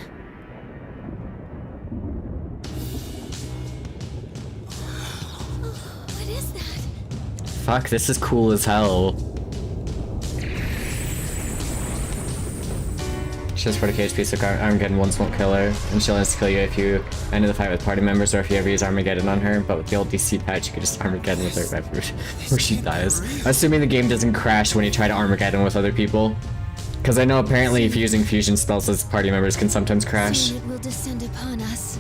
What is that? Fuck, this is cool as hell. She has 40k HP, so Armageddon once won't kill her, and she'll insta-kill you if you enter the fight with party members or if you ever use Armageddon on her, but with the old DC patch, you could just Armageddon with her right before she dies. Assuming the game doesn't crash when you try to Armageddon with other people. Because I know apparently if using fusion spells as party members can sometimes crash. Soon it will descend upon us.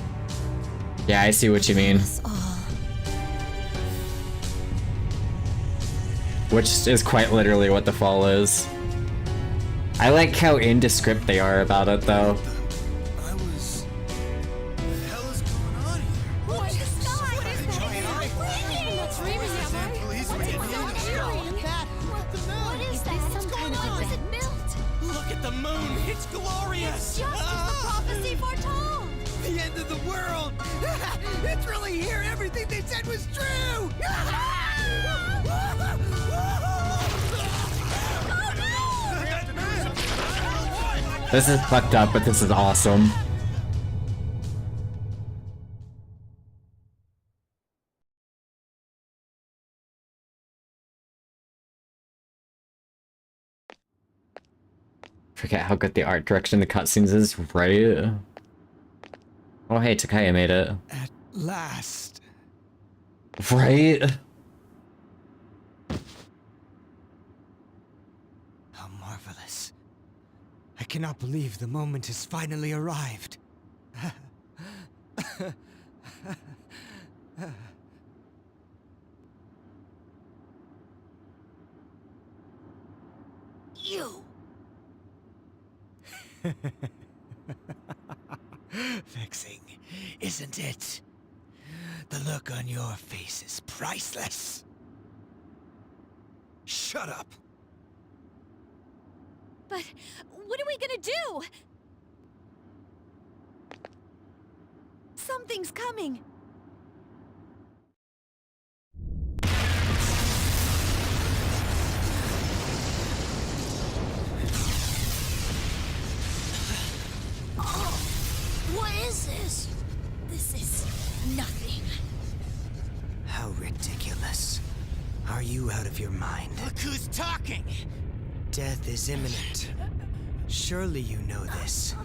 Yeah, I see what you mean. Us all. Which is quite literally what the fall is. I like how indescript they are about it, though. What the hell is going on here? What is the sky? What is that? Some kind of event? Look at the moon! It's glorious! Just as the prophecy foretold! The end of the world! It's really here! Everything they said was true! This is fucked up, but this is awesome. Forget how good the art direction the cutscenes is, right? Oh hey, Takaya made it. At last. Right? How marvelous. I cannot believe the moment has finally arrived. You! Vexing, isn't it? The look on your face is priceless. Shut up! But what are we gonna do? Something's coming. What is this? This is nothing. How ridiculous. Are you out of your mind? Look who's talking! Death is imminent. Surely you know this.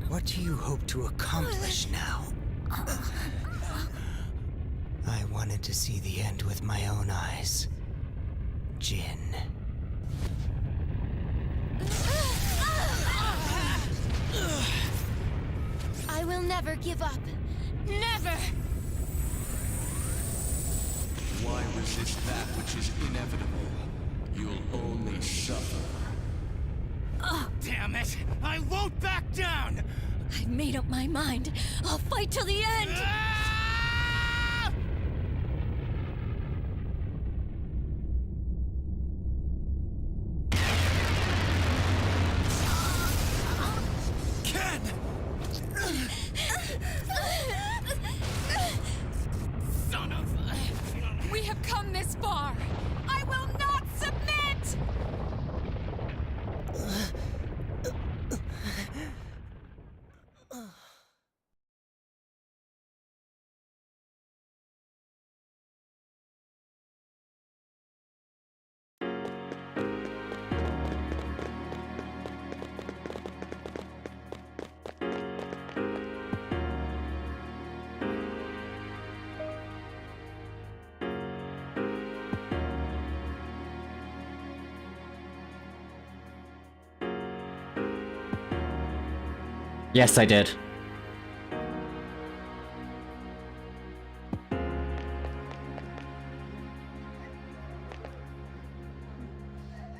What do you hope to accomplish now? I wanted to see the end with my own eyes. Jin. I will never give up. Never! Why resist that which is inevitable? You'll only suffer. Damn Damn it! I won't back down! I've made up my mind. I'll fight till the end! Ken! Son of... We have come this far. I will not submit! Yes, I did.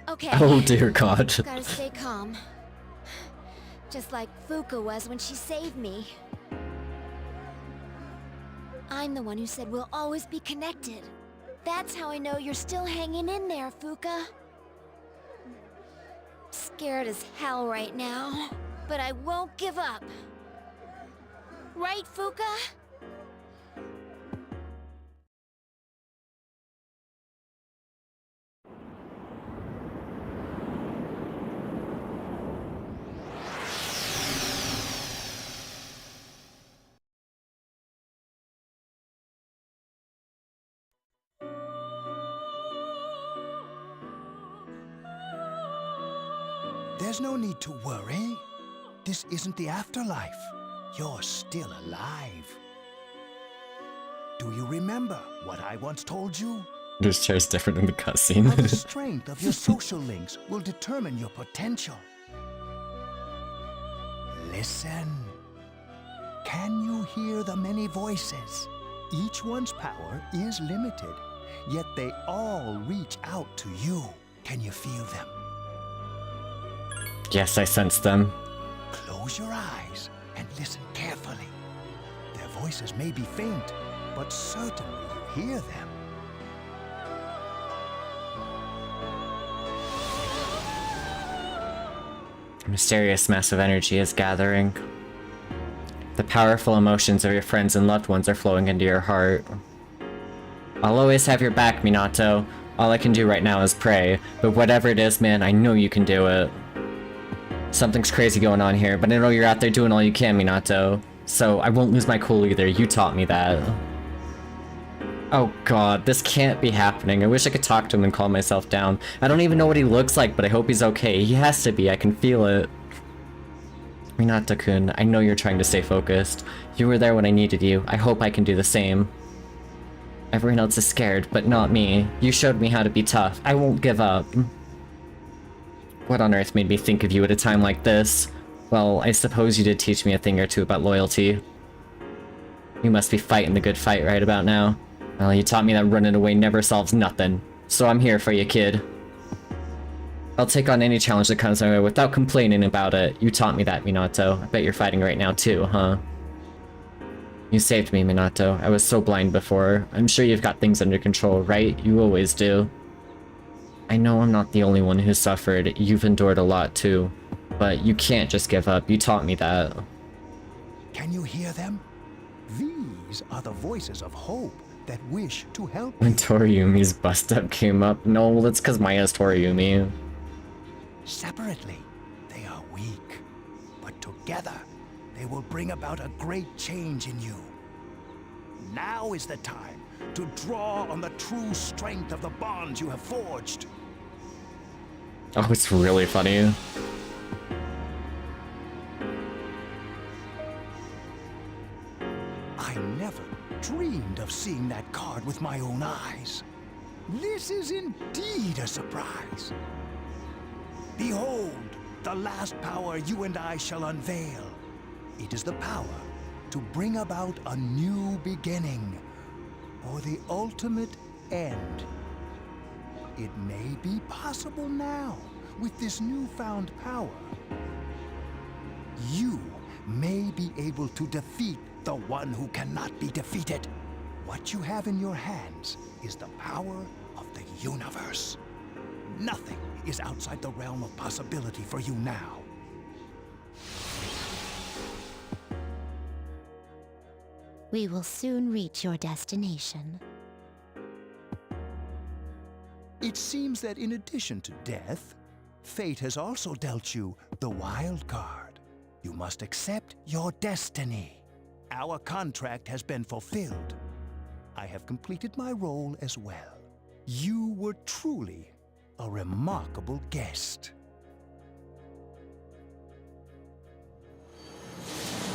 Okay. Oh dear God. Gotta stay calm. Just like Fuka was when she saved me. I'm the one who said we'll always be connected. That's how I know you're still hanging in there, Fuka. Scared as hell right now, but I won't give up. Right, Fuka? There's no need to worry. This isn't the afterlife. You're still alive. Do you remember what I once told you? This chair's different in the How the cutscene. strength of your social links will determine your potential. Listen. Can you hear the many voices? Each one's power is limited, yet they all reach out to you. Can you feel them? Yes, I sense them. Close your eyes and listen carefully. Their voices may be faint, but certainly you hear them. A mysterious mass of energy is gathering. The powerful emotions of your friends and loved ones are flowing into your heart. I'll always have your back, Minato. All I can do right now is pray, but whatever it is, man, I know you can do it. Something's crazy going on here, but I know you're out there doing all you can, Minato. So I won't lose my cool either, you taught me that. Oh god, this can't be happening. I wish I could talk to him and calm myself down. I don't even know what he looks like, but I hope he's okay. He has to be, I can feel it. Minato-kun, I know you're trying to stay focused. You were there when I needed you. I hope I can do the same. Everyone else is scared, but not me. You showed me how to be tough. I won't give up. What on earth made me think of you at a time like this? Well, I suppose you did teach me a thing or two about loyalty. You must be fighting the good fight right about now. Well, you taught me that running away never solves nothing. So I'm here for you, kid. I'll take on any challenge that comes my way without complaining about it. You taught me that, Minato. I bet you're fighting right now too, huh? You saved me, Minato. I was so blind before. I'm sure you've got things under control, right? You always do. I know I'm not the only one who suffered. You've endured a lot too. But you can't just give up. You taught me that. Can you hear them? These are the voices of hope that wish to help you. When Toriumi's bust-up came up, no, that's because Maya's Toriumi. Separately, they are weak. But together, they will bring about a great change in you. Now is the time to draw on the true strength of the bonds you have forged. Oh, it's really funny. I never dreamed of seeing that card with my own eyes. This is indeed a surprise. Behold, the last power you and I shall unveil. It is the power to bring about a new beginning, or the ultimate end. It may be possible now, with this newfound power, You may be able to defeat the one who cannot be defeated. What you have in your hands is the power of the universe. Nothing is outside the realm of possibility for you now. We will soon reach your destination. It seems that in addition to death, fate has also dealt you the wild card. You must accept your destiny. Our contract has been fulfilled. I have completed my role as well. You were truly a remarkable guest.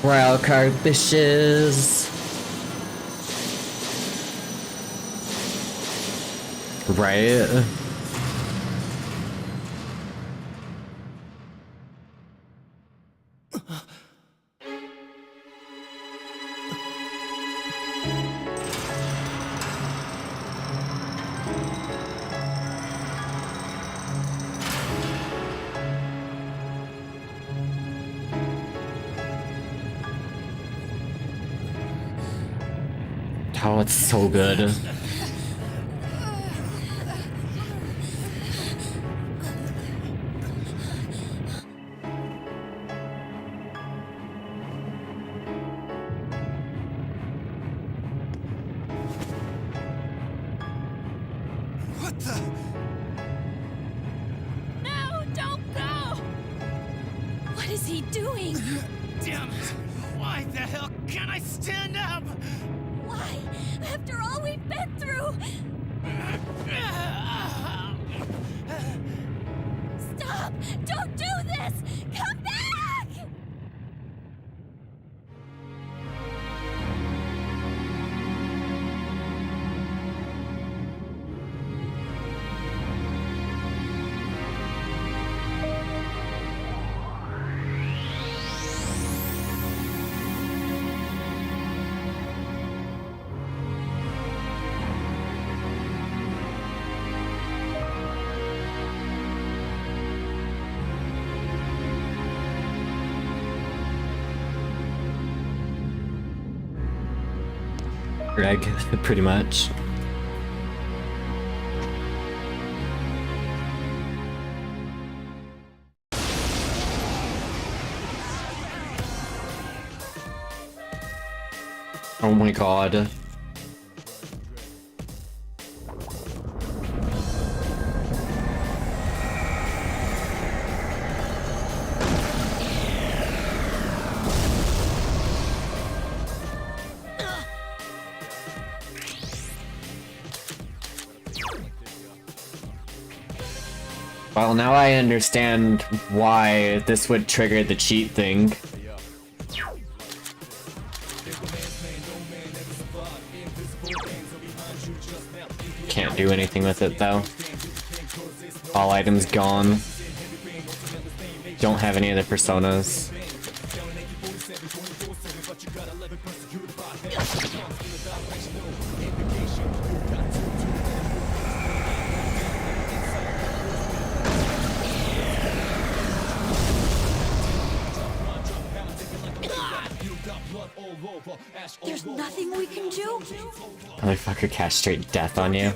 Wildcard bitches. Right? Oh, it's so good. What the? No, don't go! What is he doing? Damn it! Why the hell can't I stand up? Why? After all we've been through! Stop! Don't do this! Come back! Greg, pretty much. Oh my god. Well, now I understand why this would trigger the cheat thing. Can't do anything with it though. All items gone. Don't have any other personas. There's nothing we can do? Motherfucker cast straight death on you.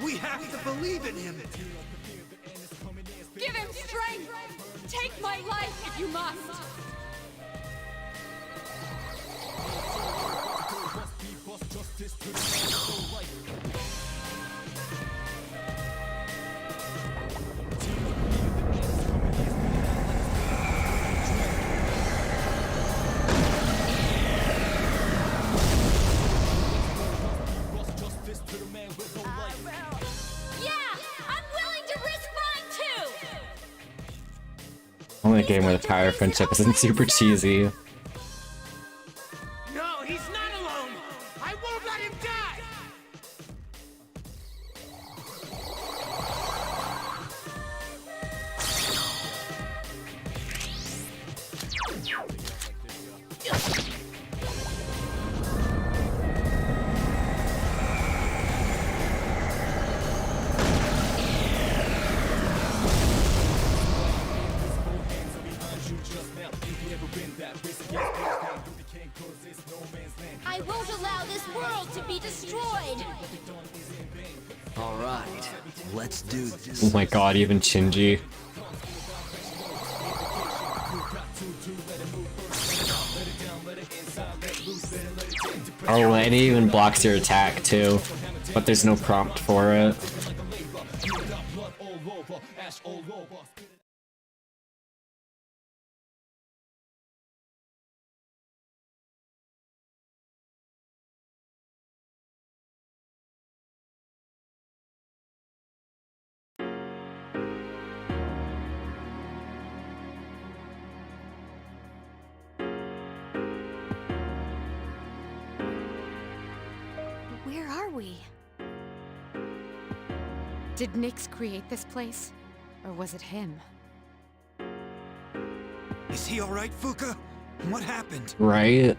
We have to believe in him. Give him strength! Take my life if you must! Only a game where the power of friendship isn't super cheesy. No, he's not alone! I won't let him die! I won't allow this world to be destroyed! Alright, let's do Oh this. my god, even Shinji. Oh, and it even blocks your attack too, but there's no prompt for it. Where are we? Did Nyx create this place? Or was it him? Is he alright, Fuka? What happened? Right?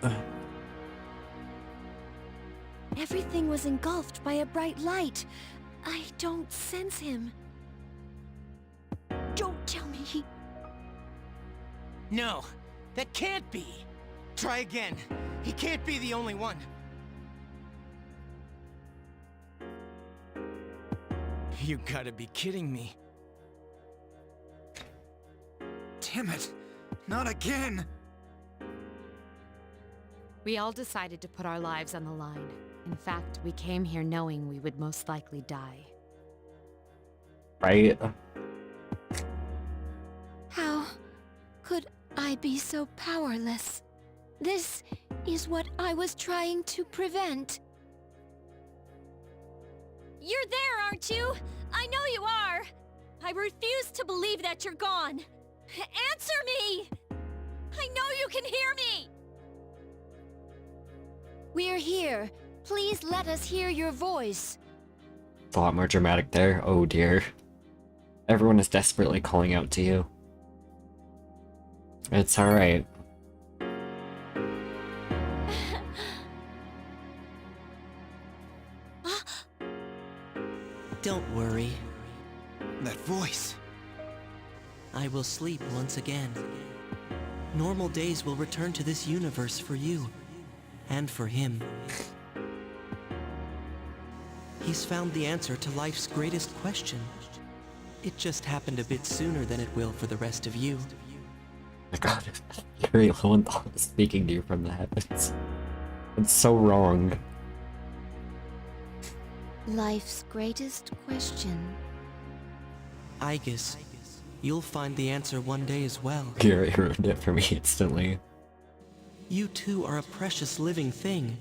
Everything was engulfed by a bright light. I don't sense him. Don't tell me he... No, that can't be. Try again. He can't be the only one. You gotta be kidding me. Damn it! Not again! We all decided to put our lives on the line. In fact, we came here knowing we would most likely die. Right? How could I be so powerless? This is what I was trying to prevent. You're there, aren't you? I know you are! I refuse to believe that you're gone! Answer me! I know you can hear me! We're here. Please let us hear your voice. It's a lot more dramatic there. Oh dear. Everyone is desperately calling out to you. It's alright. Don't worry. That voice. I will sleep once again. Normal days will return to this universe for you. And for him. He's found the answer to life's greatest question. It just happened a bit sooner than it will for the rest of you. My god, Yuri Lowenthal is speaking to you from the heavens. It's so wrong. Life's greatest question. Aegis, you'll find the answer one day as well. Yuri ruined it for me instantly. You too are a precious living thing.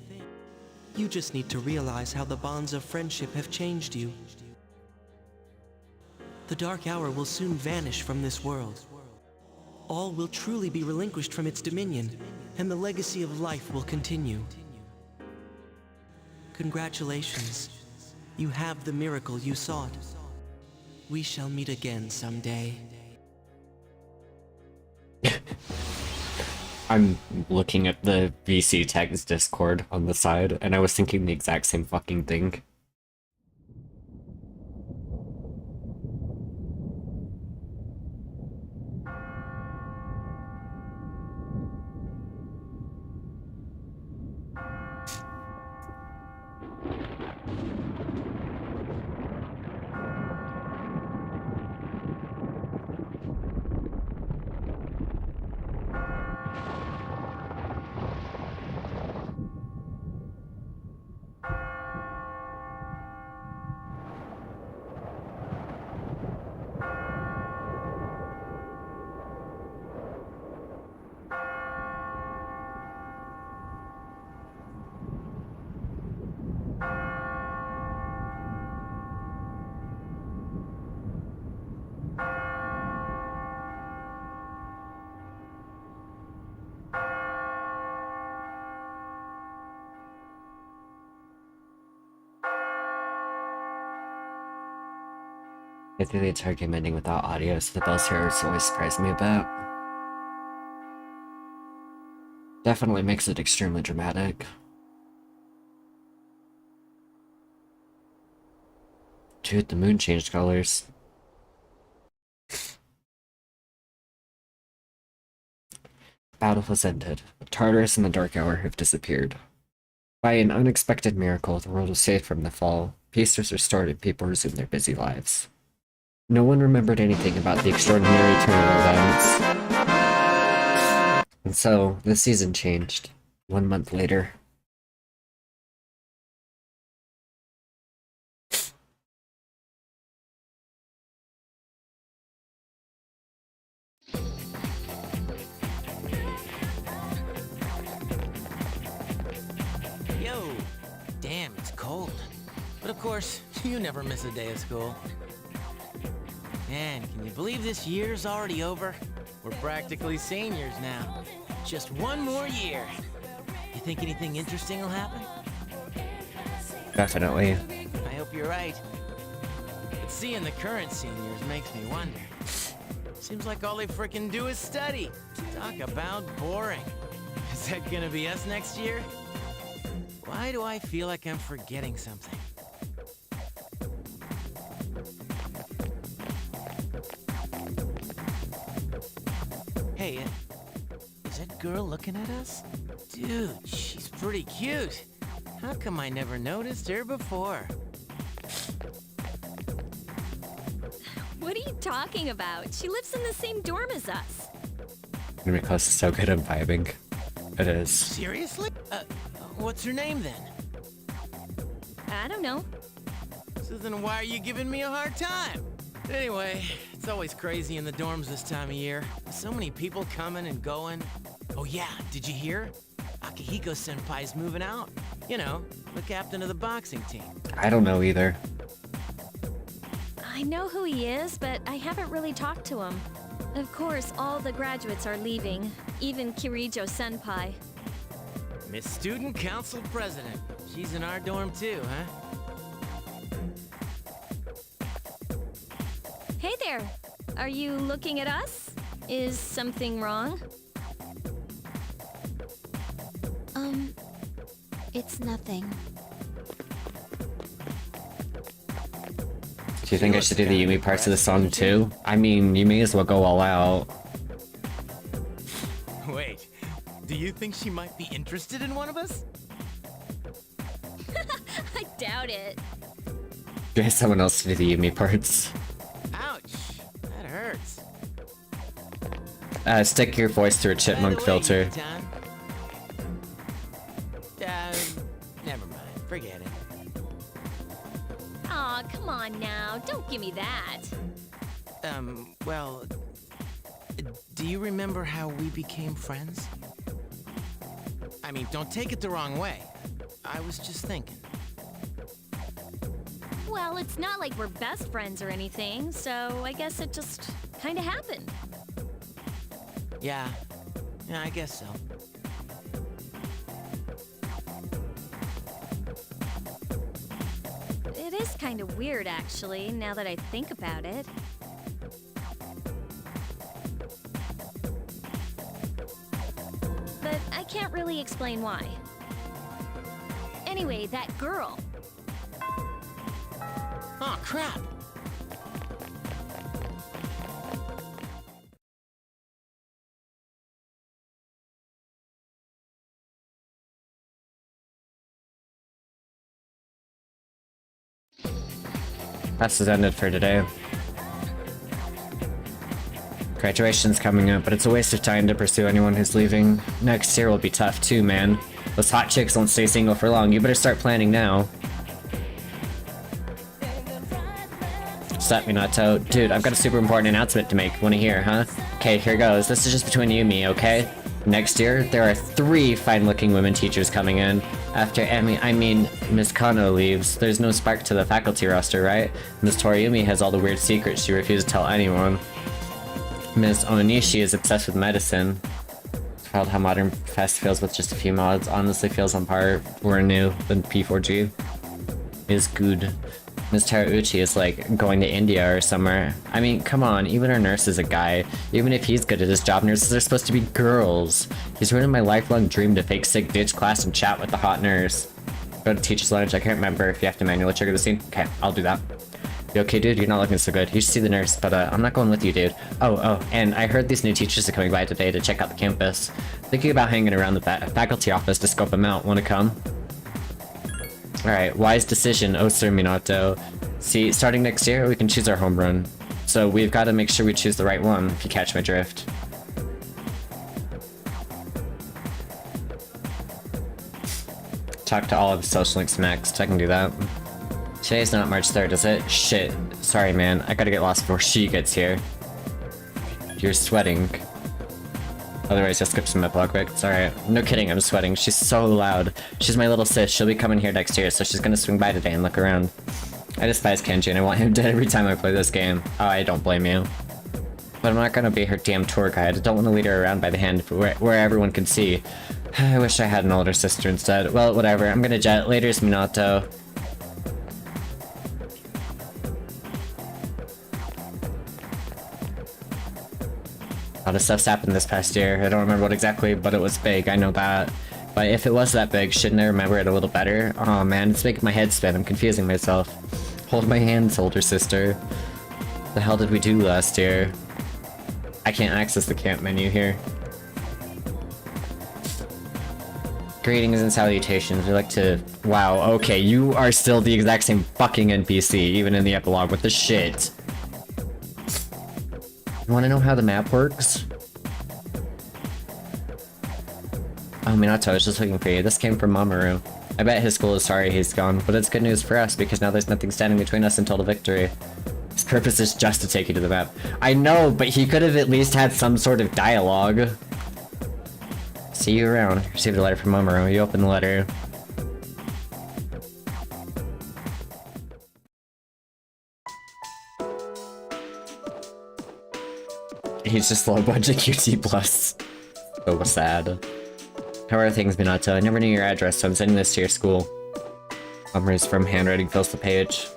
You just need to realize how the bonds of friendship have changed you. The Dark Hour will soon vanish from this world. All will truly be relinquished from its dominion, and the legacy of life will continue. Congratulations. You have the miracle you sought. We shall meet again someday. I'm looking at the VC Tags Discord on the side, and I was thinking the exact same fucking thing. I think it's argumenting without audio, so the bells here always surprised me a bit. Definitely makes it extremely dramatic. Dude, the moon changed colors. battle has ended. Tartarus and the Dark Hour have disappeared. By an unexpected miracle, the world was saved from the fall. Peace was restored and people resumed their busy lives. No one remembered anything about the extraordinary turn of events. And so, the season changed. 1 month later. Yo! Damn, it's cold. But of course, you never miss a day of school. Man, can you believe this year's already over? We're practically seniors now. Just one more year. You think anything interesting will happen? Definitely. I hope you're right. But seeing the current seniors makes me wonder. Seems like all they frickin' do is study. Talk about boring. Is that gonna be us next year? Why do I feel like I'm forgetting something? Hey, is that girl looking at us? Dude, she's pretty cute. How come I never noticed her before? What are you talking about? She lives in the same dorm as us. Because it's so good at vibing. It is. Seriously? What's her name then? I don't know. So then why are you giving me a hard time? Anyway, it's always crazy in the dorms this time of year. So many people coming and going. Oh yeah, did you hear? Akihiko Senpai's moving out. You know, the captain of the boxing team. I don't know either. I know who he is, but I haven't really talked to him. Of course, all the graduates are leaving, even Kirijo Senpai. Miss Student Council President. She's in our dorm too, huh? Hey there! Are you looking at us? Is something wrong? It's nothing. Do you think I should do the Yumi parts of the song too? I mean, you may as well go all out. Wait, do you think she might be interested in one of us? I doubt it. Get someone else to do the Yumi parts. Ouch, that hurts. Stick your voice through a chipmunk filter. Never mind, forget it. Aw, come on now, don't give me that. Well, do you remember how we became friends? I mean, don't take it the wrong way. I was just thinking. Well, it's not like we're best friends or anything, so I guess it just kinda happened. Yeah, I guess so. It is kind of weird, actually, now that I think about it. But I can't really explain why. Anyway, that girl. Oh, crap! Class is ended for today. Graduation's coming up, but it's a waste of time to pursue anyone who's leaving. Next year will be tough too, man. Those hot chicks won't stay single for long. You better start planning now. Sup, Minato? Dude, I've got a super important announcement to make. Wanna hear, huh? Okay, here goes. This is just between you and me, okay? Next year, there are 3 fine-looking women teachers coming in. After Miss Kano leaves, there's no spark to the faculty roster, right? Miss Toriumi has all the weird secrets she refuses to tell anyone. Miss Onishi is obsessed with medicine. It's wild how Modern Fest feels with just a few mods. Honestly feels on par or new than P4G. Is good. Miss Terauchi is like going to India or somewhere. I mean, come on, even our nurse is a guy. Even if he's good at his job, nurses are supposed to be girls. He's ruining my lifelong dream to fake sick ditch class and chat with the hot nurse. Go to teacher's lounge. I can't remember if you have to manually trigger the scene. Okay, I'll do that. You okay, dude? You're not looking so good. You should see the nurse, but I'm not going with you, dude. Oh, and I heard these new teachers are coming by today to check out the campus. Thinking about hanging around the faculty office to scope them out. Want to come? Alright, wise decision, oh Sir Minato. See, starting next year, we can choose our home run. So we've got to make sure we choose the right one, if you catch my drift. Talk to all of the social links next, I can do that. Today's not March 3rd, is it? Shit. Sorry, man. I gotta get lost before she gets here. You're sweating. Otherwise, I'll skip some epilogue quick. It's alright. No kidding, I'm sweating. She's so loud. She's my little sis. She'll be coming here next year, so she's gonna swing by today and look around. I despise Kenji and I want him dead every time I play this game. Oh, I don't blame you. But I'm not gonna be her damn tour guide. I don't want to lead her around by the hand where everyone can see. I wish I had an older sister instead. Well, whatever. I'm gonna jet. Later's Minato. A lot of stuff's happened this past year. I don't remember what exactly, but it was big, I know that. But if it was that big, shouldn't I remember it a little better? Oh man, it's making my head spin. I'm confusing myself. Hold my hands, older sister. The hell did we do last year? I can't access the camp menu here. Greetings and salutations. We like to... Wow, okay, you are still the exact same fucking NPC, even in the epilogue with the shit. You wanna know how the map works? Oh, Minato, I was just looking for you. This came from Mamoru. I bet his school is sorry he's gone, but it's good news for us because now there's nothing standing between us until the victory. His purpose is just to take you to the map. I know, but he could have at least had some sort of dialogue. See you around. Received a letter from Mamoru. You open the letter. He's just low budget QT+. So sad. How are things, Minato? I never knew your address, so I'm sending this to your school. Summaries from handwriting fills the page.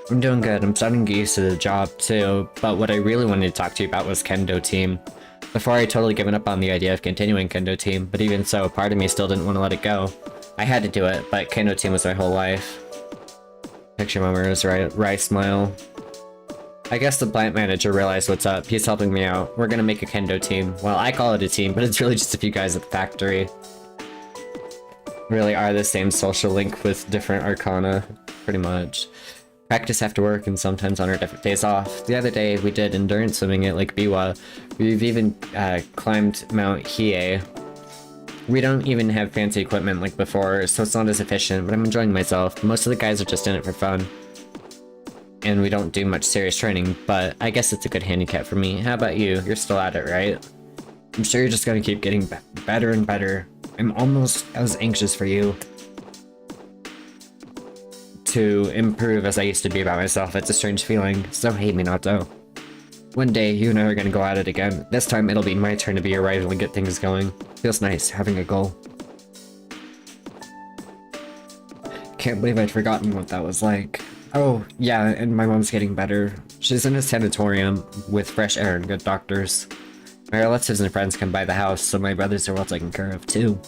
I'm doing good. I'm starting to get used to the job, too. But what I really wanted to talk to you about was Kendo Team. Before, I totally given up on the idea of continuing Kendo Team, but even so, part of me still didn't want to let it go. I had to do it, but Kendo Team was my whole life. Picture Mamoru's wry smile. I guess the plant manager realized what's up. He's helping me out. We're gonna make a Kendo team. Well, I call it a team, but it's really just a few guys at the factory. Really are the same social link with different arcana, pretty much. Practice after work and sometimes on our different days off. The other day, we did endurance swimming at Lake Biwa. We've even climbed Mount Hiei. We don't even have fancy equipment like before, so it's not as efficient, but I'm enjoying myself. Most of the guys are just in it for fun. And we don't do much serious training, but I guess it's a good handicap for me. How about you? You're still at it, right? I'm sure you're just gonna keep getting better and better. I'm almost as anxious for you to improve as I used to be by myself. It's a strange feeling. So hey, Minato. One day, you and I are gonna go at it again. This time, it'll be my turn to be your rival and get things going. Feels nice, having a goal. Can't believe I'd forgotten what that was like. Oh, yeah, and my mom's getting better. She's in a sanatorium with fresh air and good doctors. My relatives and friends come by the house, so my brothers are well taken care of, too.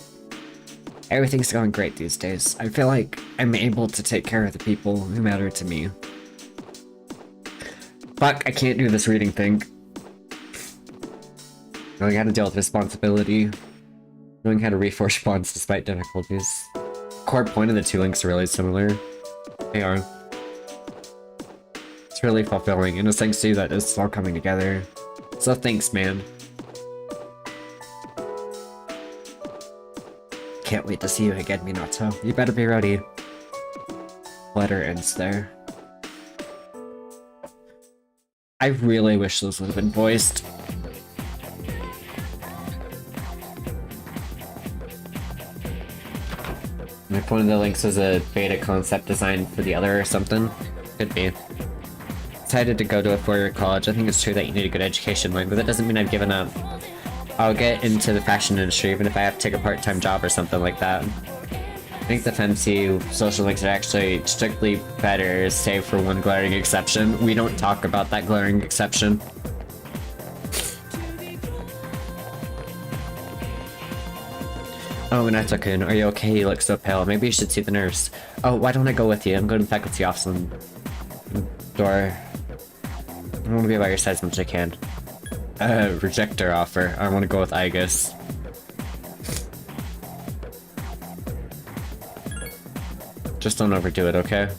Everything's going great these days. I feel like I'm able to take care of the people who matter to me. Fuck, I can't do this reading thing. Knowing how to deal with responsibility. Knowing how to reforge bonds despite difficulties. Core point of the two links are really similar. They are. It's really fulfilling, and it's thanks to you that this is all coming together. So thanks, man. Can't wait to see you again, Minato. You better be ready. Letter ends there. I really wish those would have been voiced. And if one of the links was a beta concept design for the other or something, could be. Decided to go to a four-year college. I think it's true that you need a good education, but that doesn't mean I've given up. I'll get into the fashion industry even if I have to take a part-time job or something like that. I think the fancy social links are actually strictly better, save for one glaring exception. We don't talk about that glaring exception. Oh, Minato-kun, are you okay? You look so pale. Maybe you should see the nurse. Oh, why don't I go with you? I'm going to the faculty office and door. I want to be by your side as much as I can. Rejector offer. I want to go with Aegis. Just don't overdo it, okay?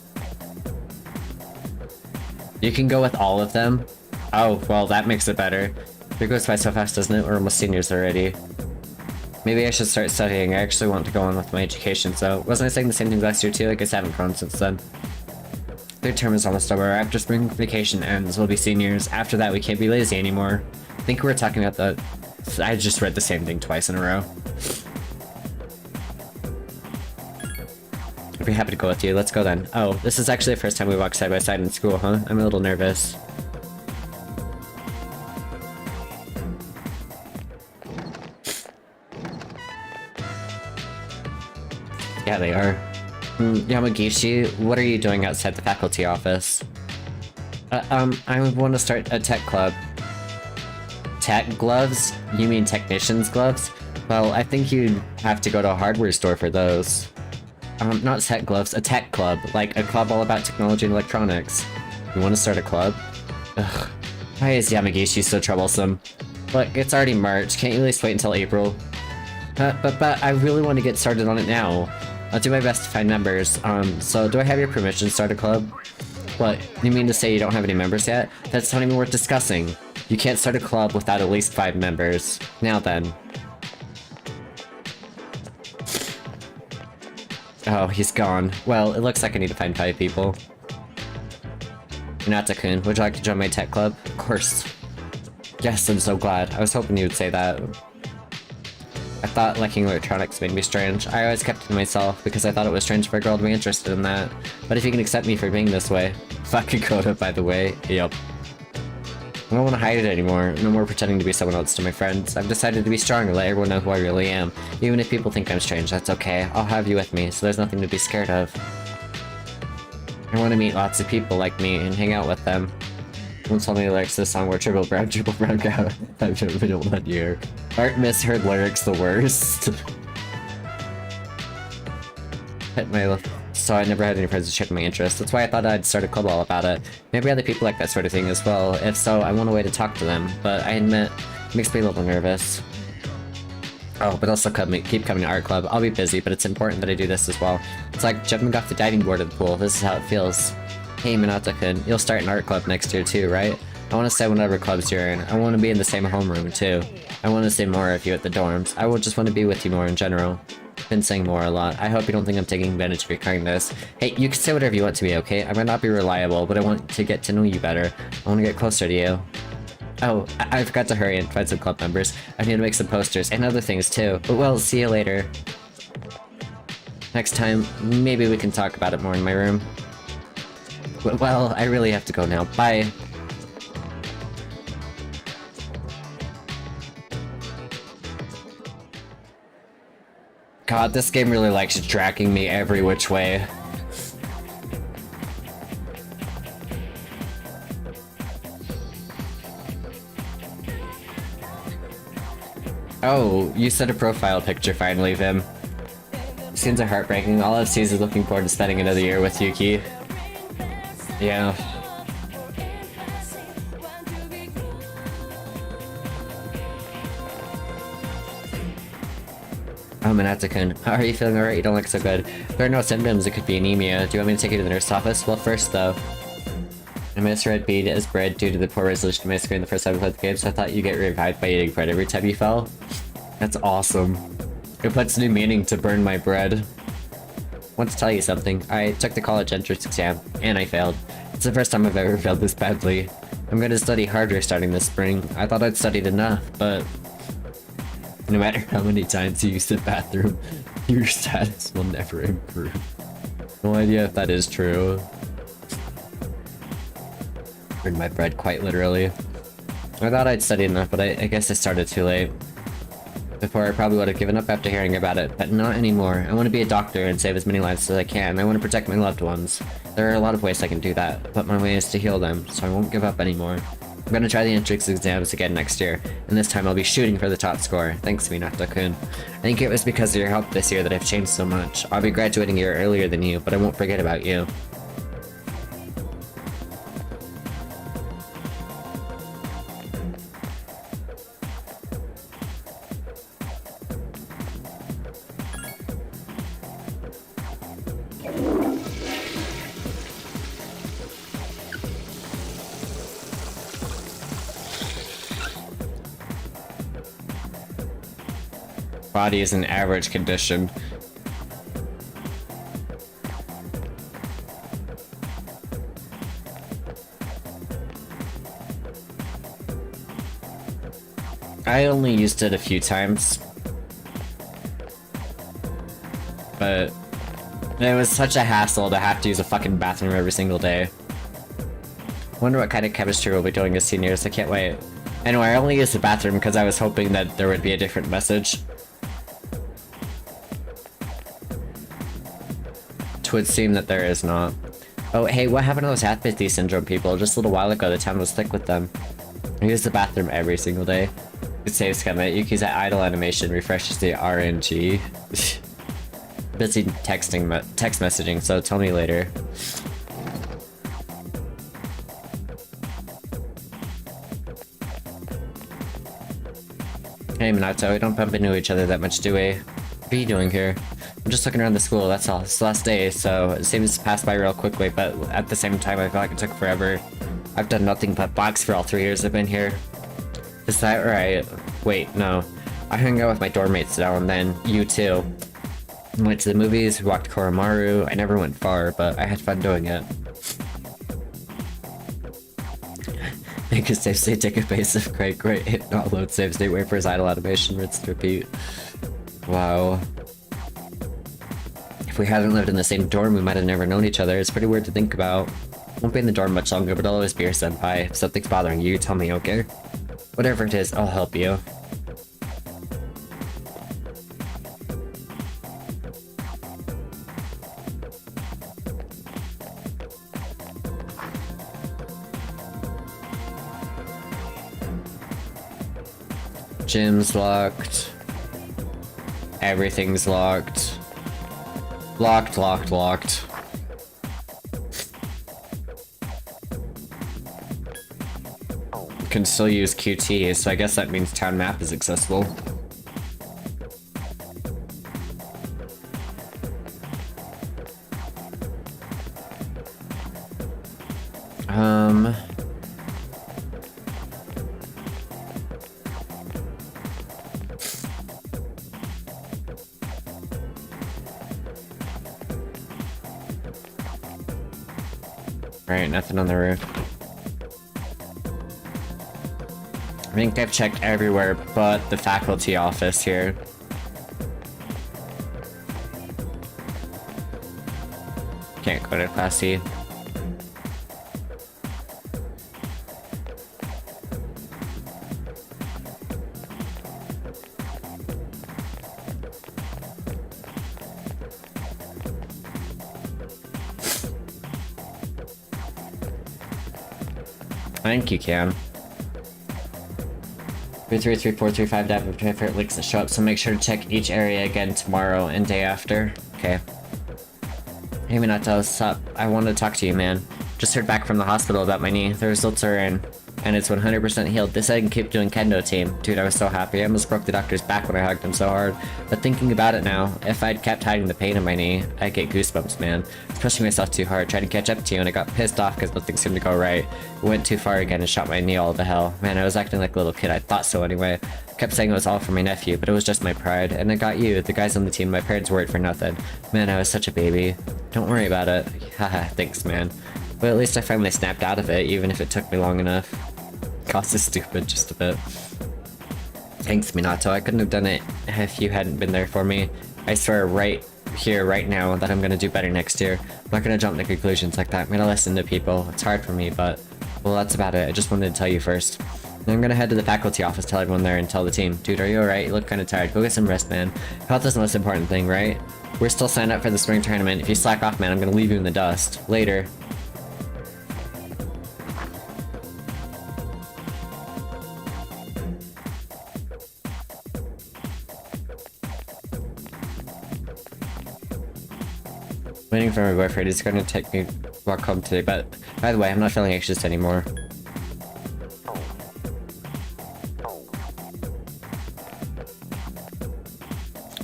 You can go with all of them. Oh, well, that makes it better. It goes by so fast, doesn't it? We're almost seniors already. Maybe I should start studying. I actually want to go on with my education, so wasn't I saying the same thing last year too? I guess I haven't grown since then. Third term is almost over. After spring vacation ends, we'll be seniors. After that, we can't be lazy anymore. I think we were talking about the... I just read the same thing twice in a row. I'd be happy to go with you. Let's go then. Oh, this is actually the first time we walk side by side in school, huh? I'm a little nervous. Yeah, they are. Yamagishi, what are you doing outside the faculty office? I want to start a tech club. Tech gloves? You mean technician's gloves? Well, I think you'd have to go to a hardware store for those. Not tech gloves, a tech club. Like, a club all about technology and electronics. You want to start a club? Ugh. Why is Yamagishi so troublesome? Look, it's already March. Can't you at least wait until April? But I really want to get started on it now. I'll do my best to find members. So do I have your permission to start a club? What, you mean to say you don't have any members yet? That's not even worth discussing. You can't start a club without at least 5 members. Now then. Oh, he's gone. Well, it looks like I need to find 5 people. Hinata-kun, would you like to join my tech club? Of course. Yes, I'm so glad. I was hoping you would say that. I thought liking electronics made me strange. I always kept it to myself because I thought it was strange for a girl to be interested in that. But if you can accept me for being this way. Fucking Koda, by the way. Yup. I don't want to hide it anymore. No more pretending to be someone else to my friends. I've decided to be strong and let everyone know who I really am. Even if people think I'm strange, that's okay. I'll have you with me, so there's nothing to be scared of. I want to meet lots of people like me and hang out with them. Someone told me the lyrics to the song were triple brown cow. I've never been able to hear. Art misheard lyrics the worst. So I never had any friends who shared my interests. That's why I thought I'd start a club all about it. Maybe other people like that sort of thing as well. If so, I want a way to talk to them. But I admit, it makes me a little nervous. Oh, but also keep coming to art club. I'll be busy, but it's important that I do this as well. It's like jumping off the diving board at the pool. This is how it feels. Hey, Minata-kun, you'll start an art club next year too, right? I want to stay whatever clubs you're in. I want to be in the same homeroom too. I want to see more of you at the dorms. I will just want to be with you more in general. Been saying more a lot. I hope you don't think I'm taking advantage of your kindness. Hey, you can say whatever you want to me, okay? I might not be reliable, but I want to get to know you better. I want to get closer to you. Oh, I forgot to hurry and find some club members. I need to make some posters and other things too. But well, see you later. Next time, maybe we can talk about it more in my room. Well, I really have to go now. Bye. God, this game really likes dragging me every which way. Oh, you set a profile picture finally, Vim. Scenes are heartbreaking. All I've seen is looking forward to spending another year with Yuki. Yeah. Oh, Minata-kun, how are you feeling? Alright, you don't look so good. There are no symptoms, it could be anemia. Do you want me to take you to the nurse's office? Well, first though, I misread bead as bread due to the poor resolution of my screen the first time I played the game, so I thought you get revived by eating bread every time you fell. That's awesome. It puts new meaning to burn my bread. I want to tell you something. I took the college entrance exam, and I failed. It's the first time I've ever failed this badly. I'm going to study harder starting this spring. I thought I'd studied enough, but no matter how many times you use the bathroom, your status will never improve. No idea if that is true. Burned my bread quite literally. I thought I'd studied enough, but I guess I started too late. Before I probably would have given up after hearing about it, but not anymore. I want to be a doctor and save as many lives as I can. I want to protect my loved ones. There are a lot of ways I can do that, but my way is to heal them, so I won't give up anymore. I'm gonna try the entrance exams again next year, and this time I'll be shooting for the top score. Thanks, Minata-kun. I think it was because of your help this year that I've changed so much. I'll be graduating a year earlier than you, but I won't forget about you. Body is in average condition. I only used it a few times, but it was such a hassle to have to use a fucking bathroom every single day. Wonder what kind of chemistry we'll be doing as seniors. I can't wait. Anyway, I only used the bathroom because I was hoping that there would be a different message. It would seem that there is not. Oh, hey, what happened to those apathy syndrome people? Just a little while ago, the town was thick with them. I use the bathroom every single day. It saves comment. Yuki's at idle animation refreshes the RNG. Busy text messaging, so tell me later. Hey Minato, we don't bump into each other that much, do we? What are you doing here? I'm just looking around the school, that's all. It's the last day, so it seems to pass by real quickly, but at the same time I feel like it took forever. I've done nothing but box for all 3 years I've been here. Is that right? Wait, no. I hung out with my dorm mates now and then. You too. I went to the movies, we walked Koromaru. I never went far, but I had fun doing it. Make a save state, take a base of great, hit not load save state, wait for his idle animation, rinse and repeat. Wow. If we hadn't lived in the same dorm, we might have never known each other. It's pretty weird to think about. Won't be in the dorm much longer, but I'll always be your senpai. If something's bothering you, tell me, okay? Whatever it is, I'll help you. Gym's locked. Everything's locked. Locked, locked, locked. Can still use QT, so I guess that means town map is accessible. Alright, nothing on the roof. I think I've checked everywhere but the faculty office here. Can't go to Class C. I think you can. 333-435 to have favorite links that show up, so make sure to check each area again tomorrow and day after. Okay. Hey Minato, what's up? I wanted to talk to you, man. Just heard back from the hospital about my knee. The results are in, and it's 100% healed. They said I can keep doing kendo team. Dude, I was so happy. I almost broke the doctor's back when I hugged him so hard. But thinking about it now, if I'd kept hiding the pain in my knee, I'd get goosebumps, man. I was pushing myself too hard, trying to catch up to you, and I got pissed off because nothing seemed to go right. I went too far again and shot my knee all to hell. Man, I was acting like a little kid. I thought so anyway. I kept saying it was all for my nephew, but it was just my pride. And I got you, the guys on the team. My parents worried for nothing. Man, I was such a baby. Don't worry about it. Haha, thanks, man. But at least I finally snapped out of it, even if it took me long enough. Cost is stupid, just a bit. Thanks, Minato. I couldn't have done it if you hadn't been there for me. I swear right here, right now, that I'm gonna do better next year. I'm not gonna jump to conclusions like that. I'm gonna listen to people. It's hard for me, but... well, that's about it. I just wanted to tell you first. And I'm gonna head to the faculty office, tell everyone there, and tell the team. Dude, are you alright? You look kinda tired. Go get some rest, man. Health is the most important thing, right? We're still signed up for the spring tournament. If you slack off, man, I'm gonna leave you in the dust. Later. Waiting for my boyfriend. He's gonna take me walk home today, but by the way, I'm not feeling anxious anymore.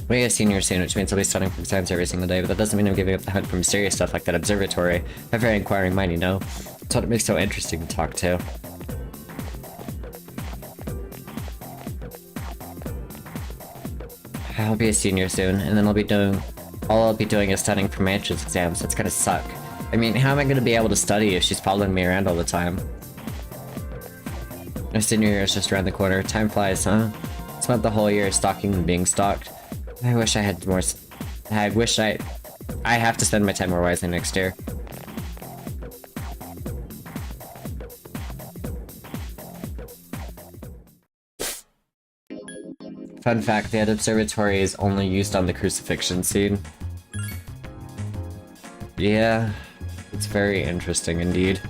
We have senior soon, which means I'll be studying for exams every single day, but that doesn't mean I'm giving up the hunt for mysterious stuff like that observatory. I have a very inquiring mind, you know? That's what it makes so interesting to talk to. I'll be a senior soon, and then all I'll be doing is studying for my entrance exams. That's gonna suck. I mean, how am I gonna be able to study if she's following me around all the time? My senior year is just around the corner. Time flies, huh? Spent the whole year stalking and being stalked. I wish I had more. I have to spend my time more wisely next year. Fun fact, the observatory is only used on the crucifixion scene. Yeah, it's very interesting indeed.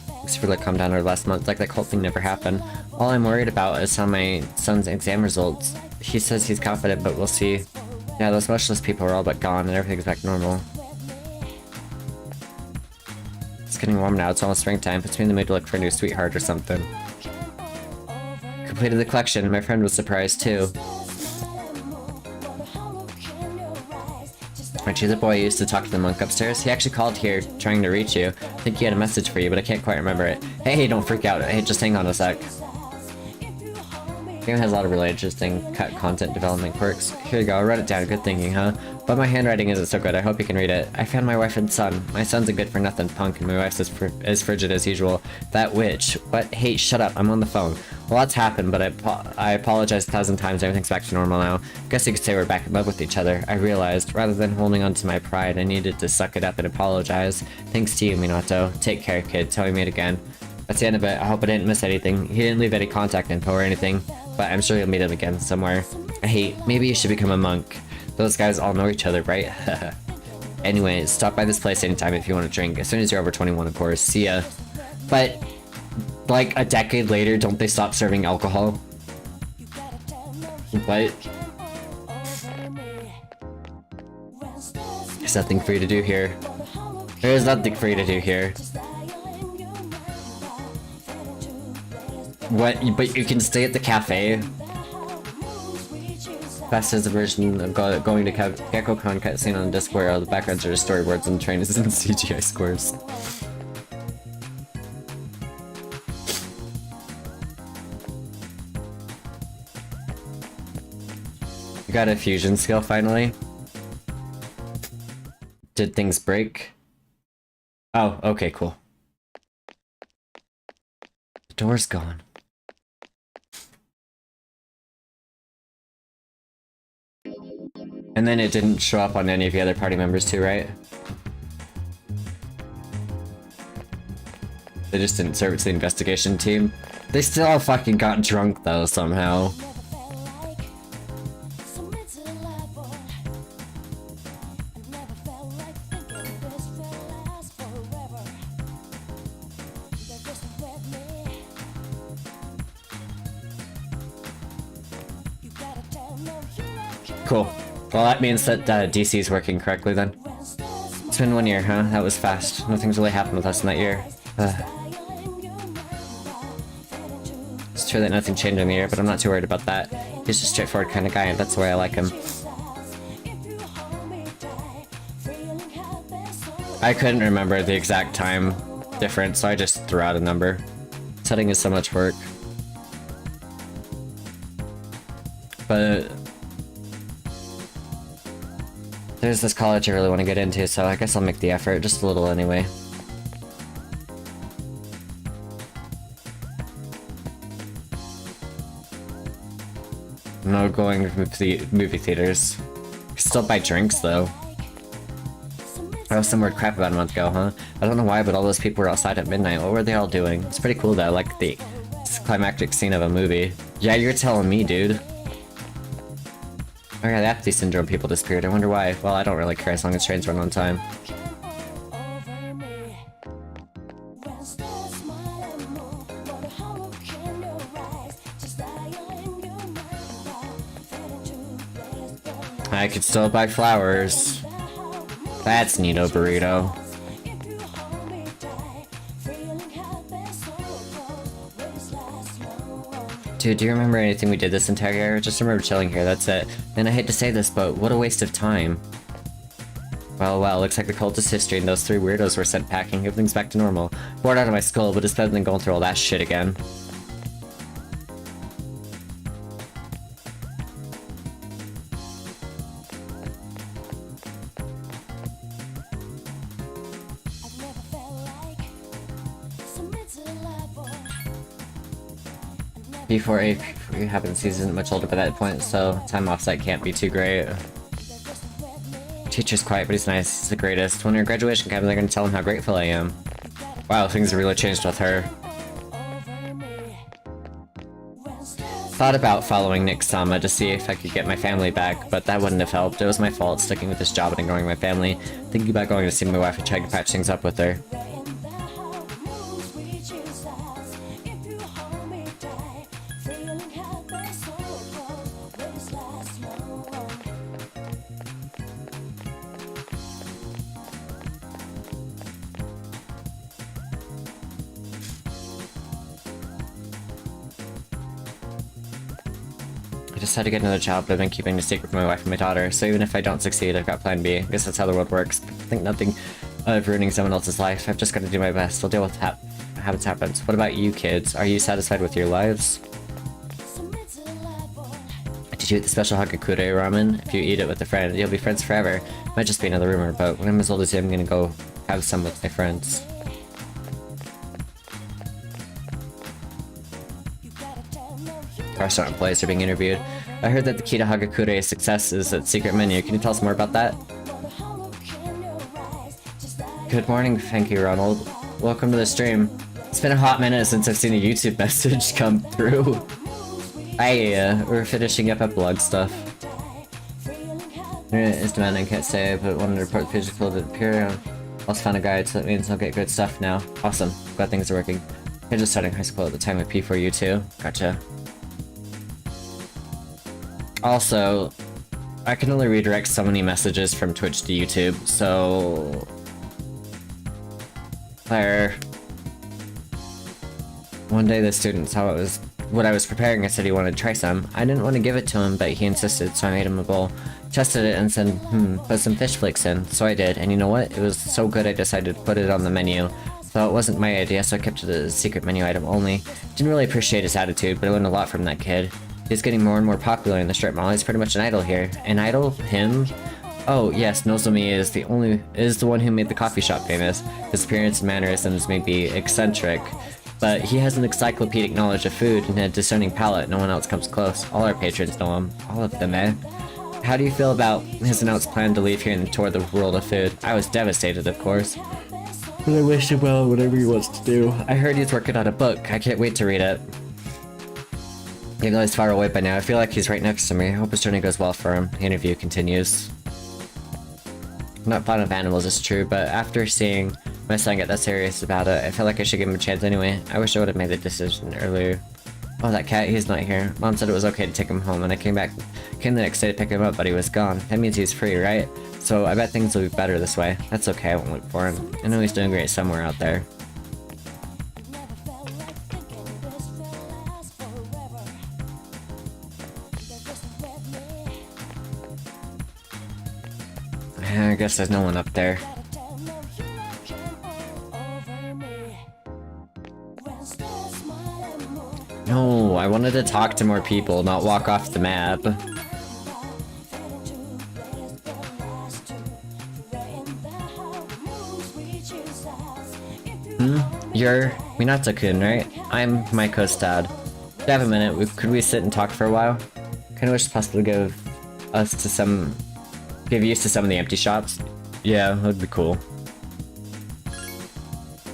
Thanks for calm down over last month, like that cult thing never happened. All I'm worried about is on my son's exam results. He says he's confident, but we'll see. Yeah, those motionless people are all but gone and everything's back normal. It's getting warm now, it's almost springtime. Puts me in the mood to look for a new sweetheart or something. Completed the collection, my friend was surprised too. Aren't you the boy who used to talk to the monk upstairs? He actually called here, trying to reach you. I think he had a message for you, but I can't quite remember it. Hey, don't freak out. Hey, just hang on a sec. The game has a lot of really interesting content development quirks. Here you go, I wrote it down. Good thinking, huh? But my handwriting isn't so good. I hope you can read it. I found my wife and son. My son's a good-for-nothing punk, and my wife's as frigid as usual. That witch. What? Hey, shut up. I'm on the phone. A lot's happened, but I apologize 1,000 times. Everything's back to normal now. Guess you could say we're back in love with each other. I realized, rather than holding on to my pride, I needed to suck it up and apologize. Thanks to you, Minato. Take care, kid. Till we meet again. That's the end of it. I hope I didn't miss anything. He didn't leave any contact info or anything, but I'm sure you'll meet him again somewhere. Hey, maybe you should become a monk. Those guys all know each other, right? Anyway, stop by this place anytime if you want to drink. As soon as you're over 21, of course. See ya. But, like, a decade later, don't they stop serving alcohol? What? There's nothing for you to do here. There is nothing for you to do here. What? But you can stay at the cafe? Fast as a version of going to GeckoCon cutscene on Discord. All the backgrounds are just storyboards and trainers and CGI scores. You got a fusion skill finally? Did things break? Oh, okay, cool. The door's gone. And then it didn't show up on any of the other party members too, right? They just didn't serve it to the investigation team. They still all fucking got drunk though, somehow. Cool. Well, that means that DC is working correctly then. It's been 1 year, huh? That was fast. Nothing's really happened with us in that year. It's true that nothing changed in the year, but I'm not too worried about that. He's a straightforward kind of guy, and that's the way I like him. I couldn't remember the exact time difference, so I just threw out a number. Setting is so much work. But there's this college I really want to get into, so I guess I'll make the effort, just a little anyway. No going to movie theaters. Still buy drinks though. I was some weird crap about a month ago, huh? I don't know why, but all those people were outside at midnight. What were they all doing? It's pretty cool though, like the climactic scene of a movie. Yeah, you're telling me, dude. Oh yeah, the apathy syndrome people disappeared. I wonder why. Well, I don't really care as long as trains run on time. I could still buy flowers. That's neato, burrito. Dude, do you remember anything we did this entire year? Just remember chilling here, that's it. And I hate to say this, but what a waste of time. Well, looks like the cult is history and those 3 weirdos were sent packing. Everything's back to normal. Bored out of my skull, but it's better than going through all that shit again. P4A happens, he isn't much older by that point, so time offset can't be too great. Teacher's quiet, but he's nice. He's the greatest. When her graduation comes, I'm gonna tell him how grateful I am. Wow, things have really changed with her. Thought about following Nick Sama to see if I could get my family back, but that wouldn't have helped. It was my fault sticking with this job and ignoring my family. Thinking about going to see my wife and trying to patch things up with her. I just had to get another job, but I've been keeping a secret from my wife and my daughter, so even if I don't succeed, I've got plan B. I guess that's how the world works. I think nothing of ruining someone else's life. I've just got to do my best. I'll deal with habits happens. What about you kids? Are you satisfied with your lives? Did you eat the special Hagakure ramen? If you eat it with a friend, you'll be friends forever. Might just be another rumor, but when I'm as old as you, I'm gonna go have some with my friends. Restaurant employees are being interviewed. I heard that the key to Hagakure's success is its secret menu. Can you tell us more about that? Good morning, thank you, Ronald. Welcome to the stream. It's been a hot minute since I've seen a YouTube message come through. We're finishing up epilogue stuff. Internet is demanding, can't say, but wanted to report physical to appear. Also found a guide, so that means I'll get good stuff now. Awesome. Glad things are working. You're just starting high school at the time of P4U too. Gotcha. Also, I can only redirect so many messages from Twitch to YouTube, so... One day the student saw what I was preparing and said he wanted to try some. I didn't want to give it to him, but he insisted, so I made him a bowl. Tested it and said, put some fish flakes in. So I did, and you know what? It was so good I decided to put it on the menu. So it wasn't my idea, so I kept it as a secret menu item only. Didn't really appreciate his attitude, but I learned a lot from that kid. He's getting more and more popular in the strip mall. He's pretty much an idol here. An idol? Him? Oh, yes, Nozomi is the one who made the coffee shop famous. His appearance and mannerisms may be eccentric, but he has an encyclopedic knowledge of food and a discerning palate. No one else comes close. All our patrons know him. All of them, eh? How do you feel about his announced plan to leave here and tour the world of food? I was devastated, of course. But I wish him well, whatever he wants to do. I heard he's working on a book. I can't wait to read it. Even though he's far away by now, I feel like he's right next to me. I hope his journey goes well for him. The interview continues. I'm not fond of animals, it's true, but after seeing my son get that serious about it, I feel like I should give him a chance anyway. I wish I would have made the decision earlier. Oh, that cat, he's not here. Mom said it was okay to take him home, and I came the next day to pick him up, but he was gone. That means he's free, right? So I bet things will be better this way. That's okay, I won't look for him. I know he's doing great somewhere out there. I guess there's no one up there. No, I wanted to talk to more people, not walk off the map. You're Minato-kun, right? I'm Maiko's dad. If you have a minute, could we sit and talk for a while? Kinda wish it's possible to give use to some of the empty shops. Yeah, that'd be cool.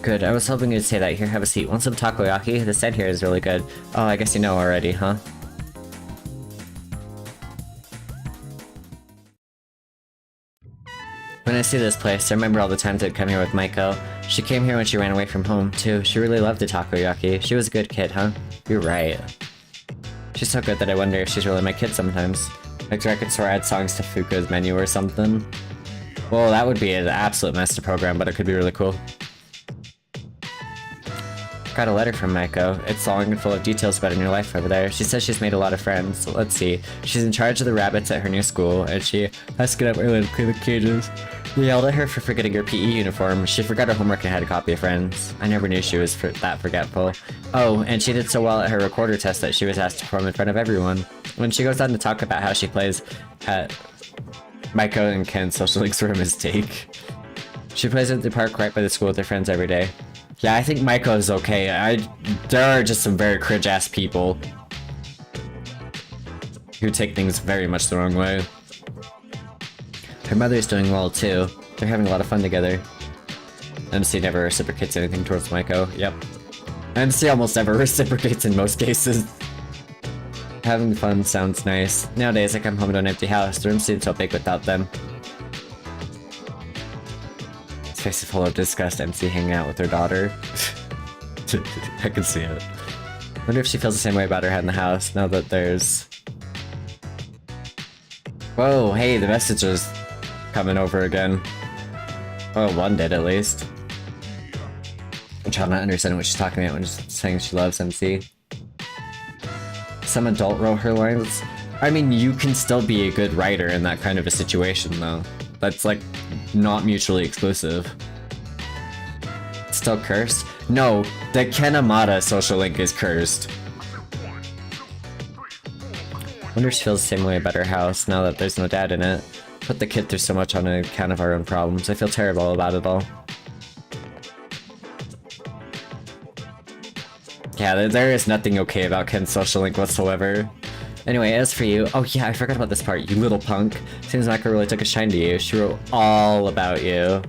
Good, I was hoping you'd say that. Here, have a seat. Want some takoyaki? The set here is really good. Oh, I guess you know already, huh? When I see this place, I remember all the times I'd come here with Maiko. She came here when she ran away from home, too. She really loved the takoyaki. She was a good kid, huh? You're right. She's so good that I wonder if she's really my kid sometimes. Like, I could swear I had songs to Fuka's menu or something. Well, that would be an absolute mess to program, but it could be really cool. Got a letter from Maiko. It's long and full of details about her new life over there. She says she's made a lot of friends. So let's see. She's in charge of the rabbits at her new school, and she has to get up early to clean the cages. We yelled at her for forgetting her PE uniform. She forgot her homework and had a copy of Friends. I never knew she was that forgetful. Oh, and she did so well at her recorder test that she was asked to perform in front of everyone. When she goes on to talk about how she plays at Maiko and Ken's social links were a mistake. She plays at the park right by the school with her friends every day. Yeah, I think Maiko is okay. There are just some very cringe-ass people. who take things very much the wrong way. Her mother's doing well too. They're having a lot of fun together. MC never reciprocates anything towards Maiko. Yep. MC almost never reciprocates in most cases. Having fun sounds nice. Nowadays, I come home to an empty house. The room seems so big without them. His face is full of disgust. MC hanging out with her daughter. I can see it. Wonder if she feels the same way about her head in the house now that there's... Whoa, hey, the message is coming over again. Well, one did at least. I'm trying not understanding what she's talking about when she's saying she loves MC. Some adult wrote her lines. I mean, you can still be a good writer in that kind of a situation, though. That's, like, not mutually exclusive. Still cursed? No, the Kenamata social link is cursed. Wonder if she feels the same way about her house now that there's no dad in it. Put the kid through so much on account of our own problems. I feel terrible about it all. Yeah, there is nothing okay about Ken's social link whatsoever. Anyway, as for you... Oh yeah, I forgot about this part, you little punk. Seems Maiko really took a shine to you. She wrote all about you.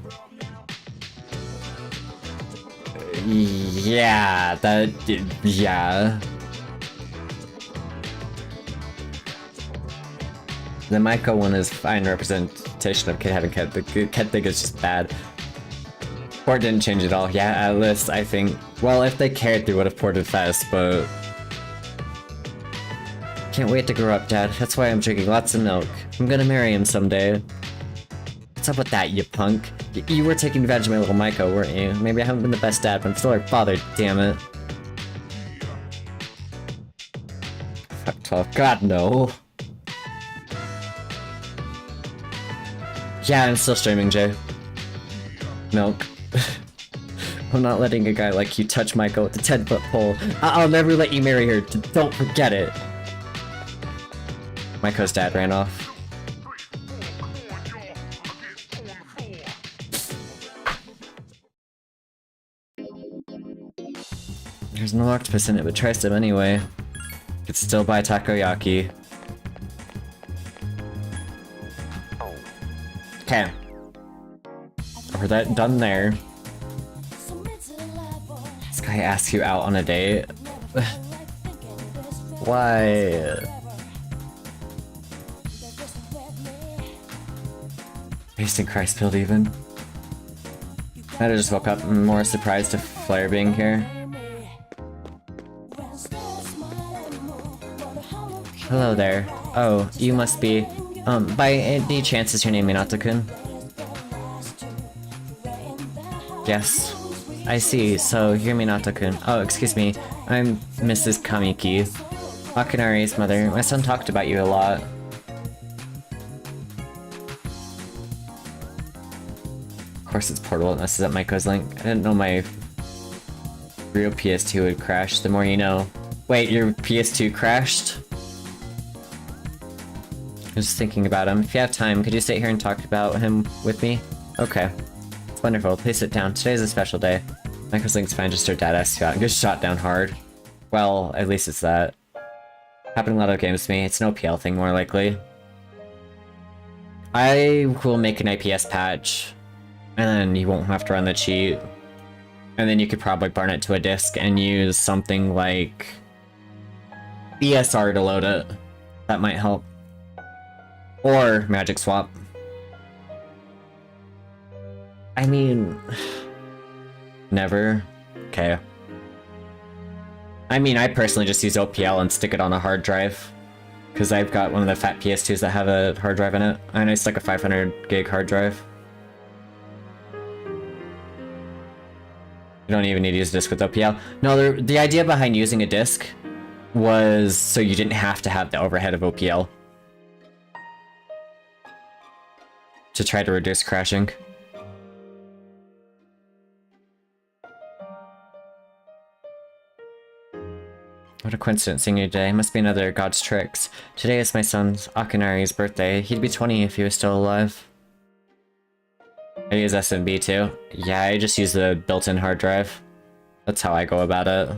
Yeah, that... yeah. The Maiko one is fine representation of Kid having Kid. The Kid thing is just bad. Port didn't change at all. Yeah, Atlas, I think... Well, if they cared, they would have ported fast, but... Can't wait to grow up, Dad. That's why I'm drinking lots of milk. I'm gonna marry him someday. What's up with that, you punk? You were taking advantage of my little Maiko, weren't you? Maybe I haven't been the best dad, but I'm still her father, damn it. Fuck 12. God, no. Yeah, I'm still streaming, Jay. Milk. I'm not letting a guy like you touch Maiko with the 10-foot pole. I'll never let you marry her. Don't forget it. Maiko's dad ran off. There's no octopus in it, but try some anyway. Could still buy takoyaki. Okay. We're that done there. This guy asks you out on a date. Why? Based in Christfield even. I just woke up and more surprised of Flare being here. Hello there. Oh, you must be... by any chance is your name Minato-kun? Yes. I see, so you're Minato-kun. Oh, excuse me. I'm Mrs. Kamiki. Akinari's mother. My son talked about you a lot. Of course it's portable, it messes up Maiko's link. I didn't know my real PS2 would crash. The more you know. Wait, your PS2 crashed? I was just thinking about him. If you have time, could you sit here and talk about him with me? Okay. It's wonderful. Please sit down. Today's a special day. Maiko's link's fine, just her dad asked you out and gets shot down hard. Well, at least it's that. Happened a lot of games to me. It's an OPL thing, more likely. I will make an IPS patch. And then you won't have to run the cheat. And then you could probably burn it to a disk and use something like... ESR to load it. That might help. Or Magic Swap. I mean... Never. Okay. I mean, I personally just use OPL and stick it on a hard drive. Because I've got one of the fat PS2s that have a hard drive in it. And I stuck a 500 gig hard drive. You don't even need to use a disk with OPL. No, the idea behind using a disk was so you didn't have to have the overhead of OPL. To try to reduce crashing. What a coincidence seeing you today. Must be another God's tricks. Today is my son's Akinari's birthday. He'd be 20 if he was still alive. I use SMB too. Yeah, I just use the built-in hard drive. That's how I go about it.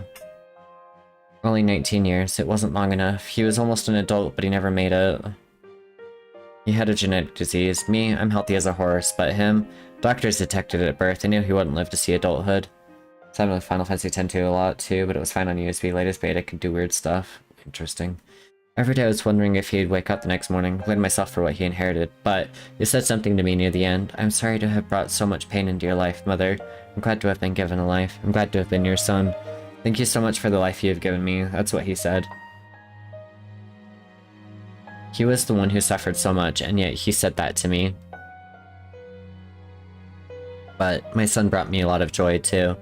Only 19 years. It wasn't long enough. He was almost an adult, but he never made it. He had a genetic disease. Me, I'm healthy as a horse, but him, doctors detected it at birth. They knew he wouldn't live to see adulthood. Same with Final Fantasy X-2 a lot too, but it was fine on USB. Latest beta could do weird stuff. Interesting. Every day I was wondering if he'd wake up the next morning, blame myself for what he inherited, but he said something to me near the end. I'm sorry to have brought so much pain into your life, Mother. I'm glad to have been given a life. I'm glad to have been your son. Thank you so much for the life you have given me. That's what he said. He was the one who suffered so much, and yet he said that to me. But my son brought me a lot of joy too.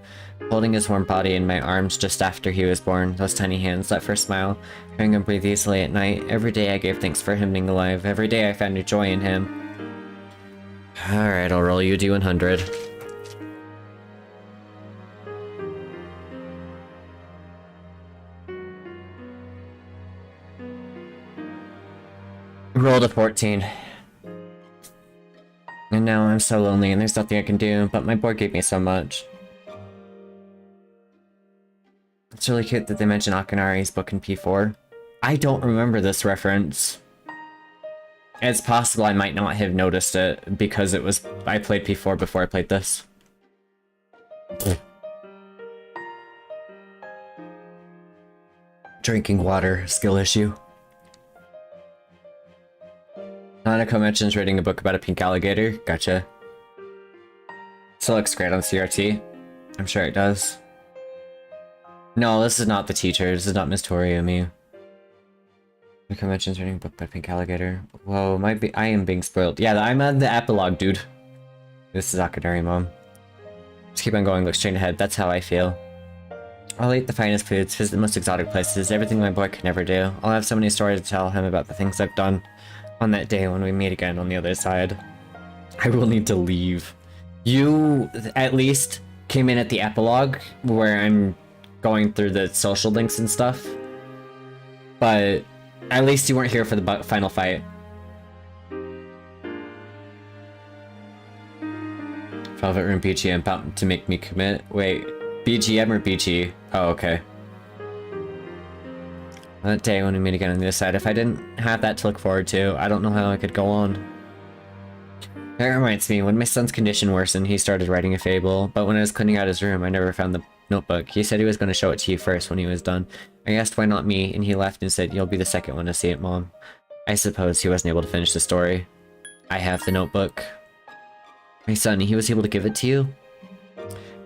Holding his warm body in my arms just after he was born, those tiny hands, that first smile, hearing him breathe easily at night. Every day I gave thanks for him being alive. Every day I found new joy in him. Alright, I'll roll you D100. Rolled a 14. And now I'm so lonely and there's nothing I can do, but my board gave me so much. It's really cute that they mention Akinari's book in P4. I don't remember this reference. It's possible I might not have noticed it because I played P4 before I played this. Drinking water, skill issue. Nanako mentions reading a book about a pink alligator. Gotcha. Still looks great on CRT. I'm sure it does. No, this is not the teacher. This is not Miss Toriumi. Nanako mentions reading a book about a pink alligator. Whoa, I am being spoiled. Yeah, I'm on the epilogue, dude. This is Akinari, Mom. Just keep on going, look straight ahead. That's how I feel. I'll eat the finest foods, visit the most exotic places, everything my boy could never do. I'll have so many stories to tell him about the things I've done. On that day when we meet again on the other side. I will need to leave. You, at least, came in at the epilogue, where I'm going through the social links and stuff. But, at least you weren't here for the final fight. Velvet Room BGM about to make me commit. Wait, BGM or BG? Oh, okay. That day when we meet again on the other side, if I didn't have that to look forward to, I don't know how I could go on. That reminds me, when my son's condition worsened, he started writing a fable, but when I was cleaning out his room, I never found the notebook. He said he was going to show it to you first when he was done. I asked why not me, and he left and said, "You'll be the second one to see it, Mom." I suppose he wasn't able to finish the story. I have the notebook. My son, he was able to give it to you?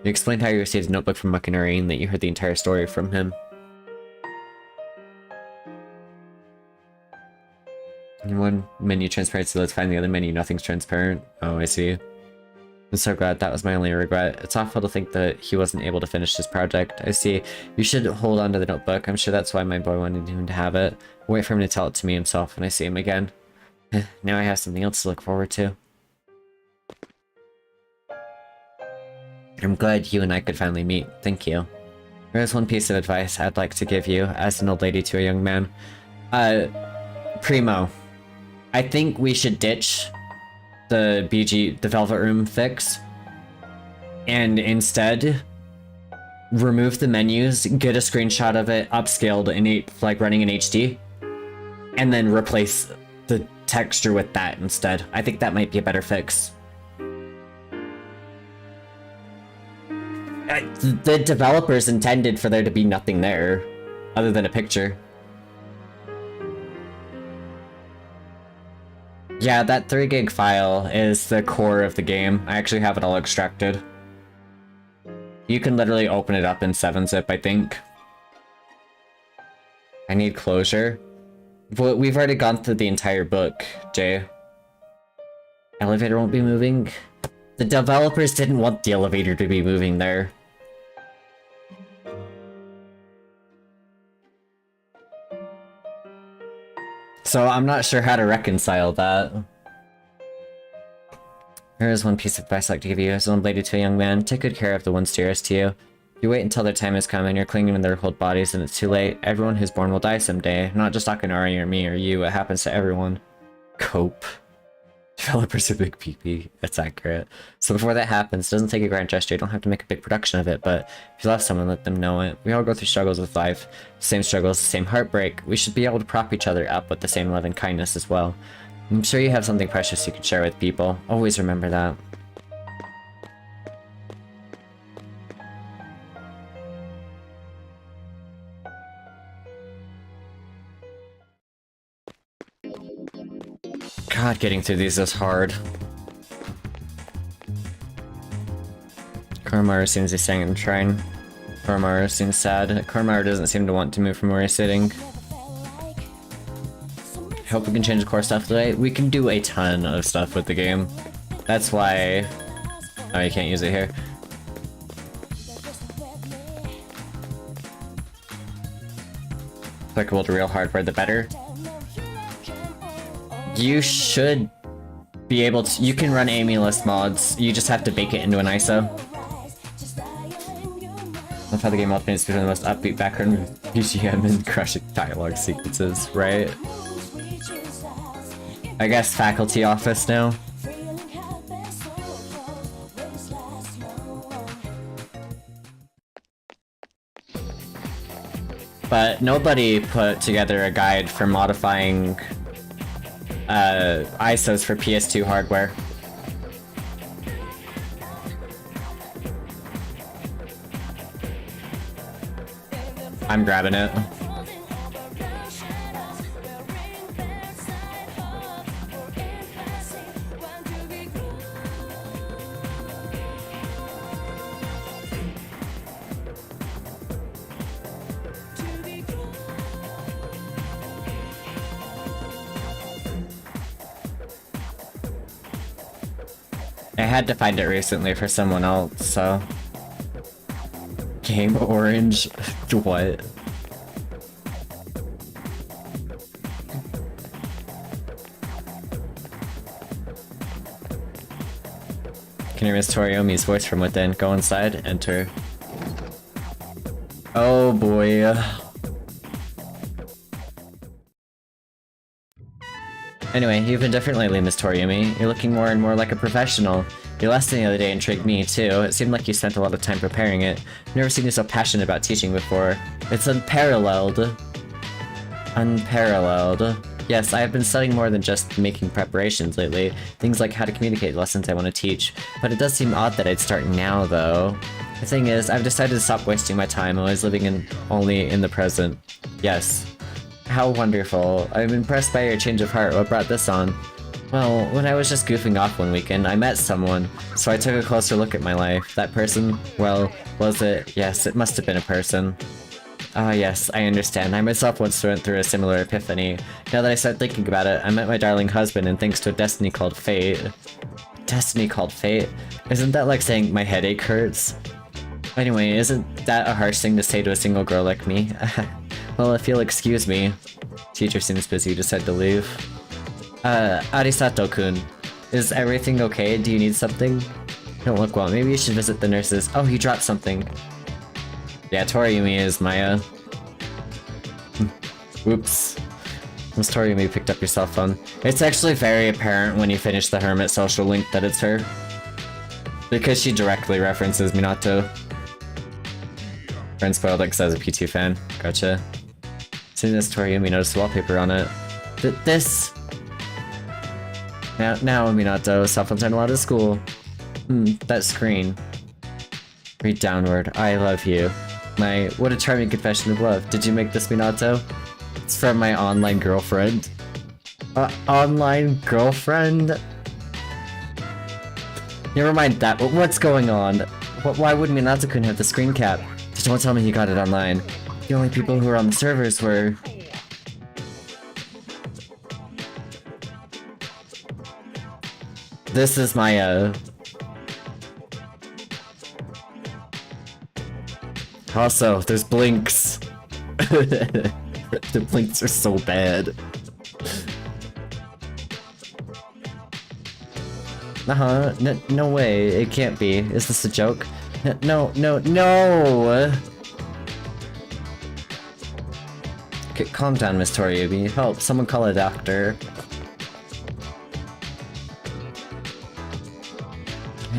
You explained how you received the notebook from Akinari and that you heard the entire story from him. In one menu, transparency lets find the other menu, nothing's transparent. Oh, I see. I'm so glad. That was my only regret. It's awful to think that he wasn't able to finish his project. I see. You should hold on to the notebook. I'm sure that's why my boy wanted him to have it. Wait for him to tell it to me himself when I see him again. Now I have something else to look forward to. I'm glad you and I could finally meet. Thank you. There's one piece of advice I'd like to give you as an old lady to a young man. Primo. I think we should ditch the Velvet Room fix, and instead remove the menus, get a screenshot of it upscaled in running in HD, and then replace the texture with that instead. I think that might be a better fix. The developers intended for there to be nothing there other than a picture. Yeah, that 3 gig file is the core of the game. I actually have it all extracted. You can literally open it up in 7-zip, I think. I need closure. But we've already gone through the entire book, Jay. Elevator won't be moving. The developers didn't want the elevator to be moving there. So I'm not sure how to reconcile that. Here is one piece of advice I'd like to give you. As one lady to a young man, take good care of the ones dearest to you. If you wait until their time has come and you're clinging to their cold bodies and it's too late, everyone who's born will die someday. Not just Akinari or me or you, it happens to everyone. Cope. Developers are big PP. That's accurate. So before that happens, it doesn't take a grand gesture. You don't have to make a big production of it, but if you love someone, let them know it. We all go through struggles with life. Same struggles, the same heartbreak. We should be able to prop each other up with the same love and kindness as well. I'm sure you have something precious you can share with people. Always remember that. God, getting through these is hard. Koromaru seems to be staying in the shrine. Koromaru seems sad. Koromaru doesn't seem to want to move from where he's sitting. I hope we can change the core stuff today. We can do a ton of stuff with the game. That's why... Oh, you can't use it here. Applicable to real hardware, the better. You should be able to. You can run Amy-less mods. You just have to bake it into an ISO. That's how the game alternates between the most upbeat background BGM and crushing dialogue sequences, right? I guess faculty office now. But nobody put together a guide for modifying ISOs for PS2 hardware. I'm grabbing it. I had to find it recently for someone else, so... Game Orange? What? Can you miss Toriomi's voice from within? Go inside, enter. Oh boy. Anyway, you've been different lately, Miss Toriyumi. You're looking more and more like a professional. Your lesson the other day intrigued me, too. It seemed like you spent a lot of time preparing it. I've never seen you so passionate about teaching before. It's unparalleled. Unparalleled. Yes, I have been studying more than just making preparations lately. Things like how to communicate lessons I want to teach. But it does seem odd that I'd start now, though. The thing is, I've decided to stop wasting my time, always living only in the present. Yes. How wonderful. I'm impressed by your change of heart. What brought this on? Well, when I was just goofing off one weekend, I met someone, so I took a closer look at my life. That person? Well, was it? Yes, it must have been a person. Ah, yes, I understand. I myself once went through a similar epiphany. Now that I start thinking about it, I met my darling husband, and thanks to a destiny called fate. Destiny called fate? Isn't that like saying my headache hurts? Anyway, isn't that a harsh thing to say to a single girl like me? Well, if you'll excuse me. Teacher seems busy, just had to leave. Arisato-kun. Is everything okay? Do you need something? Don't look well. Maybe you should visit the nurses. Oh, he dropped something. Yeah, Toriyumi is Maya. Whoops. Miss Toriyumi picked up your cell phone. It's actually very apparent when you finish the Hermit social link that it's her. Because she directly references Minato. Friend spoiled like says a PT fan. Gotcha. Seeing this Toriyumi noticed the wallpaper on it. This! Now Minato, cell phones aren't allowed at school. That screen. Read downward. I love you. What a charming confession of love. Did you make this, Minato? It's from my online girlfriend. Online girlfriend? Never mind that, but what's going on? Why wouldn't Minato-kun have the screen cap? Just don't tell me he got it online. The only people who were on the servers were... This is my, Also, there's blinks. The blinks are so bad. No way, it can't be. Is this a joke? No. Okay, calm down, Miss Toriyumi. Help, someone call a doctor.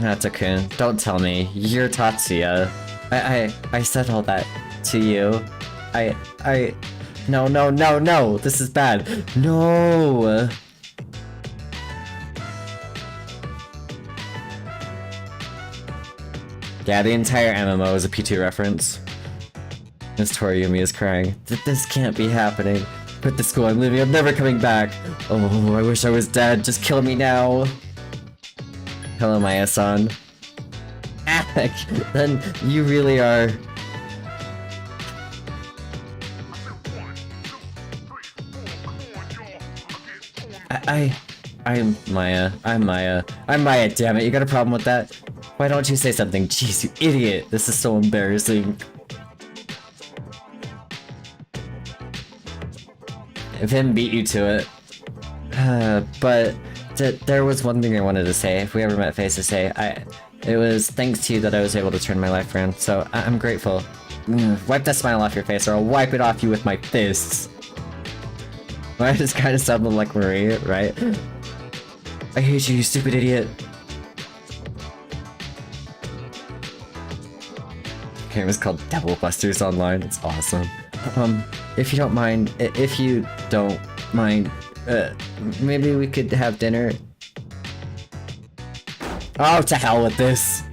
Natsu-kun, don't tell me. You're Tatsuya. I said all that to you. No, this is bad. No! Yeah, the entire MMO is a P2 reference. Miss Toriyumi is crying. This can't be happening. Quit the school, I'm leaving, I'm never coming back. Oh, I wish I was dead, just kill me now. Hello, Maya-san. Alec, then you really are... I'm Maya. I'm Maya, damn it, you got a problem with that? Why don't you say something? Jeez, you idiot! This is so embarrassing. Vin beat you to it. But there was one thing I wanted to say. If we ever met face to say, it was thanks to you that I was able to turn my life around, so I'm grateful. Wipe that smile off your face or I'll wipe it off you with my fists. I just kind of sounded like Marie, right? I hate you, you stupid idiot. The game is called Devil Busters Online. It's awesome. If you don't mind, maybe we could have dinner. Oh, to hell with this.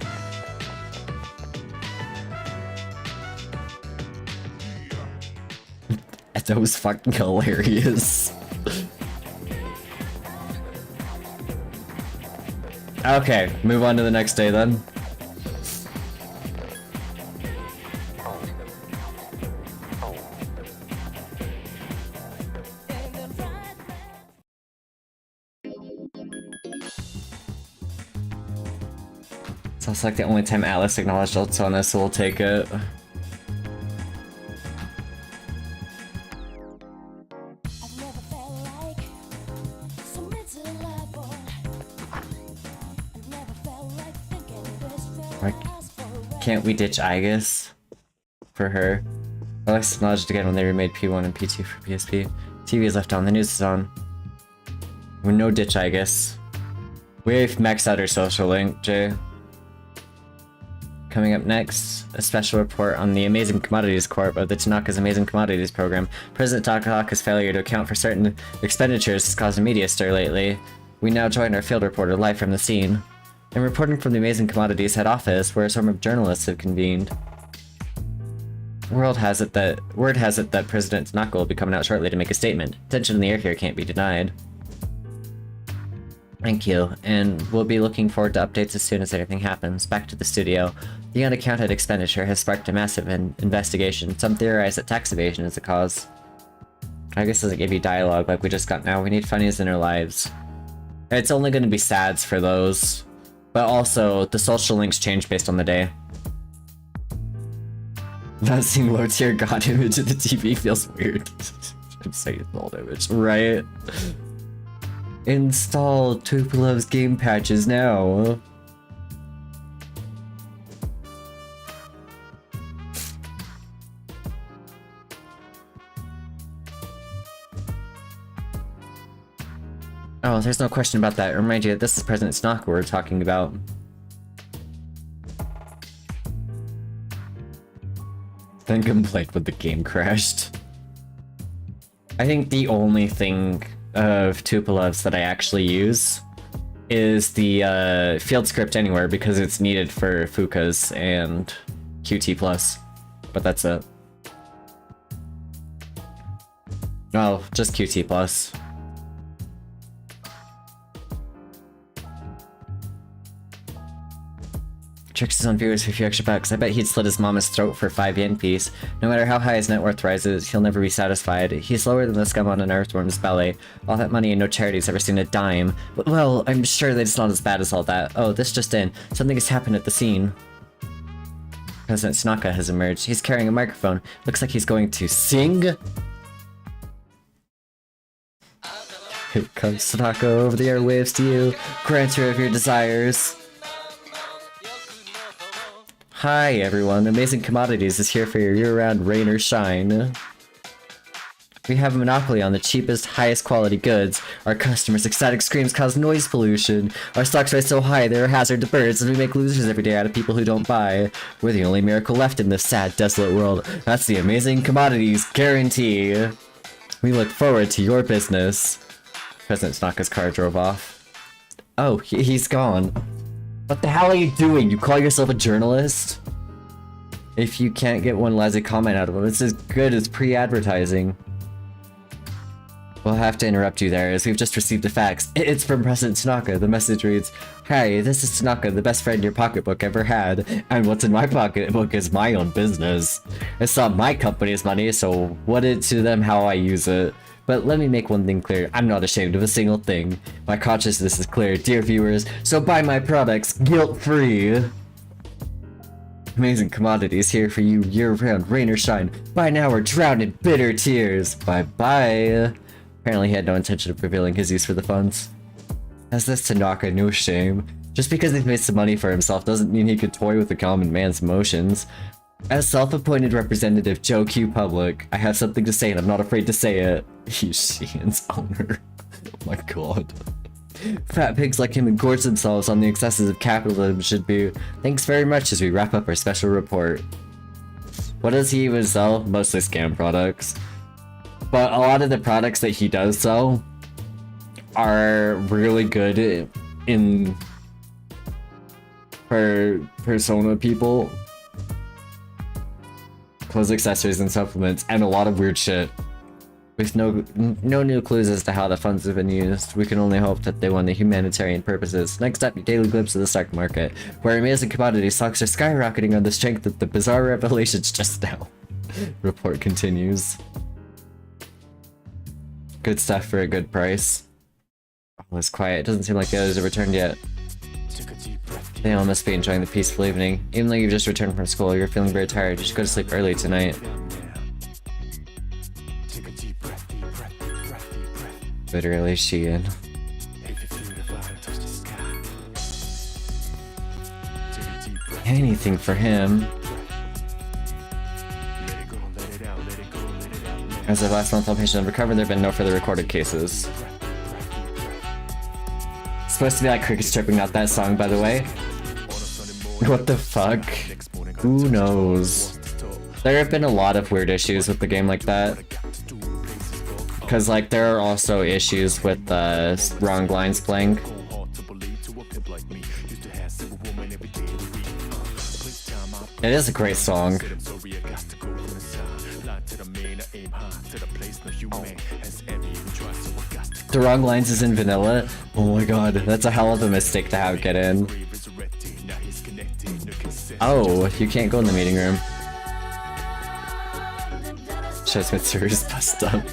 That was fucking hilarious. Okay, move on to the next day then. Sounds like the only time Alice acknowledged Altona, so we'll take it. Can't we ditch Aigis for her? Alex acknowledged again when they remade P1 and P2 for PSP. TV is left on, the news is on. We're no ditch Aigis. We've maxed out our social link, Jay. Coming up next, a special report on the Amazing Commodities Corp of the Tanaka's Amazing Commodities Program. President Tanaka's failure to account for certain expenditures has caused a media stir lately. We now join our field reporter live from the scene. And reporting from the Amazing Commodities head office, where a swarm of journalists have convened. Word has it that President Tanaka will be coming out shortly to make a statement. Tension in the air here can't be denied. Thank you, and we'll be looking forward to updates as soon as anything happens. Back to the studio. The unaccounted expenditure has sparked a massive investigation. Some theorize that tax evasion is the cause. I guess doesn't give you dialogue like we just got now. We need funnies in our lives. It's only going to be sads for those. But also, the social links change based on the day. Not seeing low tier god image of the TV feels weird. I'm saying it's old image, right? Install Tupolov's game patches now. Oh, there's no question about that. Remind you that this is President Tanaka we're talking about. Then complained when the game crashed. I think the only thing of Tupolov's that I actually use is the field script anywhere because it's needed for Fuka's and QT+. But that's it. Oh, just QT+. Tricks his own viewers for a few extra bucks. I bet he'd slit his mama's throat for a 5 yen piece. No matter how high his net worth rises, he'll never be satisfied. He's lower than the scum on an earthworm's belly. All that money and no charity's ever seen a dime. But, well, I'm sure that it's not as bad as all that. Oh, this just in. Something has happened at the scene. President Tanaka has emerged. He's carrying a microphone. Looks like he's going to sing. Here comes Tanaka over the airwaves to you. Granter of your desires. Hi everyone, Amazing Commodities is here for your year-round rain or shine. We have a monopoly on the cheapest, highest quality goods. Our customers' ecstatic screams cause noise pollution. Our stocks rise so high they're a hazard to birds, and we make losers every day out of people who don't buy. We're the only miracle left in this sad, desolate world. That's the amazing commodities guarantee. We look forward to your business. President Tanaka's car drove off. Oh, he's gone. What the hell are you doing? You call yourself a journalist? If you can't get one lousy comment out of him, it's as good as pre-advertising. We'll have to interrupt you there, as we've just received a fax. It's from President Tanaka. The message reads, "Hi, this is Tanaka, the best friend your pocketbook ever had. And what's in my pocketbook is my own business. It's not my company's money, so what it to them how I use it. But let me make one thing clear, I'm not ashamed of a single thing. My consciousness is clear, dear viewers, so buy my products guilt-free. Amazing commodities here for you year-round, rain or shine. Buy now or drown in bitter tears. Bye-bye." Apparently he had no intention of revealing his use for the funds. Has this Tanaka no shame? Just because he's made some money for himself doesn't mean he could toy with the common man's emotions. As self-appointed representative Joe Q Public, I have something to say and I'm not afraid to say it. He's Sheehan's owner. Oh my god. Fat pigs like him engorge themselves on the excesses of capitalism should be. Thanks very much as we wrap up our special report. What does he even sell? Mostly scam products. But a lot of the products that he does sell are really good for Persona people. Clothes, accessories, and supplements, and a lot of weird shit. With no new clues as to how the funds have been used, we can only hope that they won the humanitarian purposes. Next up, your daily glimpse of the stock market, where amazing commodity stocks are skyrocketing on the strength of the bizarre revelations just now. Report continues. Good stuff for a good price. All is quiet. It doesn't seem like the others have returned yet. They all must be enjoying the peaceful evening. Even though you've just returned from school, you're feeling very tired. You should go to sleep early tonight. Literally, Sheehan. Anything for him. As of last month, all patients have recovered. There have been no further recorded cases. It's supposed to be like cricket stripping, not that song, by the way. What the fuck? Who knows? There have been a lot of weird issues with the game like that. Because, like, there are also issues with wrong lines playing. It is a great song. The wrong lines is in vanilla? Oh my god, that's a hell of a mistake to have get in. Oh, you can't go in the meeting room. Shows Mitsuru's bust up.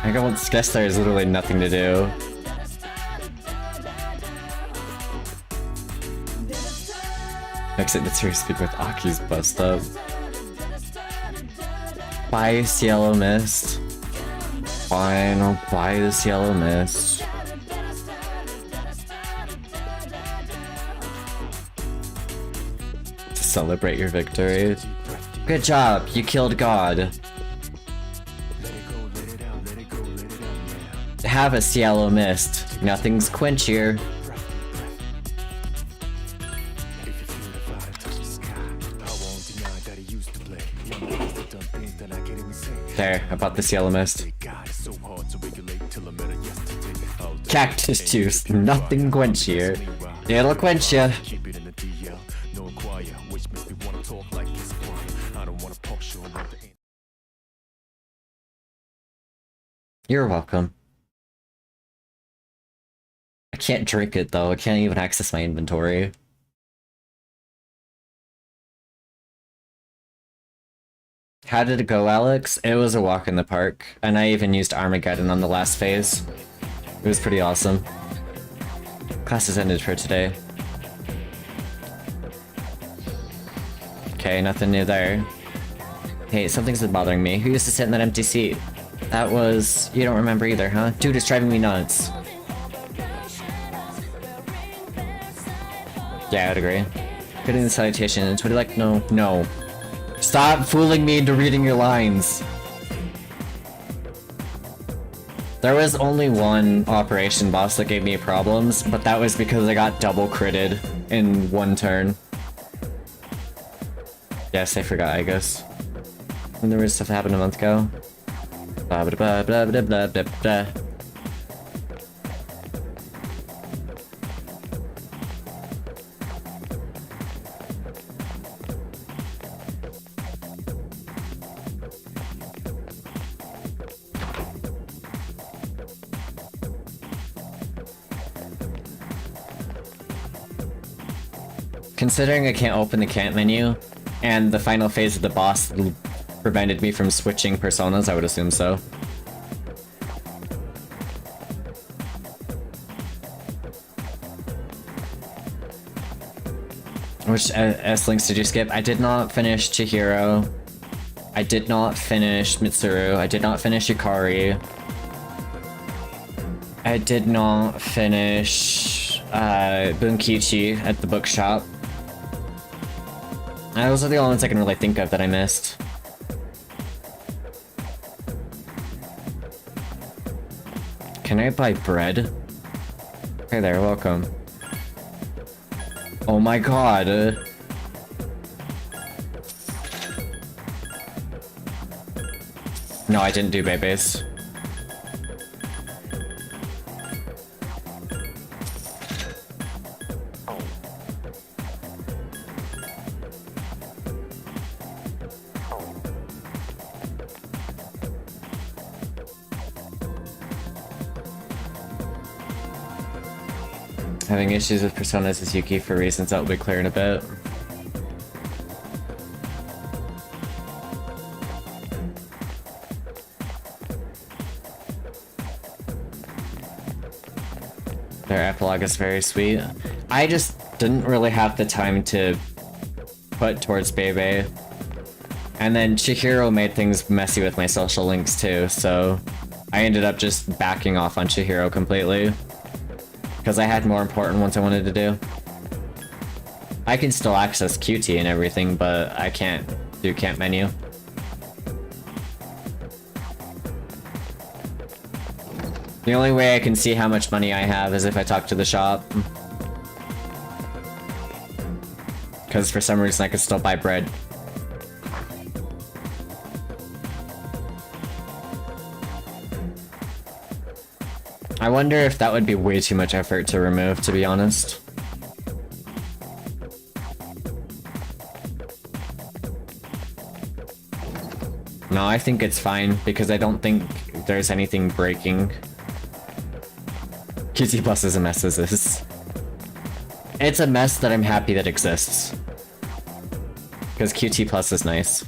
I guess there's literally nothing to do. Exit Mitsuru speak with Aki's bust up. Buy this yellow mist. Fine, I'll buy this yellow mist. To celebrate your victory. Good job, you killed God. Have a yellow mist. Nothing's quenchier. There, I bought this yellow mist. Cactus juice, nothing quenchier. It'll quench ya. You're welcome. I can't drink it though, I can't even access my inventory. How did it go, Alex? It was a walk in the park, and I even used Armageddon on the last phase. It was pretty awesome. Class is ended for today. Okay, nothing new there. Hey, something's been bothering me. Who used to sit in that empty seat? That was... You don't remember either, huh? Dude, it's driving me nuts. Yeah, I would agree. Getting the salutations. Would you like... No. Stop fooling me into reading your lines. There was only one operation boss that gave me problems, but that was because I got double critted in one turn. Yes, I forgot, I guess. And there was stuff that happened a month ago. Blah blah blah blah blah blah blah blah. Considering I can't open the can't menu, and the final phase of the boss prevented me from switching personas, I would assume so. Which S-Links did you skip? I did not finish Chihiro. I did not finish Mitsuru. I did not finish Yukari. I did not finish Bunkichi at the bookshop. Those are the only ones I can really think of that I missed. Can I buy bread? Hey there, welcome. Oh my god. No, I didn't do babies. Having issues with Persona Suzuki for reasons that will be clear in a bit. Their epilogue is very sweet. I just didn't really have the time to put towards Bebe. And then Chihiro made things messy with my social links too, so I ended up just backing off on Chihiro completely. Because I had more important ones I wanted to do. I can still access QT and everything, but I can't do camp menu. The only way I can see how much money I have is if I talk to the shop. Because for some reason I can still buy bread. I wonder if that would be way too much effort to remove, to be honest. No, I think it's fine, because I don't think there's anything breaking. QT Plus is a mess as is. It's a mess that I'm happy that exists. Because QT Plus is nice.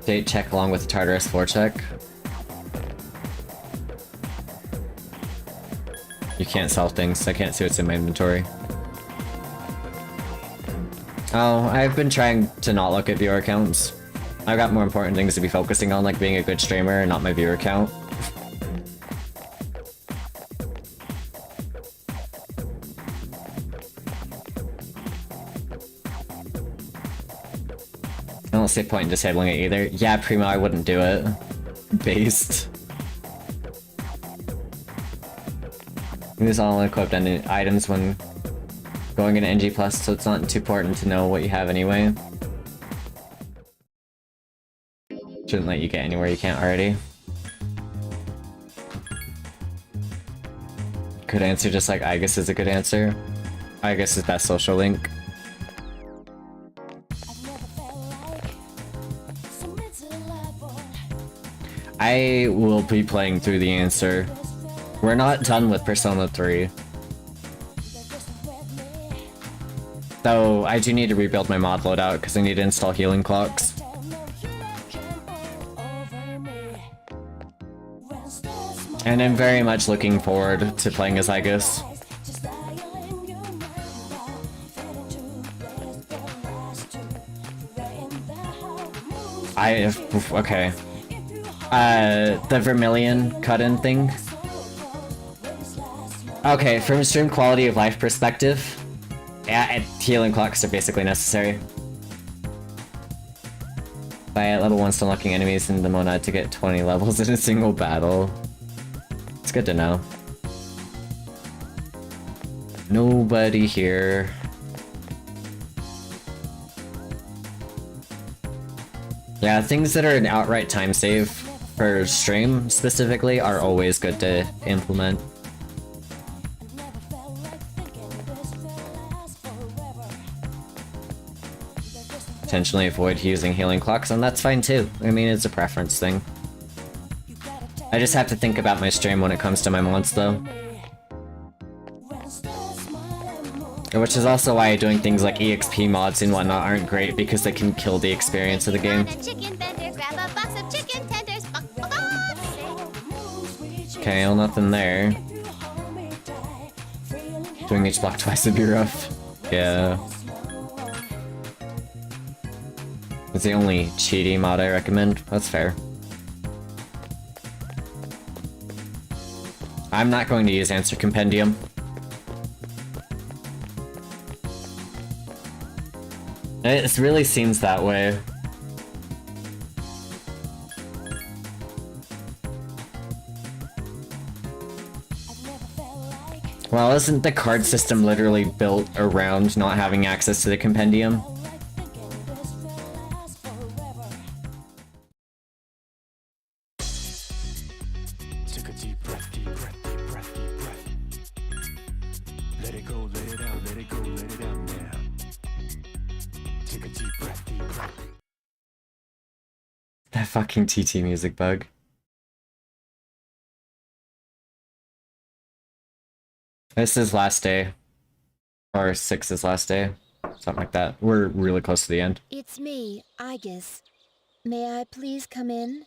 Date check along with the Tartarus 4 check. You can't sell things, I can't see what's in my inventory. Oh, I've been trying to not look at viewer counts. I've got more important things to be focusing on, like being a good streamer and not my viewer count. I don't see a point in disabling it either. Yeah, Primo, I wouldn't do it. Based. Use all unequipped items when going into NG+, so it's not too important to know what you have anyway. Shouldn't let you get anywhere you can't already. Good answer, just like Aegis is a good answer. Aegis is best social link. I will be playing through the answer. We're not done with Persona 3. Though, I do need to rebuild my mod loadout because I need to install healing clocks. And I'm very much looking forward to playing as Aegis. Okay. The Vermilion cut-in thing. Okay, from a stream quality of life perspective, Yeah, healing clocks are basically necessary. Buy at level 1 still unlocking enemies in the monad to get 20 levels in a single battle. It's good to know. Nobody here. Yeah, things that are an outright time save for stream specifically are always good to implement. Intentionally avoid using healing clocks, and that's fine too. I mean, it's a preference thing. I just have to think about my stream when it comes to my mods though. Which is also why doing things like EXP mods and whatnot aren't great, because they can kill the experience of the game. Okay, well, nothing there. Doing each block twice would be rough. Yeah. It's the only cheaty mod I recommend. That's fair. I'm not going to use Answer Compendium. It really seems that way. Well, isn't the card system literally built around not having access to the compendium? Take a deep breath, deep breath, deep breath, deep breath. Let it go, let it out, let it go, let it out now. Take a deep breath, deep breath. That fucking TT music bug. This is last day. Or 6 is last day. Something like that. We're really close to the end. It's me, Aegis. May I please come in?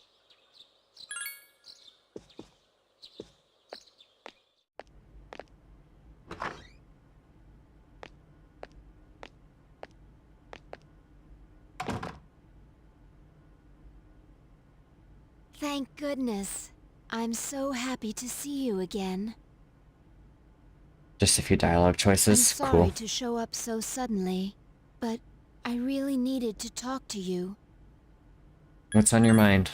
Thank goodness. I'm so happy to see you again. Just a few dialogue I'm choices. sorry Cool. to show up so suddenly, but I really needed to talk to you. What's on your mind?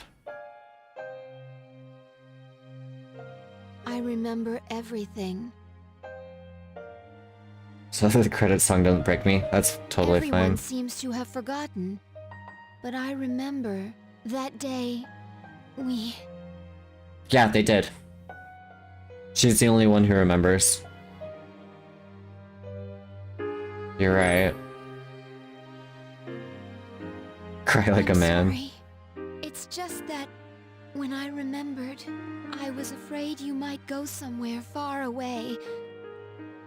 I remember everything. So that the credit song doesn't break me. That's totally Everyone fine. seems to have forgotten, but I remember that day we... Yeah, they did. She's the only one who remembers. You're right. Cry like a man. Sorry. It's just that when I remembered, I was afraid you might go somewhere far away,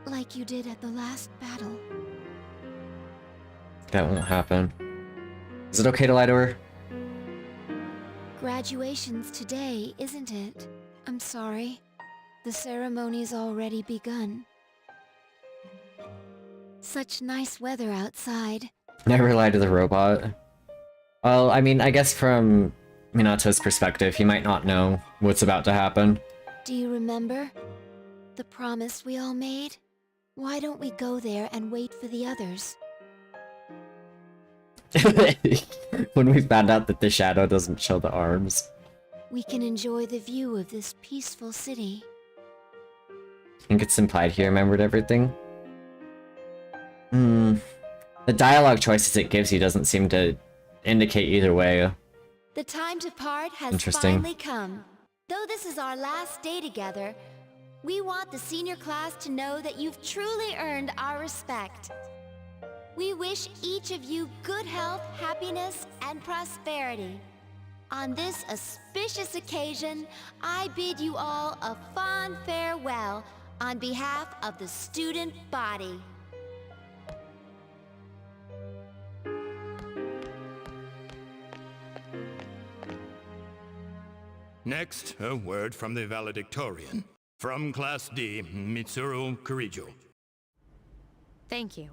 like you did at the last battle. That won't happen. Is it okay to lie to her? Graduation's today, isn't it? I'm sorry. The ceremony's already begun. Such nice weather outside. Never lie to the robot. Well, I mean, I guess from Minato's perspective, he might not know what's about to happen. Do you remember? The promise we all made? Why don't we go there and wait for the others? When we found out that the shadow doesn't show the arms. We can enjoy the view of this peaceful city. I think it's implied he remembered everything. The dialogue choices it gives you doesn't seem to indicate either way. The time to part has Interesting. finally come. Though this is our last day together, we want the senior class to know that you've truly earned our respect. We wish each of you good health, happiness, and prosperity. On this auspicious occasion, I bid you all a fond farewell on behalf of the student body. Next, a word from the valedictorian. From Class D, Mitsuru Kurijo. Thank you.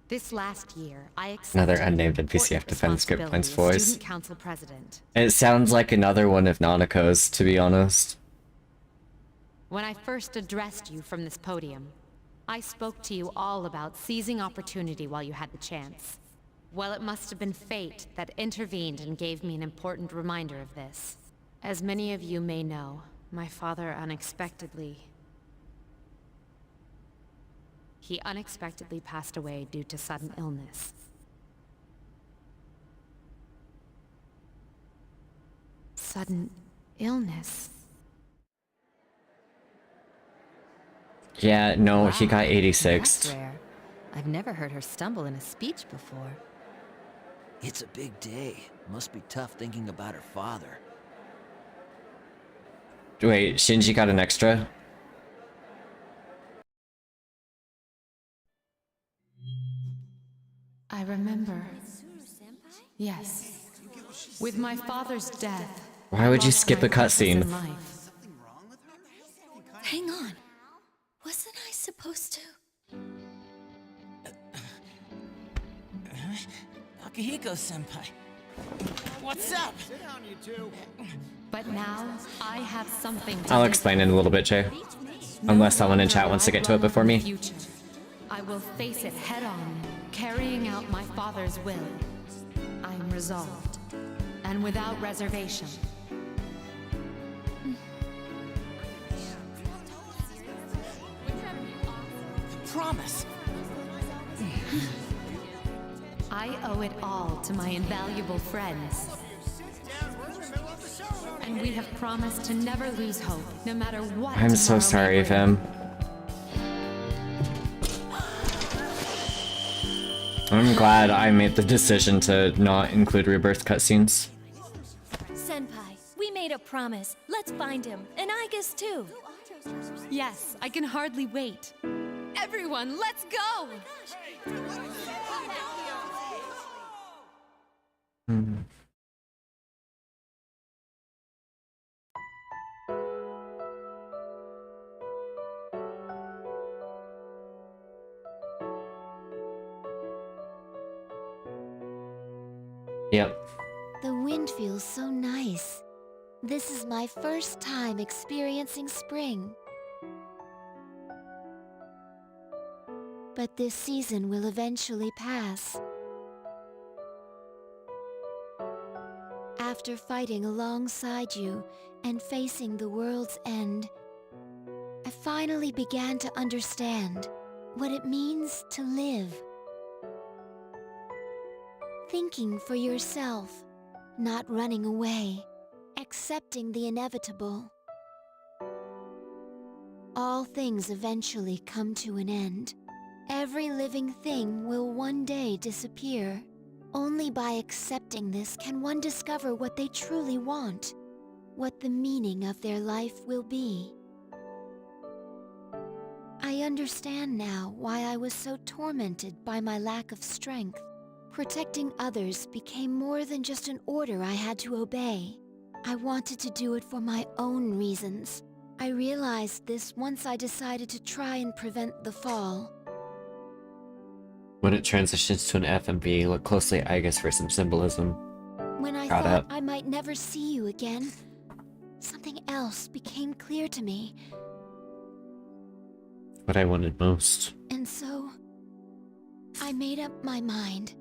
This last year, I accepted Another an unnamed NPC important have to find script points responsibility as voice. Student Council President. It sounds like another one of Nanako's, to be honest. When I first addressed you from this podium, I spoke to you all about seizing opportunity while you had the chance. Well, it must have been fate that intervened and gave me an important reminder of this. As many of you may know, my father unexpectedly passed away due to sudden illness. Sudden illness? Yeah, no, he got That's 86th. rare. I've never heard her stumble in a speech before. It's a big day. Must be tough thinking about her father. Wait, Shinji got an extra? I remember. Yes. With my father's death. Why would you lost skip my a purpose cutscene? in life. Hang on. Wasn't I supposed to? Akihiko-senpai. What's up? But now, I have something to I'll live explain for. in a little bit, Jay. No Unless someone in longer chat will wants to I get to it dwell before on the me. future. I will face it head on, carrying out my father's will. I am resolved, and without reservation. Promise. I owe it all to my invaluable friends. And we have promised to never lose hope, no matter what. I'm so tomorrow may sorry, bring. Vim. I'm glad I made the decision to not include rebirth cutscenes. Senpai, we made a promise. Let's find him. And I guess too. Yes, I can hardly wait. Everyone, let's go! Hmm. Yep. The wind feels so nice. This is my first time experiencing spring. But this season will eventually pass. After fighting alongside you and facing the world's end, I finally began to understand what it means to live. Thinking for yourself, not running away, accepting the inevitable. All things eventually come to an end. Every living thing will one day disappear. Only by accepting this can one discover what they truly want, what the meaning of their life will be. I understand now why I was so tormented by my lack of strength. Protecting others became more than just an order I had to obey. I wanted to do it for my own reasons. I realized this once I decided to try and prevent the fall. When it transitions to an FMV, look closely, I guess, for some symbolism. When I Got thought it. I might never see you again, something else became clear to me. What I wanted most. And so, I made up my mind.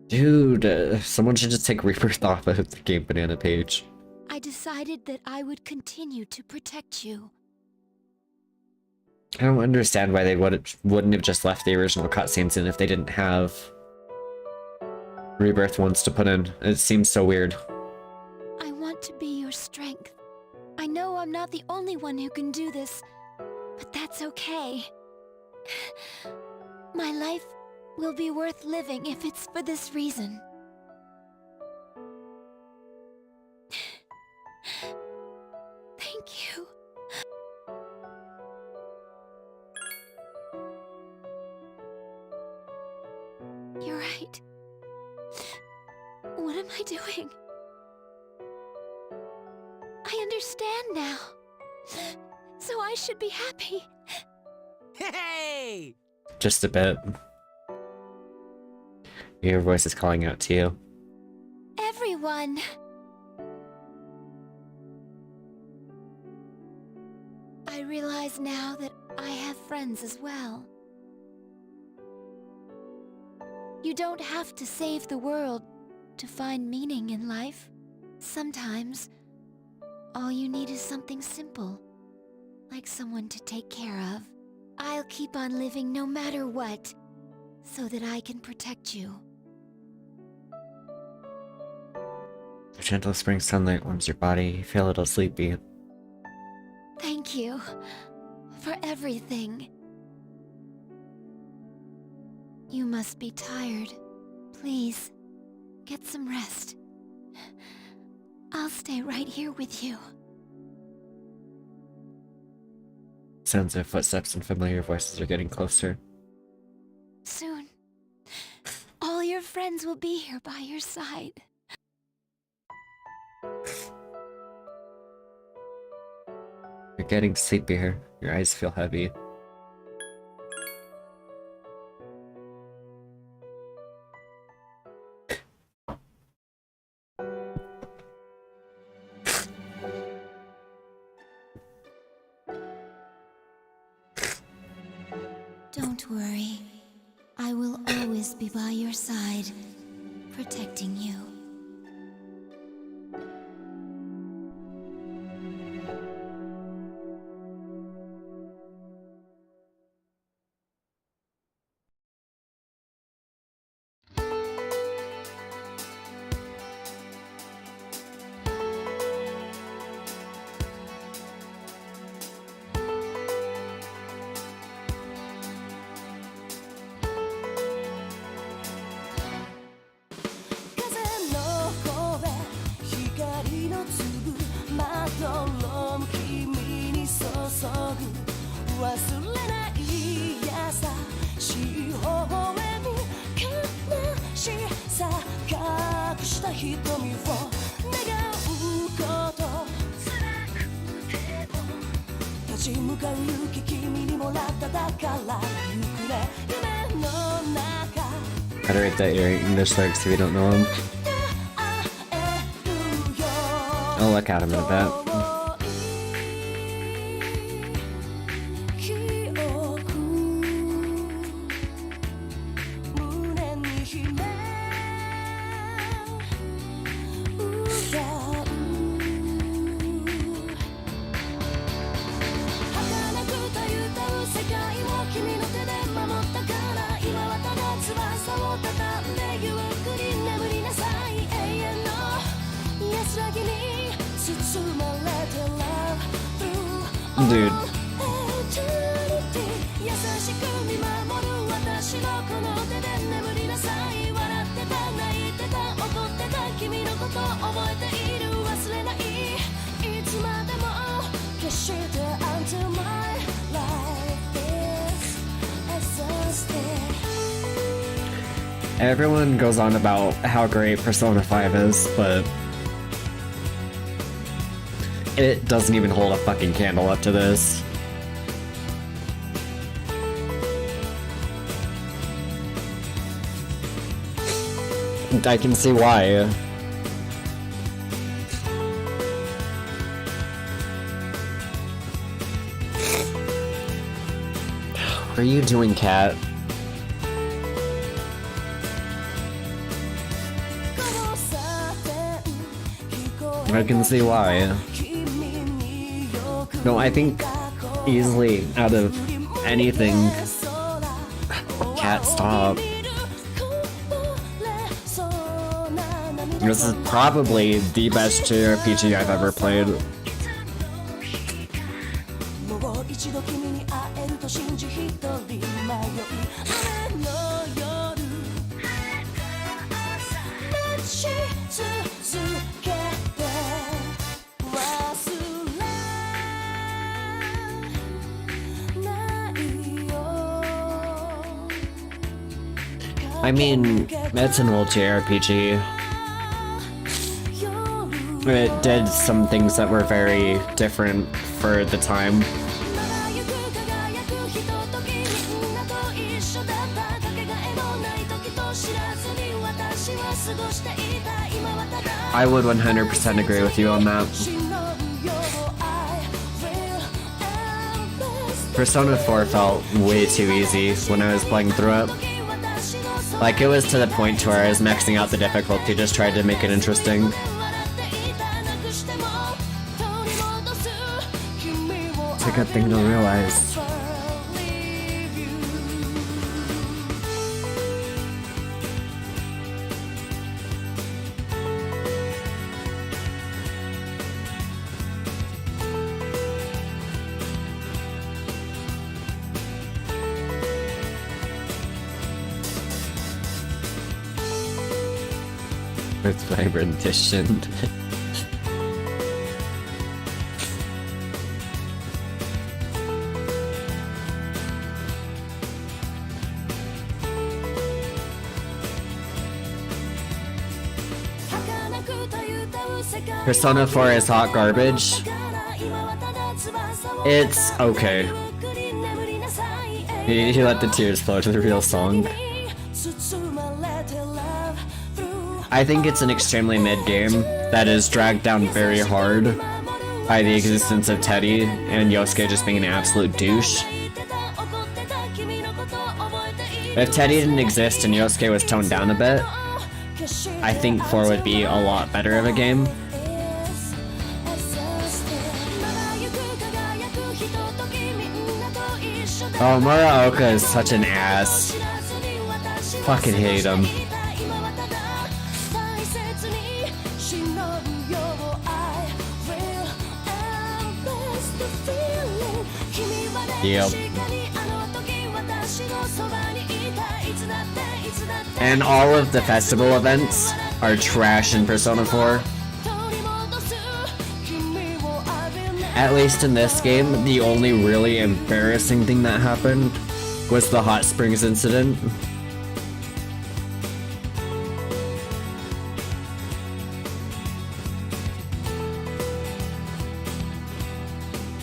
Dude, someone should just take Rebirth off of the Game Banana page. I decided that I would continue to protect you. I don't understand why they wouldn't have just left the original cutscenes in if they didn't have Rebirth ones to put in. It seems so weird. I want to be your strength. I know I'm not the only one who can do this, but that's okay. My life will be worth living if it's for this reason. Thank you. You're right. What am I doing? I understand now. So I should be happy. Hey! Just a bit. Your voice is calling out to you. Everyone! I realize now that I have friends as well. You don't have to save the world to find meaning in life. Sometimes, all you need is something simple, like someone to take care of. I'll keep on living no matter what, so that I can protect you. The gentle spring sunlight warms your body. You feel a little sleepy. Thank you for everything. You must be tired. Please, get some rest. I'll stay right here with you. Sounds of footsteps and familiar voices are getting closer. Soon, all your friends will be here by your side. You're getting sleepier. Your eyes feel heavy. Don't worry. I will always be by your side, protecting you. Gotta rate that your English lyrics if you don't know them. I'll look at them in a bit. Dude. Everyone goes on about how great Persona 5 is, but it doesn't even hold a fucking candle up to this. I can see why. What are you doing, cat? I can see why. No, I think easily out of anything. Cat, stop. This is probably the best JRPG I've ever played. I mean, it's an old JRPG. It did some things that were very different for the time. I would 100% agree with you on that. Persona 4 felt way too easy when I was playing through it. Like, it was to the point to where I was maxing out the difficulty, just tried to make it interesting. It's a good thing to realize. With my rendition. Persona 4 is hot garbage. It's okay. He let the tears flow to the real song. I think it's an extremely mid game that is dragged down very hard by the existence of Teddy and Yosuke just being an absolute douche. If Teddy didn't exist and Yosuke was toned down a bit, I think 4 would be a lot better of a game. Oh, Muraoka is such an ass. Fucking hate him. Yep. And all of the festival events are trash in Persona 4. At least in this game, the only really embarrassing thing that happened was the hot springs incident.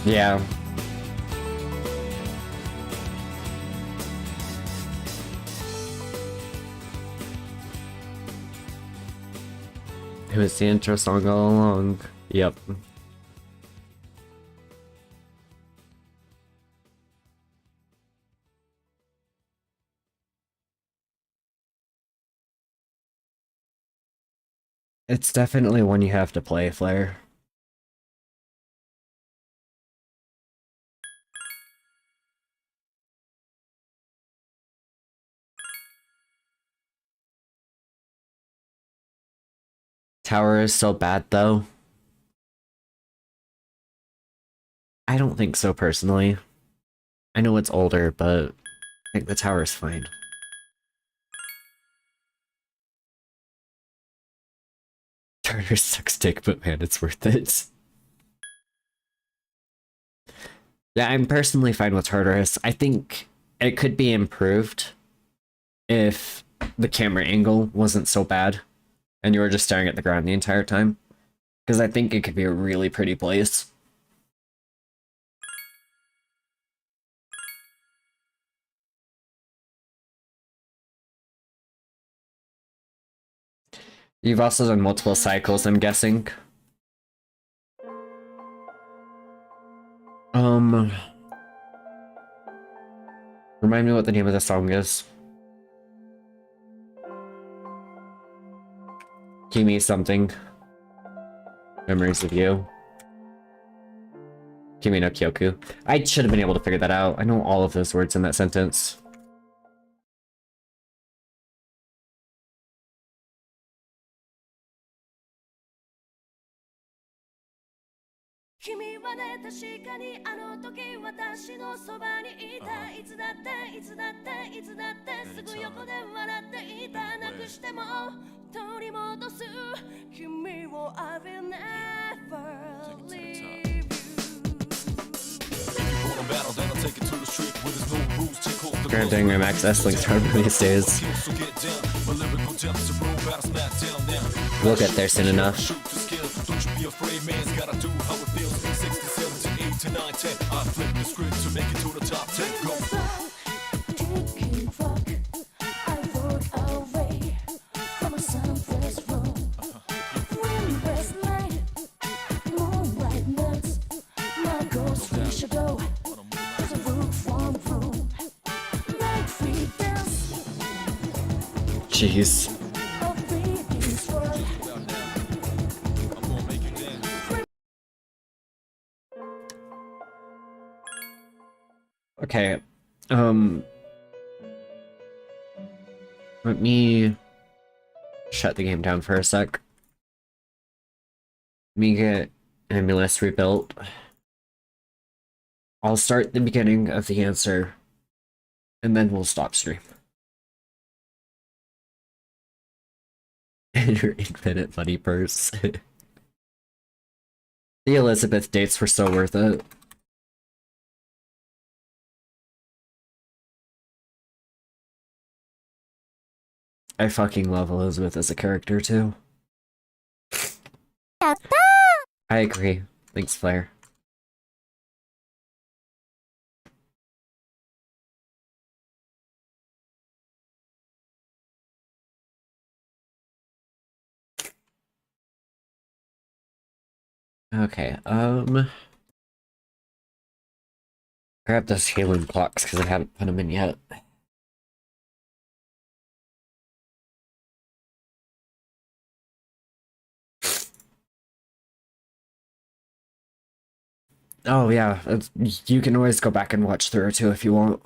Yeah. It was the intro song all along. Yep. It's definitely one you have to play, Flare. Tower is so bad, though. I don't think so, personally. I know it's older, but I think the tower is fine. Turner sucks dick, but man, it's worth it. Yeah, I'm personally fine with Tartarus. I think it could be improved if the camera angle wasn't so bad and you were just staring at the ground the entire time. Because I think it could be a really pretty place. You've also done multiple cycles, I'm guessing. Remind me what the name of the song is. Kimi something. Memories of You. Kimi no Kyoku. I should have been able to figure that out. I know all of those words in that sentence. Granting my Max S-Link's harder these days. We'll get there soon enough. We should go to the roof, warm room. Break free, dance Jeez. of this world. Okay. Let me shut the game down for a sec. Let me get Amulus rebuilt. I'll start the beginning of the answer, and then we'll stop stream. And your infinite money purse. The Elizabeth dates were so worth it. I fucking love Elizabeth as a character too. I agree. Thanks, Flair. Okay, grab those healing clocks because I haven't put them in yet. Oh yeah, you can always go back and watch through it too if you want.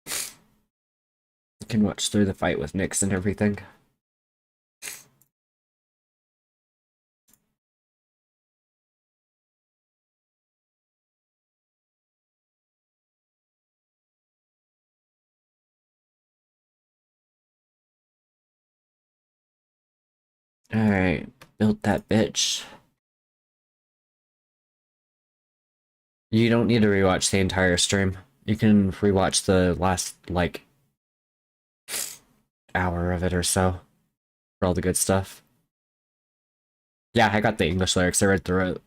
You can watch through the fight with Nyx and everything. Alright, build that bitch. You don't need to rewatch the entire stream. You can rewatch the last, like, hour of it or so. For all the good stuff. Yeah, I got the English lyrics, I read through it.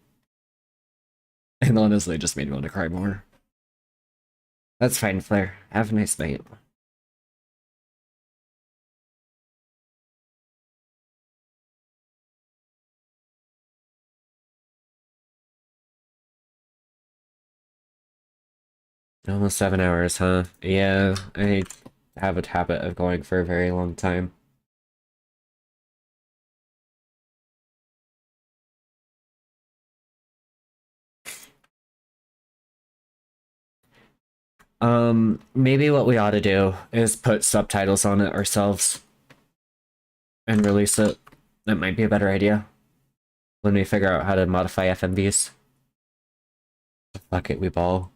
And honestly, it just made me want to cry more. That's fine, Flair. Have a nice night. Almost 7 hours, huh? Yeah, I have a habit of going for a very long time. Maybe what we ought to do is put subtitles on it ourselves and release it. That might be a better idea when we figure out how to modify FMVs. Fuck it, we ball.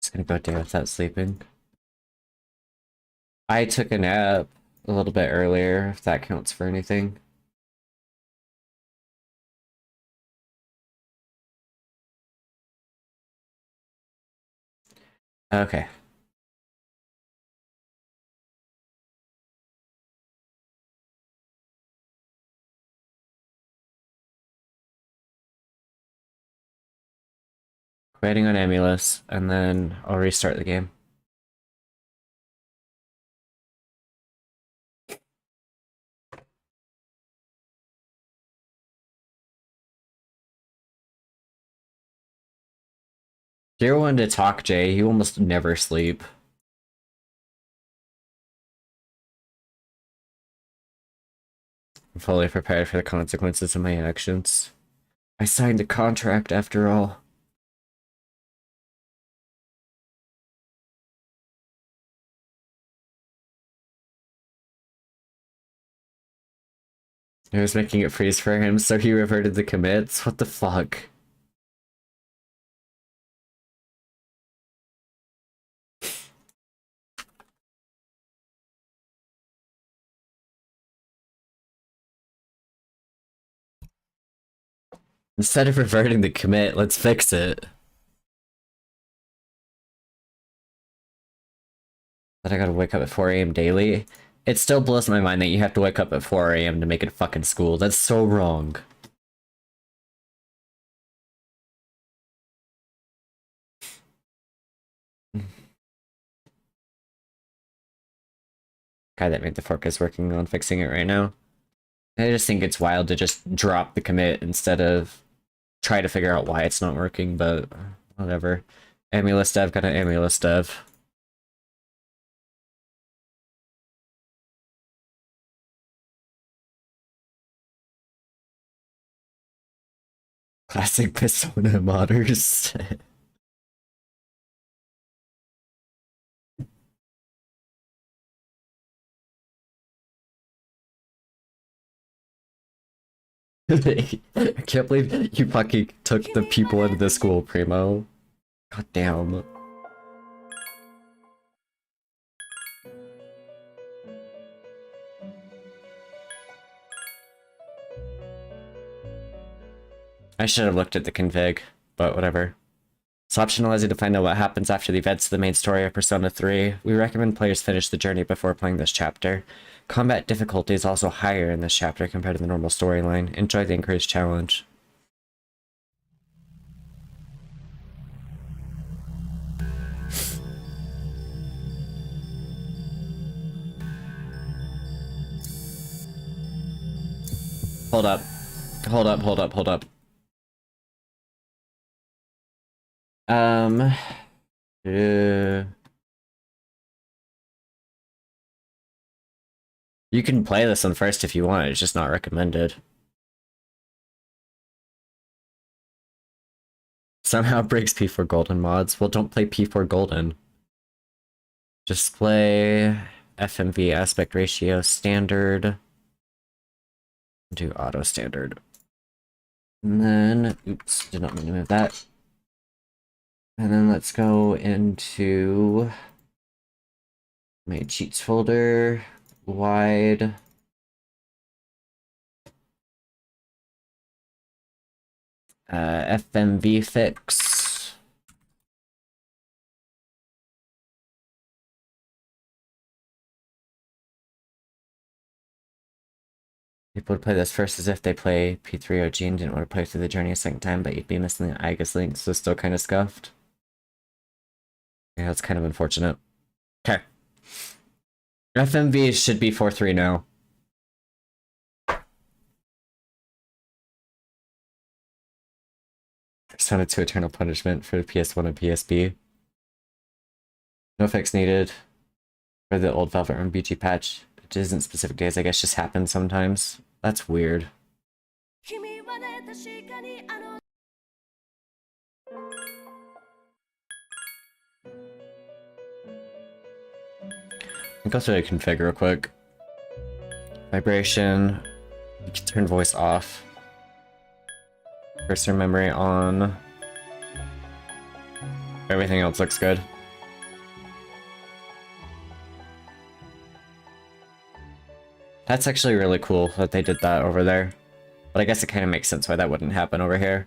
Just gonna go day without sleeping. I took a nap a little bit earlier, if that counts for anything. Okay. Waiting on Amulus, and then I'll restart the game. You're one to talk, Jay. You almost never sleep. I'm fully prepared for the consequences of my actions. I signed a contract after all. I was making it freeze for him, so he reverted the commits? What the fuck? Instead of reverting the commit, let's fix it. That I gotta wake up at 4 a.m. daily? It still blows my mind that you have to wake up at 4 a.m. to make it fucking school. That's so wrong. Guy that made the fork is working on fixing it right now. I just think it's wild to just drop the commit instead of try to figure out why it's not working, but whatever. Amulus dev, got an Amulus dev. Classic Persona modders. I can't believe you fucking took the people into the school, Primo. God damn. I should have looked at the config, but whatever. It's optionalizing to find out what happens after the events of the main story of Persona 3. We recommend players finish the journey before playing this chapter. Combat difficulty is also higher in this chapter compared to the normal storyline. Enjoy the increased challenge. Hold up. Hold up, hold up, hold up. You can play this one first if you want, it's just not recommended. Somehow breaks P4 Golden mods. Well, don't play P4 Golden. Just play FMV aspect ratio standard. Do auto standard. And then, oops, did not mean to move that. And then let's go into my cheats folder, wide. FMV fix. People would play this first as if they play P3 OG and didn't want to play through the journey a second time, but you'd be missing the Aegis link, so still kind of scuffed. Yeah, that's kind of unfortunate. Okay. FMV should be 4-3 now. Sounded to Eternal Punishment for the PS1 and PSP. No fix needed for the old Velvet Room BG patch. It isn't specific days, I guess just happens sometimes. That's weird. I'll go through the config real quick. Vibration. You can turn voice off. Cursor memory on. Everything else looks good. That's actually really cool that they did that over there. But I guess it kind of makes sense why that wouldn't happen over here.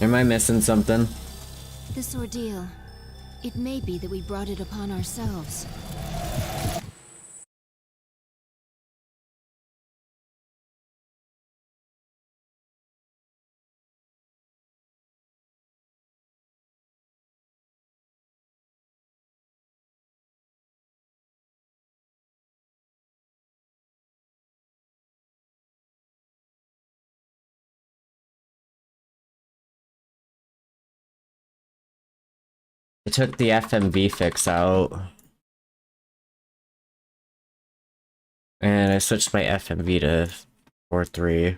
Am I missing something? This ordeal, it may be that we brought it upon ourselves. I took the FMV fix out. And I switched my FMV to 4-3.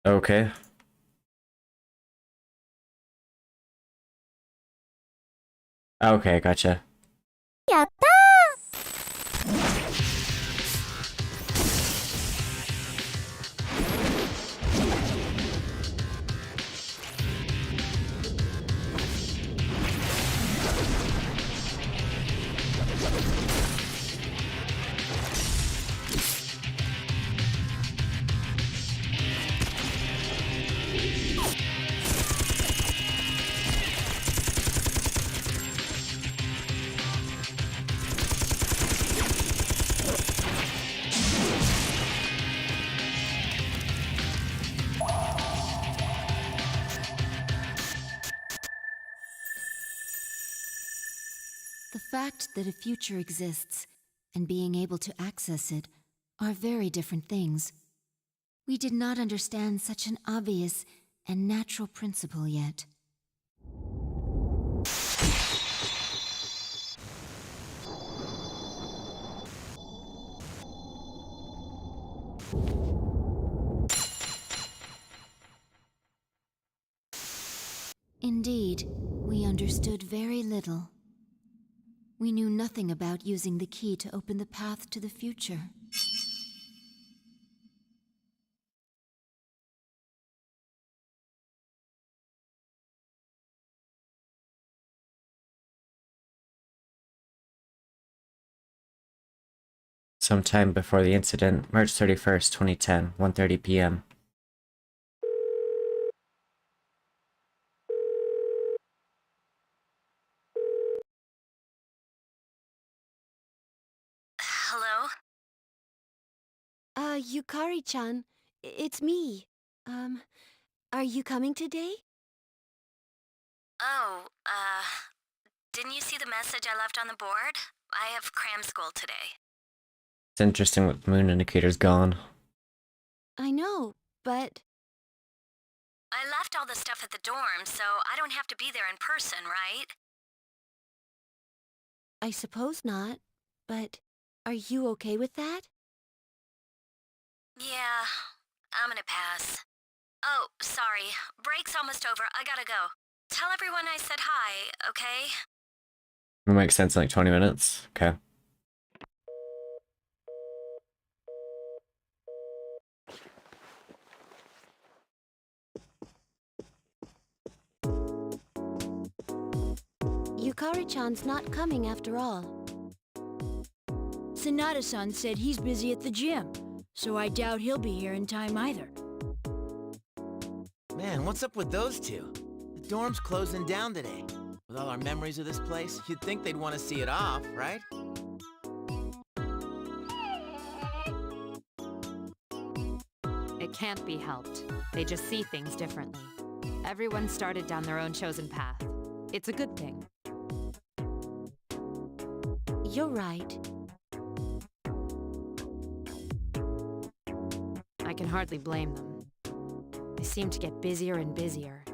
Okay. Okay, gotcha. fact that a future exists and being able to access it are very different things. We did not understand such an obvious and natural principle yet. Indeed, we understood very little. We knew nothing about using the key to open the path to the future. Sometime before the incident, March 31st, 2010, 1:30 p.m. Hello? Yukari-chan, it's me. Are you coming today? Oh, didn't you see the message I left on the board? I have cram school today. It's interesting what the moon indicator's gone. I know, but... I left all the stuff at the dorm, so I don't have to be there in person, right? I suppose not, but are you okay with that? Yeah, I'm gonna pass. Oh, sorry. Break's almost over. I gotta go. Tell everyone I said hi, okay? It'll make sense in like 20 minutes. Okay. Yukari-chan's not coming after all. Sanada-san said he's busy at the gym, so I doubt he'll be here in time either. Man, what's up with those two? The dorm's closing down today. With all our memories of this place, you'd think they'd want to see it off, right? It can't be helped. They just see things differently. Everyone started down their own chosen path. It's a good thing. You're right. I can hardly blame them. They seem to get busier and busier.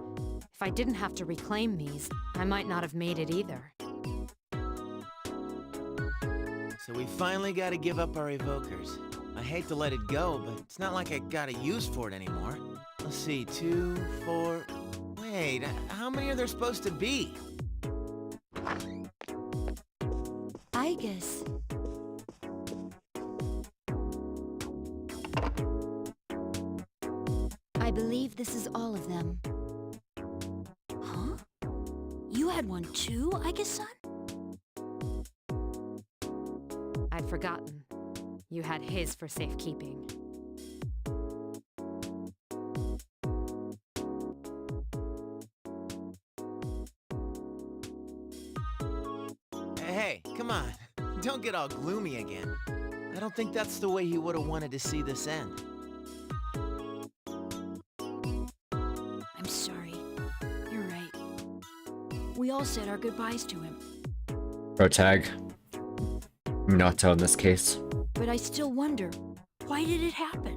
If I didn't have to reclaim these, I might not have made it either. So we finally gotta give up our evokers. I hate to let it go, but it's not like I got a use for it anymore. Let's see, 2, 4... Wait, how many are there supposed to be? I guess. I believe this is all of them. Huh? You had one too, I guess, son? I'd forgotten. You had his for safekeeping. Hey, come on. Don't get all gloomy again. I don't think that's the way he would have wanted to see this end. I'm sorry. You're right. We all said our goodbyes to him. Protag. Minato in this case. But I still wonder, why did it happen?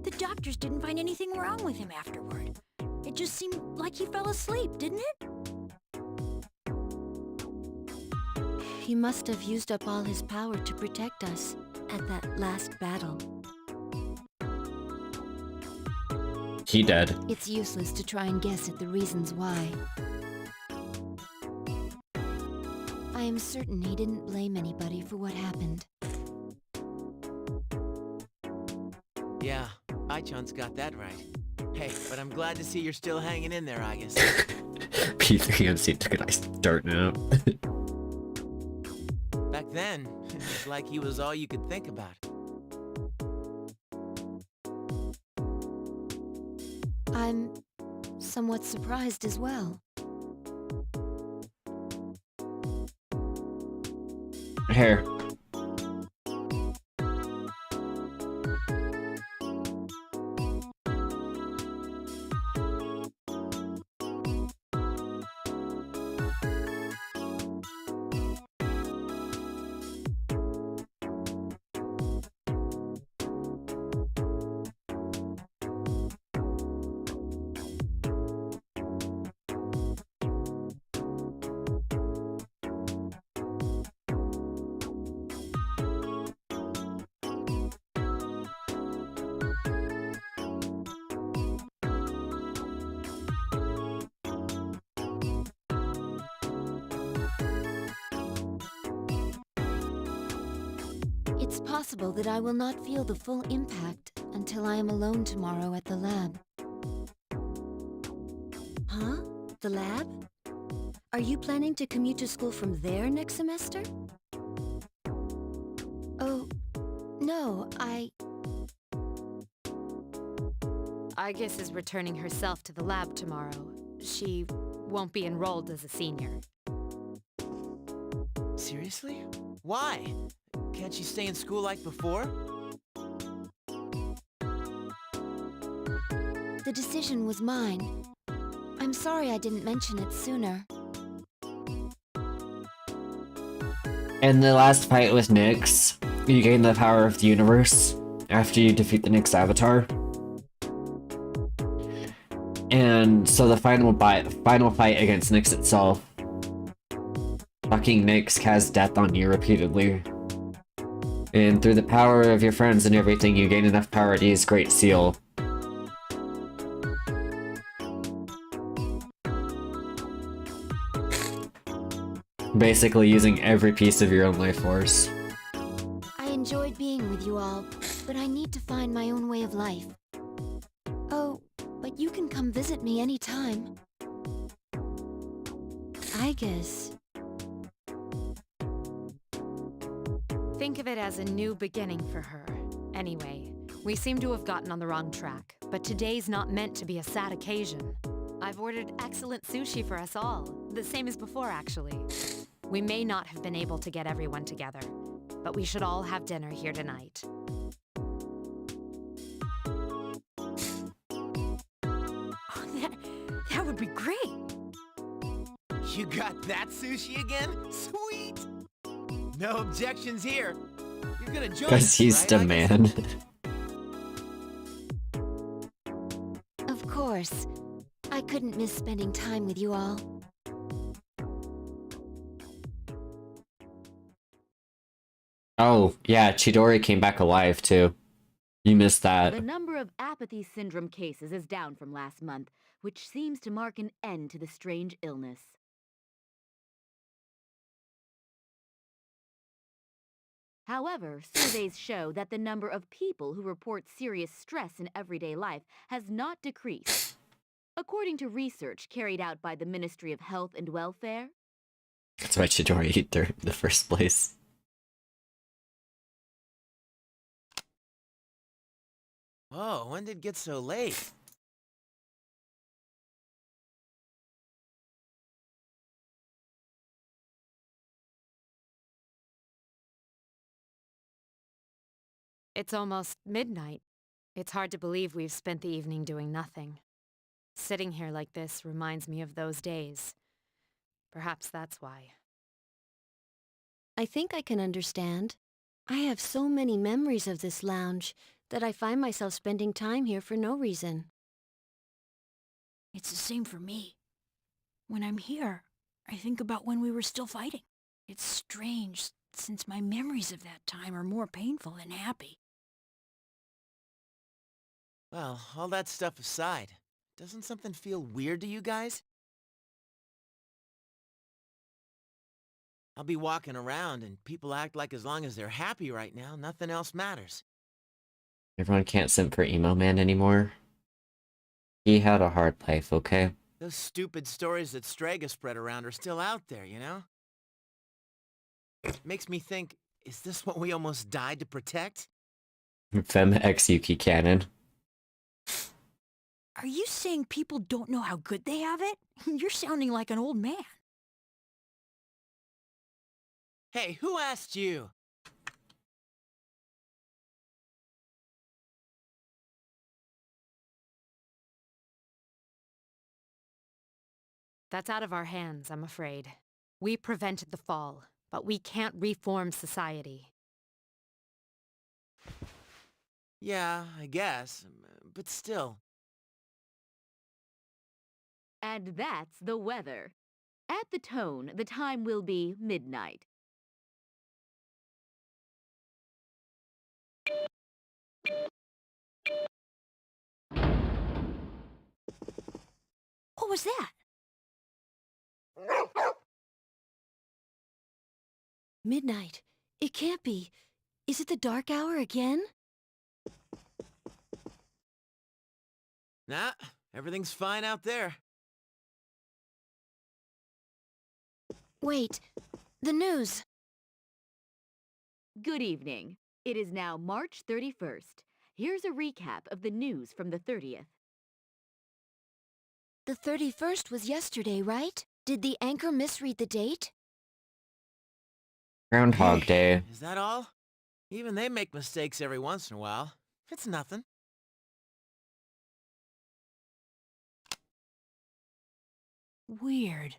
The doctors didn't find anything wrong with him afterward. It just seemed like he fell asleep, didn't it? He must have used up all his power to protect us at that last battle. He dead. It's useless to try and guess at the reasons why. I am certain he didn't blame anybody for what happened. Yeah, Ai-chan's got that right. Hey, but I'm glad to see you're still hanging in there, Agus. P3MC took a nice dart now. Back then, it was like he was all you could think about. I'm somewhat surprised as well. Here. It's possible that I will not feel the full impact until I am alone tomorrow at the lab. Huh? The lab? Are you planning to commute to school from there next semester? Oh, no, Aigis is returning herself to the lab tomorrow. She won't be enrolled as a senior. Seriously? Why? Can't she stay in school like before? The decision was mine. I'm sorry I didn't mention it sooner. In the last fight with Nyx, you gain the power of the universe after you defeat the Nyx avatar. And so the final fight against Nyx itself, fucking Nyx casts death on you repeatedly. And through the power of your friends and everything, you gain enough power to use Great Seal. Basically using every piece of your own life force. I enjoyed being with you all, but I need to find my own way of life. Oh, but you can come visit me anytime. I guess. Think of it as a new beginning for her. Anyway, we seem to have gotten on the wrong track, but today's not meant to be a sad occasion. I've ordered excellent sushi for us all, the same as before actually. We may not have been able to get everyone together, but we should all have dinner here tonight. That would be great. You got that sushi again? Sweet! No objections here. You're gonna join Because us, he's right, demanded. Of course. I couldn't miss spending time with you all. Oh, yeah, Chidori came back alive too. You missed that. The number of apathy syndrome cases is down from last month, which seems to mark an end to the strange illness. However, surveys show that the number of people who report serious stress in everyday life has not decreased. According to research carried out by the Ministry of Health and Welfare, That's why Chidori ate there in the first place. Whoa, when did it get so late? It's almost midnight. It's hard to believe we've spent the evening doing nothing. Sitting here like this reminds me of those days. Perhaps that's why. I think I can understand. I have so many memories of this lounge that I find myself spending time here for no reason. It's the same for me. When I'm here, I think about when we were still fighting. It's strange, since my memories of that time are more painful than happy. Well, all that stuff aside, doesn't something feel weird to you guys? I'll be walking around and people act like as long as they're happy right now, nothing else matters. Everyone can't simp for Emo Man anymore. He had a hard life, okay? Those stupid stories that Strega spread around are still out there, you know? Makes me think, is this what we almost died to protect? Fem X Yuki Cannon. Are you saying people don't know how good they have it? You're sounding like an old man. Hey, who asked you? That's out of our hands, I'm afraid. We prevented the fall, but we can't reform society. Yeah, I guess, but still. and that's the weather. At the tone, the time will be midnight. What was that? Midnight. It can't be. Is it the dark hour again? Nah, everything's fine out there. Wait, the news. Good evening. It is now March 31st. Here's a recap of the news from the 30th. The 31st was yesterday, right? Did the anchor misread the date? Groundhog Day. Is that all? Even they make mistakes every once in a while. It's nothing. Weird.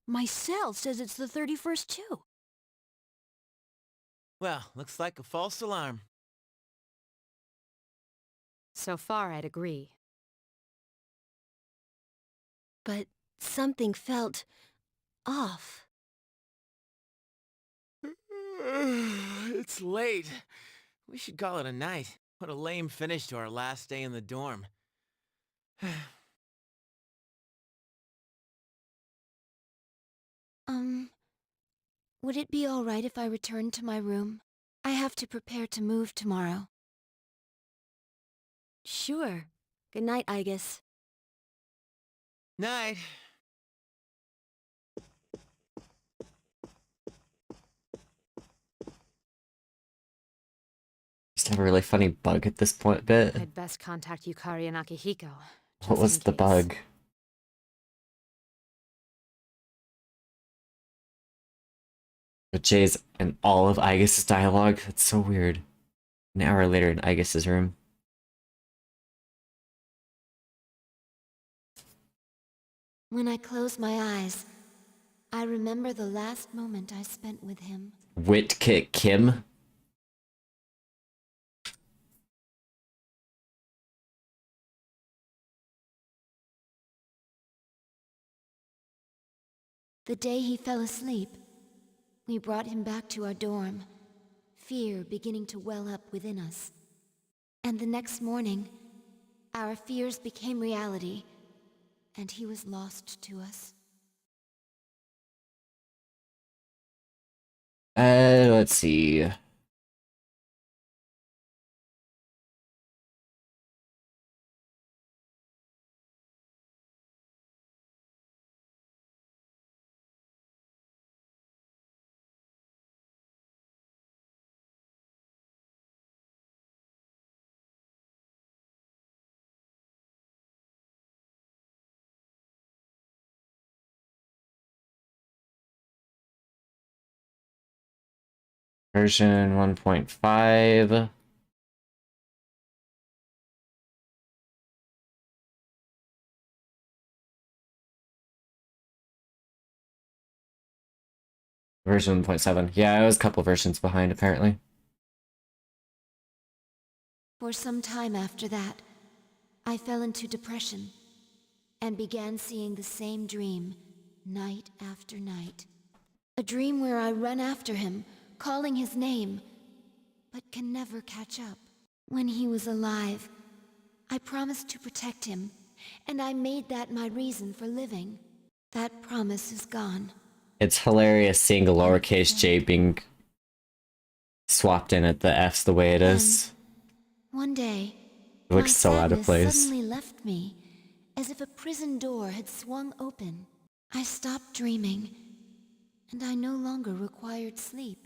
My cell says it's the 31st too. Well, looks like a false alarm. So far, I'd agree. But something felt off. It's late. We should call it a night. What a lame finish to our last day in the dorm. Would it be all right if I returned to my room? I have to prepare to move tomorrow. Sure. Good night, Igus. Night. Just have a really funny bug at this point bit. I'd best contact Yukari and Akihiko. What just was in the case. bug? But Jay's and all of Igus's dialogue. That's so weird. An hour later in Igus's room. When I close my eyes, I remember the last moment I spent with him. Whitkit Kim. The day he fell asleep, we brought him back to our dorm, fear beginning to well up within us. And the next morning, our fears became reality, and he was lost to us. Let's see. Version 1.5. Version 1.7. Yeah, I was a couple versions behind, apparently. For some time after that, I fell into depression and began seeing the same dream night after night. A dream where I run after him, calling his name, but can never catch up. When he was alive, I promised to protect him, and I made that my reason for living. That promise is gone. It's hilarious seeing the lowercase j being swapped in at the F's the way it is. One day, It looks so out of sadness place. suddenly left me, as if a prison door had swung open. I stopped dreaming, and I no longer required sleep.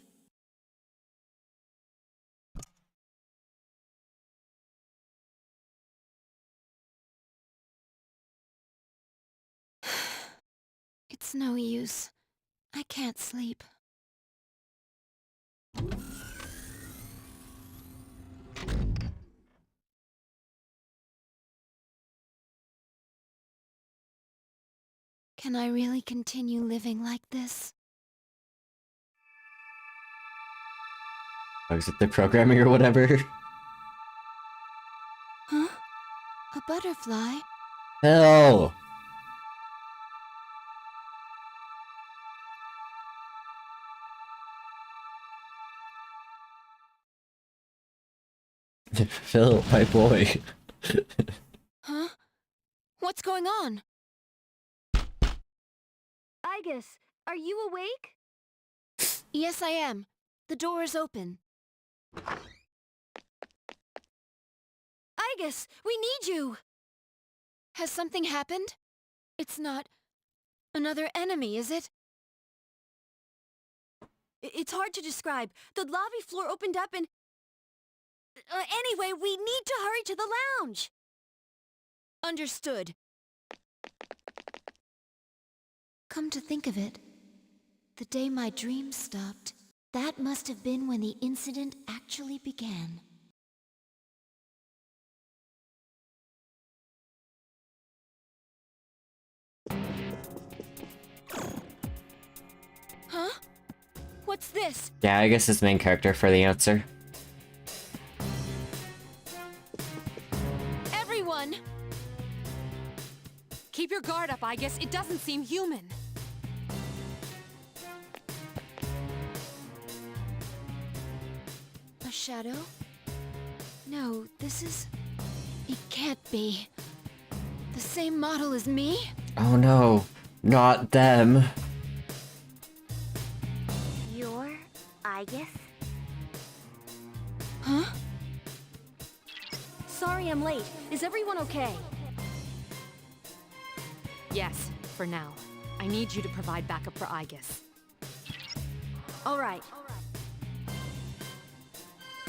It's no use. I can't sleep. Can I really continue living like this? Bugs with the programming or whatever. Huh? A butterfly? Hell! Phil, my boy. Huh? What's going on? Igus, are you awake? Yes, I am. The door is open. Igus, we need you! Has something happened? It's not another enemy, is it? It's hard to describe. The lobby floor opened up and... anyway, we need to hurry to the lounge! Understood. Come to think of it, the day my dreams stopped, that must have been when the incident actually began. Huh? What's this? Yeah, I guess it's main character for the answer. Everyone! Keep your guard up, I guess. It doesn't seem human. A shadow? No, this is... It can't be. The same model as me? Oh no, not them. You're Igus? Huh? Sorry I'm late. Is everyone okay? Yes, for now. I need you to provide backup for Igus. All right.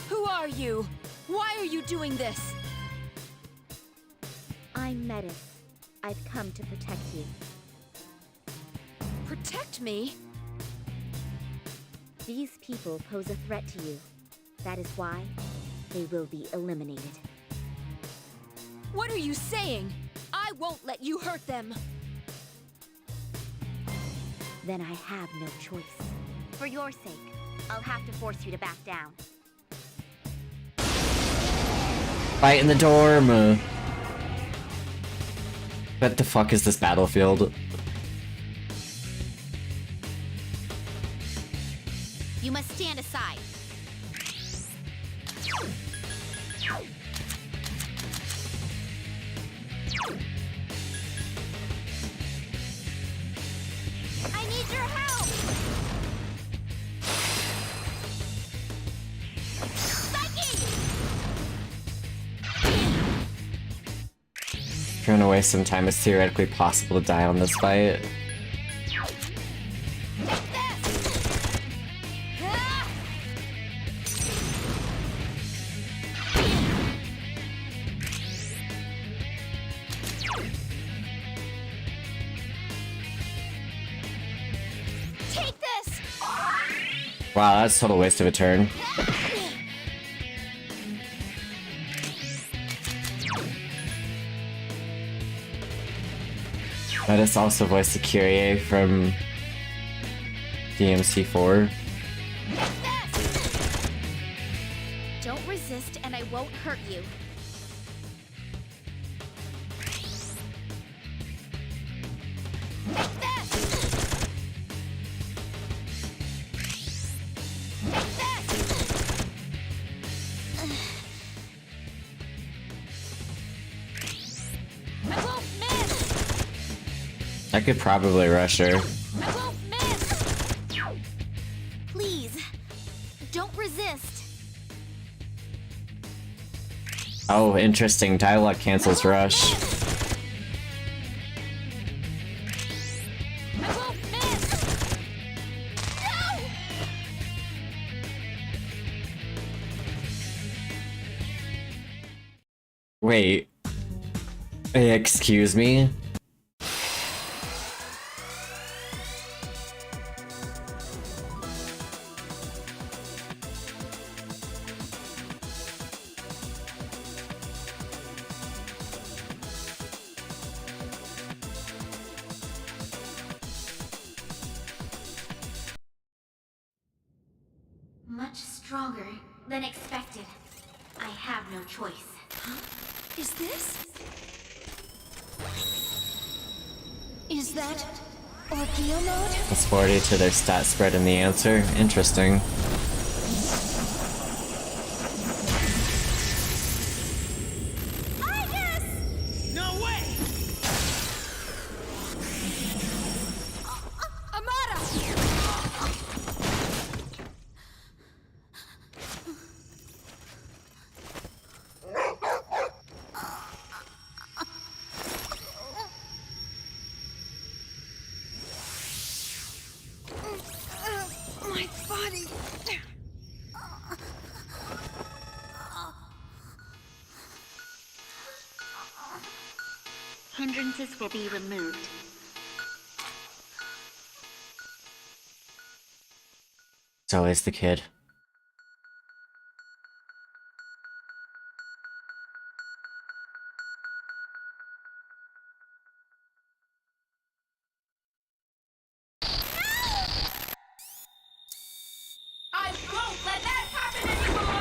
Who are you? Why are you doing this? I'm Metis. I've come to protect you. Protect me? These people pose a threat to you. That is why they will be eliminated. What are you saying? I won't let you hurt them. Then I have no choice. For your sake, I'll have to force you to back down. Fight in the dorm. What the fuck is this battlefield? You must stand aside. I need your help! If you're gonna waste some time, it's theoretically possible to die on this fight. Take this! Wow, that's a total waste of a turn. Metis also voiced the Kyrie from DMC4. Don't resist and I won't hurt you. I could probably rush her. Please, don't resist. Oh, interesting. Dialogue cancels rush. Wait. Hey, excuse me? Much stronger than expected. I have no choice. Is this? Is that Ordeal mode? Plus 40 to their stat spread in the answer. Interesting. No way! Amada! hindrances will be removed. It's always the kid. I won't let that happen anymore!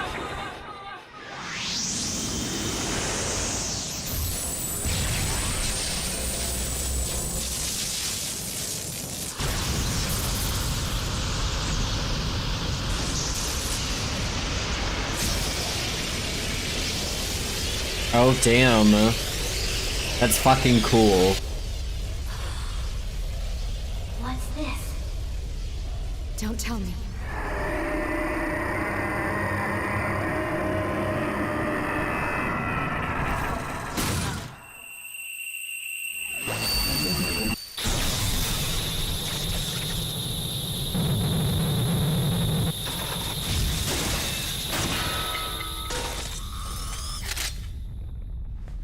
Oh damn. That's fucking cool. What's this? Don't tell me.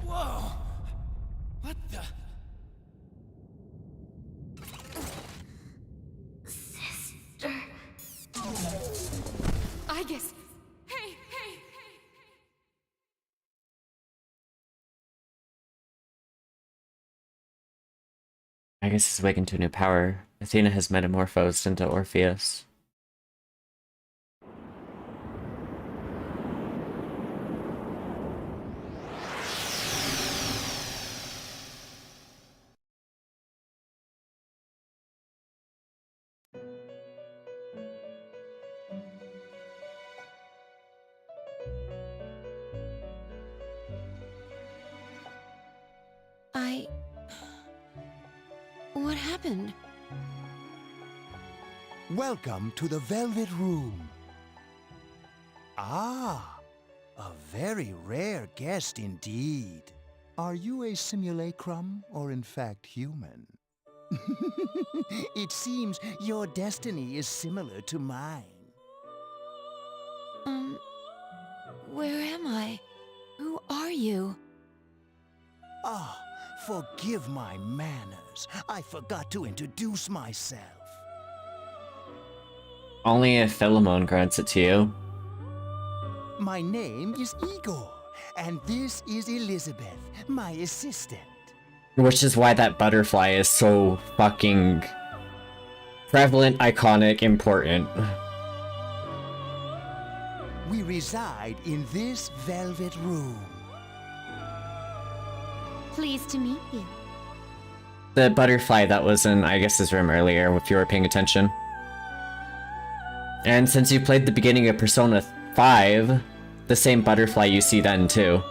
Whoa! What the? Sister. Aigis! Hey, hey! Aegis is awakened to a new power. Athena has metamorphosed into Orpheus. What happened? Welcome to the Velvet Room. Ah, a very rare guest indeed. Are you a simulacrum or in fact human? It seems your destiny is similar to mine. Where am I? Who are you? Ah, forgive my manners. I forgot to introduce myself. Only if Philemon grants it to you. My name is Igor, and this is Elizabeth, my assistant. Which is why that butterfly is so fucking prevalent, iconic, important. We reside in this Velvet Room. Pleased to meet you. The butterfly that was in Aegis's room earlier, if you were paying attention. And since you played the beginning of Persona 5, the same butterfly you see then too.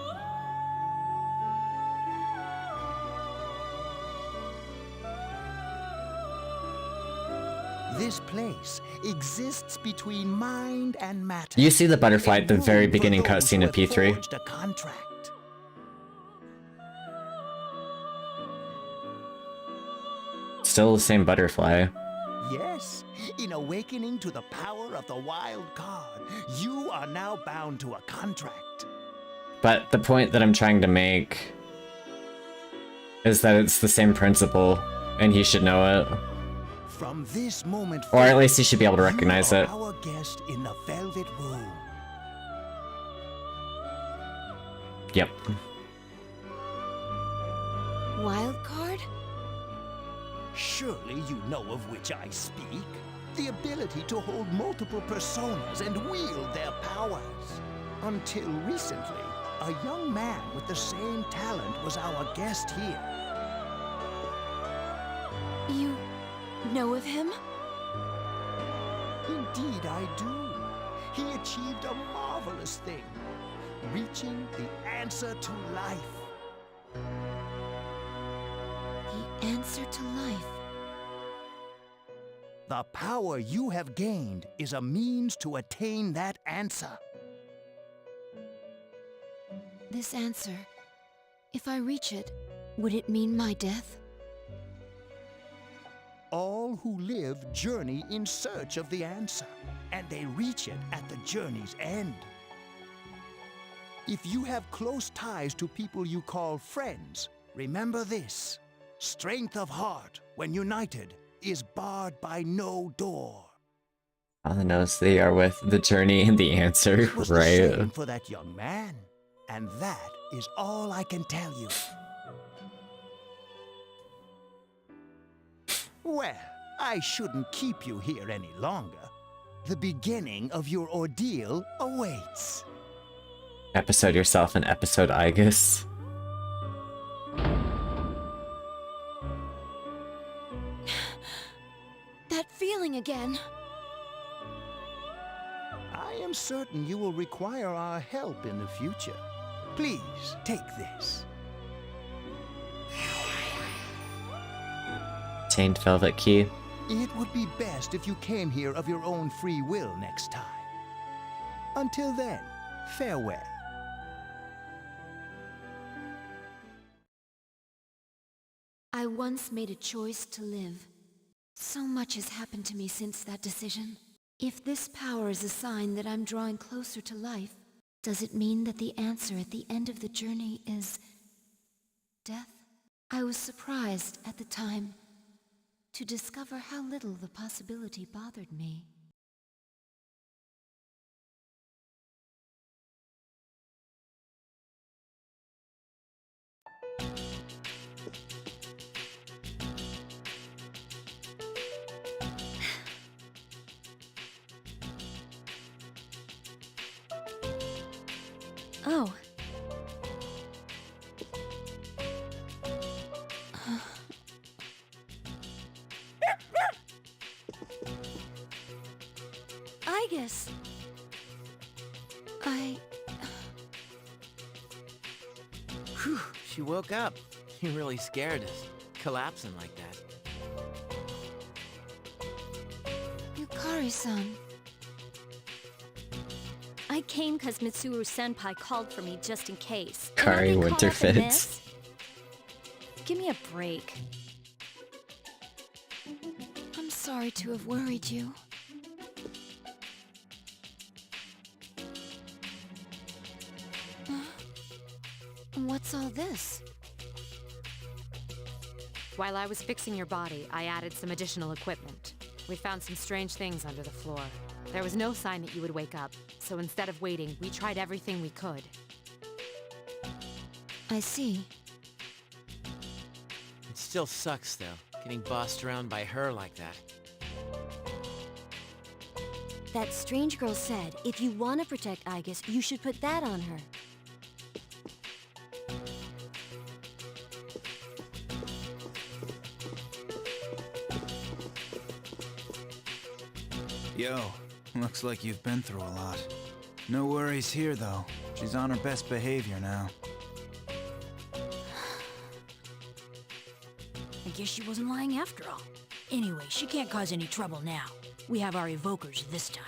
This place exists between mind and matter. You see the butterfly at the very beginning cutscene of P3. Forged a contract. Still the same butterfly. Yes, in awakening to the power of the wild card, you are now bound to a contract. But the point that I'm trying to make is that it's the same principle, and he should know it. From this moment Or at least he should be able to recognize it. Our guest in the Velvet Room. Yep. Wild card? Surely you know of which I speak. The ability to hold multiple personas and wield their powers. Until recently, a young man with the same talent was our guest here. You know of him? Indeed I do. He achieved a marvelous thing, reaching the answer to life. The answer to life. The power you have gained is a means to attain that answer. This answer, if I reach it, would it mean my death? All who live journey in search of the answer, and they reach it at the journey's end. If you have close ties to people you call friends, Remember this. Strength of heart, when united, is barred by no door. All the knows they are with the journey and the answer, It was the right? same for that young man. And that is all I can tell you. Well, I shouldn't keep you here any longer. The beginning of your ordeal awaits. Episode yourself and episode Igus. That feeling again. I am certain you will require our help in the future. Please, take this. Tainted velvet key. It would be best if you came here of your own free will next time. Until then, farewell. I once made a choice to live. So much has happened to me since that decision. If this power is a sign that I'm drawing closer to life, does it mean that the answer at the end of the journey is death? I was surprised at the time to discover how little the possibility bothered me. Oh. Igus. Whew, she woke up. You really scared us, collapsing like that. Yukari-san. I came because Mitsuru-senpai called for me just in case. And Kari I've been caught up in Winterfits. this. Give me a break. I'm sorry to have worried you. What's all this? While I was fixing your body, I added some additional equipment. We found some strange things under the floor. There was no sign that you would wake up, so instead of waiting, we tried everything we could. I see. It still sucks, though, getting bossed around by her like that. That strange girl said, if you want to protect Igus, you should put that on her. Yo, looks like you've been through a lot. No worries here, though. She's on her best behavior now. I guess she wasn't lying after all. Anyway, she can't cause any trouble now. We have our evokers this time.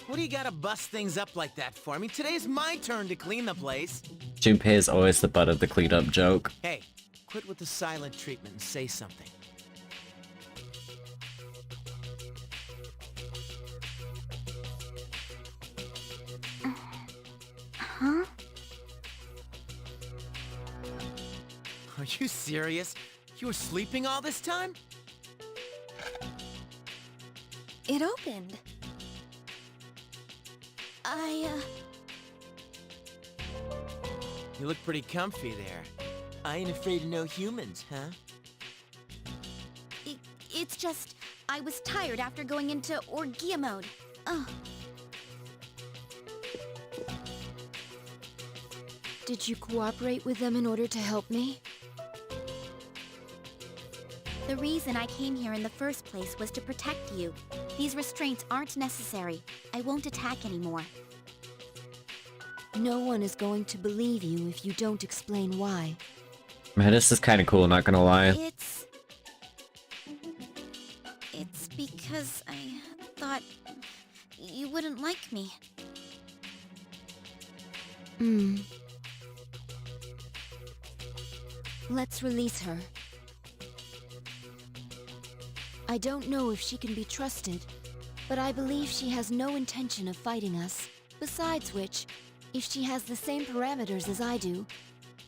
What do you gotta bust things up like that for? I mean, today's my turn to clean the place. Junpei is always the butt of the clean-up joke. Hey, quit with the silent treatment and say something. Huh? Are you serious? You were sleeping all this time? It opened. You look pretty comfy there. I ain't afraid of no humans, huh? It's just, I was tired after going into Orgia mode. Ugh. Did you cooperate with them in order to help me? The reason I came here in the first place was to protect you. These restraints aren't necessary. I won't attack anymore. No one is going to believe you if you don't explain why. Man, this is kind of cool, not gonna lie. It's because I thought you wouldn't like me. Let's release her. I don't know if she can be trusted, but I believe she has no intention of fighting us. Besides which, if she has the same parameters as I do,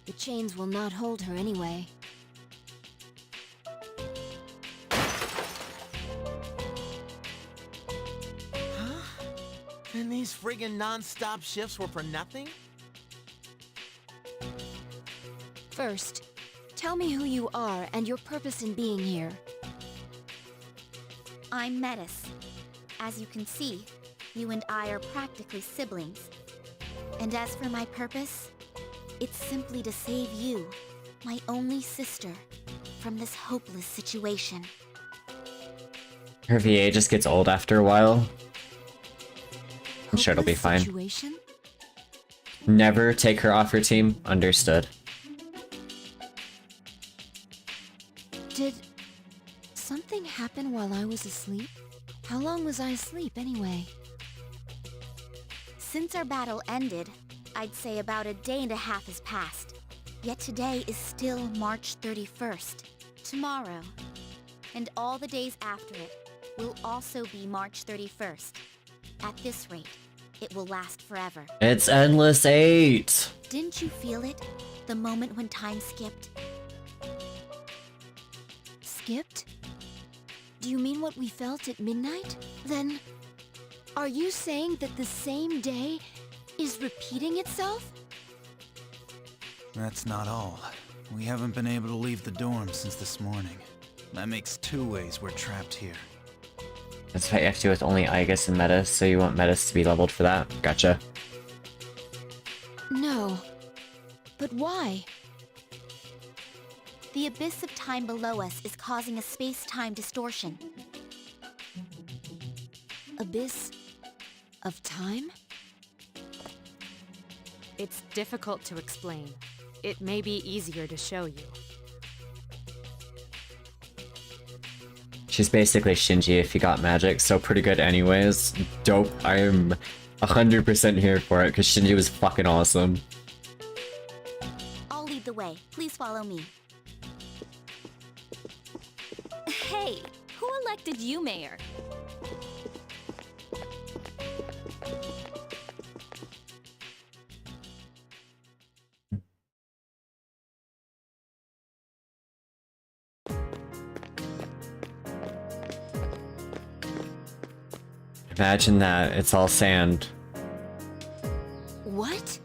The chains will not hold her anyway. Huh? And these friggin' non-stop shifts were for nothing? First, tell me who you are and your purpose in being here. I'm Metis. As you can see, you and I are practically siblings. And as for my purpose, it's simply to save you, my only sister, from this hopeless situation. Her VA just gets old after a while. I'm sure it'll be fine. Situation? Never take her off your team. Understood. Did something happen while I was asleep? How long was I asleep anyway? Since our battle ended, I'd say about a day and a half has passed. Yet today is still March 31st. Tomorrow, and all the days after it, will also be March 31st. At this rate, it will last forever. It's Endless 8! Didn't you feel it? The moment when time skipped? Skipped? Do you mean what we felt at midnight? Then, are you saying that the same day is repeating itself? That's not all. We haven't been able to leave the dorm since this morning. That makes 2 ways we're trapped here. That's what you have to do with only Aigis and Metis, so you want Metis to be leveled for that? Gotcha. No. But why? The abyss of time below us is causing a space-time distortion. Abyss of time? It's difficult to explain. It may be easier to show you. She's basically Shinji if he got magic, so pretty good anyways. Dope. I am 100% here for it, because Shinji was fucking awesome. I'll lead the way. Please follow me. Hey, who elected you mayor? Imagine that. It's all sand. What?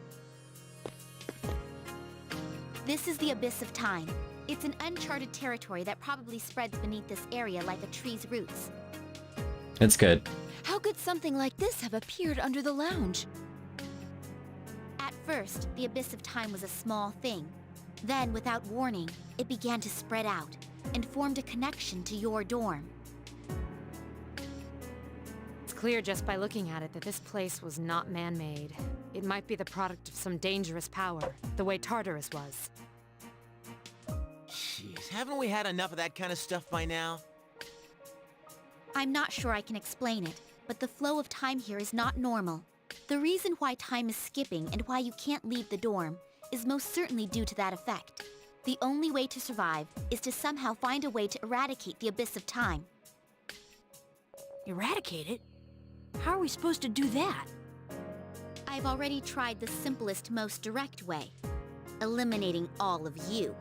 This is the Abyss of Time. It's an uncharted territory that probably spreads beneath this area like a tree's roots. It's good. How could something like this have appeared under the lounge? At first, the Abyss of Time was a small thing. Then, without warning, it began to spread out and formed a connection to your dorm. It's clear just by looking at it that this place was not man-made. It might be the product of some dangerous power, the way Tartarus was. Jeez, haven't we had enough of that kind of stuff by now? I'm not sure I can explain it, but the flow of time here is not normal. The reason why time is skipping and why you can't leave the dorm is most certainly due to that effect. The only way to survive is to somehow find a way to eradicate the Abyss of Time. Eradicate it? How are we supposed to do that? I've already tried the simplest, most direct way. Eliminating all of you.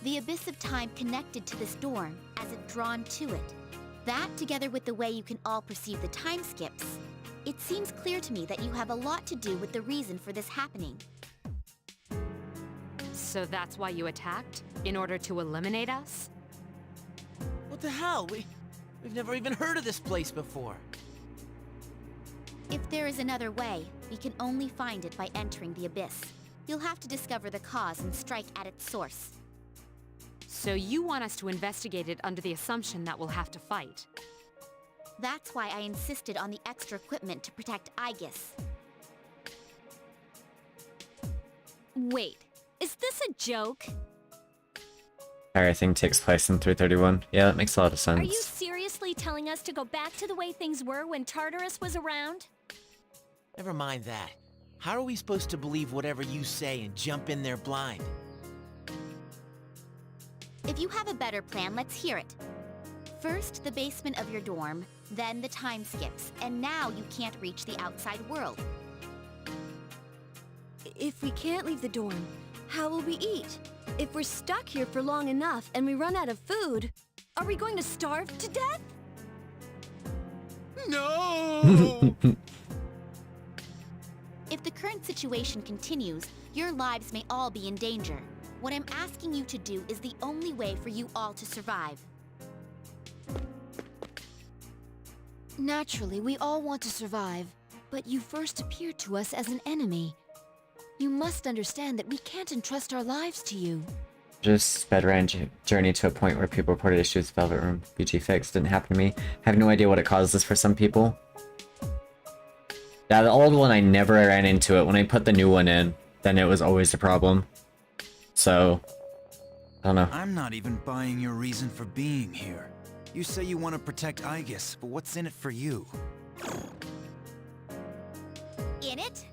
The Abyss of Time connected to this dorm as it drawn to it. That, together with the way you can all perceive the time skips, it seems clear to me that you have a lot to do with the reason for this happening. So that's why you attacked? In order to eliminate us? What the hell? We've never even heard of this place before. If there is another way, we can only find it by entering the Abyss. You'll have to discover the cause and strike at its source. So you want us to investigate it under the assumption that we'll have to fight? That's why I insisted on the extra equipment to protect Aigis. Wait, is this a joke? Entire thing takes place in 331. Yeah, that makes a lot of sense. Are you seriously telling us to go back to the way things were when Tartarus was around? Never mind that. How are we supposed to believe whatever you say and jump in there blind? If you have a better plan, let's hear it. First, the basement of your dorm, then the time skips, and now you can't reach the outside world. If we can't leave the dorm, how will we eat? If we're stuck here for long enough and we run out of food, are we going to starve to death? No! If the current situation continues, your lives may all be in danger. What I'm asking you to do is the only way for you all to survive. Naturally, we all want to survive, but you first appeared to us as an enemy. You must understand that we can't entrust our lives to you. Just sped around journey to a point where people reported issues with Velvet Room. BG fixed. Didn't happen to me. Have no idea what it caused this for some people. Yeah, the old one, I never ran into it. When I put the new one in, then it was always a problem. So, I don't know. I'm not even buying your reason for being here. You say you want to protect Aegis, but what's in it for you? In it?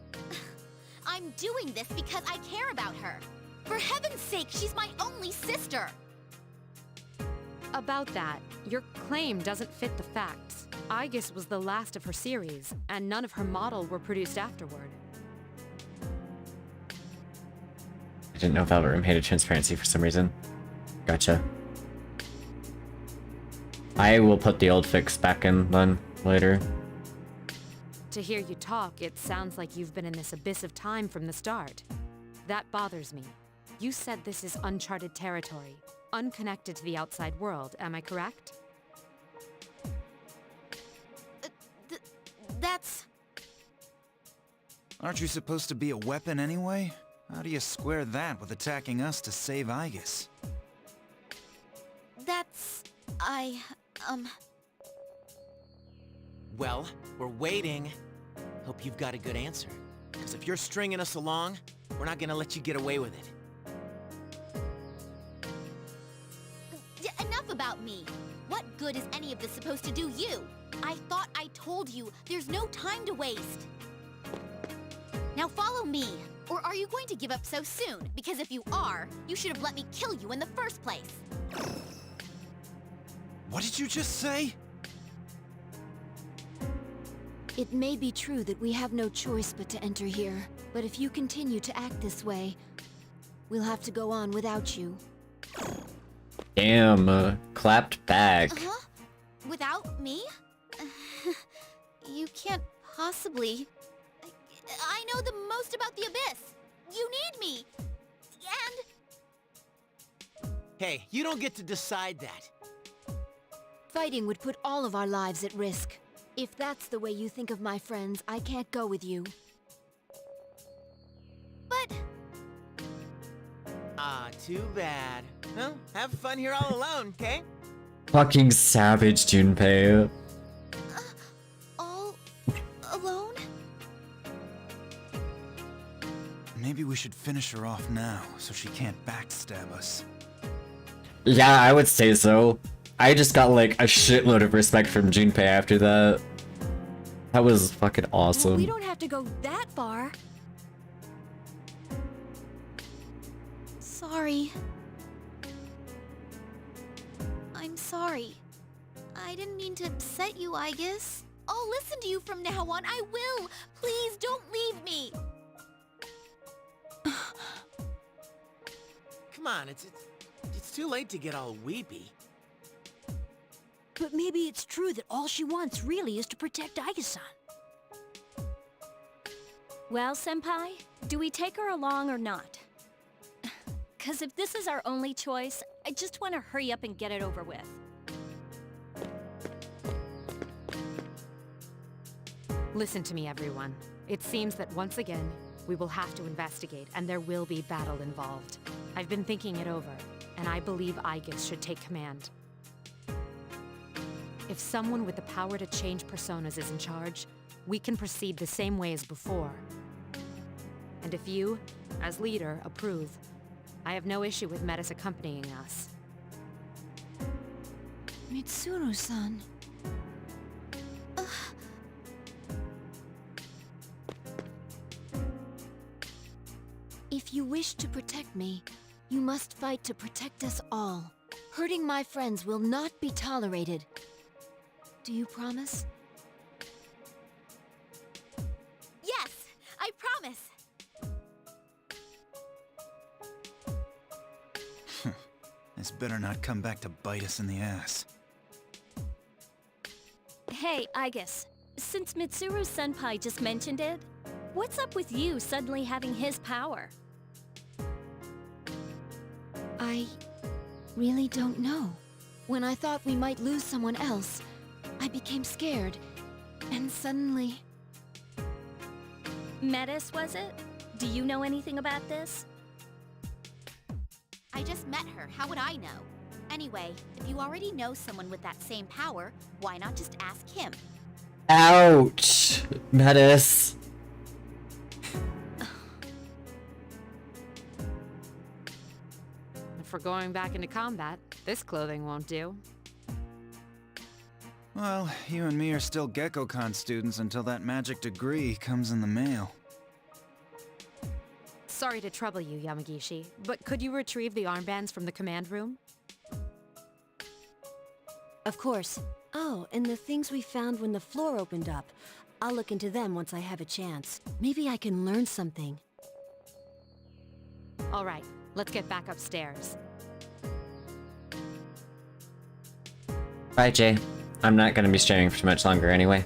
I'm doing this because I care about her. For heaven's sake, she's my only sister! About that, your claim doesn't fit the facts. Aegis was the last of her series, and none of her model were produced afterward. I didn't know Velvet Room hated transparency for some reason. Gotcha. I will put the old fix back in then, later. To hear you talk, it sounds like you've been in this abyss of time from the start. That bothers me. You said this is uncharted territory, unconnected to the outside world, am I correct? That's... Aren't you supposed to be a weapon anyway? How do you square that with attacking us to save Aegis? That's... Well, we're waiting. Hope you've got a good answer. Because if you're stringing us along, we're not gonna let you get away with it. Enough about me. What good is any of this supposed to do you? I thought I told you, there's no time to waste. Now follow me. Or are you going to give up so soon? Because if you are, you should have let me kill you in the first place. What did you just say? It may be true that we have no choice but to enter here, but if you continue to act this way, we'll have to go on without you. Damn, clapped back. Without me? You can't possibly... I know the most about the Abyss! You need me! And... Hey, you don't get to decide that. Fighting would put all of our lives at risk. If that's the way you think of my friends, I can't go with you. But... Ah, too bad. Well, have fun here all alone, okay? Fucking savage, Junpei. all... alone? Maybe we should finish her off now, so she can't backstab us. Yeah, I would say so. I just got like a shitload of respect from Junpei after that. That was fucking awesome. We don't have to go that far. Sorry. I'm sorry. I didn't mean to upset you, Aegis. I'll listen to you from now on. I will. Please don't leave me. Come on, it's too late to get all weepy. But maybe it's true that all she wants really is to protect Aegis-san. Well, Senpai, do we take her along or not? 'Cause if this is our only choice, I just want to hurry up and get it over with. Listen to me, everyone. It seems that once again, we will have to investigate, and there will be battle involved. I've been thinking it over, and I believe Aegis should take command. If someone with the power to change personas is in charge, we can proceed the same way as before. And if you, as leader, approve, I have no issue with Metis accompanying us. Mitsuru-san. If you wish to protect me, you must fight to protect us all. Hurting my friends will not be tolerated. Do you promise? Yes, I promise. This better not come back to bite us in the ass. Hey, Aigis. Since Mitsuru Senpai just mentioned it, what's up with you suddenly having his power? I really don't know. When I thought we might lose someone else, I became scared. And suddenly... Metis, was it? Do you know anything about this? I just met her. How would I know? Anyway, if you already know someone with that same power, why not just ask him? Ouch! Metis. If we're going back into combat, this clothing won't do. Well, you and me are still GeckoCon students until that magic degree comes in the mail. Sorry to trouble you, Yamagishi, but could you retrieve the armbands from the command room? Of course. Oh, and the things we found when the floor opened up. I'll look into them once I have a chance. Maybe I can learn something. All right, let's get back upstairs. Bye, Jay. I'm not gonna be streaming for too much longer anyway.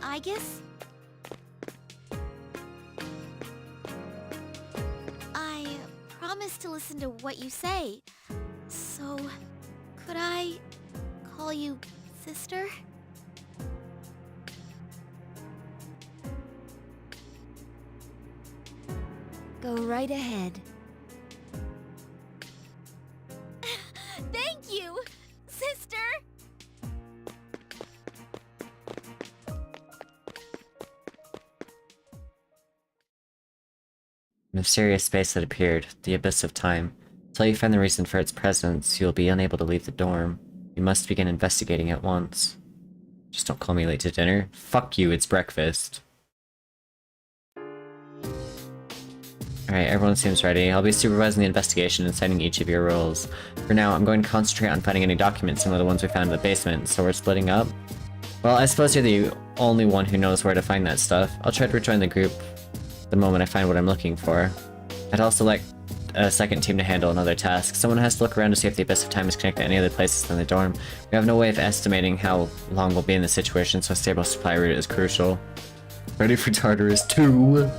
I guess... I promise to listen to what you say. So, could I call you sister? Go right ahead. Thank you, sister! A mysterious space had appeared, the abyss of time. Until you find the reason for its presence, you will be unable to leave the dorm. You must begin investigating at once. Just don't call me late to dinner. Fuck you, it's breakfast. Alright, everyone seems ready. I'll be supervising the investigation and assigning each of your roles. For now, I'm going to concentrate on finding any documents similar to the ones we found in the basement, so we're splitting up. Well, I suppose you're the only one who knows where to find that stuff. I'll try to rejoin the group the moment I find what I'm looking for. I'd also like a second team to handle another task. Someone has to look around to see if the Abyss of Time is connected to any other places than the dorm. We have no way of estimating how long we'll be in this situation, so a stable supply route is crucial. Ready for Tartarus 2!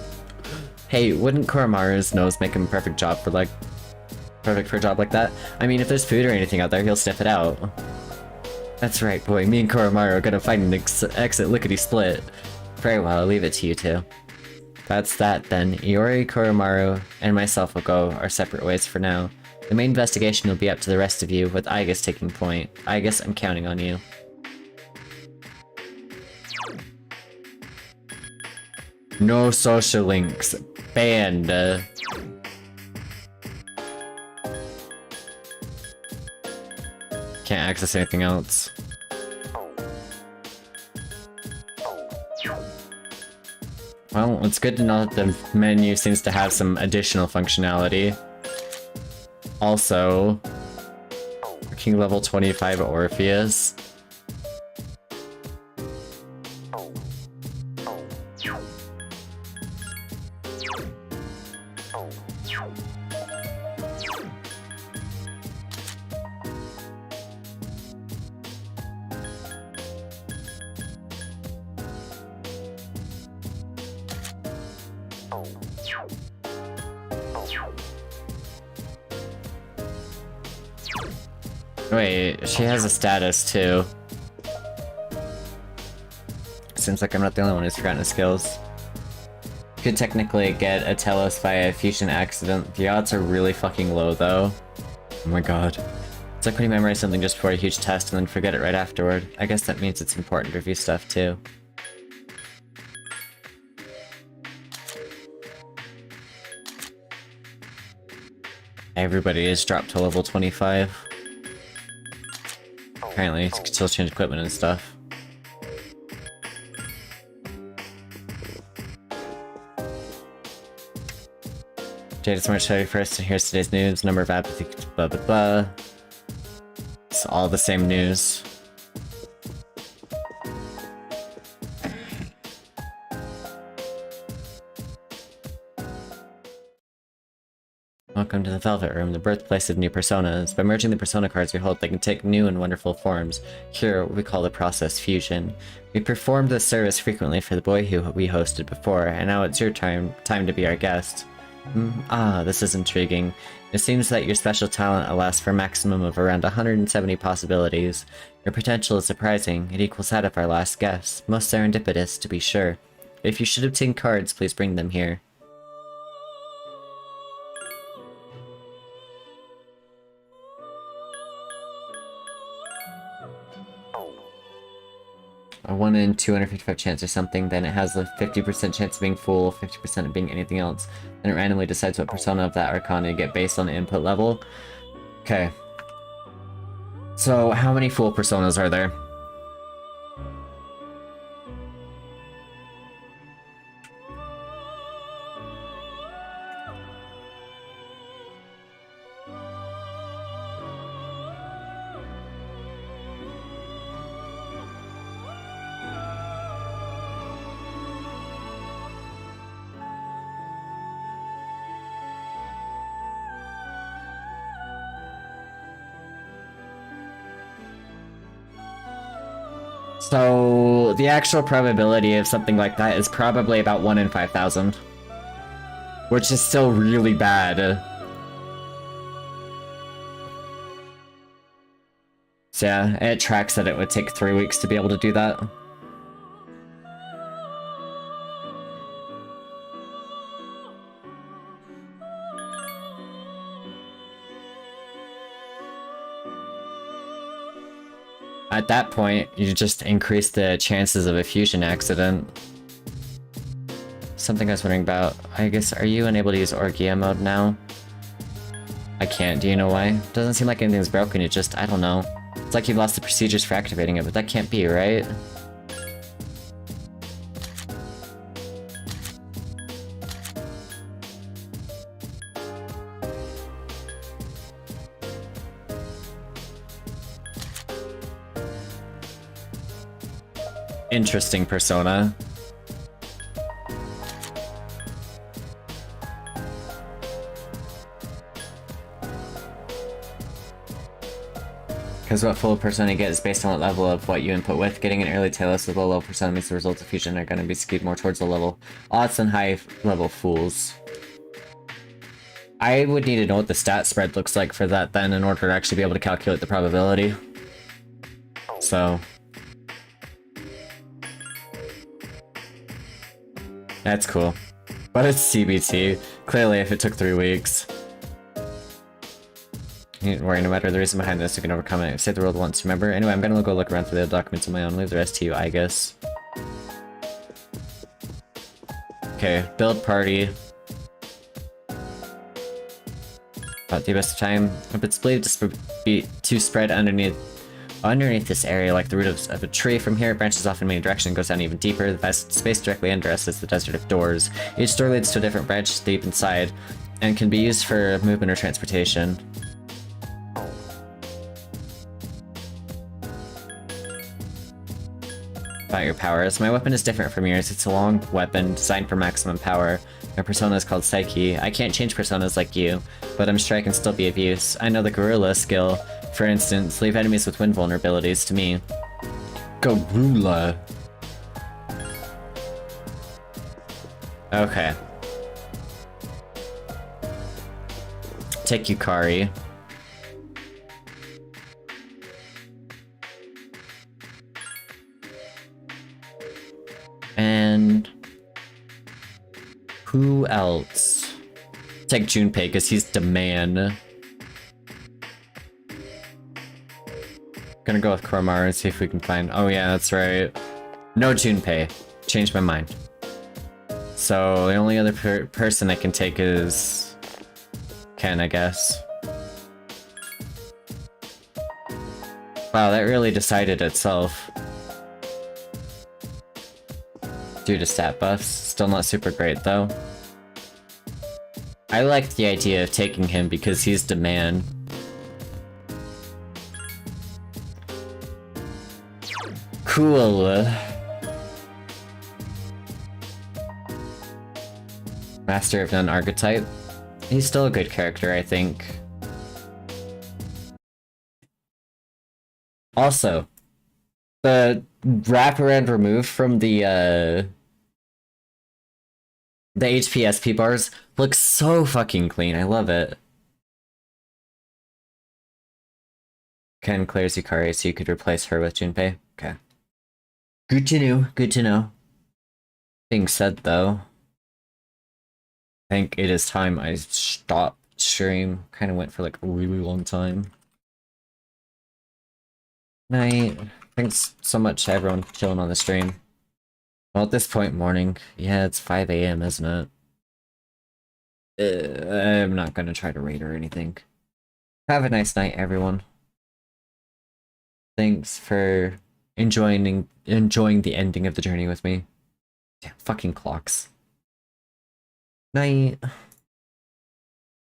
Hey, wouldn't Koromaru's nose make him a perfect for a job like that? I mean, if there's food or anything out there, he'll sniff it out. That's right, boy. Me and Koromaru are gonna fight an exit lickety-split. Very well, I'll leave it to you two. That's that, then. Iori, Koromaru, and myself will go our separate ways for now. The main investigation will be up to the rest of you, with Aigis taking point. Aigis, I'm counting on you. No social links. Banned. Can't access anything else. Well, it's good to know that the menu seems to have some additional functionality. Also, King level 25 Orpheus. Wait, she has a status too. Seems like I'm not the only one who's forgotten his skills. Could technically get a Telos via a fusion accident. The odds are really fucking low though. Oh my god. It's like when you memorize something just before a huge test and then forget it right afterward. I guess that means it's important to review stuff too. Everybody is dropped to level 25. Apparently, you can still change equipment and stuff. Jade is March 31st, and here's today's news. Number of apathy, blah blah blah. It's all the same news. Welcome to the Velvet Room, the birthplace of new personas. By merging the persona cards we hold, they can take new and wonderful forms. Here, what we call the process fusion. We performed this service frequently for the boy who we hosted before, and now it's your time to be our guest. This is intriguing. It seems that your special talent allows for a maximum of around 170 possibilities. Your potential is surprising. It equals that of our last guest. Most serendipitous, to be sure. If you should obtain cards, please bring them here. A 1 in 255 chance or something, then it has a 50% chance of being full, 50% of being anything else. Then it randomly decides what persona of that arcana you get based on the input level. Okay. So, how many full personas are there? So, the actual probability of something like that is probably about 1 in 5,000. Which is still really bad. So yeah, it tracks that it would take 3 weeks to be able to do that. At that point, you just increase the chances of a fusion accident. Something I was wondering about. I guess, are you unable to use Orgia mode now? I can't, do you know why? Doesn't seem like anything's broken, it just, I don't know. It's like you've lost the procedures for activating it, but that can't be, right? Interesting persona. Because what full persona you get is based on what level of what you input with. Getting an early Talos with low level persona means the results of fusion are going to be skewed more towards the level odds than high level fools. I would need to know what the stat spread looks like for that then in order to actually be able to calculate the probability. So that's cool. But it's CBT. Clearly, if it took 3 weeks. You needn't worry, no matter the reason behind this, you can overcome it. Save the world once, remember? Anyway, I'm gonna go look around for the documents on my own. Leave the rest to you, I guess. Okay, build party. About the best of time. If it's believed to spread underneath this area, like the root of a tree. From here, it branches off in many directions and goes down even deeper. The vast space directly under us is the Desert of Doors. Each door leads to a different branch deep inside, and can be used for movement or transportation. About your powers. My weapon is different from yours. It's a long weapon designed for maximum power. My persona is called Psyche. I can't change personas like you, but I'm sure I can still be of use. I know the Gorilla skill. For instance, leave enemies with wind vulnerabilities to me. Gorilla. Okay. Take Yukari. And who else? Take Junpei, because he's the man. Gonna go with Koromaru and see if we can find... Oh yeah, that's right. No Junpei. Changed my mind. So the only other person I can take is... Ken, I guess. Wow, that really decided itself. Due to stat buffs. Still not super great though. I liked the idea of taking him because he's the man. Cool. Master of None archetype. He's still a good character, I think. Also, the wraparound remove from the HPSP bars looks so fucking clean. I love it. Ken clears Yukari so you could replace her with Junpei. Okay. Good to know. Good to know. Being said, though, I think it is time I stop stream. Kind of went for like a really long time. Night. Thanks so much to everyone chilling on the stream. Well, at this point, morning. Yeah, it's 5 a.m., isn't it? I'm not gonna try to raid or anything. Have a nice night, everyone. Thanks for enjoying the ending of the journey with me. Yeah, fucking clocks. Night.